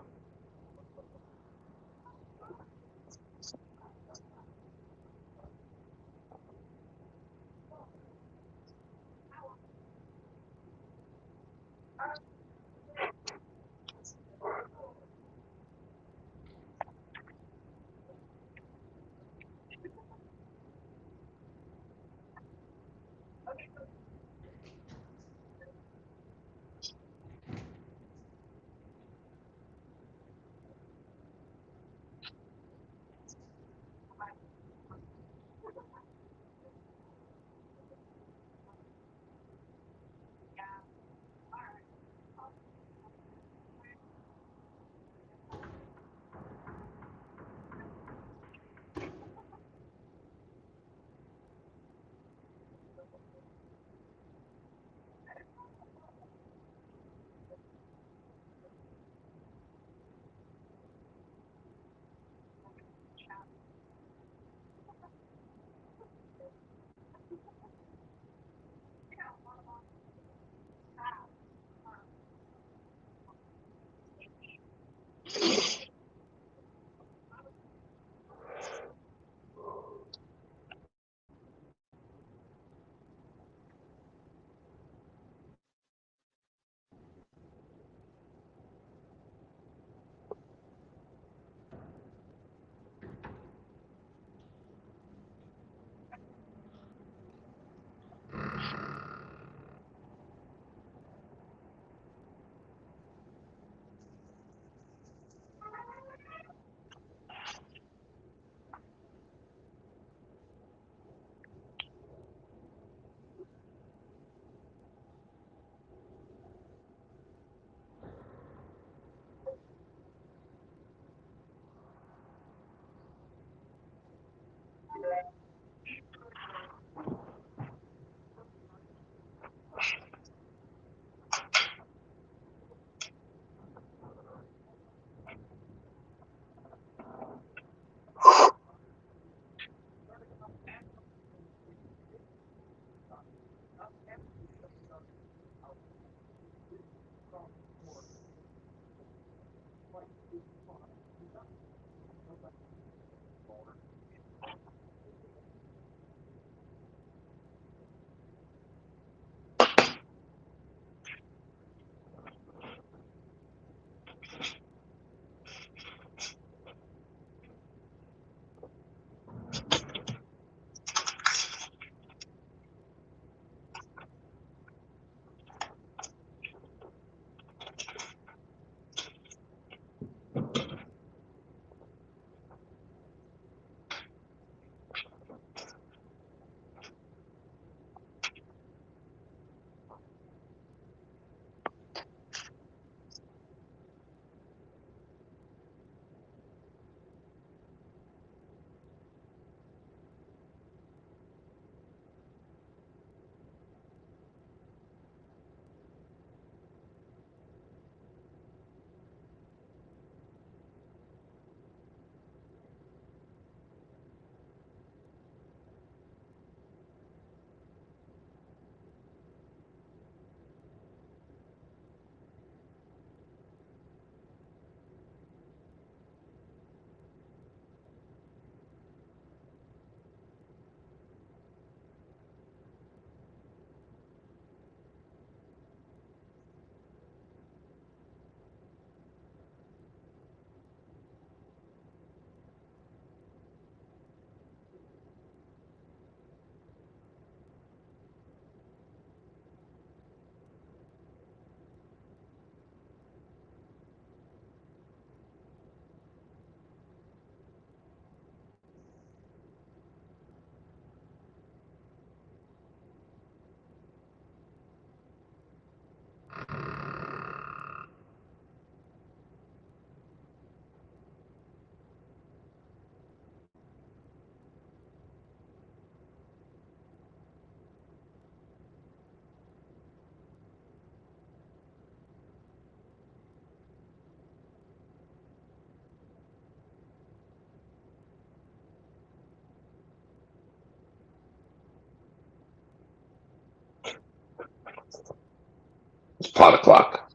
pot o'clock.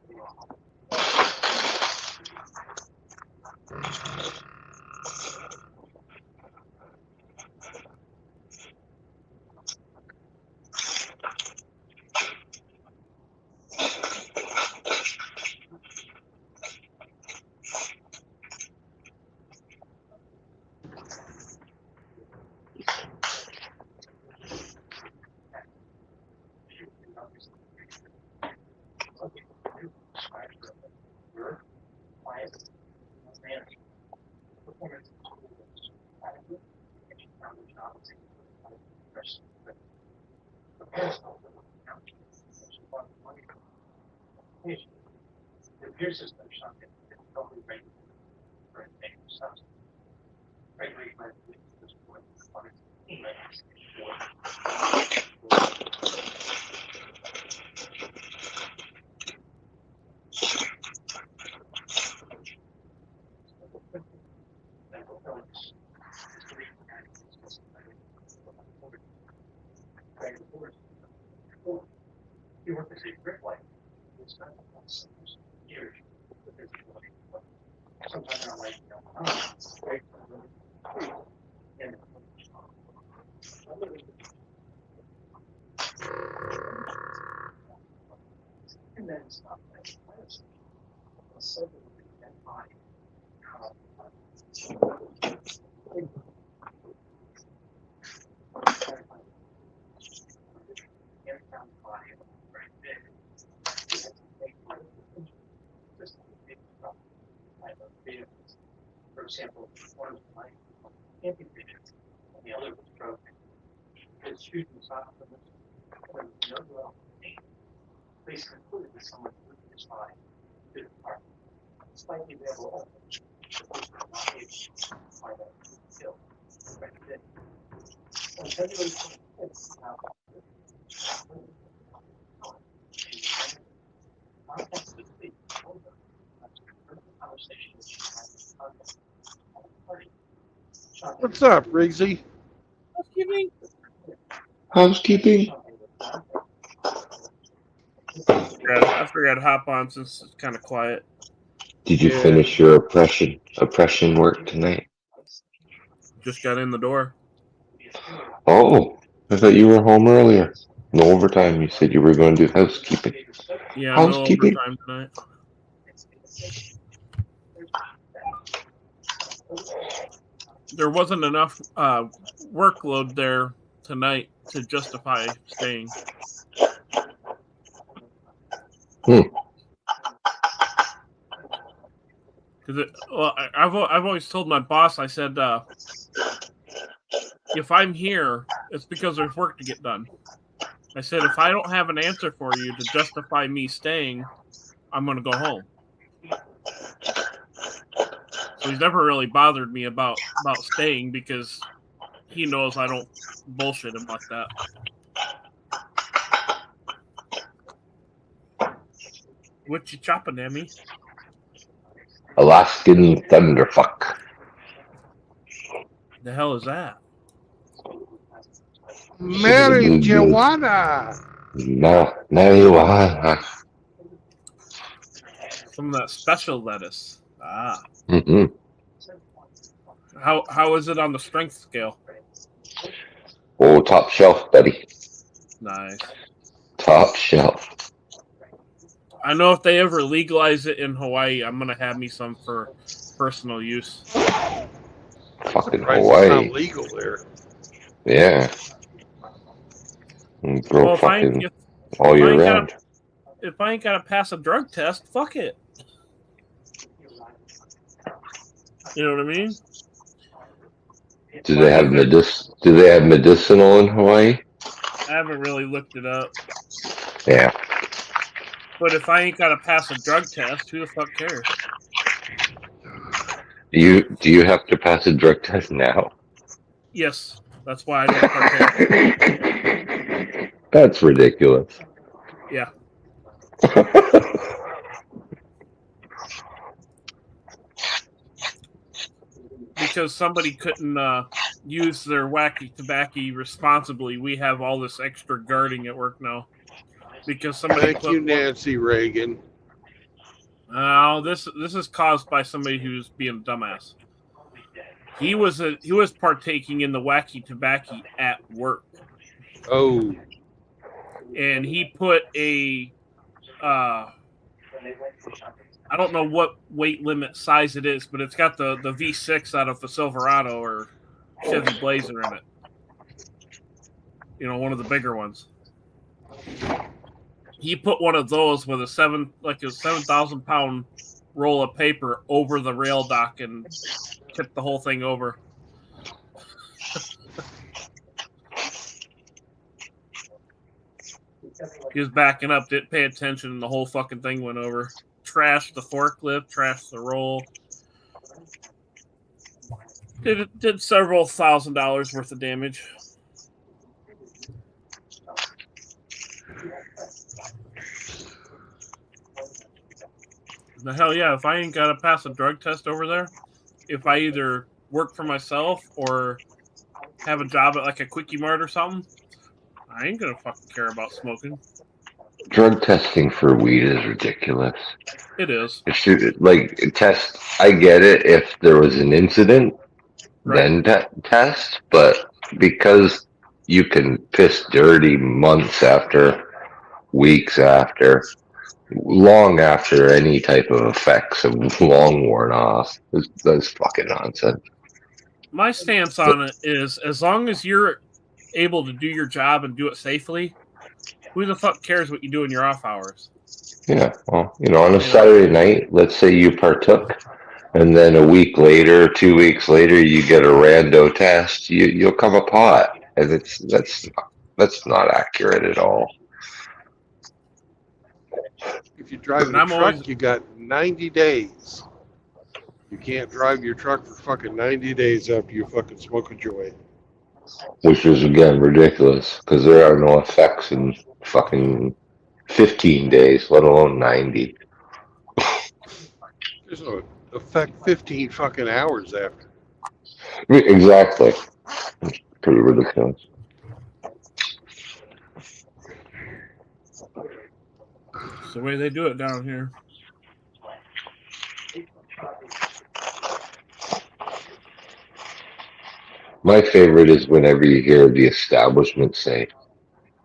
What's up, Riggsy? Housekeeping. I figured I'd hop on since it's kind of quiet. Did you finish your oppression work tonight? Just got in the door. Oh, I thought you were home earlier. No overtime. You said you were going to do housekeeping. Yeah, Housekeeping? no overtime tonight. There wasn't enough workload there tonight to justify staying. Because I've always told my boss, I said, if I'm here, it's because there's work to get done. I said, if I don't have an answer for you to justify me staying, I'm going to go home. So he's never really bothered me about staying because he knows I don't bullshit him like that. What you chopping at me? Alaskan thunderfuck. The hell is that? Marijuana. Marijuana. Some of that special lettuce. Ah. Mm-hmm. How is it on the strength scale? Oh, top shelf, buddy. Nice. Top shelf. I know if they ever legalize it in Hawaii, I'm gonna have me some for personal use. Fucking Hawaii. It's Hawaii. not legal there. Yeah. And grow Well, fucking all year round. If I ain't gotta pass a drug test, fuck it. You know what I mean? Do they have medicinal in Hawaii? I haven't really looked it up. Yeah. But if I ain't gotta pass a drug test, who the fuck cares? Do you have to pass a drug test now? Yes, that's why I don't partake. That's ridiculous. Yeah. Because somebody couldn't use their wacky tobacco responsibly, we have all this extra guarding at work now. because somebody Thank you, Nancy Reagan. No, this is caused by somebody who's being a dumbass. He was partaking in the wacky tobacco at work. Oh. And he put a I don't know what weight limit size it is, but it's got the V6 out of the Silverado or Chevy Blazer in it. You know, one of the bigger ones. He put one of those with a 7,000-pound roll of paper over the rail dock and tipped the whole thing over. He was backing up, didn't pay attention, and the whole fucking thing went over. Trashed the forklift, trashed the roll. Did several $1,000s worth of damage. The hell yeah, if I ain't got to pass a drug test over there, if I either work for myself or have a job at like a Quickie Mart or something, I ain't gonna fucking care about smoking. Drug testing for weed is ridiculous. It is. It should, like, test, I get it if there was an incident, Right. then test, but because you can piss dirty months after, weeks after, long after any type of effects have long worn off, that's fucking nonsense. My stance on it is, as long as you're able to do your job and do it safely, who the fuck cares what you do in your off hours? Yeah, well, you know, on a Saturday night, let's say you partook, and then a week later, 2 weeks later, you get a rando test, you'll come a pot, and that's not accurate at all. If you drive a truck, you got 90 days. You can't drive your truck for fucking 90 days after you fucking smoke a joint. Which is, again, ridiculous, because there are no effects in fucking 15 days, let alone 90. There's no effect 15 fucking hours after. Exactly. It's pretty ridiculous. It's the way they do it down here. My favorite is whenever you hear the establishment say,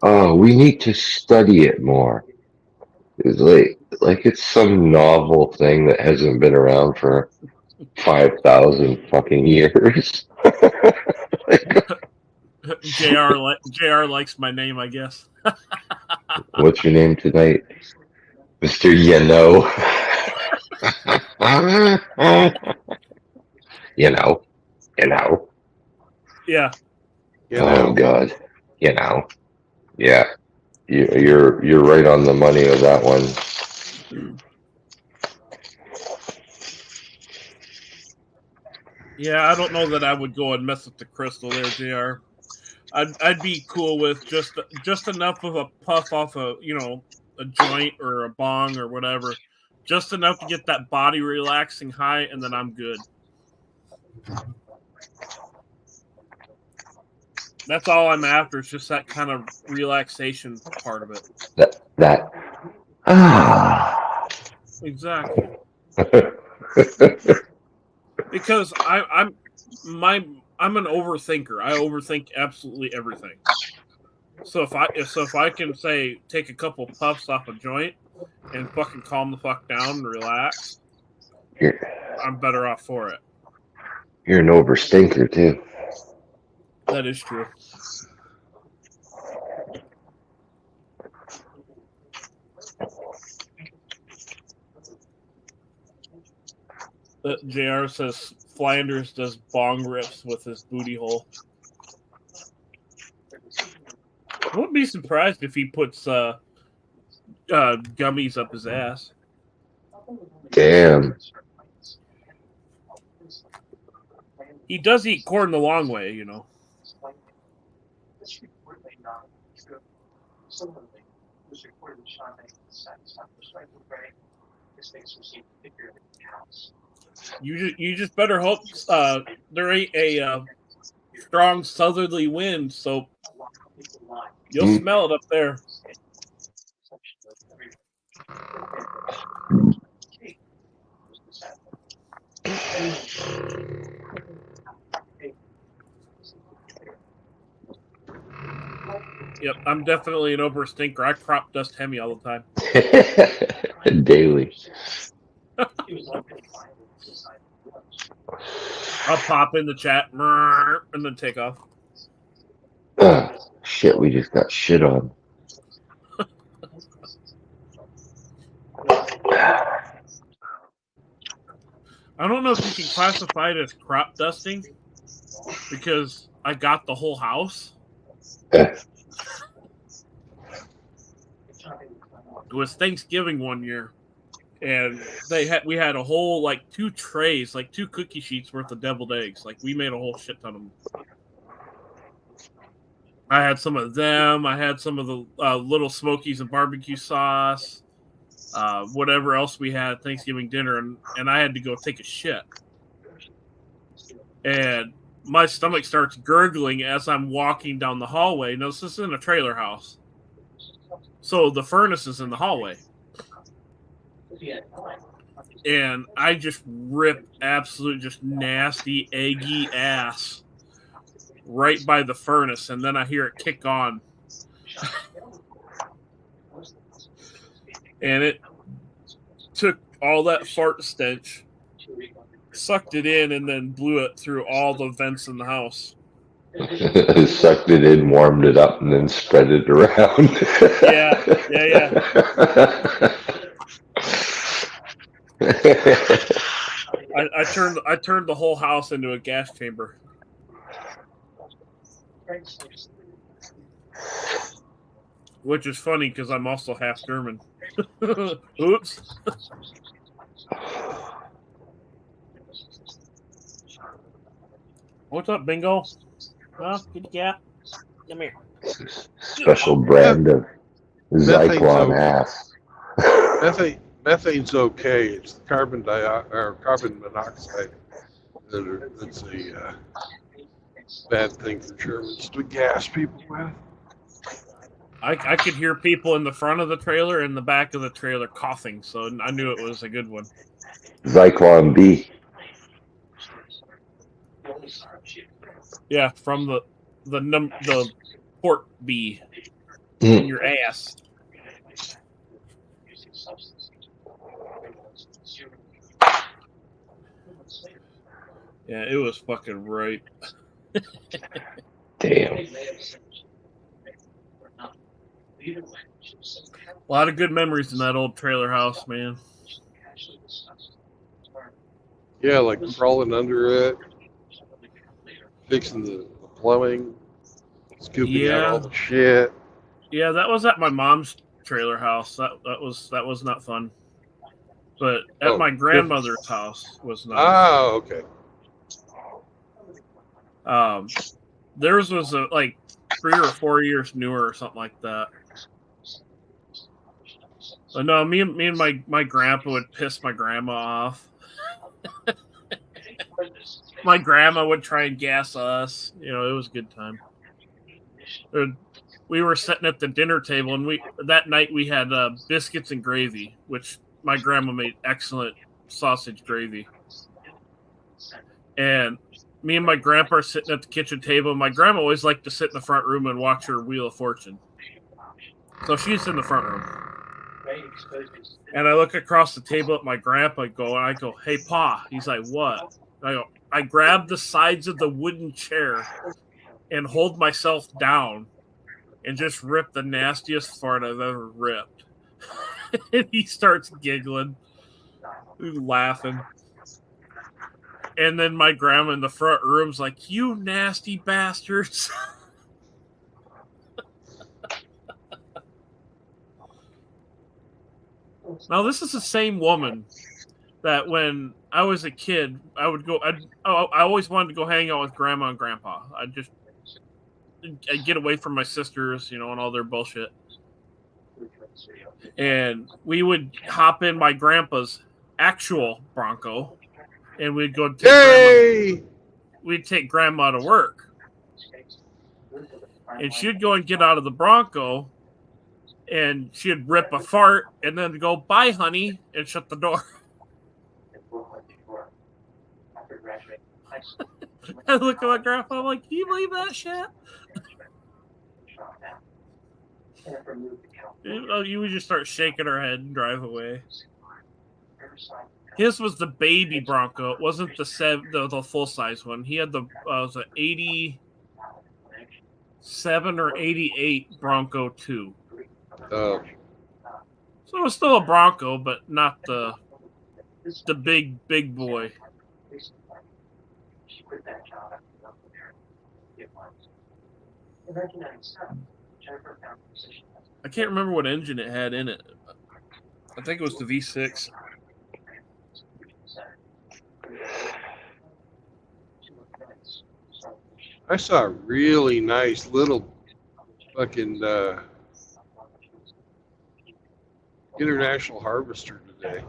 "Oh, we need to study it more." It's like it's some novel thing that hasn't been around for 5,000 fucking years. JR likes my name, I guess. What's your name tonight, Mr. You know? You know. Yeah. Oh God. You know. Yeah. You're right on the money of that one. Yeah, I don't know that I would go and mess with the crystal there, JR. I'd be cool with just enough of a puff off a joint or a bong or whatever, just enough to get that body relaxing high, and then I'm good. That's all I'm after. Is just that kind of relaxation part of it. Exactly. Because I'm an overthinker. I overthink absolutely everything. So if I can say take a couple puffs off a joint and fucking calm the fuck down and relax, I'm better off for it. You're an overstinker too. That is true. JR says Flanders does bong rips with his booty hole. I wouldn't be surprised if he puts gummies up his ass. Damn. He does eat corn the long way, you know. You just better hope there ain't a strong southerly wind, so you'll smell it up there. Yep, I'm definitely an overstinker. I crop dust Hemi all the time. Daily. I'll pop in the chat and then take off. Shit, we just got shit on. I don't know if you can classify it as crop dusting because I got the whole house. It was Thanksgiving one year, and we had a whole like 2 trays, like 2 cookie sheets worth of deviled eggs. Like we made a whole shit ton of them. I had some of them. I had some of the little Smokies and barbecue sauce. Whatever else we had Thanksgiving dinner, and I had to go take a shit. And my stomach starts gurgling as I'm walking down the hallway. Now, this is in a trailer house. So the furnace is in the hallway. And I just rip absolute just nasty, eggy ass right by the furnace, and then I hear it kick on. And it took all that fart stench, sucked it in, and then blew it through all the vents in the house. Sucked it in, warmed it up, and then spread it around. Yeah. I turned the whole house into a gas chamber. Which is funny because I'm also half German. Oops. What's up, Bingo? Well, good cat. Come here. Special brand of Zyklon ass. Methane's okay. It's the carbon monoxide that's a bad thing for Germans to gas people with. I could hear people in the front of the trailer and the back of the trailer coughing, so I knew it was a good one. Zyklon B. Yeah, from the port B in your ass. Yeah, it was fucking right. Damn. A lot of good memories in that old trailer house, man. Yeah, like crawling under it, fixing the plumbing, scooping out all the shit. Yeah, that was at my mom's trailer house. That was not fun. But at my grandmother's house was nice. Oh, okay. Theirs was like 3 or 4 years newer or something like that. But no, me and my grandpa would piss my grandma off. My grandma would try and gas us. You know, it was a good time. We were sitting at the dinner table, and that night we had biscuits and gravy, which my grandma made excellent sausage gravy. And me and my grandpa are sitting at the kitchen table. My grandma always liked to sit in the front room and watch her Wheel of Fortune. So she's in the front room. And I look across the table at my grandpa and I go, "Hey, Pa." He's like, "What?" I grab the sides of the wooden chair and hold myself down and just rip the nastiest fart I've ever ripped. And he starts giggling, laughing. And then my grandma in the front room's like, "You nasty bastards." Now, this is the same woman that when I was a kid, I always wanted to go hang out with Grandma and Grandpa. I'd get away from my sisters, and all their bullshit. And we would hop in my grandpa's actual Bronco, and we'd go we'd take Grandma to work. And she'd go and get out of the Bronco, and she'd rip a fart and then go, "Bye, honey," and shut the door. I look at my grandpa, I'm like, "Can you believe that shit?" You would just start shaking her head and drive away. His was the baby Bronco. It wasn't the full size one. He had the was it 87 or 88 Bronco 2. Oh, So it was still a Bronco, but not the big boy. I can't remember what engine it had in it. I think it was the V6. I saw a really nice little fucking international harvester today.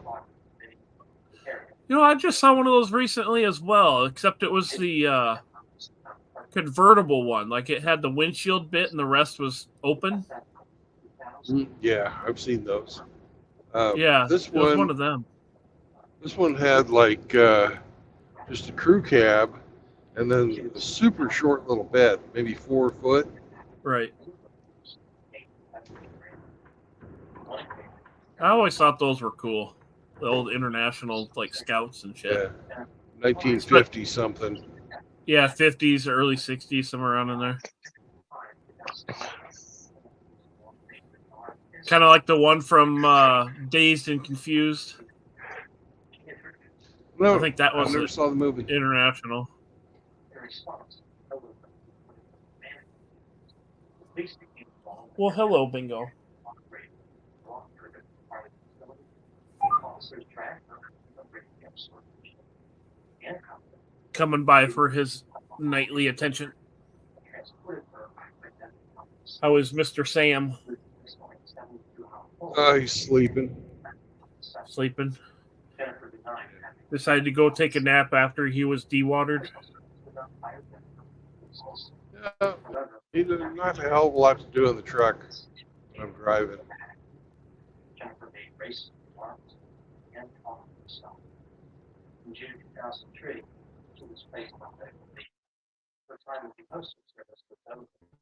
You know, I just saw one of those recently as well, except it was the convertible one. Like it had the windshield bit and the rest was open. Yeah, I've seen those. Yeah, this it was one one of them. This one had like just a crew cab, and then a super short little bed, maybe 4 foot. Right. I always thought those were cool. The old international like scouts and shit. Yeah, 1950 something. Yeah, 50s, early 60s, somewhere around in there. Kind of like the one from Dazed and Confused. No, I think that was I never saw the movie. international. Well, hello, Bingo. Coming by for his nightly attention. How is Mr. Sam? He's sleeping. Sleeping. Decided to go take a nap after he was dewatered. Yeah, he did not a hell of a lot to do in the truck when I'm driving.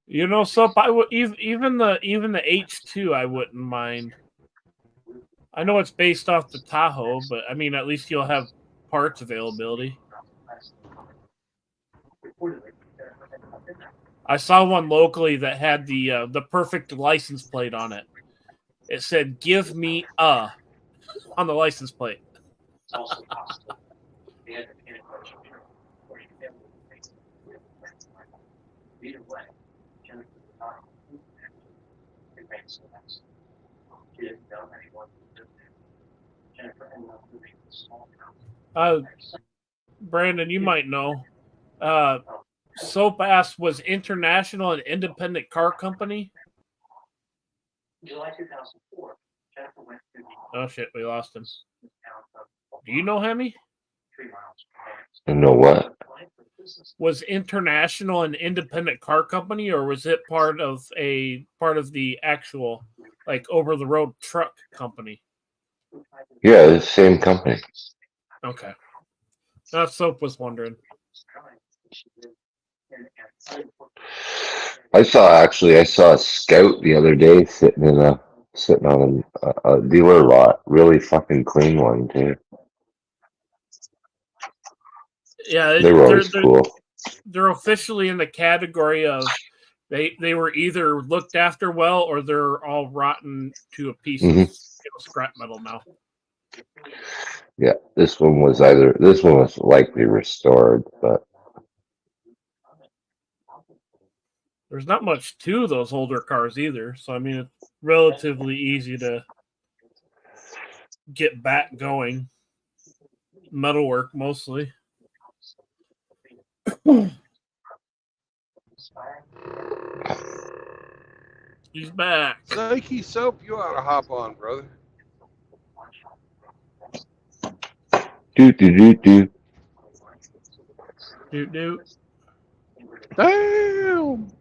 You know, so I would even the H2 I wouldn't mind. I know it's based off the Tahoe, but I mean at least you'll have parts availability. I saw one locally that had the perfect license plate on it. It said "Give me a" on the license plate. Brandon, you might know. Soap Ass was international and independent car company. Oh shit, we lost him. Do you know Hemi? You know what? Was international an independent car company, or was it part of the actual like over the road truck company? Yeah, the same company. Okay. That Soap was wondering. I saw a Scout the other day sitting on a dealer lot. Really fucking clean one too. Yeah, They were always cool. They're officially in the category of they were either looked after well or they're all rotten to a piece of scrap metal now. Yeah, this one was likely restored, but there's not much to those older cars either. So I mean, it's relatively easy to get back going. Metalwork mostly. He's back. Nike Soap, you ought to hop on, brother. do. Damn.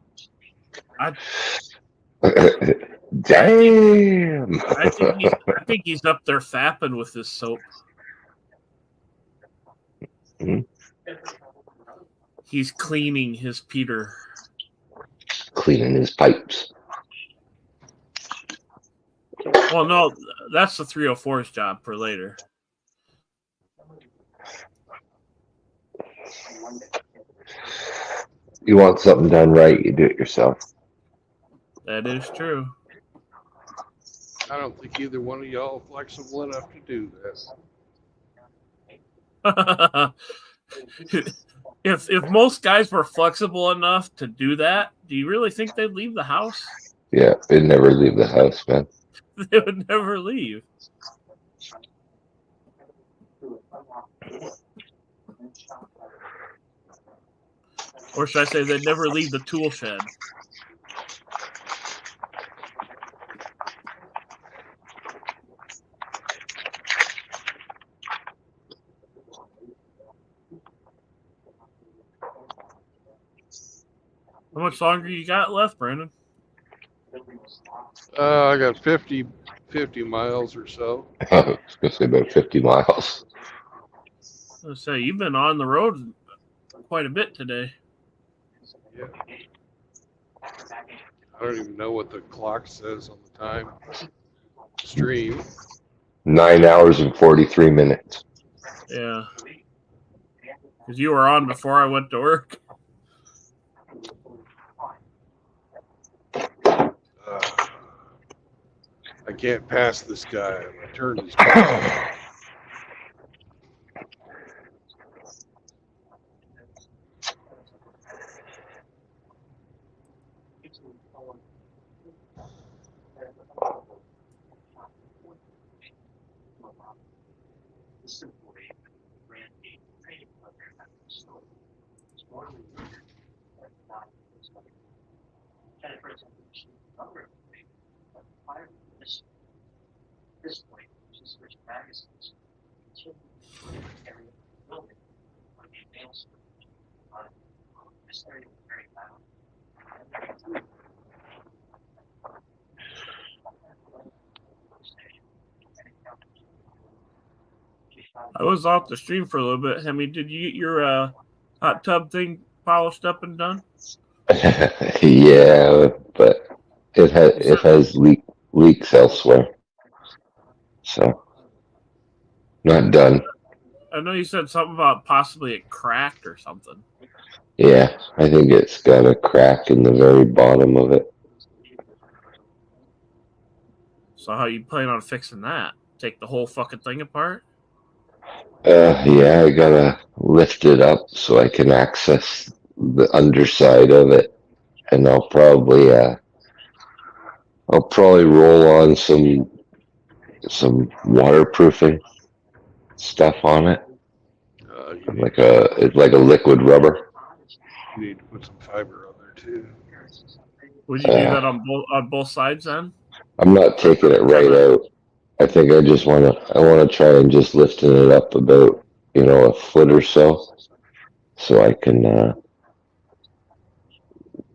Damn. I think he's up there fapping with this soap. Hmm? He's cleaning his Peter. Cleaning his pipes. Well, no, that's the 304's job for later. You want something done right, you do it yourself. That is true. I don't think either one of y'all are flexible enough to do that. If most guys were flexible enough to do that, do you really think they'd leave the house? Yeah, they'd never leave the house, man. They would never leave. Or should I say they'd never leave the tool shed? How much longer you got left, Brandon? I got 50 miles or so. I was going to say about 50 miles. I was say you've been on the road quite a bit today. Yeah. I don't even know what the clock says on the time stream. 9 hours and 43 minutes. Yeah. Because you were on before I went to work. I can't pass this guy. My turn is coming. I was off the stream for a little bit. Hemi, did you get your hot tub thing polished up and done? Yeah, but it has leaks elsewhere. So, not done. I know you said something about possibly it cracked or something. Yeah, I think it's got a crack in the very bottom of it. So how you plan on fixing that? Take the whole fucking thing apart? Yeah, I gotta lift it up so I can access the underside of it, and I'll probably roll on some waterproofing stuff on it, it's like a liquid rubber. You need to put some fiber on there too. Would you do that on both sides then? I'm not taking it right out. I think I just want to try and just lifting it up about, a foot or so I can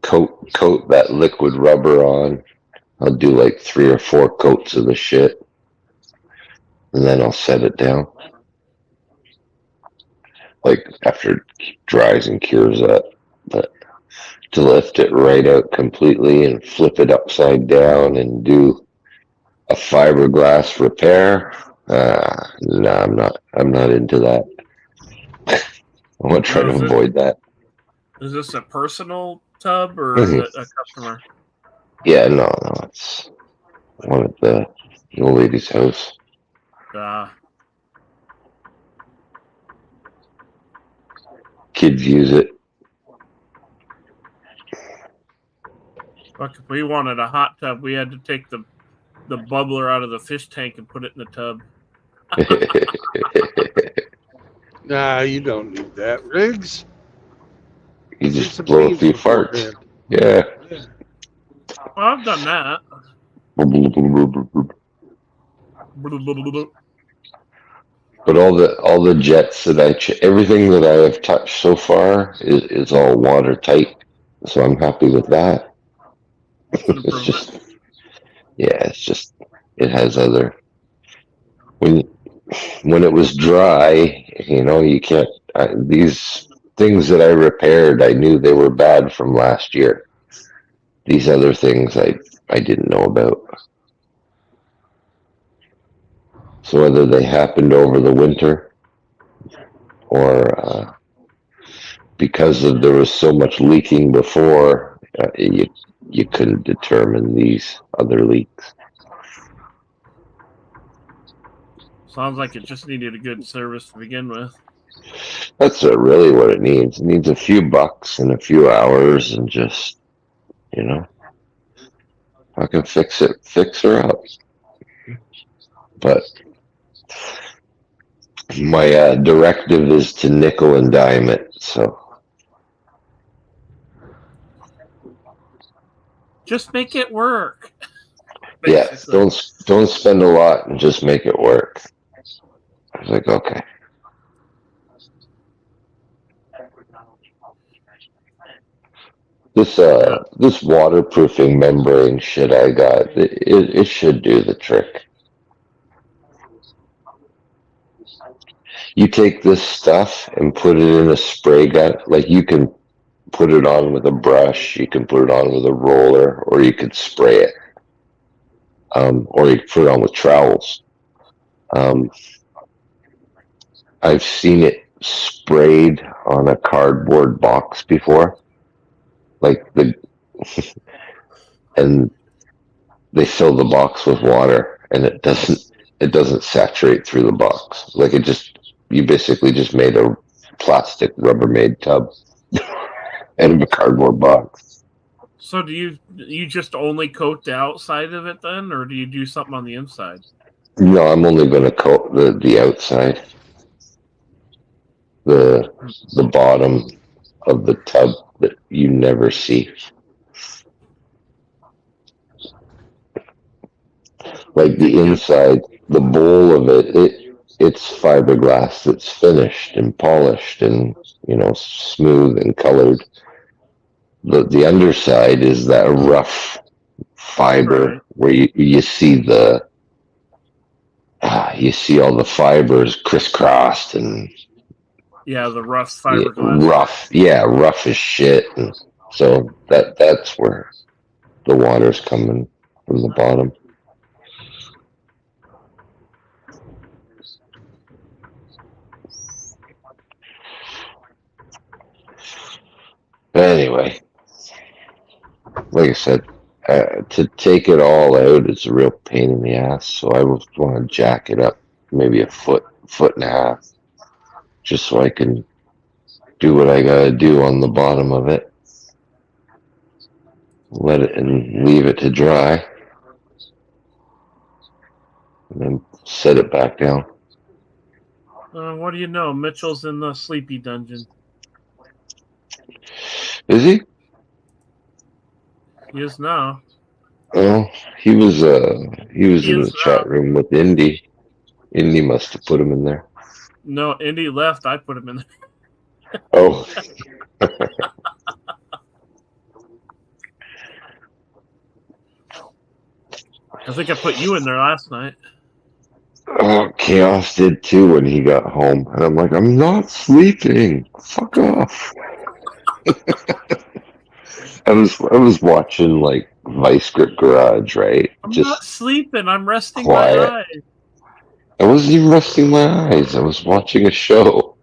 coat that liquid rubber on. I'll do like 3 or 4 coats of the shit, and then I'll set it down. Like after it dries and cures up, but to lift it right out completely and flip it upside down and do a fiberglass repair. No, I'm not into that. I want to try to avoid that. Is this a personal tub or is it a customer? Yeah, no, it's one at the old lady's house. Kids use it. Look, if we wanted a hot tub, we had to take the bubbler out of the fish tank and put it in the tub. Nah, you don't need that, Riggs. You just blow a few farts. Yeah. Well, I've done that. But all the jets that everything that I have touched so far is all watertight, so I'm happy with that. Yeah, it's just it has other when it was dry, you can't. These things that I repaired, I knew they were bad from last year. These other things, I didn't know about. So whether they happened over the winter or because of there was so much leaking before, you couldn't determine these other leaks. Sounds like it just needed a good service to begin with. That's really what it needs. It needs a few bucks and a few hours and just, I can fix her up. But my directive is to nickel and dime it. So Just make it work. yes, don't spend a lot and just make it work. I was like, okay. This waterproofing membrane shit I got, it should do the trick. You take this stuff and put it in a spray gun. Like you can put it on with a brush, you can put it on with a roller, or you could spray it. Or you can put it on with trowels. I've seen it sprayed on a cardboard box before. And they fill the box with water and it doesn't saturate through the box. Like you basically just made a plastic Rubbermaid tub out of a cardboard box. So do you just only coat the outside of it then, or do you do something on the inside? No, I'm only going to coat the outside, the bottom of the tub that you never see. Like the inside, the bowl of it's fiberglass that's finished and polished and smooth and colored. The underside is that rough fiber, right, where you see you see all the fibers crisscrossed and the rough fiberglass. Rough as shit. And so that's where the water's coming from the bottom. But anyway, like I said, to take it all out is a real pain in the ass. So I would want to jack it up maybe a foot and a half, just so I can do what I gotta do on the bottom of it. Let it and leave it to dry, and then set it back down. What do you know? Mitchell's in the sleepy dungeon. Is he? He is now. Oh, he was in the chat room with Indy. Indy must have put him in there. No, Indy left. I put him in there. Oh. I think I put you in there last night. Oh, Chaos did too when he got home. And I'm like, I'm not sleeping. Fuck off. I was watching like Vice Grip Garage, right? I'm just not sleeping. I'm resting quiet. my eyes. I wasn't even resting my eyes. I was watching a show.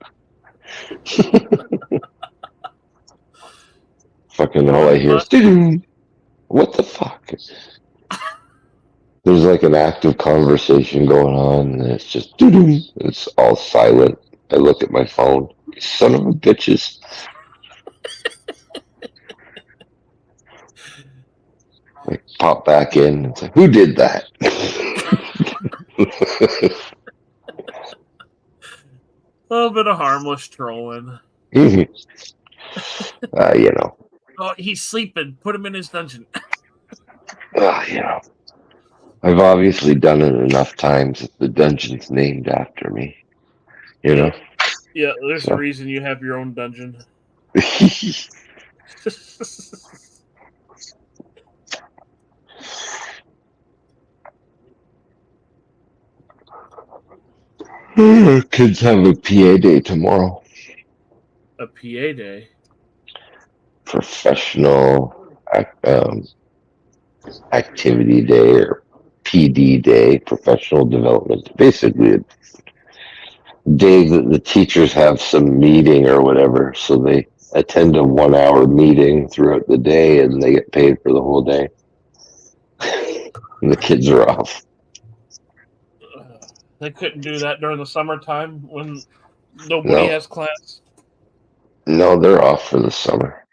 Fucking all I hear is, doo-doo. What the fuck? There's like an active conversation going on, and it's just doo-doo. It's all silent. I look at my phone. Son of a bitches. Like pop back in. It's like, who did that? A little bit of harmless trolling. Oh, he's sleeping. Put him in his dungeon. I've obviously done it enough times that the dungeon's named after me. Yeah, there's a reason you have your own dungeon. Kids have a PA day tomorrow. A PA day. Professional activity day or PD day, professional development. Basically, a day that the teachers have some meeting or whatever, so they attend a 1 hour meeting throughout the day and they get paid for the whole day. And the kids are off. They couldn't do that during the summertime when nobody has class. No, they're off for the summer.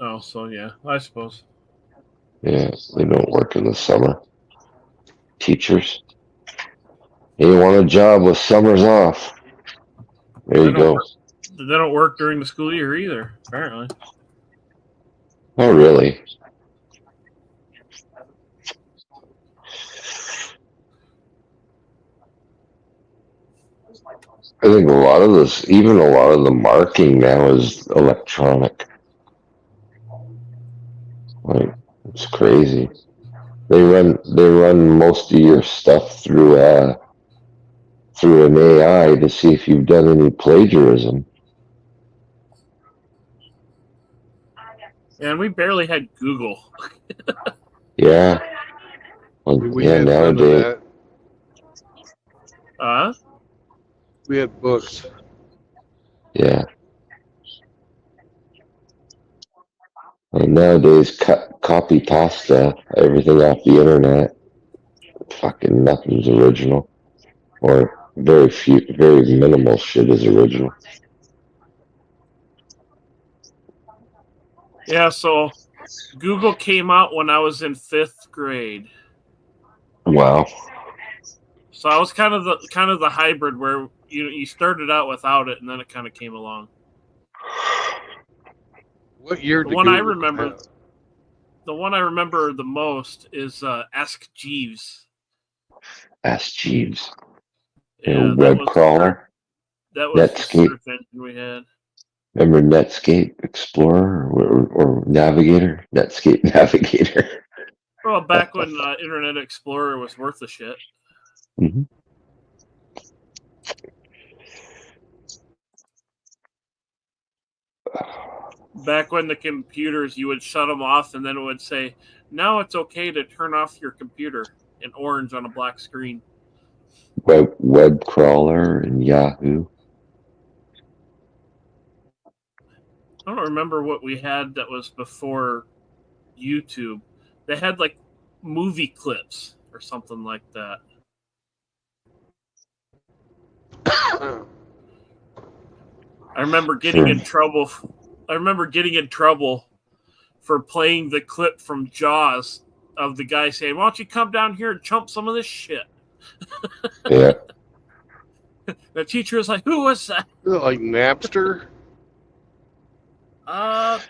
Oh, so yeah, I suppose. Yeah, they don't work in the summer. Teachers. You want a job with summers off. There you go. They don't work during the school year either, apparently. Oh, really? I think a lot of this, even a lot of the marking now is electronic. Like, it's crazy. They run most of your stuff through an AI to see if you've done any plagiarism. And we barely had Google. Yeah. Well, We yeah, had none of nowadays. that. Huh? We had books. Yeah. And nowadays, copy pasta, everything off the internet. Fucking nothing's original. Or very minimal shit is original. Yeah, so Google came out when I was in 5th grade. Wow. So I was kind of the hybrid where you started out without it and then it kind of came along. What year The did one Google I remember, come out? the one I remember the most is Ask Jeeves. Ask Jeeves. Yeah, web crawler. That was the Netscape. search engine we had. Remember Netscape Explorer or Navigator? Netscape Navigator. Well, back when Internet Explorer was worth a shit. Mm-hmm. Back when the computers, you would shut them off and then it would say, now it's okay to turn off your computer in orange on a black screen. Web crawler and Yahoo. I don't remember what we had that was before YouTube. They had like movie clips or something like that. I remember getting in trouble. I remember getting in trouble for playing the clip from Jaws of the guy saying, "Why don't you come down here and chump some of this shit?" Yeah. The teacher was like, "Who was that?" Like Napster? I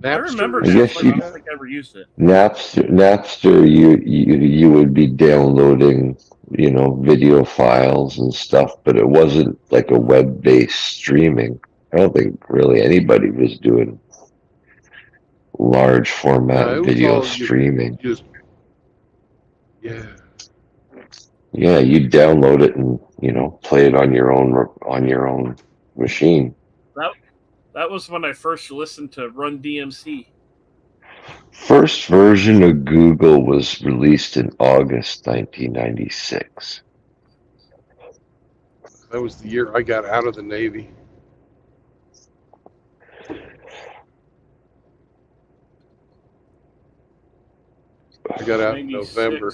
remember I guess Napster. I don't think I ever used it. Napster, you would be downloading, video files and stuff, but it wasn't like a web-based streaming. I don't think really anybody was doing large format video streaming. Yeah. Yeah, you download it and play it on your own machine. That was when I first listened to Run DMC. First version of Google was released in August 1996. That was the year I got out of the Navy. I got out in 96. November.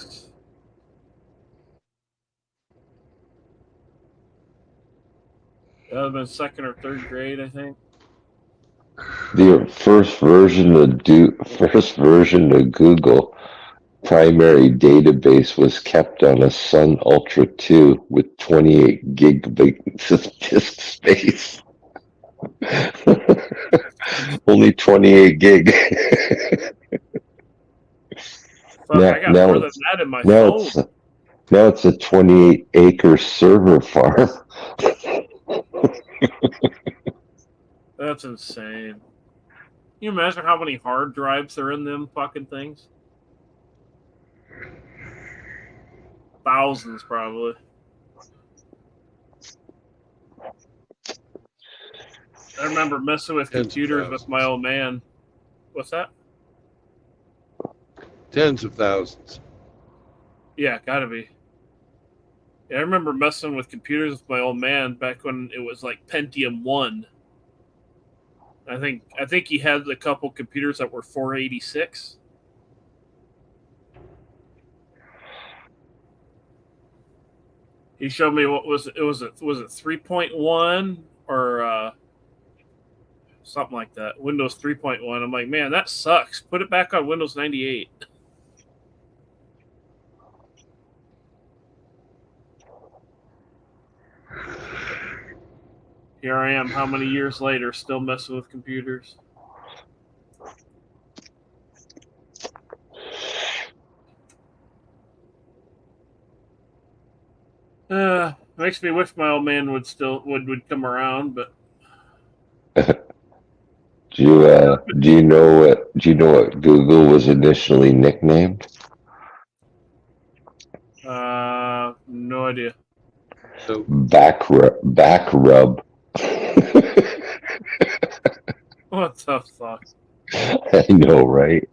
That would have been 2nd or 3rd grade, I think. The first version of Google primary database was kept on a Sun Ultra 2 with 28 gigabytes of disk space. Only 28 gig. Fuck, I got more than that in my phone. Now it's a 28-acre server farm. That's insane. Can you imagine how many hard drives are in them fucking things? Thousands, probably. I remember messing with Tens of computers with my thousands. old man. What's that? Tens of thousands. Yeah, gotta be. Yeah, I remember messing with computers with my old man back when it was like Pentium 1. I think he had a couple computers that were 486. He showed me what was it was it 3.1 or something like that. Windows 3.1. I'm like, man, that sucks. Put it back on Windows 98. Here I am, how many years later, still messing with computers. Makes me wish my old man would come around, but Do you know what Google was initially nicknamed? no idea. So Back rub. What the fuck? I know, right?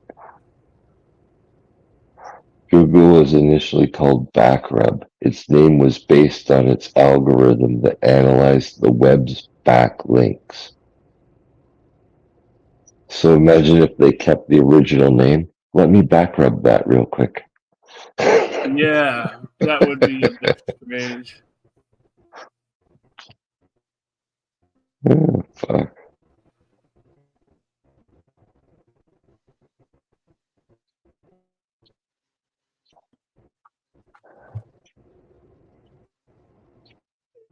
Google was initially called Backrub. Its name was based on its algorithm that analyzed the web's backlinks. So imagine if they kept the original name. Let me backrub that real quick. Yeah, that would be a bit strange. Oh, fuck.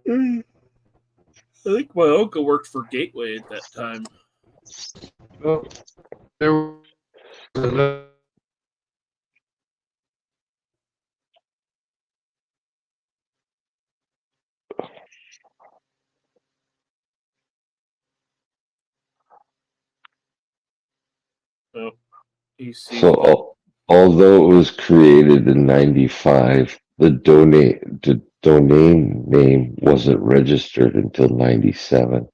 I think my uncle worked for Gateway at that time. well, there was another. Oh, he sees So although it was created in '95, the domain name wasn't registered until '97.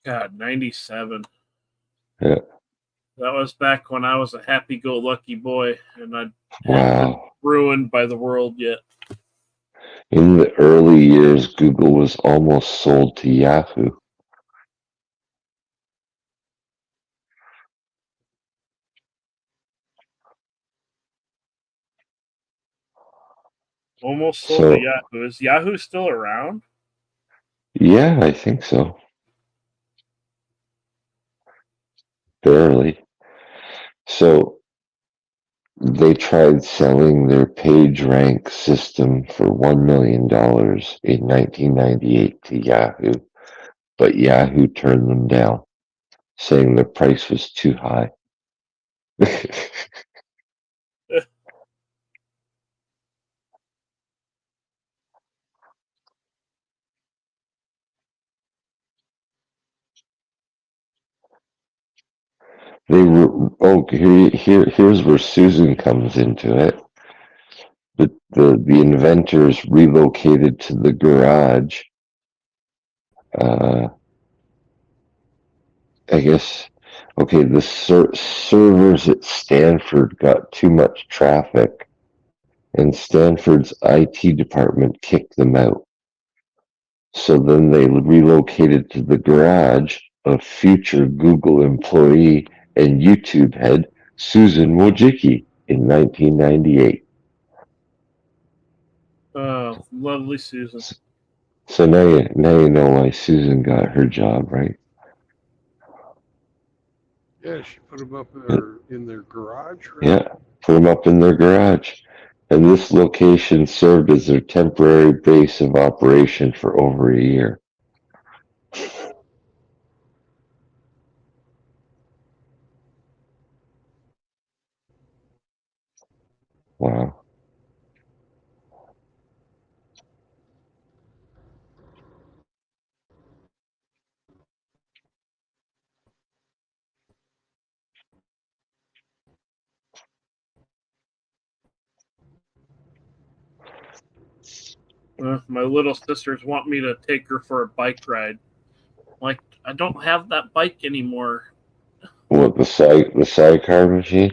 God, 97. Yeah. That was back when I was a happy-go-lucky boy, and I hadn't been Wow. ruined by the world yet. In the early years, Google was almost sold to Yahoo. Almost sold to So, Yahoo. Is Yahoo still around? yeah, I think so. Barely. So, they tried selling their PageRank system for $1 million in 1998 to Yahoo, but Yahoo turned them down, saying the price was too high. Here's where Susan comes into it. The inventors relocated to the garage. I guess, okay, the servers at Stanford got too much traffic, and Stanford's IT department kicked them out. So then they relocated to the garage of future Google employee and YouTube head Susan Wojcicki in 1998. Oh, lovely Susan. So now you know why Susan got her job, right? Yeah, she put them up in their garage, right? Yeah, put them up in their garage. And this location served as their temporary base of operation for over a year. Wow. My little sisters want me to take her for a bike ride. Like, I don't have that bike anymore. What, the sidecar machine?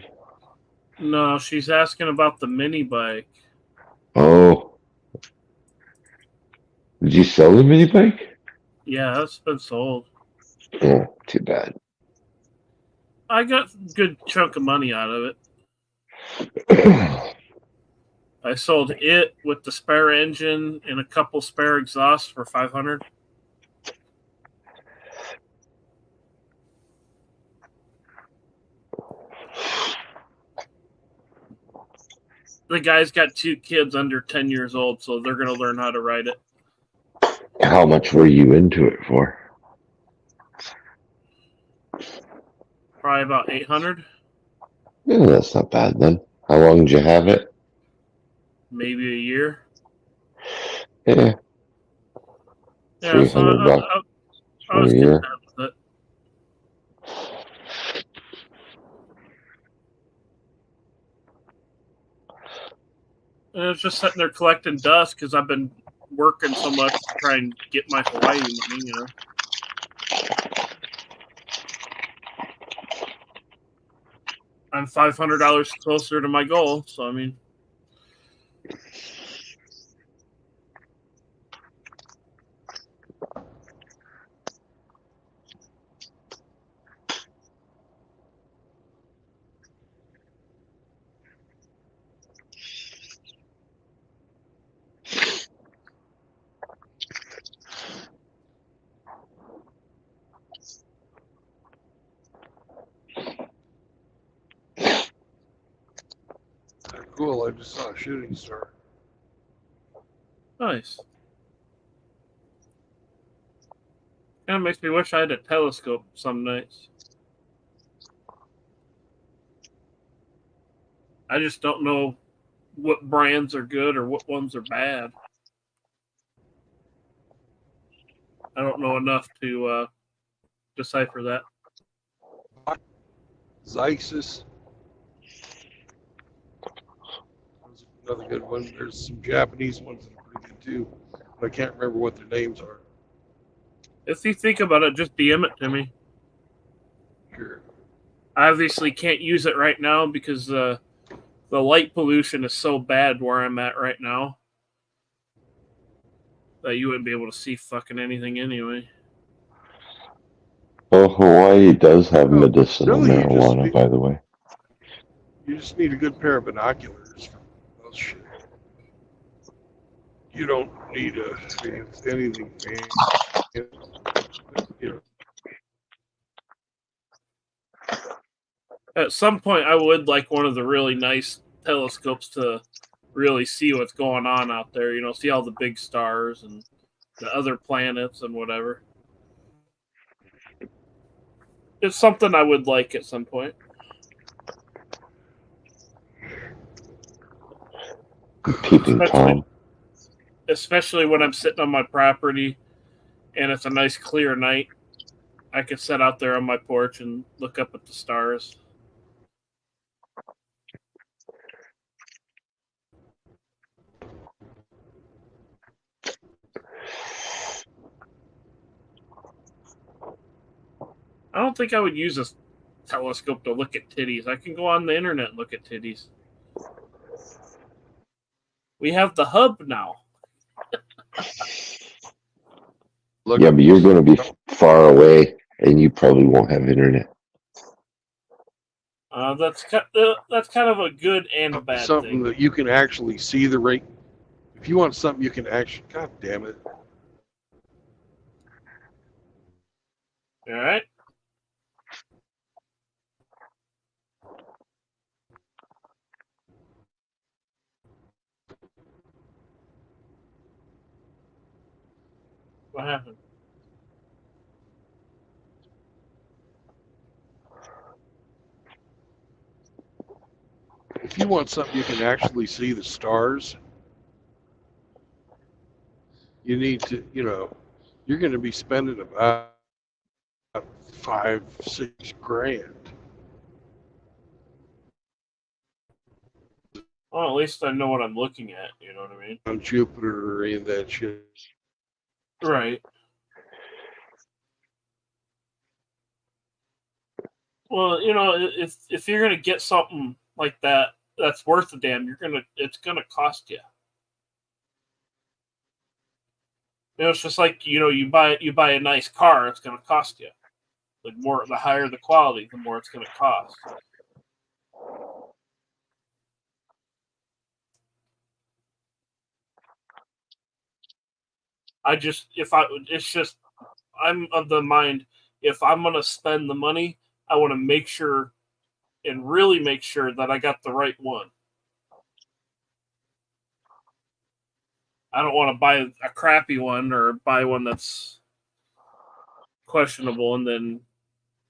No, she's asking about the mini bike. Oh. Did you sell the mini bike? Yeah, that's been sold. Oh, too bad. I got a good chunk of money out of it. I sold it with the spare engine and a couple spare exhausts for $500. The guy's got 2 kids under 10 years old, so they're going to learn how to ride it. How much were you into it for? Probably about $800. Yeah, that's not bad then. How long did you have it? Maybe a year. Yeah. Yeah, so 300 bucks I was for a year. content with it. And it's just sitting there collecting dust because I've been working so much to try and get my Hawaii money, you know. I'm $500 closer to my goal, so I mean. Cool. I just saw a shooting star. Nice. Kind of makes me wish I had a telescope some nights. I just don't know what brands are good or what ones are bad. I don't know enough to decipher that. Zeiss. Another good one. There's some Japanese ones that are pretty good too. But I can't remember what their names are. If you think about it, just DM it to me. Sure. I obviously can't use it right now because the light pollution is so bad where I'm at right now that you wouldn't be able to see fucking anything anyway. Well, Hawaii does have medicinal really, marijuana, by the way. You just need a good pair of binoculars for those shit. You don't need anything fancy. You know. At some point, I would like one of the really nice telescopes to really see what's going on out there. You know, see all the big stars and the other planets and whatever. It's something I would like at some point. Peeping Tom. Especially when I'm sitting on my property and it's a nice clear night. I could sit out there on my porch and look up at the stars. I don't think I would use a telescope to look at titties. I can go on the internet and look at titties. We have the hub now. Yeah, but you're going to be far away, and you probably won't have internet. That's kind of a good and a bad something thing. That you can actually see the rate. If you want something you can actually, God damn it. All right. What happened? If you want something you can actually see the stars, you need to, you're going to be spending about $5-6 grand. Well, at least I know what I'm looking at. You know what I mean? On Jupiter or any of that shit. Right. Well, you know, if you're gonna get something like that that's worth a damn, it's gonna cost you. You know, it's just like, you know, you buy a nice car, it's gonna cost you. The higher the quality, the more it's gonna cost. I'm of the mind, if I'm gonna spend the money, I want to make sure and really make sure that I got the right one. I don't want to buy a crappy one or buy one that's questionable and then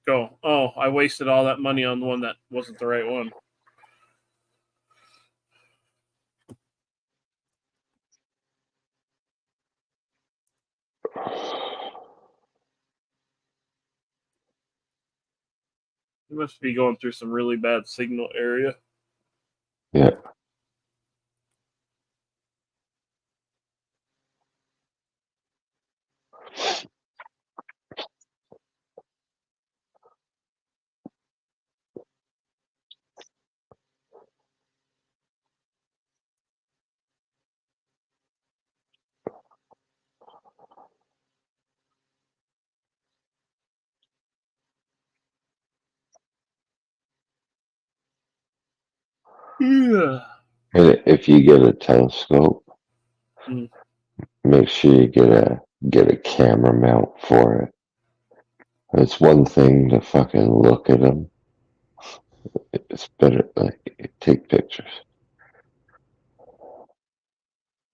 go, oh, I wasted all that money on the one that wasn't the right one. You must be going through some really bad signal area. Yeah. Yeah. And if you get a telescope, make sure you get a camera mount for it. It's one thing to fucking look at them. It's better like take pictures.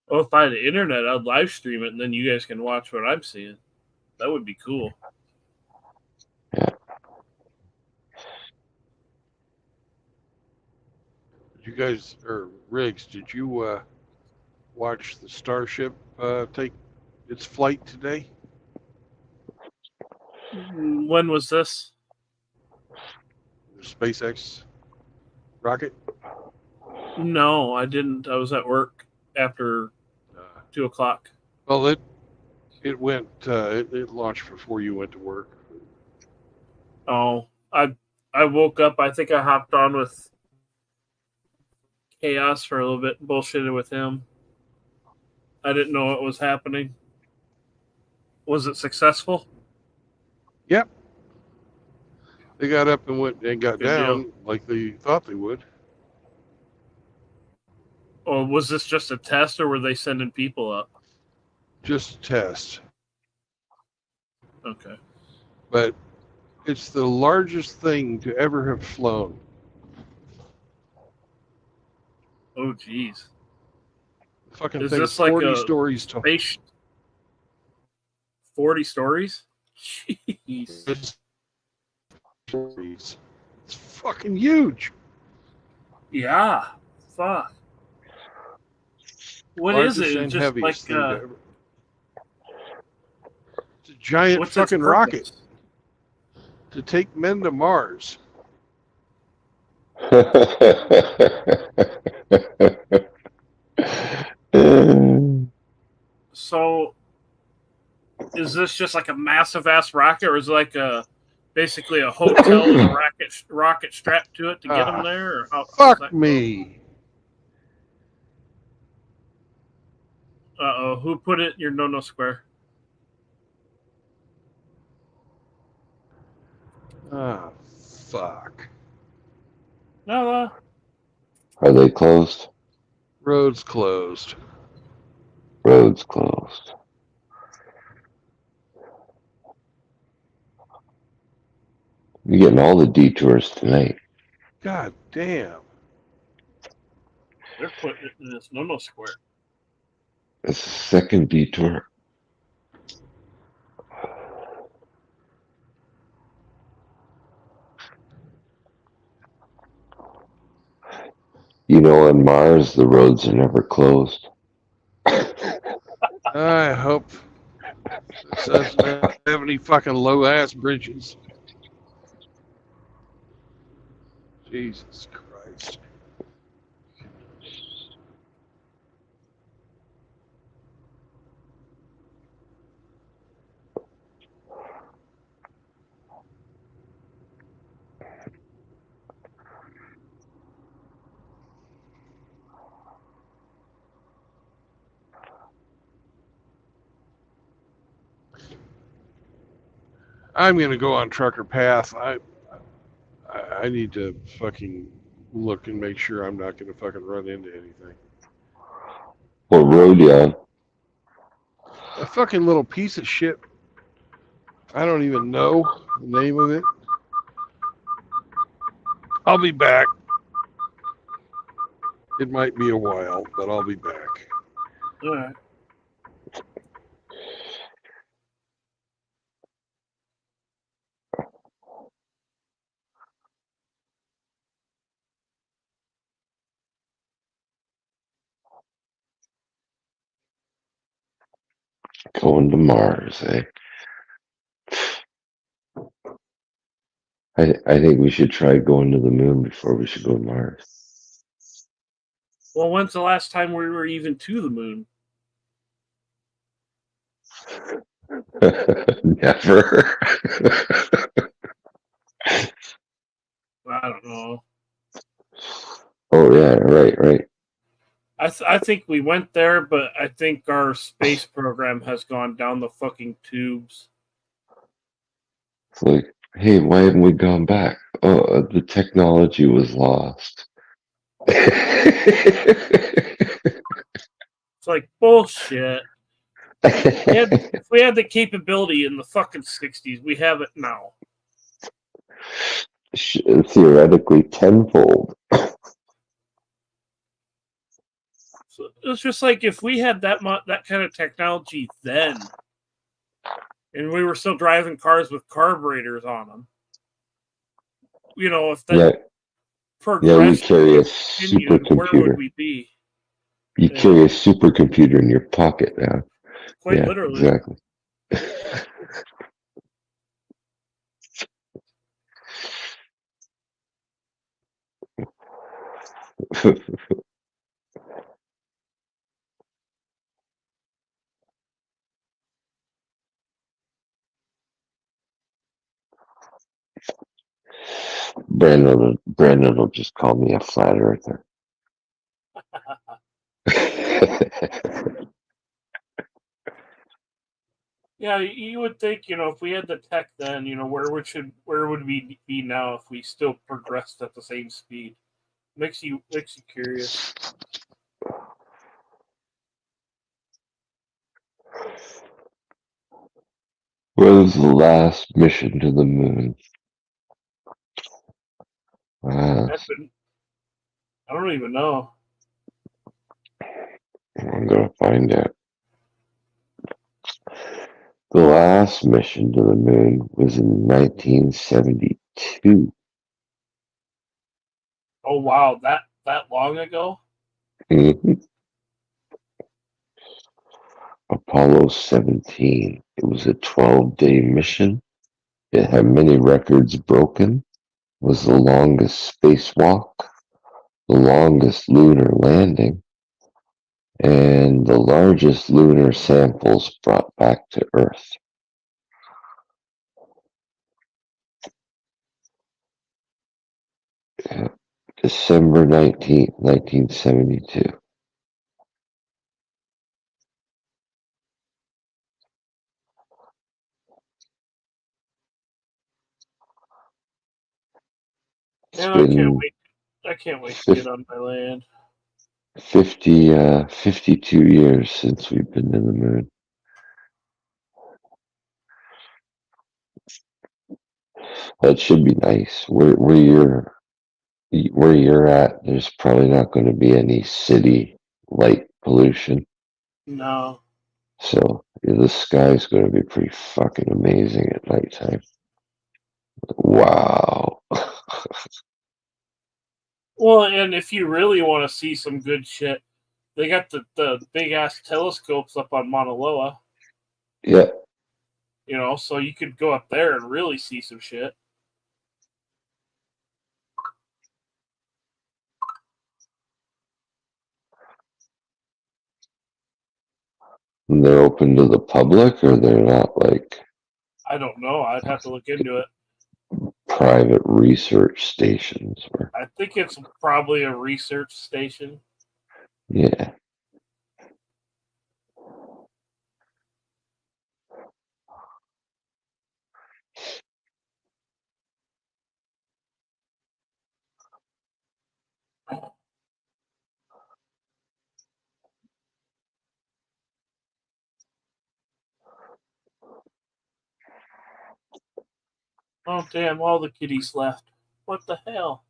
Well, if I had the internet, I'd live stream it, and then you guys can watch what I'm seeing. That would be cool. Yeah. You guys, or Riggs, did you watch the Starship take its flight today? When was this? The SpaceX rocket? No, I didn't. I was at work after 2 o'clock. Well, it went. It launched before you went to work. Oh, I woke up. I think I hopped on with Chaos for a little bit, bullshitted with him. I didn't know what was happening. Was it successful? Yep. They got up and went and got Good down deal. like they thought they would. Or was this just a test, or were they sending people up? Just a test. Okay. But it's the largest thing to ever have flown. Oh, geez. The fucking Is thing's this like 40 a stories tall. space? 40 stories? Jeez. It's fucking huge. Yeah. Fuck. What is Largest it? and Just heaviest like thing to ever. It's a giant what's fucking its rocket purpose? to take men to Mars. So, is this just like a massive ass rocket, or is it like basically a hotel with a rocket strapped to it to get them there? Or fuck me. Uh-oh, who put it in your no square? Ah, fuck. No. Are they closed? Roads closed. Roads closed. You're getting all the detours tonight. God damn. They're putting it in this no square. It's the second detour. You know, on Mars, the roads are never closed. I hope it doesn't have any fucking low-ass bridges. Jesus Christ. I'm gonna go on Trucker Path. I need to fucking look and make sure I'm not gonna fucking run into anything. What road you on? A fucking little piece of shit. I don't even know the name of it. I'll be back. It might be a while, but I'll be back. All right. Going to Mars, eh? I think we should try going to the moon before we should go to Mars. Well, when's the last time we were even to the moon? Never. I don't know. Oh yeah, right. I think we went there, but I think our space program has gone down the fucking tubes. It's like, hey, why haven't we gone back? Oh, the technology was lost. It's like bullshit. If we had the capability in the fucking 60s, we have it now. Theoretically tenfold. So it's just like if we had that kind of technology then, and we were still driving cars with carburetors on them, you know, if that progressed, you carry a continued, where would we be? You carry a supercomputer in your pocket now. Quite literally. Exactly. Brandon will just call me a flat earther. Yeah, you would think, you know, if we had the tech then, you know, where would we be now if we still progressed at the same speed? Makes you curious. What was the last mission to the moon? I don't even know. I'm gonna find out. The last mission to the moon was in 1972. Oh wow, that long ago? Mhm. Apollo 17. It was a 12-day mission. It had many records broken. It was the longest spacewalk, the longest lunar landing, and the largest lunar samples brought back to Earth. Yeah. December 19th, 1972. Man, I can't wait. I can't wait to get on my land. 52 years since we've been to the moon. That should be nice. Where you're at, there's probably not going to be any city light pollution. No. So the sky's going to be pretty fucking amazing at nighttime. Wow. Well, and if you really want to see some good shit, they got the big ass telescopes up on Mauna Loa. Yeah. You know, so you could go up there and really see some shit. And they're open to the public, or they're not like I don't know. I'd have to look into it. private research stations or I think it's probably a research station. yeah. Oh, damn, all the kitties left. What the hell?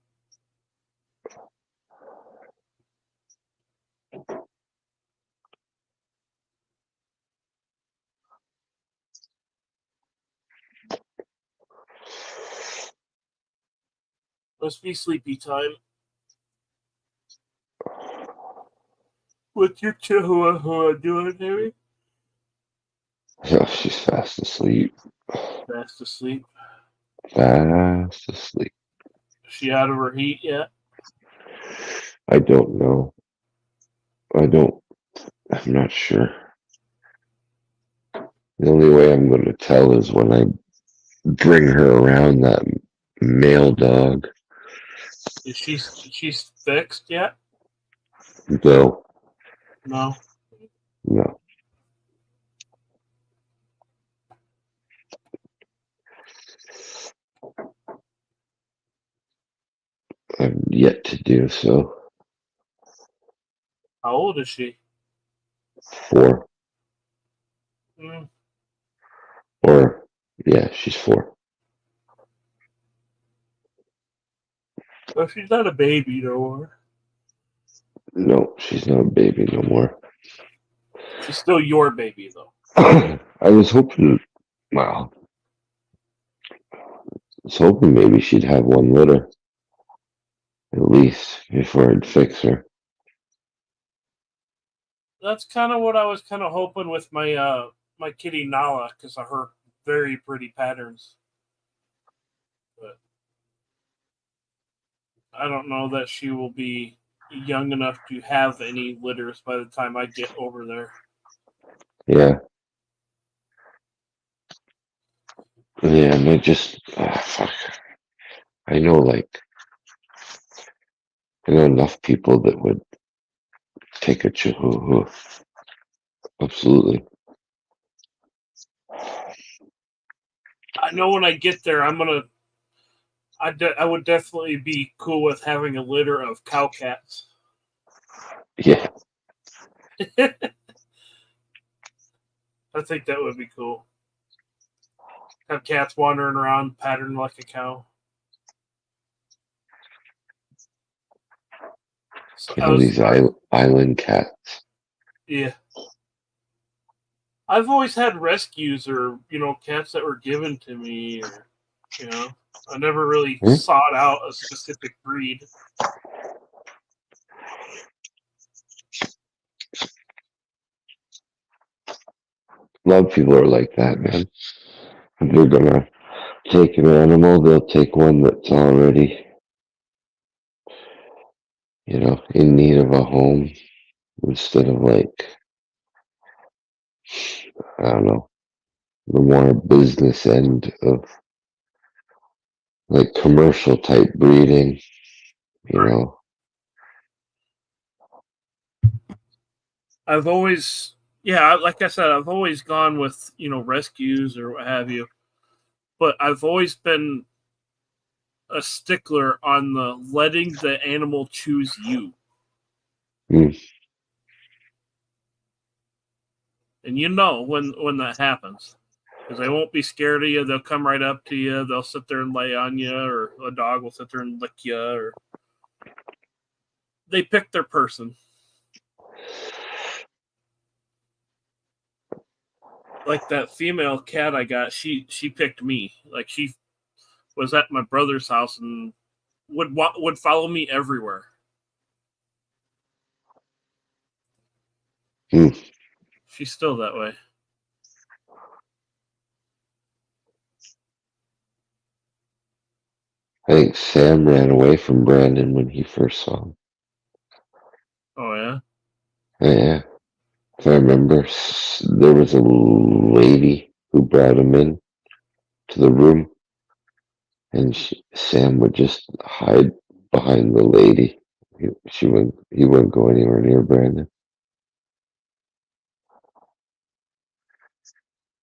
Must be sleepy time. What's your chihuahua doing, Harry? Yeah, she's fast asleep. Fast asleep. Fast asleep. Is she out of her heat yet? I don't know. I'm not sure. The only way I'm going to tell is when I bring her around that male dog. Is she's fixed yet? No, No. no. I've yet to do so. How old is she? 4. Mm. Or, yeah, she's 4. Well, she's not a baby no more. No, she's not a baby no more. She's still your baby, though. I was hoping, well, I was hoping maybe she'd have one litter, at least, before I'd fix her. That's kind of what I was kind of hoping with my my kitty Nala, because of her very pretty patterns. But I don't know that she will be young enough to have any litters by the time I get over there. Yeah. Yeah, and I just, fuck. I know, I know enough people that would take a chihuahua. Absolutely. I know when I get there, I would definitely be cool with having a litter of cow cats. Yeah. I think that would be cool. Have cats wandering around, patterned like a cow. So You know, these island cats. Yeah. I've always had rescues or, cats that were given to me or, I never really sought out a specific breed. A lot of people are like that, man. If they're gonna take an animal, they'll take one that's already, in need of a home instead of I don't know, the more business end of commercial type breeding, you Right. know. I've always, yeah, like I said, I've always gone with, rescues or what have you. But I've always been a stickler on the letting the animal choose you. Mm. And when that happens. Because they won't be scared of you. They'll come right up to you. They'll sit there and lay on you, or a dog will sit there and lick you, or they pick their person. Like that female cat I got, she picked me. Like she was at my brother's house and would follow me everywhere. Mm. She's still that way. I think Sam ran away from Brandon when he first saw him. Oh yeah? Yeah. If I remember, there was a lady who brought him in to the room, and Sam would just hide behind the lady. He wouldn't go anywhere near Brandon.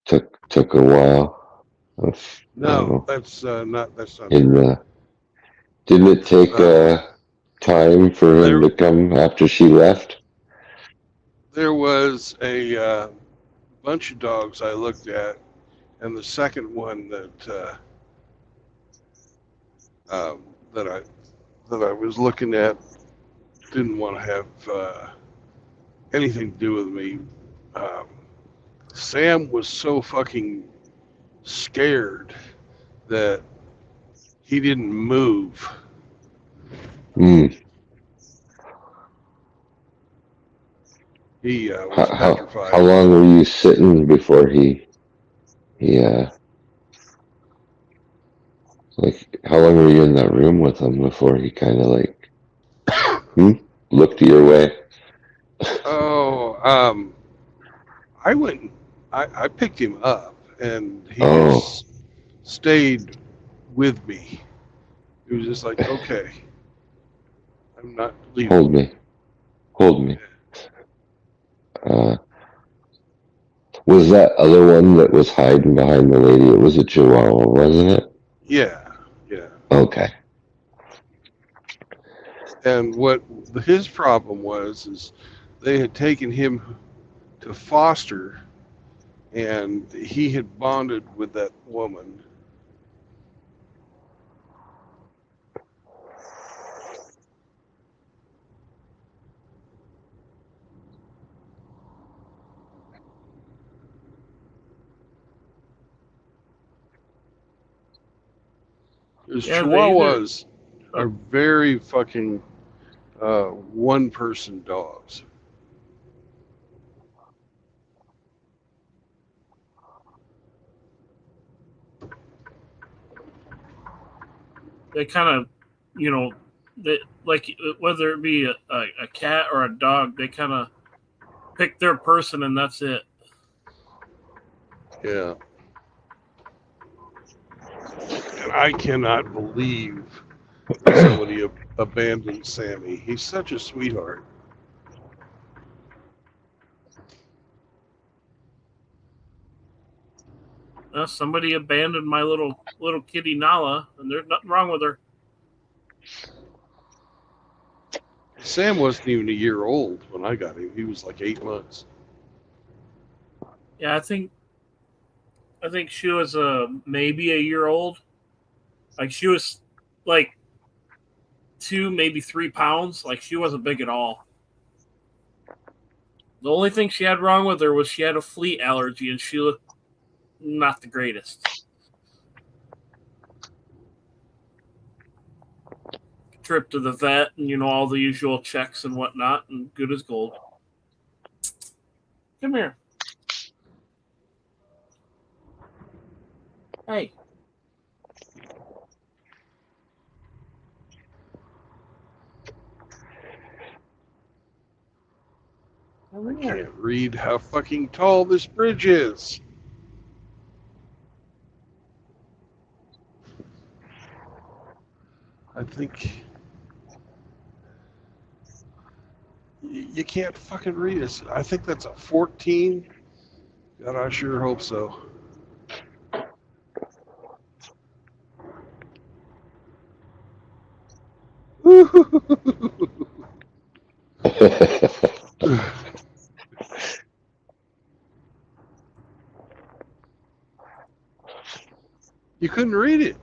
Took a while. No, that's not Didn't it take time for him to come after she left? There was a bunch of dogs I looked at, and the second one that that I was looking at didn't want to have anything to do with me. Sam was so fucking scared that he didn't move. He was petrified. How long were you sitting before he like, how long were you in that room with him before he kind of like looked your way? Oh, I picked him up, and he just stayed with me. He was just like, okay, I'm not leaving. Hold me. Was that other one that was hiding behind the lady? It was a Chihuahua, wasn't it? Yeah. Okay. And what his problem was is they had taken him to foster, and he had bonded with that woman. Because Chihuahuas are very fucking one-person dogs. They kind of, they, like whether it be a cat or a dog, they kind of pick their person and that's it. Yeah. And I cannot believe that somebody abandoned Sammy. He's such a sweetheart. Somebody abandoned my little kitty Nala, and there's nothing wrong with her. Sam wasn't even a year old when I got him. He was like 8 months. Yeah, I think she was maybe a year old. Like she was like 2, maybe 3 pounds. Like she wasn't big at all. The only thing she had wrong with her was she had a flea allergy, and she looked not the greatest. Trip to the vet, and all the usual checks and whatnot, and good as gold. Come here. Hey. I can't read how fucking tall this bridge is. I think you can't fucking read it. I think that's a 14. God, I sure hope so. You couldn't read it.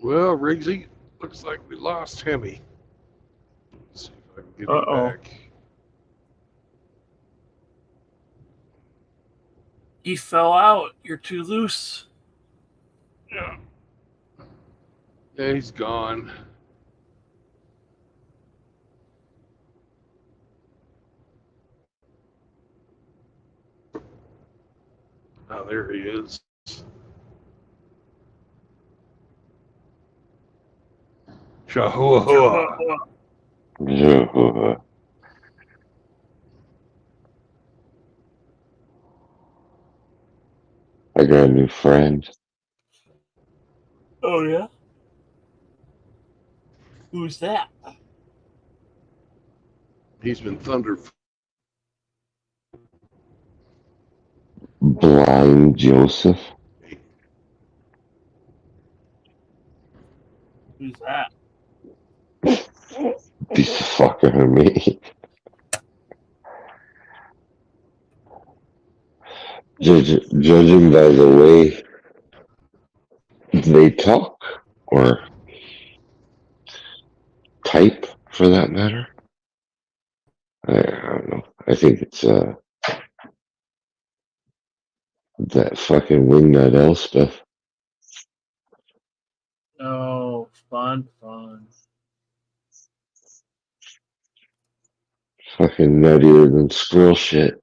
Well, Riggsy, looks like we lost Hemi. Let's see if I can get him Uh-oh. back. He fell out. You're too loose. Yeah. Yeah, he's gone. Oh, there he is. Shahua. I got a new friend. Oh, yeah? Who's that? He's been thunder. Blind Joseph. Who's that? Piece of fucker of me. Judging by the way they talk, or type for that matter, I don't know. I think it's that fucking wingnut Elspeth. Oh, fun. Fucking nuttier than squirrel shit.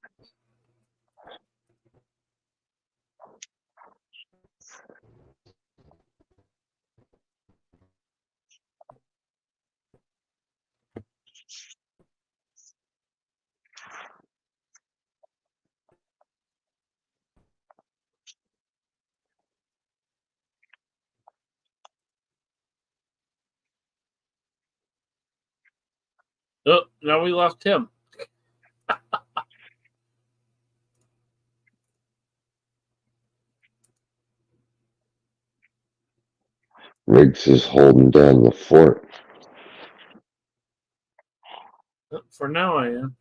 Oh, now we lost him. Riggs is holding down the fort. For now, I am.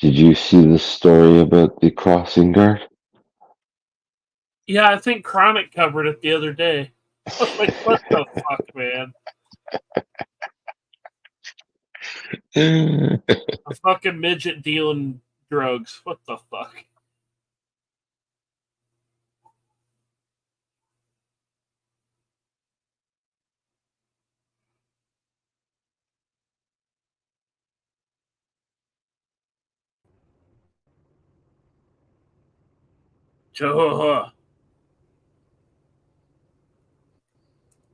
Did you see the story about the crossing guard? Yeah, I think Chronic covered it the other day. I was like, what the fuck, man? A fucking midget dealing drugs. What the fuck? Jehovah.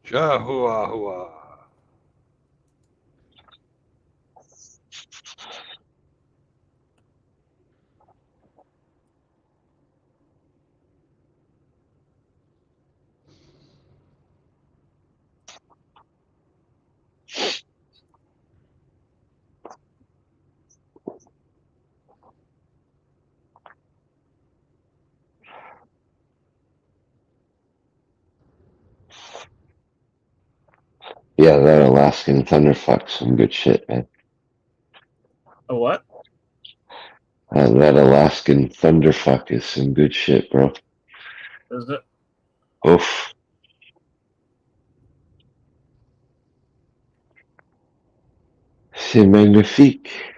Shahua. Yeah, that Alaskan Thunderfuck's some good shit, man. A what? That Alaskan Thunderfuck is some good shit, bro. Is it? Oof. C'est magnifique.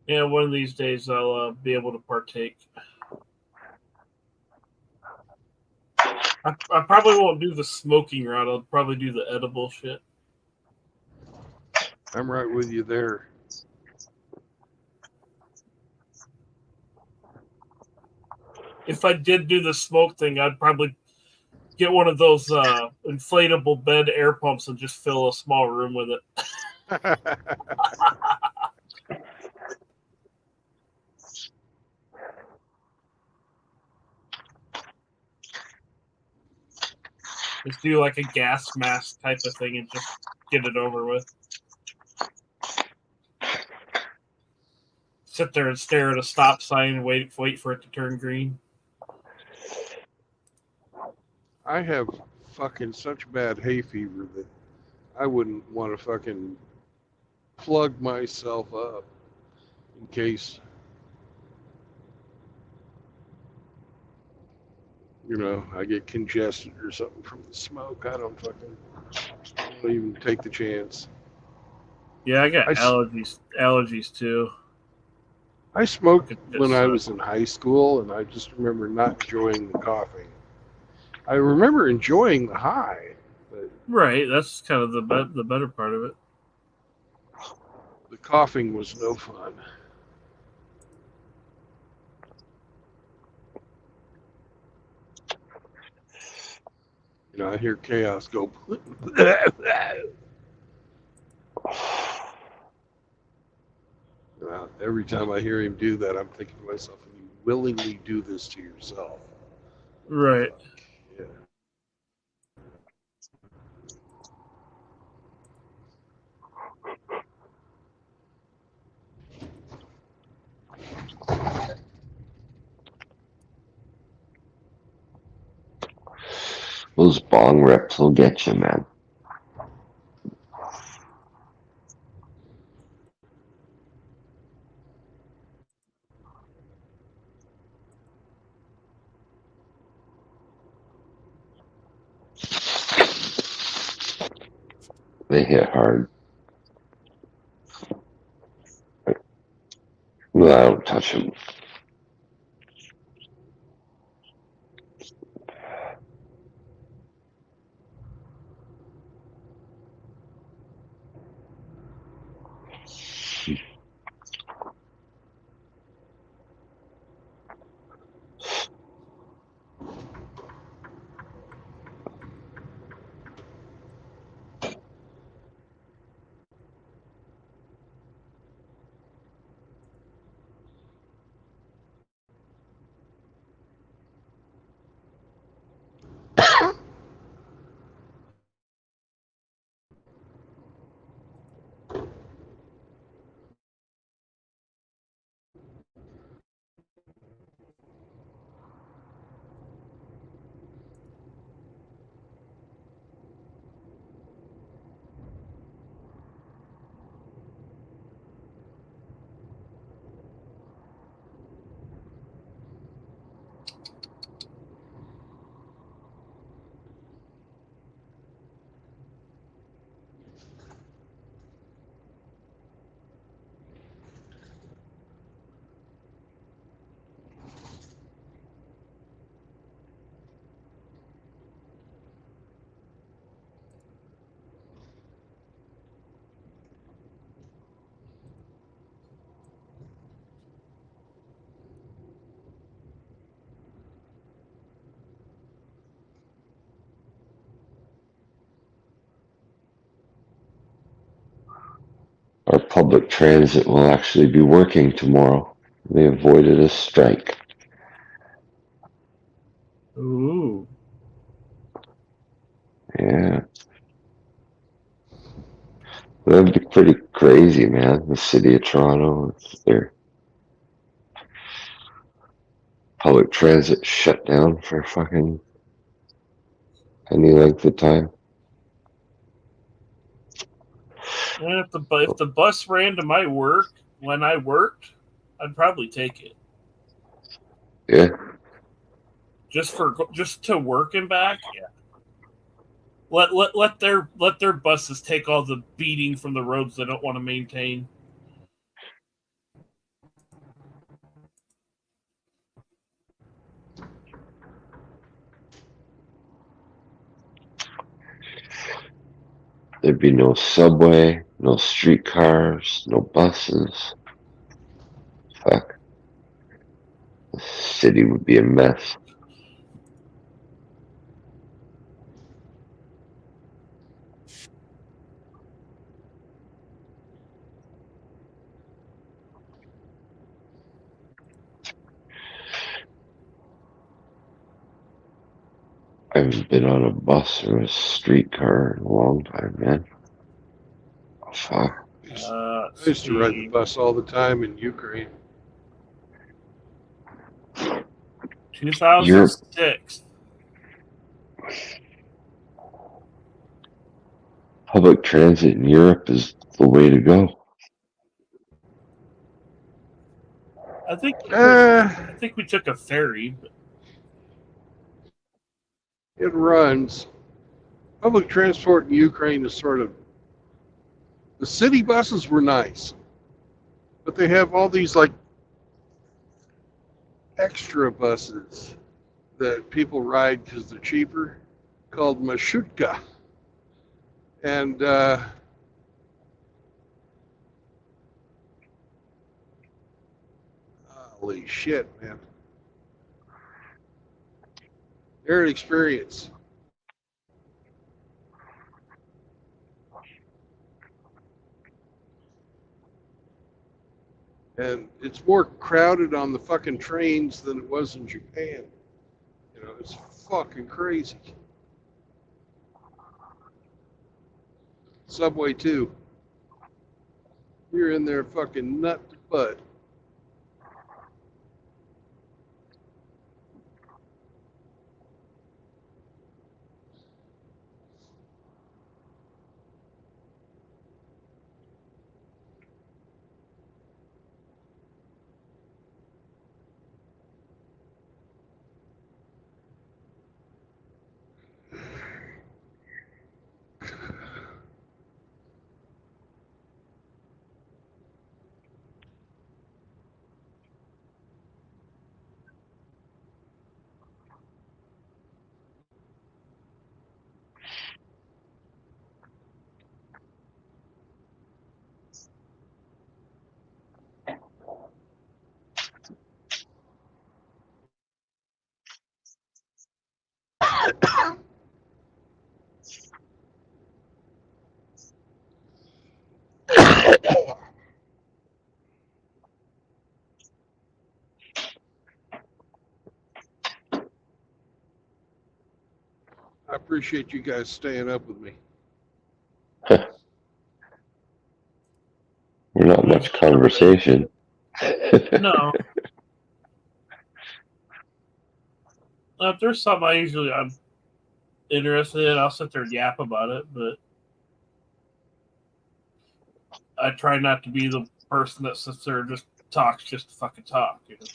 Yeah, one of these days I'll be able to partake. I probably won't do the smoking route. I'll probably do the edible shit. I'm right with you there. If I did do the smoke thing, I'd probably get one of those inflatable bed air pumps and just fill a small room with it. Just do like a gas mask type of thing and just get it over with. Sit there and stare at a stop sign and wait for it to turn green. I have fucking such bad hay fever that I wouldn't want to fucking plug myself up in case, I get congested or something from the smoke. I don't even take the chance. Yeah, I got I allergies too. I smoked when I was in high school, and I just remember not enjoying the coughing. I remember enjoying the high, but right, that's kind of the better part of it. the coughing was no fun. I hear Chaos go. Every time I hear him do that, I'm thinking to myself, you willingly do this to yourself. Right. Yeah. Those bong rips will get you, man. They hit hard. Well, I don't touch them. Our public transit will actually be working tomorrow. They avoided a strike. Ooh. Yeah. That'd be pretty crazy, man. The city of Toronto, their public transit shut down for fucking any length of time. And if the bus ran to my work when I worked, I'd probably take it. Yeah. Just to work and back. Yeah. Let their buses take all the beating from the roads they don't want to maintain. There'd be no subway, no streetcars, no buses. Fuck. The city would be a mess. haven't been on a bus or a streetcar in a long time, man. Fuck. I used to ride the bus all the time in Ukraine. 2006. Public transit in Europe is the way to go. I think we took a ferry. But It runs. Public transport in Ukraine is sort of, the city buses were nice, but they have all these like extra buses that people ride because they're cheaper, called Mashutka. And holy shit, man. They're an experience. And it's more crowded on the fucking trains than it was in Japan. You know, it's fucking crazy. Subway too. You're in there fucking nut to butt. I appreciate you guys staying up with me. We're not much conversation. no. If there's something I'm interested in, I'll sit there and yap about it, but I try not to be the person that sits there and just talks just to fucking talk. You know?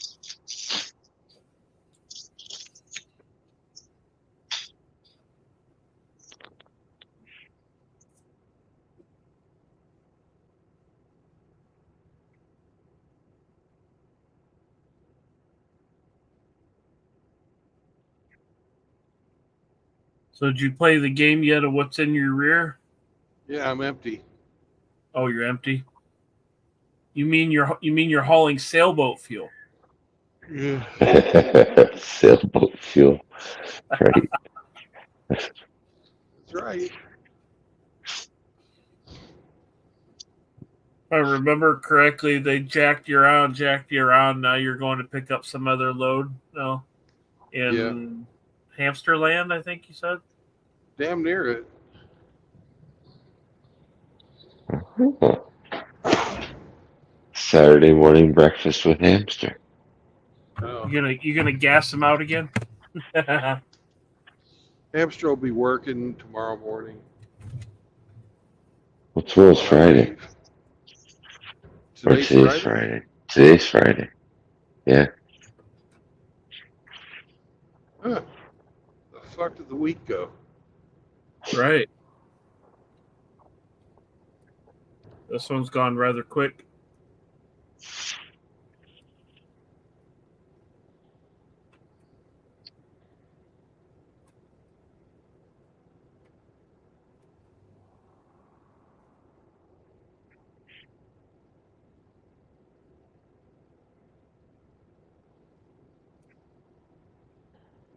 So did you play the game yet of what's in your rear? Yeah, I'm empty. Oh, you're empty? You mean you're hauling sailboat fuel? Yeah. Sailboat fuel. Right. That's right. If I remember correctly, they jacked you around. Now you're going to pick up some other load. No, in Hamster Land, I think you said. Damn near it. Saturday morning breakfast with hamster. Oh. You gonna gas them out again? Hamster will be working tomorrow morning. Well, tomorrow's Friday. Today's Friday. Today's Friday. Yeah. Huh. The fuck did the week go? Right. This one's gone rather quick.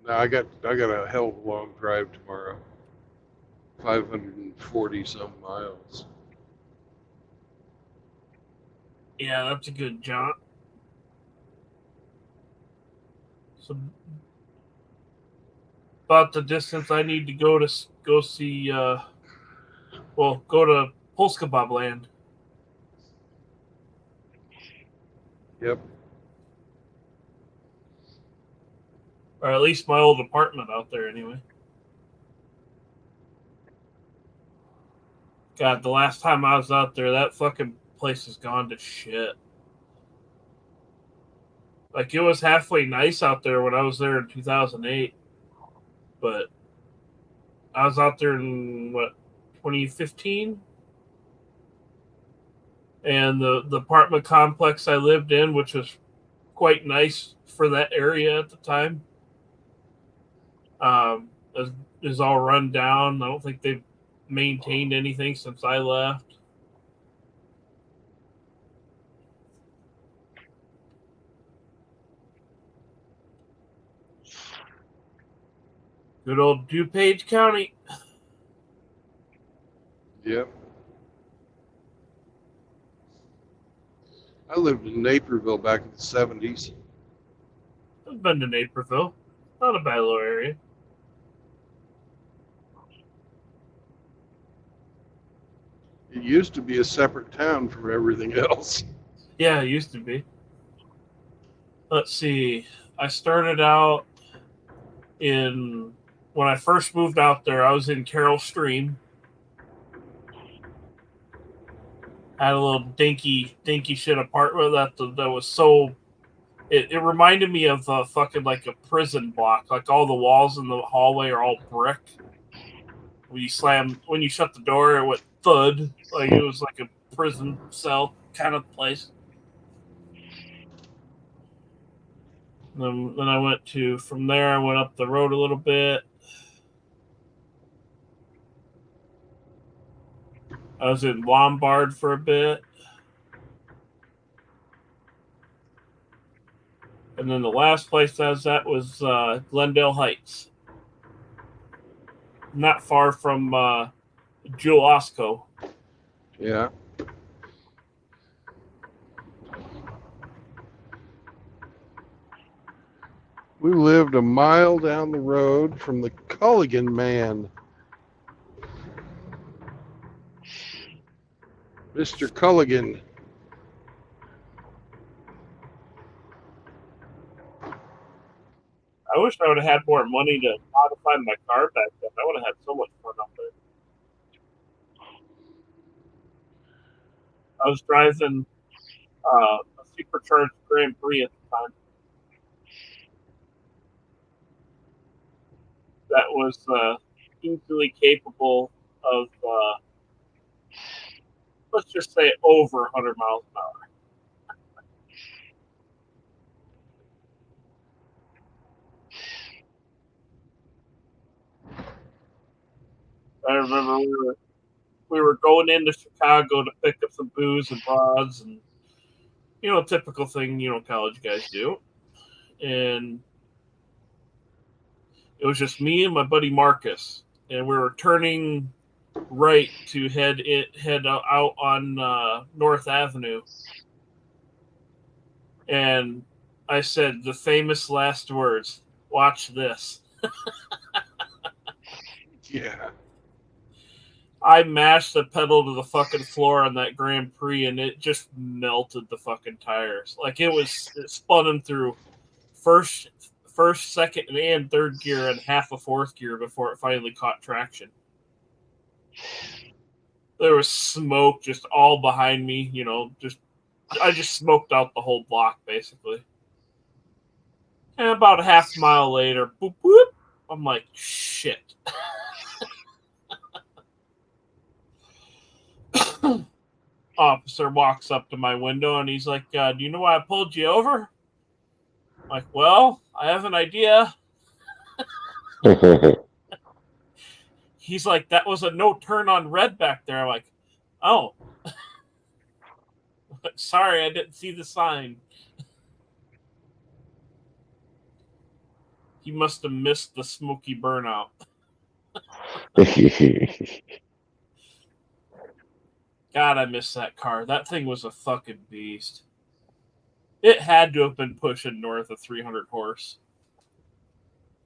No, I got a hell of a long drive tomorrow. 540 some miles. Yeah, that's a good jaunt. So about the distance I need to go see. Go to Polska Bob Land. Yep. Or at least my old apartment out there, anyway. God, the last time I was out there, that fucking place has gone to shit. Like, it was halfway nice out there when I was there in 2008. But I was out there in, 2015? And the apartment complex I lived in, which was quite nice for that area at the time, is all run down. I don't think they've maintained anything since I left. Good old DuPage County. Yep. I lived in Naperville back in the 70s. I've been to Naperville. Not a bad little area. It used to be a separate town from everything else. Yeah, it used to be. Let's see. I started out when I first moved out there, I was in Carroll Stream. Had a little dinky shit apartment that was so. It reminded me of fucking like a prison block. Like all the walls in the hallway are all brick. When you shut the door, it went thud. Like it was like a prison cell kind of place. Then I went from there, I went up the road a little bit. I was in Lombard for a bit. And then the last place I was at was Glendale Heights. Not far from Jewel Osco. Yeah. We lived a mile down the road from the Culligan man. Mr. Culligan. I wish I would have had more money to modify my car back then. I would have had so much fun out there. I was driving a supercharged Grand Prix at the time. That was easily capable of, let's just say, over 100 miles an hour. I remember we were going into Chicago to pick up some booze and rods and, typical thing, college guys do. And it was just me and my buddy Marcus. And we were turning right to head out on North Avenue. And I said the famous last words, "Watch this." Yeah. I mashed the pedal to the fucking floor on that Grand Prix, and it just melted the fucking tires. Like it spun them through first, second, and third gear, and half a fourth gear before it finally caught traction. There was smoke just all behind me. I just smoked out the whole block basically. And about a half mile later, boop boop, I'm like, shit. Officer walks up to my window and he's like, do you know why I pulled you over? I'm like, well, I have an idea. He's like, that was a no turn on red back there. I'm like, oh. Sorry, I didn't see the sign. He must have missed the smoky burnout. God, I miss that car. That thing was a fucking beast. It had to have been pushing north of 300 horse.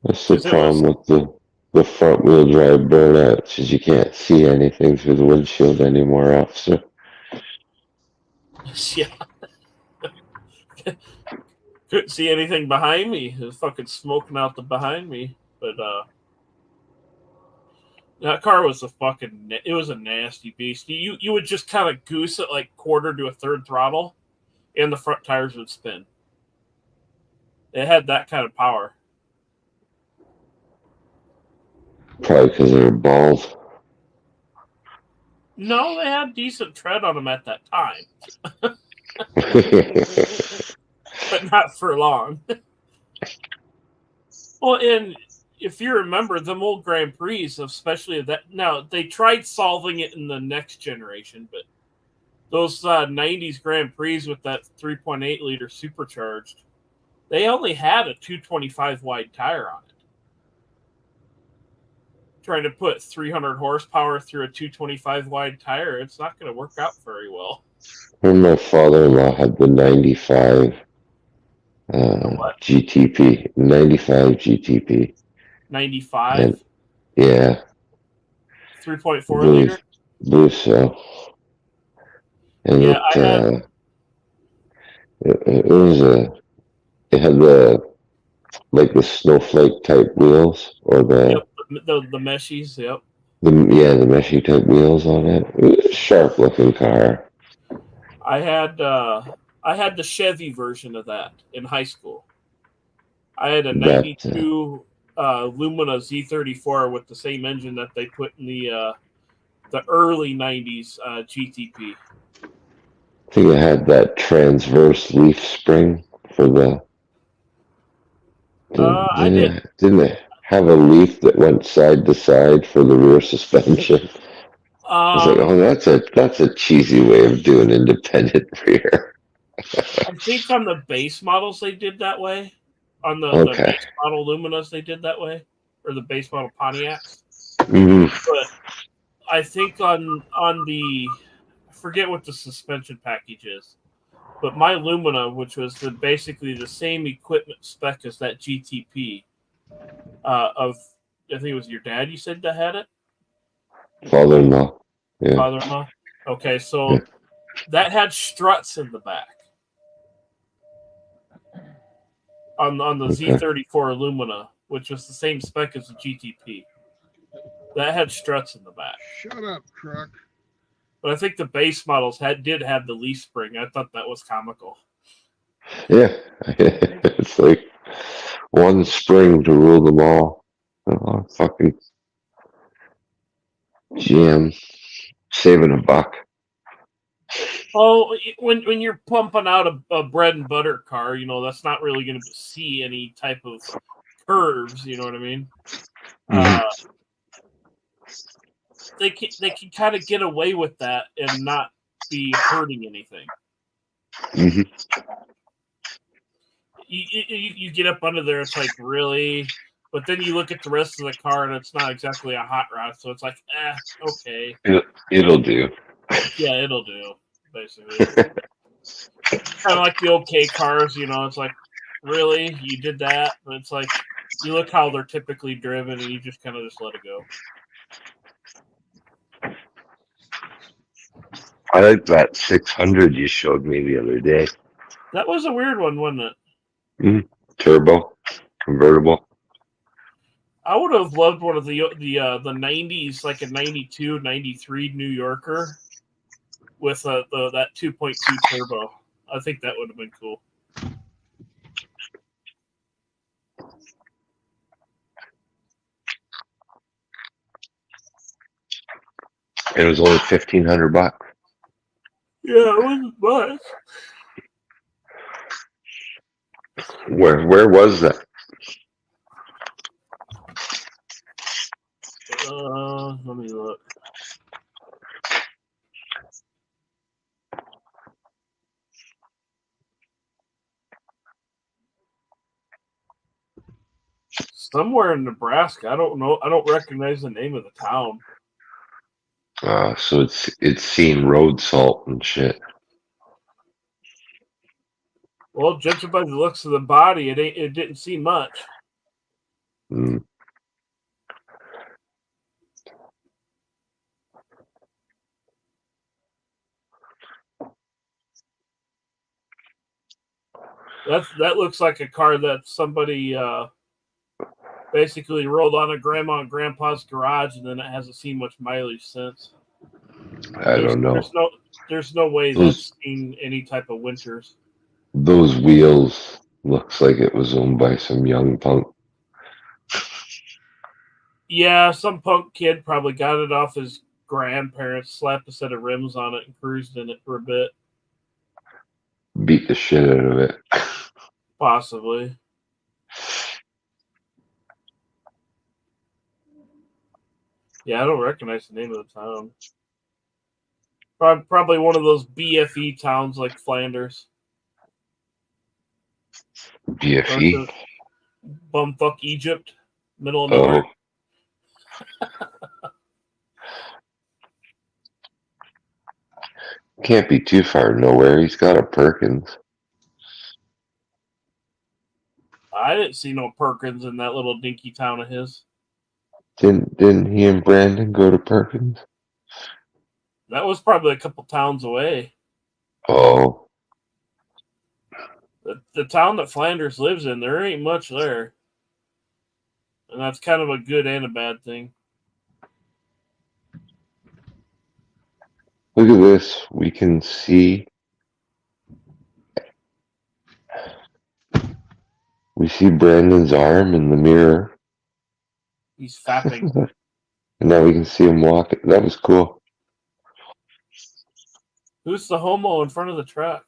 That's the 'Cause it was, problem with the front wheel drive burnouts is you can't see anything through the windshield anymore, officer. yeah, couldn't see anything behind me. It was fucking smoking out the behind me. But that car was it was a nasty beast. You would just kind of goose it like quarter to a third throttle, and the front tires would spin. It had that kind of power. Probably because they were bald. No, they had decent tread on them at that time, but not for long. Well, and if you remember them old Grand Prix, especially that, now they tried solving it in the next generation, but those 90s Grand Prix with that 3.8 liter supercharged, they only had a 225 wide tire on it. Trying to put 300 horsepower through a 225 wide tire, it's not going to work out very well. When my father-in-law had the 95 GTP, 95 GTP. 95? And, yeah. 3.4 liter? Believe so. And yeah, I had... it was it had the snowflake type wheels, or Yep, the meshies, yep. The meshy type wheels on it. It was a sharp looking car. I had the Chevy version of that in high school. I had a 92 Lumina Z34 with the same engine that they put in the early 90s GTP. I think it had that transverse leaf spring for didn't it have a leaf that went side to side for the rear suspension? I was like, oh, that's a cheesy way of doing independent rear. I think on the base models they did that way. On the base model Luminas they did that way, or the base model Pontiacs. Mm-hmm. But I think on the, I forget what the suspension package is, but my Lumina, which was basically the same equipment spec as that GTP, of, I think it was your dad you said that had it? Father-in-law. Yeah. Father-in-law? Okay, so that had struts in the back. On the Z34 Lumina, which was the same spec as the GTP. That had struts in the back. Shut up, truck. But I think the base models did have the leaf spring. I thought that was comical. Yeah. It's like one spring to rule them all. Oh, fucking GM saving a buck. Oh, when you're pumping out a bread and butter car, that's not really going to see any type of curves. You know what I mean? Mm-hmm. They can kind of get away with that and not be hurting anything. Mm-hmm. You get up under there, it's like, really? But then you look at the rest of the car and it's not exactly a hot rod, so it's like, okay. It'll do. Yeah, it'll do, basically. Kind of like the OK cars, it's like, really? You did that? But it's like, you look how they're typically driven and you just kind of just let it go. I like that 600 you showed me the other day. That was a weird one, wasn't it? Mm-hmm. Turbo, convertible. I would have loved one of the 90s, like a 92, 93 New Yorker with that 2.2 turbo. I think that would have been cool. It was only $1,500. Yeah, it wasn't much. Where was that? Let me look. Somewhere in Nebraska. I don't know. I don't recognize the name of the town. So it's seen road salt and shit. Well, judging by the looks of the body, it didn't seem much. Mm. That looks like a car that somebody basically rolled on a grandma and grandpa's garage, and then it hasn't seen much mileage since. I don't know. There's no way Those that's seen any type of winters. those wheels looks like it was owned by some young punk. Yeah, some punk kid probably got it off his grandparents, slapped a set of rims on it, and cruised in it for a bit. Beat the shit out of it. Possibly. Yeah, I don't recognize the name of the town. Probably one of those BFE towns like Flanders. BFE. Bumfuck Egypt, middle of Oh, nowhere. can't be too far nowhere. He's got a Perkins. I didn't see no Perkins in that little dinky town of his. Didn't he and Brandon go to Perkins? That was probably a couple towns away. Oh, The town that Flanders lives in, there ain't much there. And that's kind of a good and a bad thing. look at this. We can see. We see Brandon's arm in the mirror. He's fapping. And now we can see him walking. That was cool. Who's the homo in front of the truck?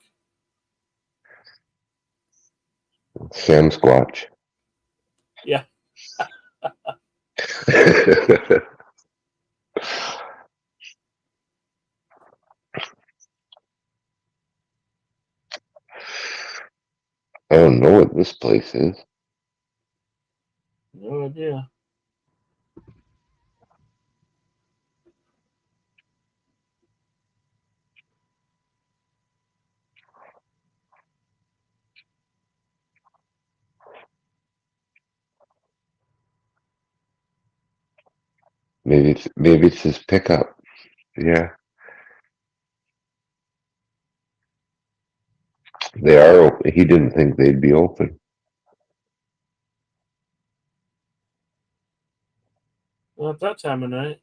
Sam Squatch. Yeah. I don't know what this place is. No idea. Maybe it's his pickup. Yeah. They are open. He didn't think they'd be open. Well, at that time of night.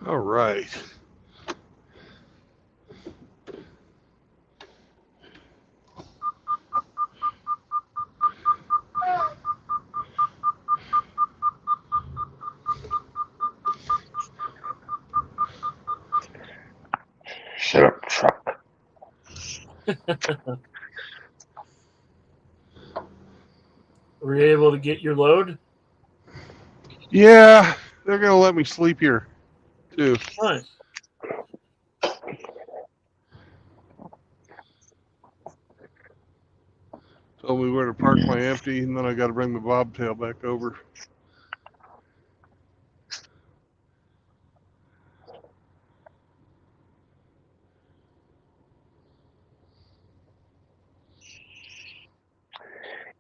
All right. Shut up, truck. Were you able to get your load? Yeah, they're gonna let me sleep here, too. Nice. Told me where to park my empty, and then I got to bring the bobtail back over.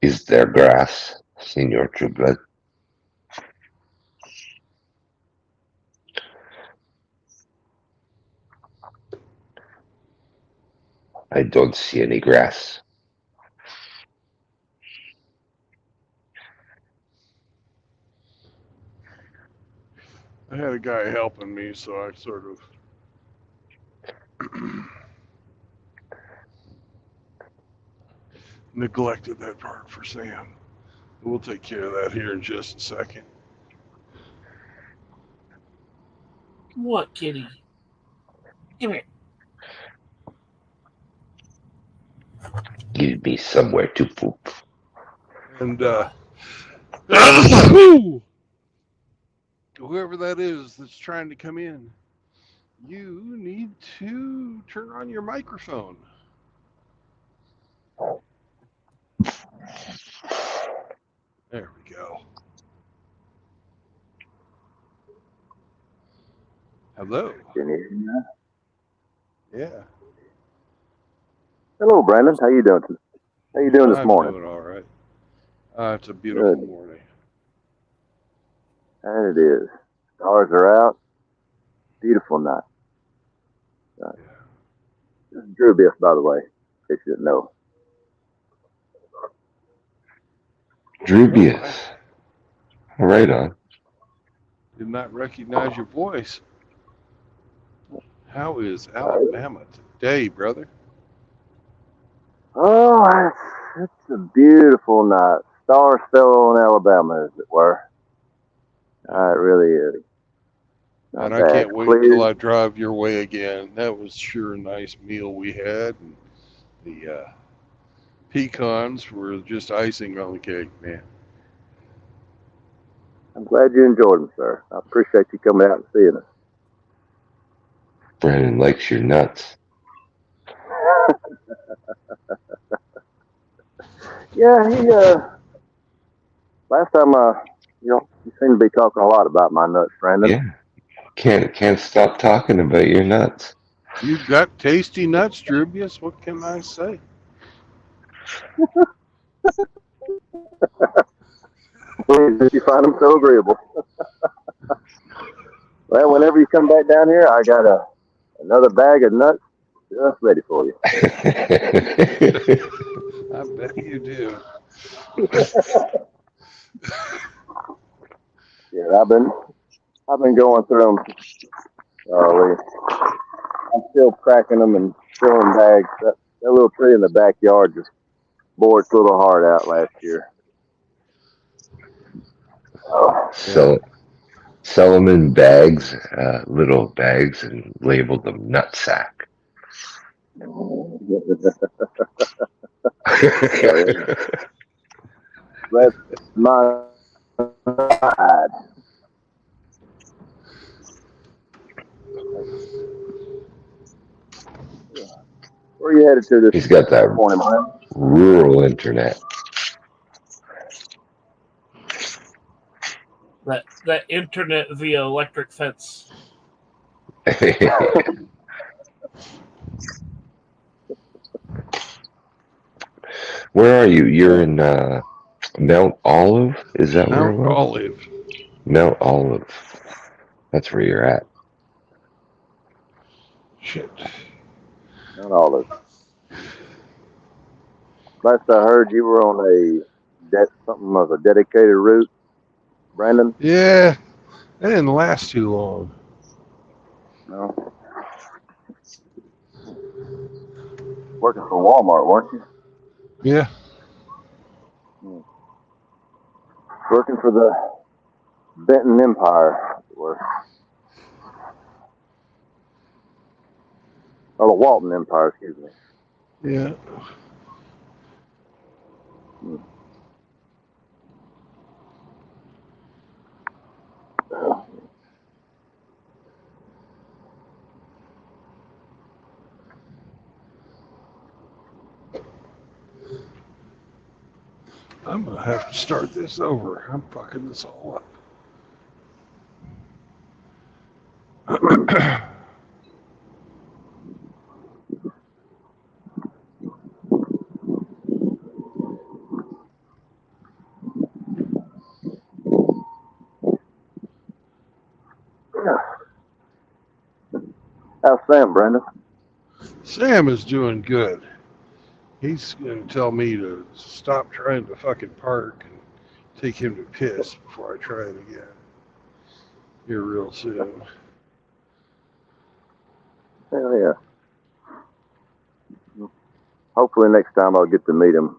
Is there grass, Senor Trueblood? I don't see any grass. I had a guy helping me, so I sort of neglected that part for Sam. We'll take care of that here in just a second. What, kitty? Come here. Give me somewhere to poop. And whoever that is that's trying to come in, you need to turn on your microphone. There we go. Hello. Can you hear me now? Yeah. Hello, Brandon. How you doing? How you doing this I'm morning? doing all right. It's a beautiful Good. morning. And it is. Stars are out. Beautiful night. This is Drew Biff, by the way, in case you didn't know. Drubius. Right on. Did not recognize your voice. How is Alabama today, brother? Oh, it's a beautiful night. Stars fell on Alabama, as it were. It really is. Not And I bad. can't wait Clear. till I drive your way again. That was sure a nice meal we had. And the pecans were just icing on the cake, man. I'm glad you enjoyed them, sir. I appreciate you coming out and seeing us. Brandon likes your nuts. Yeah, he last time you seem to be talking a lot about my nuts, Brandon. Yeah. Can't stop talking about your nuts. You've got tasty nuts, Drubius. What can I say? Please, you find them so agreeable. Well, whenever you come back down here, I got another bag of nuts just ready for you. I bet you do. Yeah, I've been going through them. I'm still cracking them and filling bags. That little tree in the backyard just bore its little heart out last year. Oh, Sell them in bags, little bags, and label them nutsack. That's my pride. Where are you headed to this He's got that morning, man? rural internet. That internet via electric fence. Where are you? You're in Mount Olive? Is that where it Mount was? Olive. Mount Olive. That's where you're at. Shit. Not all of it. Last I heard, you were on something of a dedicated route, Brandon. Yeah, that didn't last too long. No. Working for Walmart, weren't you? Yeah. Working for the Benton Empire, or the Walton Empire, excuse me. Yeah. I'm gonna have to start this over. I'm fucking this all up. How's Sam, Brandon? Sam is doing good. He's gonna tell me to stop trying to fucking park and take him to piss before I try it again. Here real soon. Hell yeah. Hopefully next time I'll get to meet him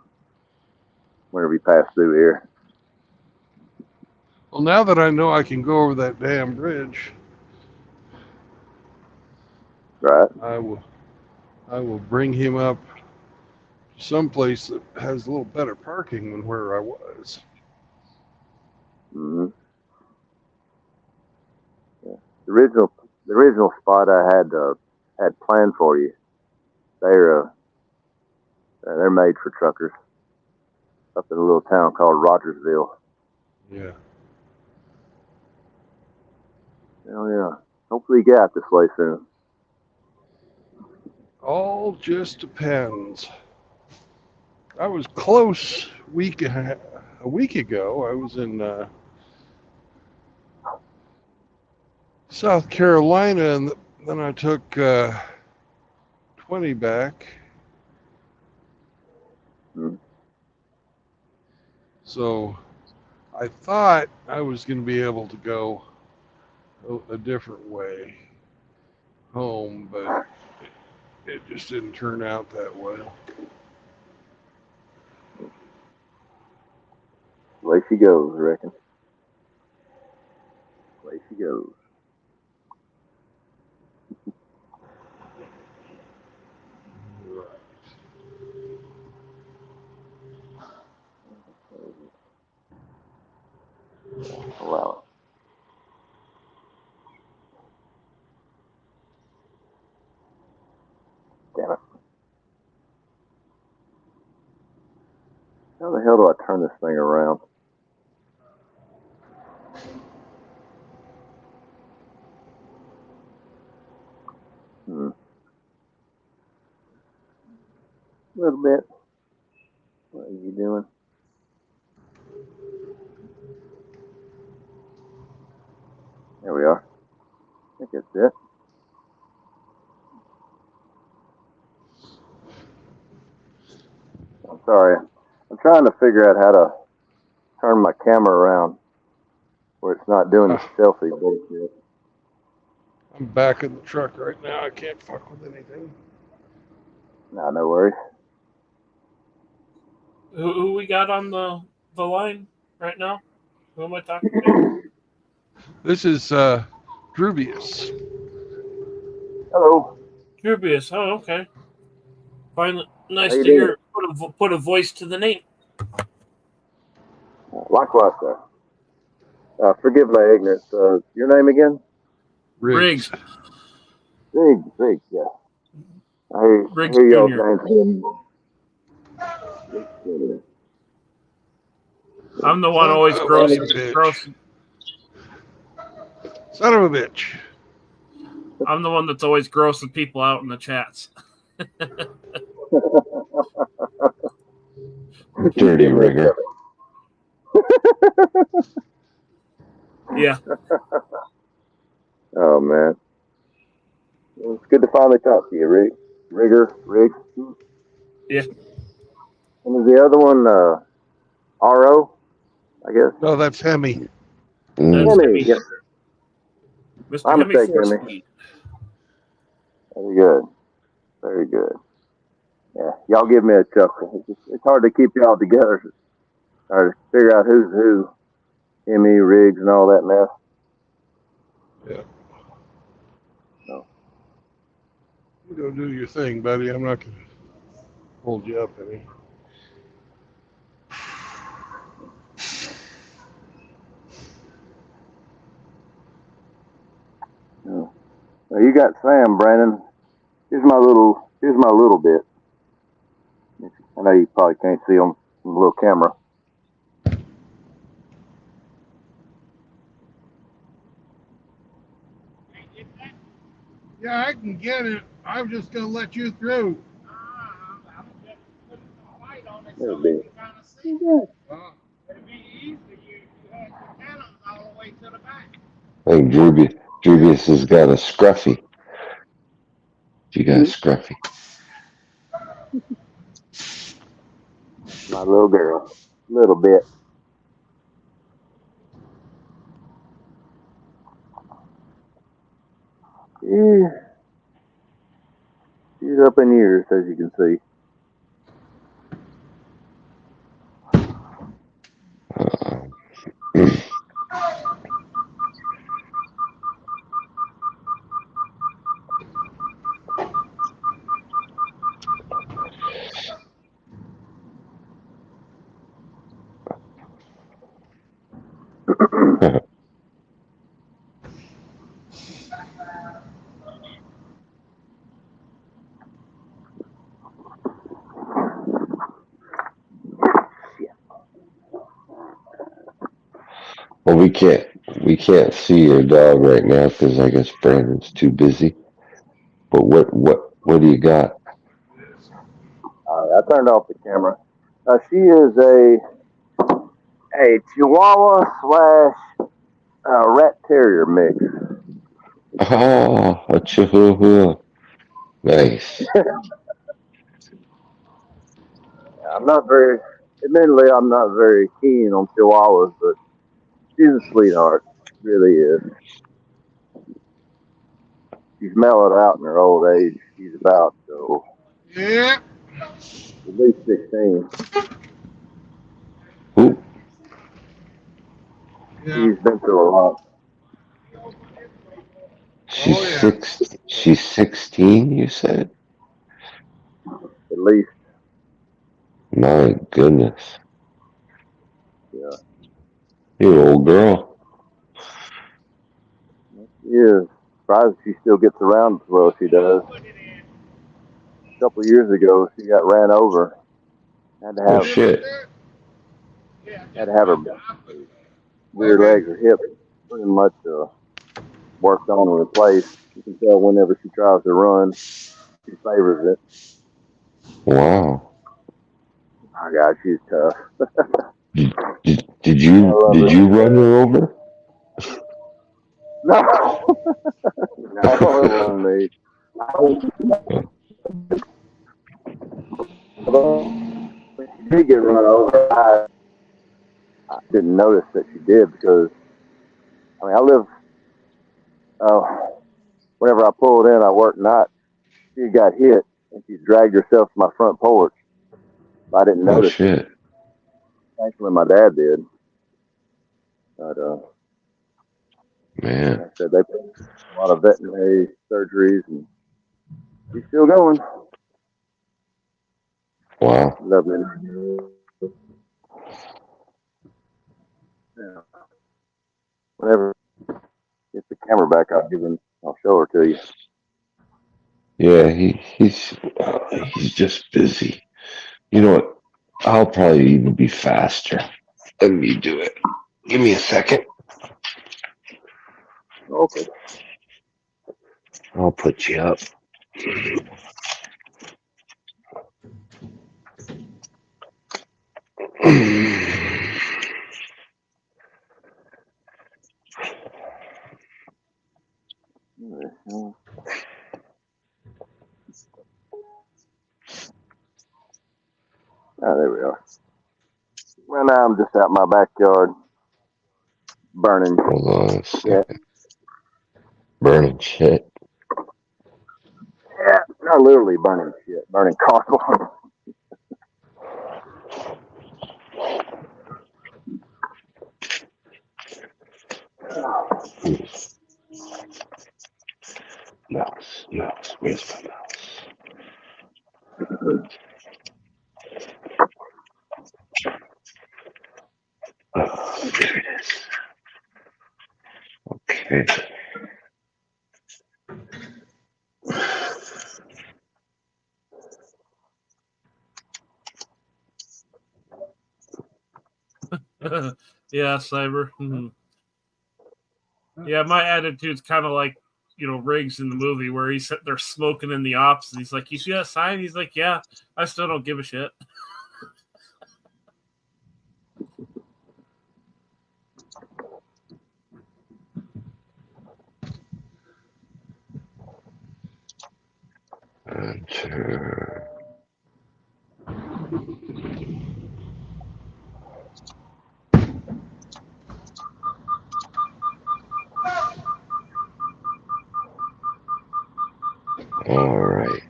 whenever he pass through here. Well, now that I know I can go over that damn bridge, Right. I will bring him up to someplace that has a little better parking than where I was. Mm-hmm. Yeah. The original spot I had planned for you. They're made for truckers up in a little town called Rogersville. Yeah. Hell yeah. Hopefully you get out this way soon. All just depends. I was close a week ago. I was in South Carolina, and then I took 20 back. Mm-hmm. So I thought I was going to be able to go a different way home, but it just didn't turn out that well. Way she goes, I reckon. Way she goes. Wow. Damn it. How the hell do I turn this thing around? A little bit. What are you doing? There we are. I think that's it. I'm sorry. I'm trying to figure out how to turn my camera around where it's not doing the selfie bullshit. I'm back in the truck right now. I can't fuck with anything. Nah, no worries. Who we got on the line right now? Who am I talking to? This is Drubius. Hello. Drubius. Oh, okay. Finally, nice to doing? hear. Put a voice to the name. Likewise, sir. Forgive my ignorance. Your name again? Riggs. Riggs, yeah. I hear y'all's names. I'm the one always gross. Son of a bitch. I'm the one that's always grossing people out in the chats. Dirty rigger. Yeah. Oh, man. Well, it's good to finally talk to you, Riggs. Yeah. And is the other one RO? I guess. No, that's Hemi. That's Hemi. Hemi. Yes. Mr. My Hemi mistake, 4 Hemi. speed. Very good. Very good. Yeah, y'all give me a chuckle. It's hard to keep y'all together. It's hard to figure out who's who. Hemi, Riggs, and all that mess. Yeah. No. You go do your thing, buddy. I'm not going to hold you up any. No. Well, you got Sam, Brandon. Here's my little bit. I know you probably can't see on the little camera. Yeah, I can get it. I'm just going to let you through. Little bit. I think Julius has got a scruffy. You got a scruffy. My little girl. Little bit. Yeah. She's up in years, as you can see. Well, we can't see your dog right now because I guess Brandon's too busy. But what do you got? I turned off the camera. She is a Chihuahua slash rat terrier mix. Oh, a Chihuahua. Nice. Admittedly, I'm not very keen on Chihuahuas, but she's a sweetheart. Really is. She's mellowed out in her old age. She's about, Yeah. at least 16. Ooh. Yeah. She's been through a lot. She's 16, you said? At least, My goodness. yeah. You old girl. She is. Surprised she still gets around as well as she does. A couple of years ago, she got ran over. Had to Oh, have shit. her rear legs or hips pretty much worked on and replaced. You can tell whenever she tries to run, she favors it. Wow. My God, she's tough. Did I love her. you run her over? No, no, it wasn't me. When she did get run over, I didn't notice that she did because I live. Whenever I pulled in, I worked nights. She got hit and she dragged herself to my front porch. I didn't Oh, notice it. shit. Thankfully, my dad did. But Man. like I said, they put a lot of veterinary surgeries, and she's still going. Wow. Lovely. Yeah. Whenever get the camera back, I'll show her to you. Yeah, he's just busy. You know what? I'll probably even be faster. Let me do it. Give me a second. Okay. I'll put you up. Oh, there we are. Well, now I'm just out in my backyard burning. Hold on a second. Burning shit. Yeah, not literally burning shit, burning cardboard. Mouse. Where's my mouse? Oh, there it is. Okay. Yeah, Cyber. Yeah, my attitude's kind of like, Riggs in the movie where he's they're smoking in the ops, and he's like, "You see that sign?" He's like, "Yeah, I still don't give a shit." Enter. All right.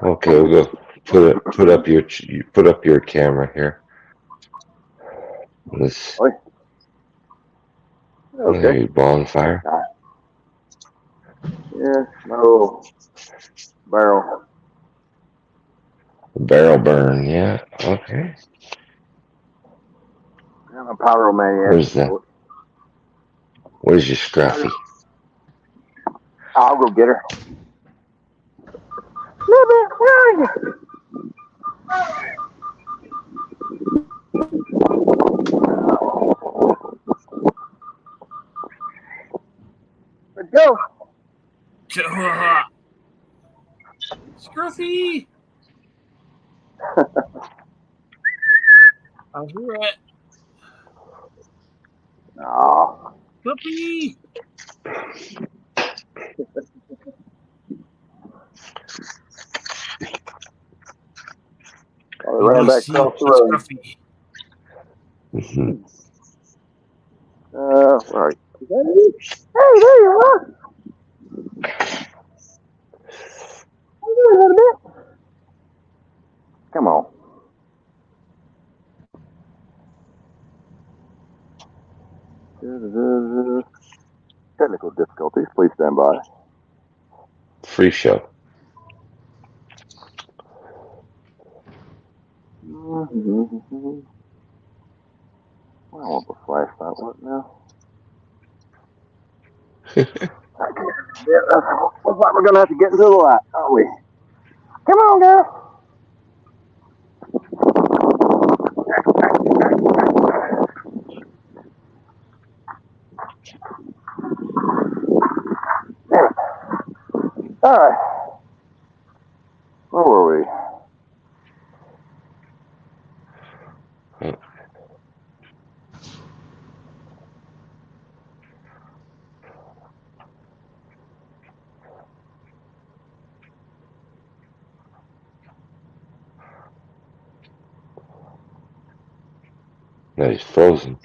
Okay, we'll go put up your camera here. This Okay. bonfire. Yeah, no barrel. Barrel burn, yeah. Okay. I'm a pyromaniac. Where's that? Where's your Scruffy? I'll go get her. Libby, where are you? Let's go. Scruffy! I'll hear it. Aw. Scruffy! I ran back across the road. Scruffy. Where are you? Is that you? Hey, there you are. How you doing, little bit? Come on. Technical difficulties. Please stand by. Free show. I want the flashlight work now. Yeah, looks like we're gonna have to get into the light, aren't we? Come on, girl. All right. Where were we? No, he's frozen.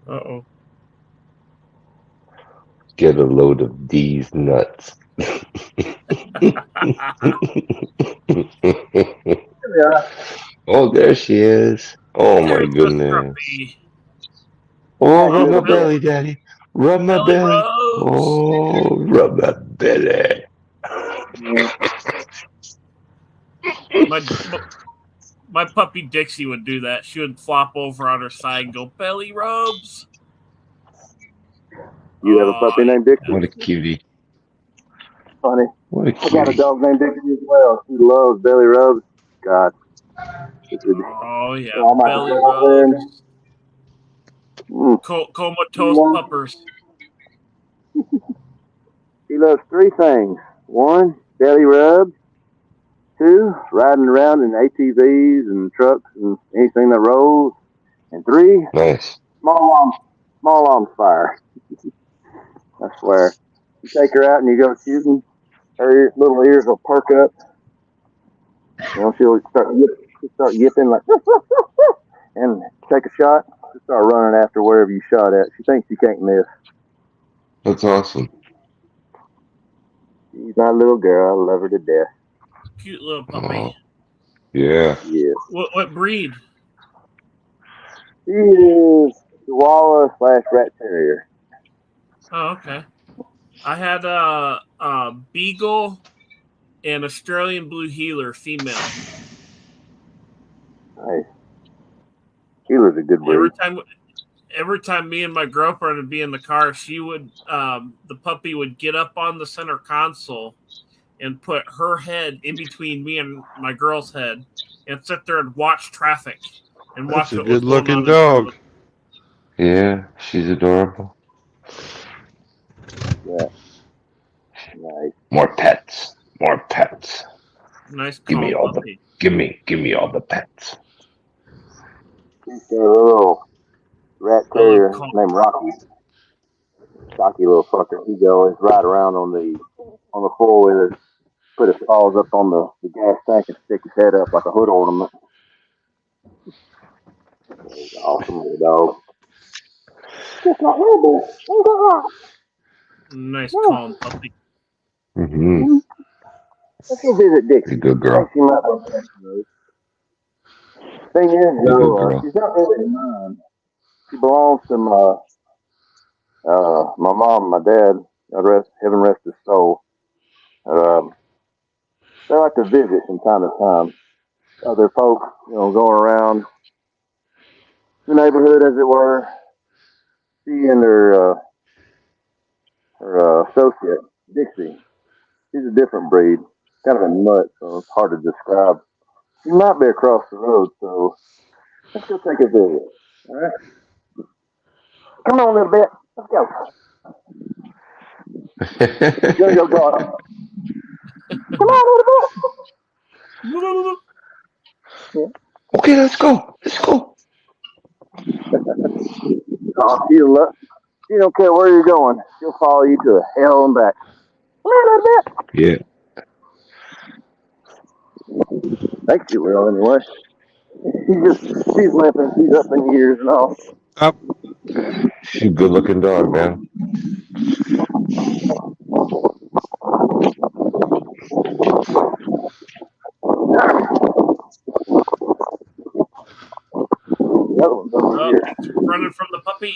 Uh-oh. Get a load of these nuts. Oh, there she is. Oh my goodness. Oh, rub my belly, Daddy. Rub my belly. Oh, rub my belly. My puppy Dixie would do that. She would flop over on her side and go, belly rubs. You have a puppy named Dixie? What a cutie. Funny. What a I got a cutie. dog named Dixie as well. She loves belly rubs. God. Oh, yeah. Oh, belly rubs. Comatose Yeah. puppers. She loves three things. 1, belly rubs. 2, riding around in ATVs and trucks and anything that rolls. And 3, Nice. small arms fire. I swear. You take her out and you go shooting, her little ears will perk up. You know, she'll start yipping like, and take a shot. She'll start running after wherever you shot at. She thinks you can't miss. That's awesome. She's my little girl. I love her to death. Cute little puppy. Oh, yeah. Yeah. What breed? She is Chihuahua / Rat Terrier. Oh, okay. I had a Beagle and Australian Blue Heeler female. Nice. Heeler's a good breed. Every time me and my girlfriend would be in the car, she would the puppy would get up on the center console and put her head in between me and my girl's head and sit there and watch traffic and watch That's a what was going good-looking on. dog. Yeah, she's adorable. Yeah. Nice. More pets. More pets. Nice Give me all puppy. give me all the pets. She's got a little rat terrier named Rocky. Stocky little fucker. He always ride around on the four-wheeler, put his paws up on the gas tank and stick his head up like a hood ornament. He's an awesome little dog. Nice calm puppy. Mm-hmm. Let's go visit Dixie. Good girl. She might be thing is, though, she's not really mine. She belongs to my mom and my dad. Heaven rest his soul. They like to visit from time to time. Other folks, going around the neighborhood, as it were. She and her associate, Dixie. She's a different breed. Kind of a nut, so it's hard to describe. She might be across the road, so let's go take a visit. All right? Come on, little bit. Let's go. Go, daughter. Come on, little bit. Okay, let's go. Let's go. Oh, she don't care where you're going. She'll follow you to hell and back. Come on, little bit. Yeah. I think she will, anyway. She's limping. She's up in years and all. Up. She's a good-looking dog, man. Running from the puppy.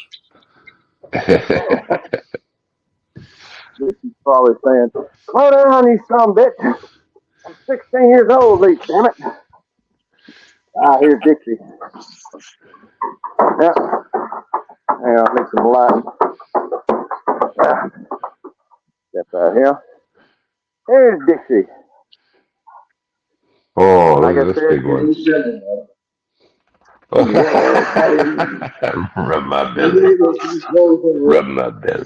This is probably saying, slow down, you son of a bitch. I'm 16 years old, Lee, damn it. Here's Dixie. Yeah. Hang on, make some lighting. Step out here. Here's Dixie. Oh, look at this big one. Rub my belly. Rub my belly.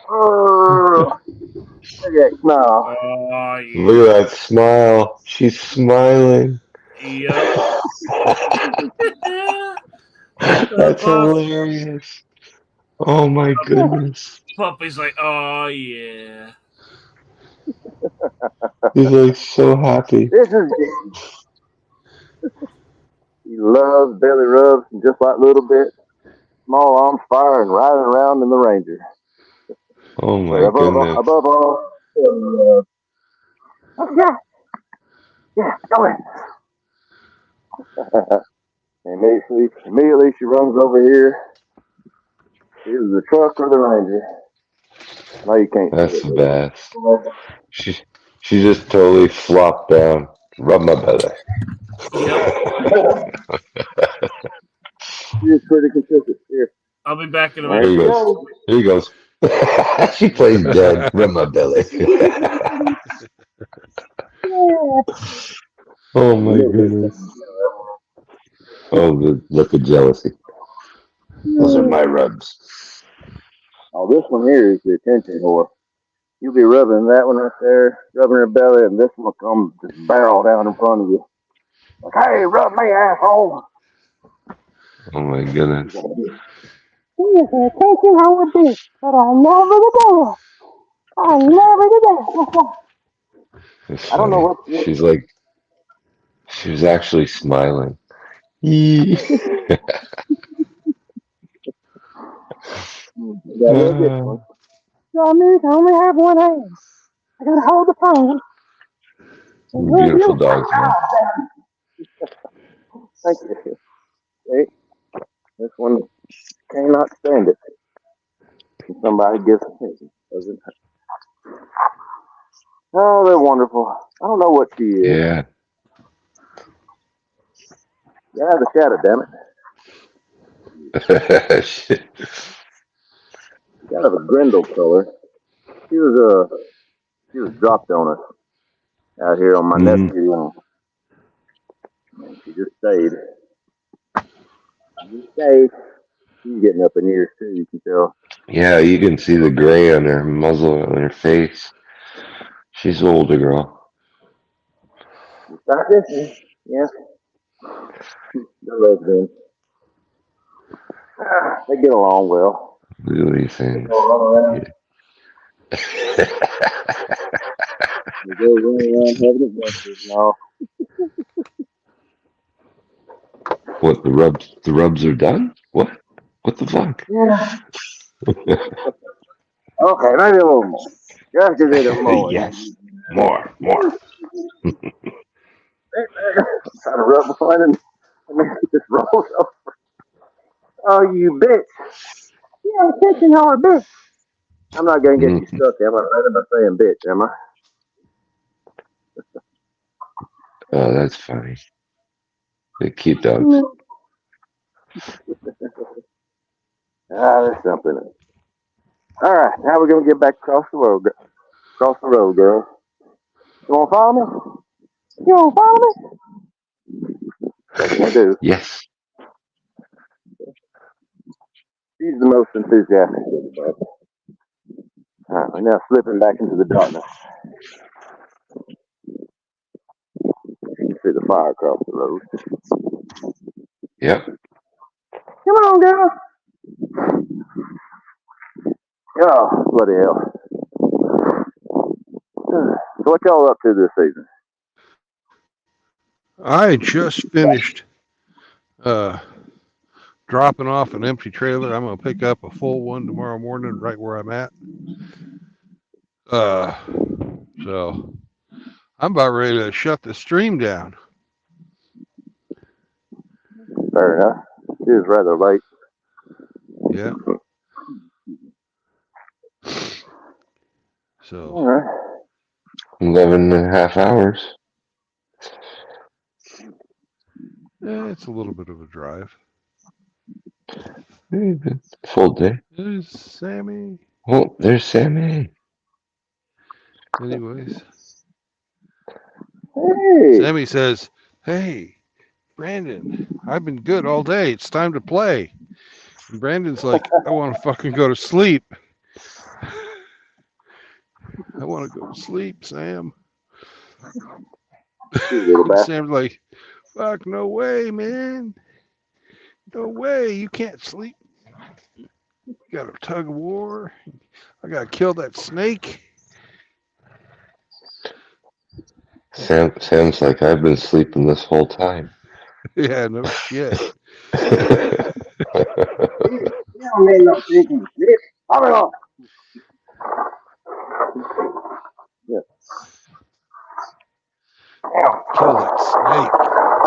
Oh, look at that smile. Oh, yeah. Look at that smile. She's smiling. Yep. That's hilarious. Oh my goodness. Puppy's like, oh yeah. He's like so happy. This is he loves belly rubs and just like little bit. Small arms fire and riding around in the Ranger. Oh my goodness. Above all, yeah, go ahead. Immediately she runs over here. Either the truck or the Ranger. No, you can't. That's the best. She just totally flopped down. Rub my belly. Yep. She's pretty consistent here. I'll be back in a Here he minute. goes. Here he goes. She plays dead. Rub my belly. Oh my goodness. Oh, the look of jealousy. Those are my rubs. Oh, this one here is the attention whore. You'll be rubbing that one right there, rubbing her belly, and this one will come just barrel down in front of you. Like, hey, rub me, asshole. Oh my goodness. He is an attention whore bitch, but I love her to death. I never did that. It's I don't know funny. what. She's like, she was actually smiling. Yee. Yeah, we'll get one. So I need to only have one hand. I gotta hold the phone. Beautiful dogs, man. Thank you. See, this one cannot stand it. Somebody gives it. Doesn't. Oh, they're wonderful. I don't know what she is. Yeah. Yeah, the shadow, damn it. Shit. Kind of a Grendel color. She was dropped on us out here on my nephew, and she just stayed. She just stayed. She's getting up in years too. You can tell. Yeah, you can see the gray on her muzzle on her face. She's older, girl. Start this. Yeah. They're lesbians. They get along well. Look at these things. They go running around having adventures and all. What, the rubs? The rubs are done? What? What the fuck? Yeah. Okay, maybe a little more. Just a little more. Yes. More. Trying to rub behind and then he just rolls over. Oh, you bitch. Yeah, I'm catching hard, bitch. I'm not going to get you stuck, am I? Right by saying bitch, am I? Oh, that's funny. The cute dogs. There's something. All right, now we're going to get back across the road. Across the road, girl. You want to follow me? You want to follow me? I do. Yes. She's the most enthusiastic. All right, we're now slipping back into the darkness. You can see the fire across the road. Yep. Come on, girl. Oh, bloody hell. So what y'all up to this season? I just finished dropping off an empty trailer. I'm going to pick up a full one tomorrow morning right where I'm at. So I'm about ready to shut the stream down. Fair enough. It is rather late. Yeah. So. All right. 11 and a half hours. Yeah, it's a little bit of a drive. Full day. There's Sammy. Oh, there's Sammy. Anyways. Hey. Sammy says, "Hey, Brandon, I've been good all day. It's time to play." And Brandon's like, "I want to fucking go to sleep. I want to go to sleep, Sam." And Sam's like, "Fuck, no way, man. No way. You can't sleep. You got a tug of war. I got to kill that snake." Sam's like, I've been sleeping this whole time. Yeah, no shit. You don't need no thinking shit. Hop it off. Yeah. Kill that snake.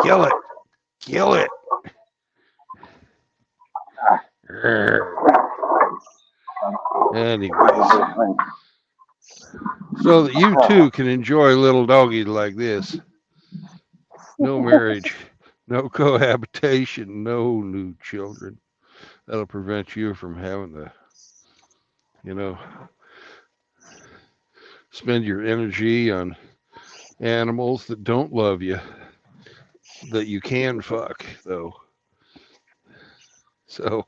Kill it. Kill it. Anyways, so that you too can enjoy little doggies like this. No marriage, no cohabitation, no new children. That'll prevent you from having to, spend your energy on animals that don't love you, that you can fuck, though. So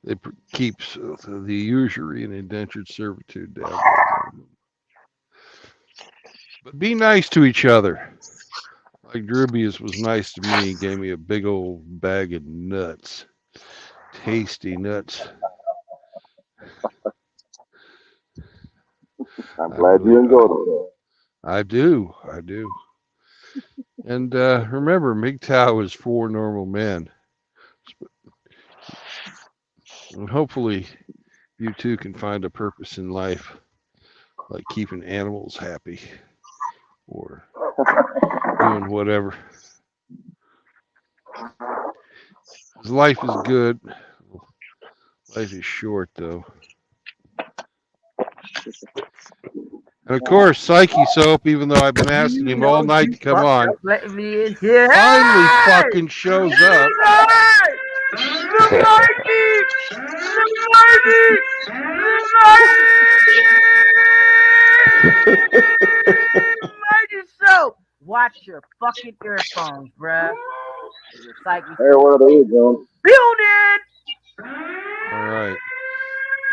it keeps the usury and indentured servitude down. But be nice to each other. Like Drubius was nice to me, gave me a big old bag of nuts. Tasty nuts. I'm glad you enjoyed it. I do. And remember, MGTOW is for normal men. And hopefully you too can find a purpose in life, like keeping animals happy or doing whatever. 'Cause life is good. Life is short, though. And of course, Psyche Soap, even though I've been asking him all night to come on, Let me in here. finally fucking shows up. So watch your fucking earphones, bruh. Hey, where are you going? Build it. All right.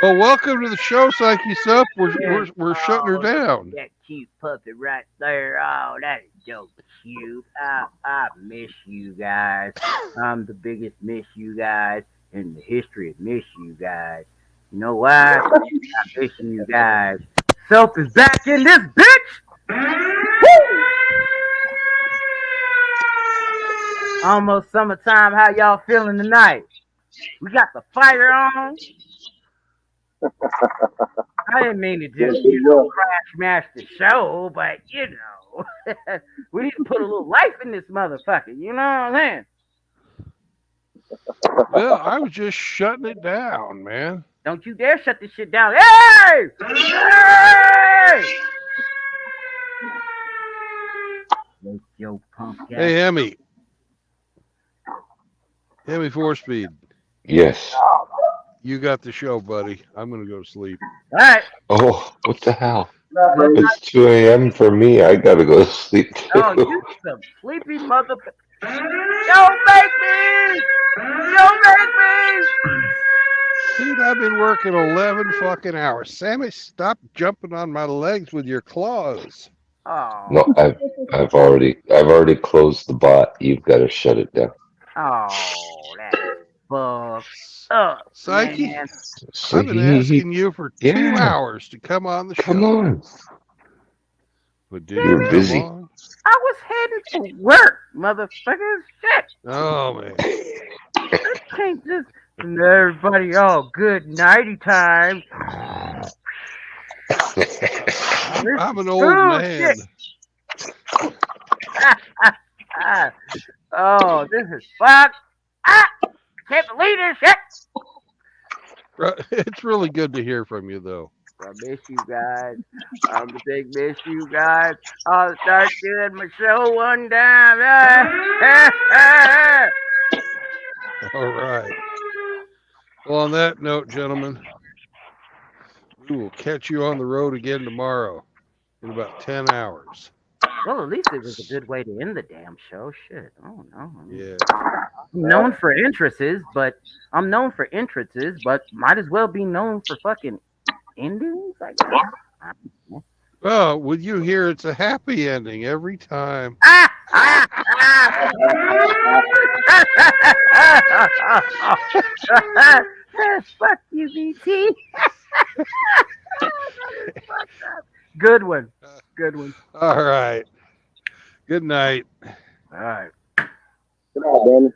Well, welcome to the show, Psyche Soap. We're shutting her down. That cute puppy right there. Oh, that is so cute. I miss you guys. I'm the biggest miss you guys in the history of miss you guys. You know why? I miss you guys. Soap is back in this bitch. Woo! Almost summertime. How y'all feeling tonight? We got the fire on. I didn't mean to just, crash smash the show, but, we need to put a little life in this motherfucker. You know what I'm saying? Well, I was just shutting it down, man. Don't you dare shut this shit down. Hey! Hey! Yo, punk ass. Hey, Hemi. Hemi 4-Speed. Yes. You got the show, buddy. I'm going to go to sleep. All right. Oh, what the hell? It's 2 a.m. for me. I gotta go to sleep too. Oh, you some sleepy motherfucker. Don't make me! Don't make me! Dude, I've been working 11 fucking hours. Sammy, stop jumping on my legs with your claws. Oh. No, I've already closed the bot. You've got to shut it down. Oh, that's fucked up. Psyche, Man. I've been asking you for 2 hours to come on the show. Come on. But You're busy. I was heading to work, motherfuckers. Shit. Oh, man. I can't just everybody all good nighty time. I'm an old man. Oh, this is fucked. Can't believe this shit. It's really good to hear from you, though. I miss you guys. I'm a big miss you guys. I'll start doing my show one time. All right. Well, on that note, gentlemen, we will catch you on the road again tomorrow in about 10 hours. Well, at least it was a good way to end the damn show. Shit. Oh, no. Yeah. I'm known for entrances, but might as well be known for fucking endings, I guess. Well, with you here, it's a happy ending every time. Fuck you, BT. Good one. Good one. All right. Good night. All right. Good night, Danny.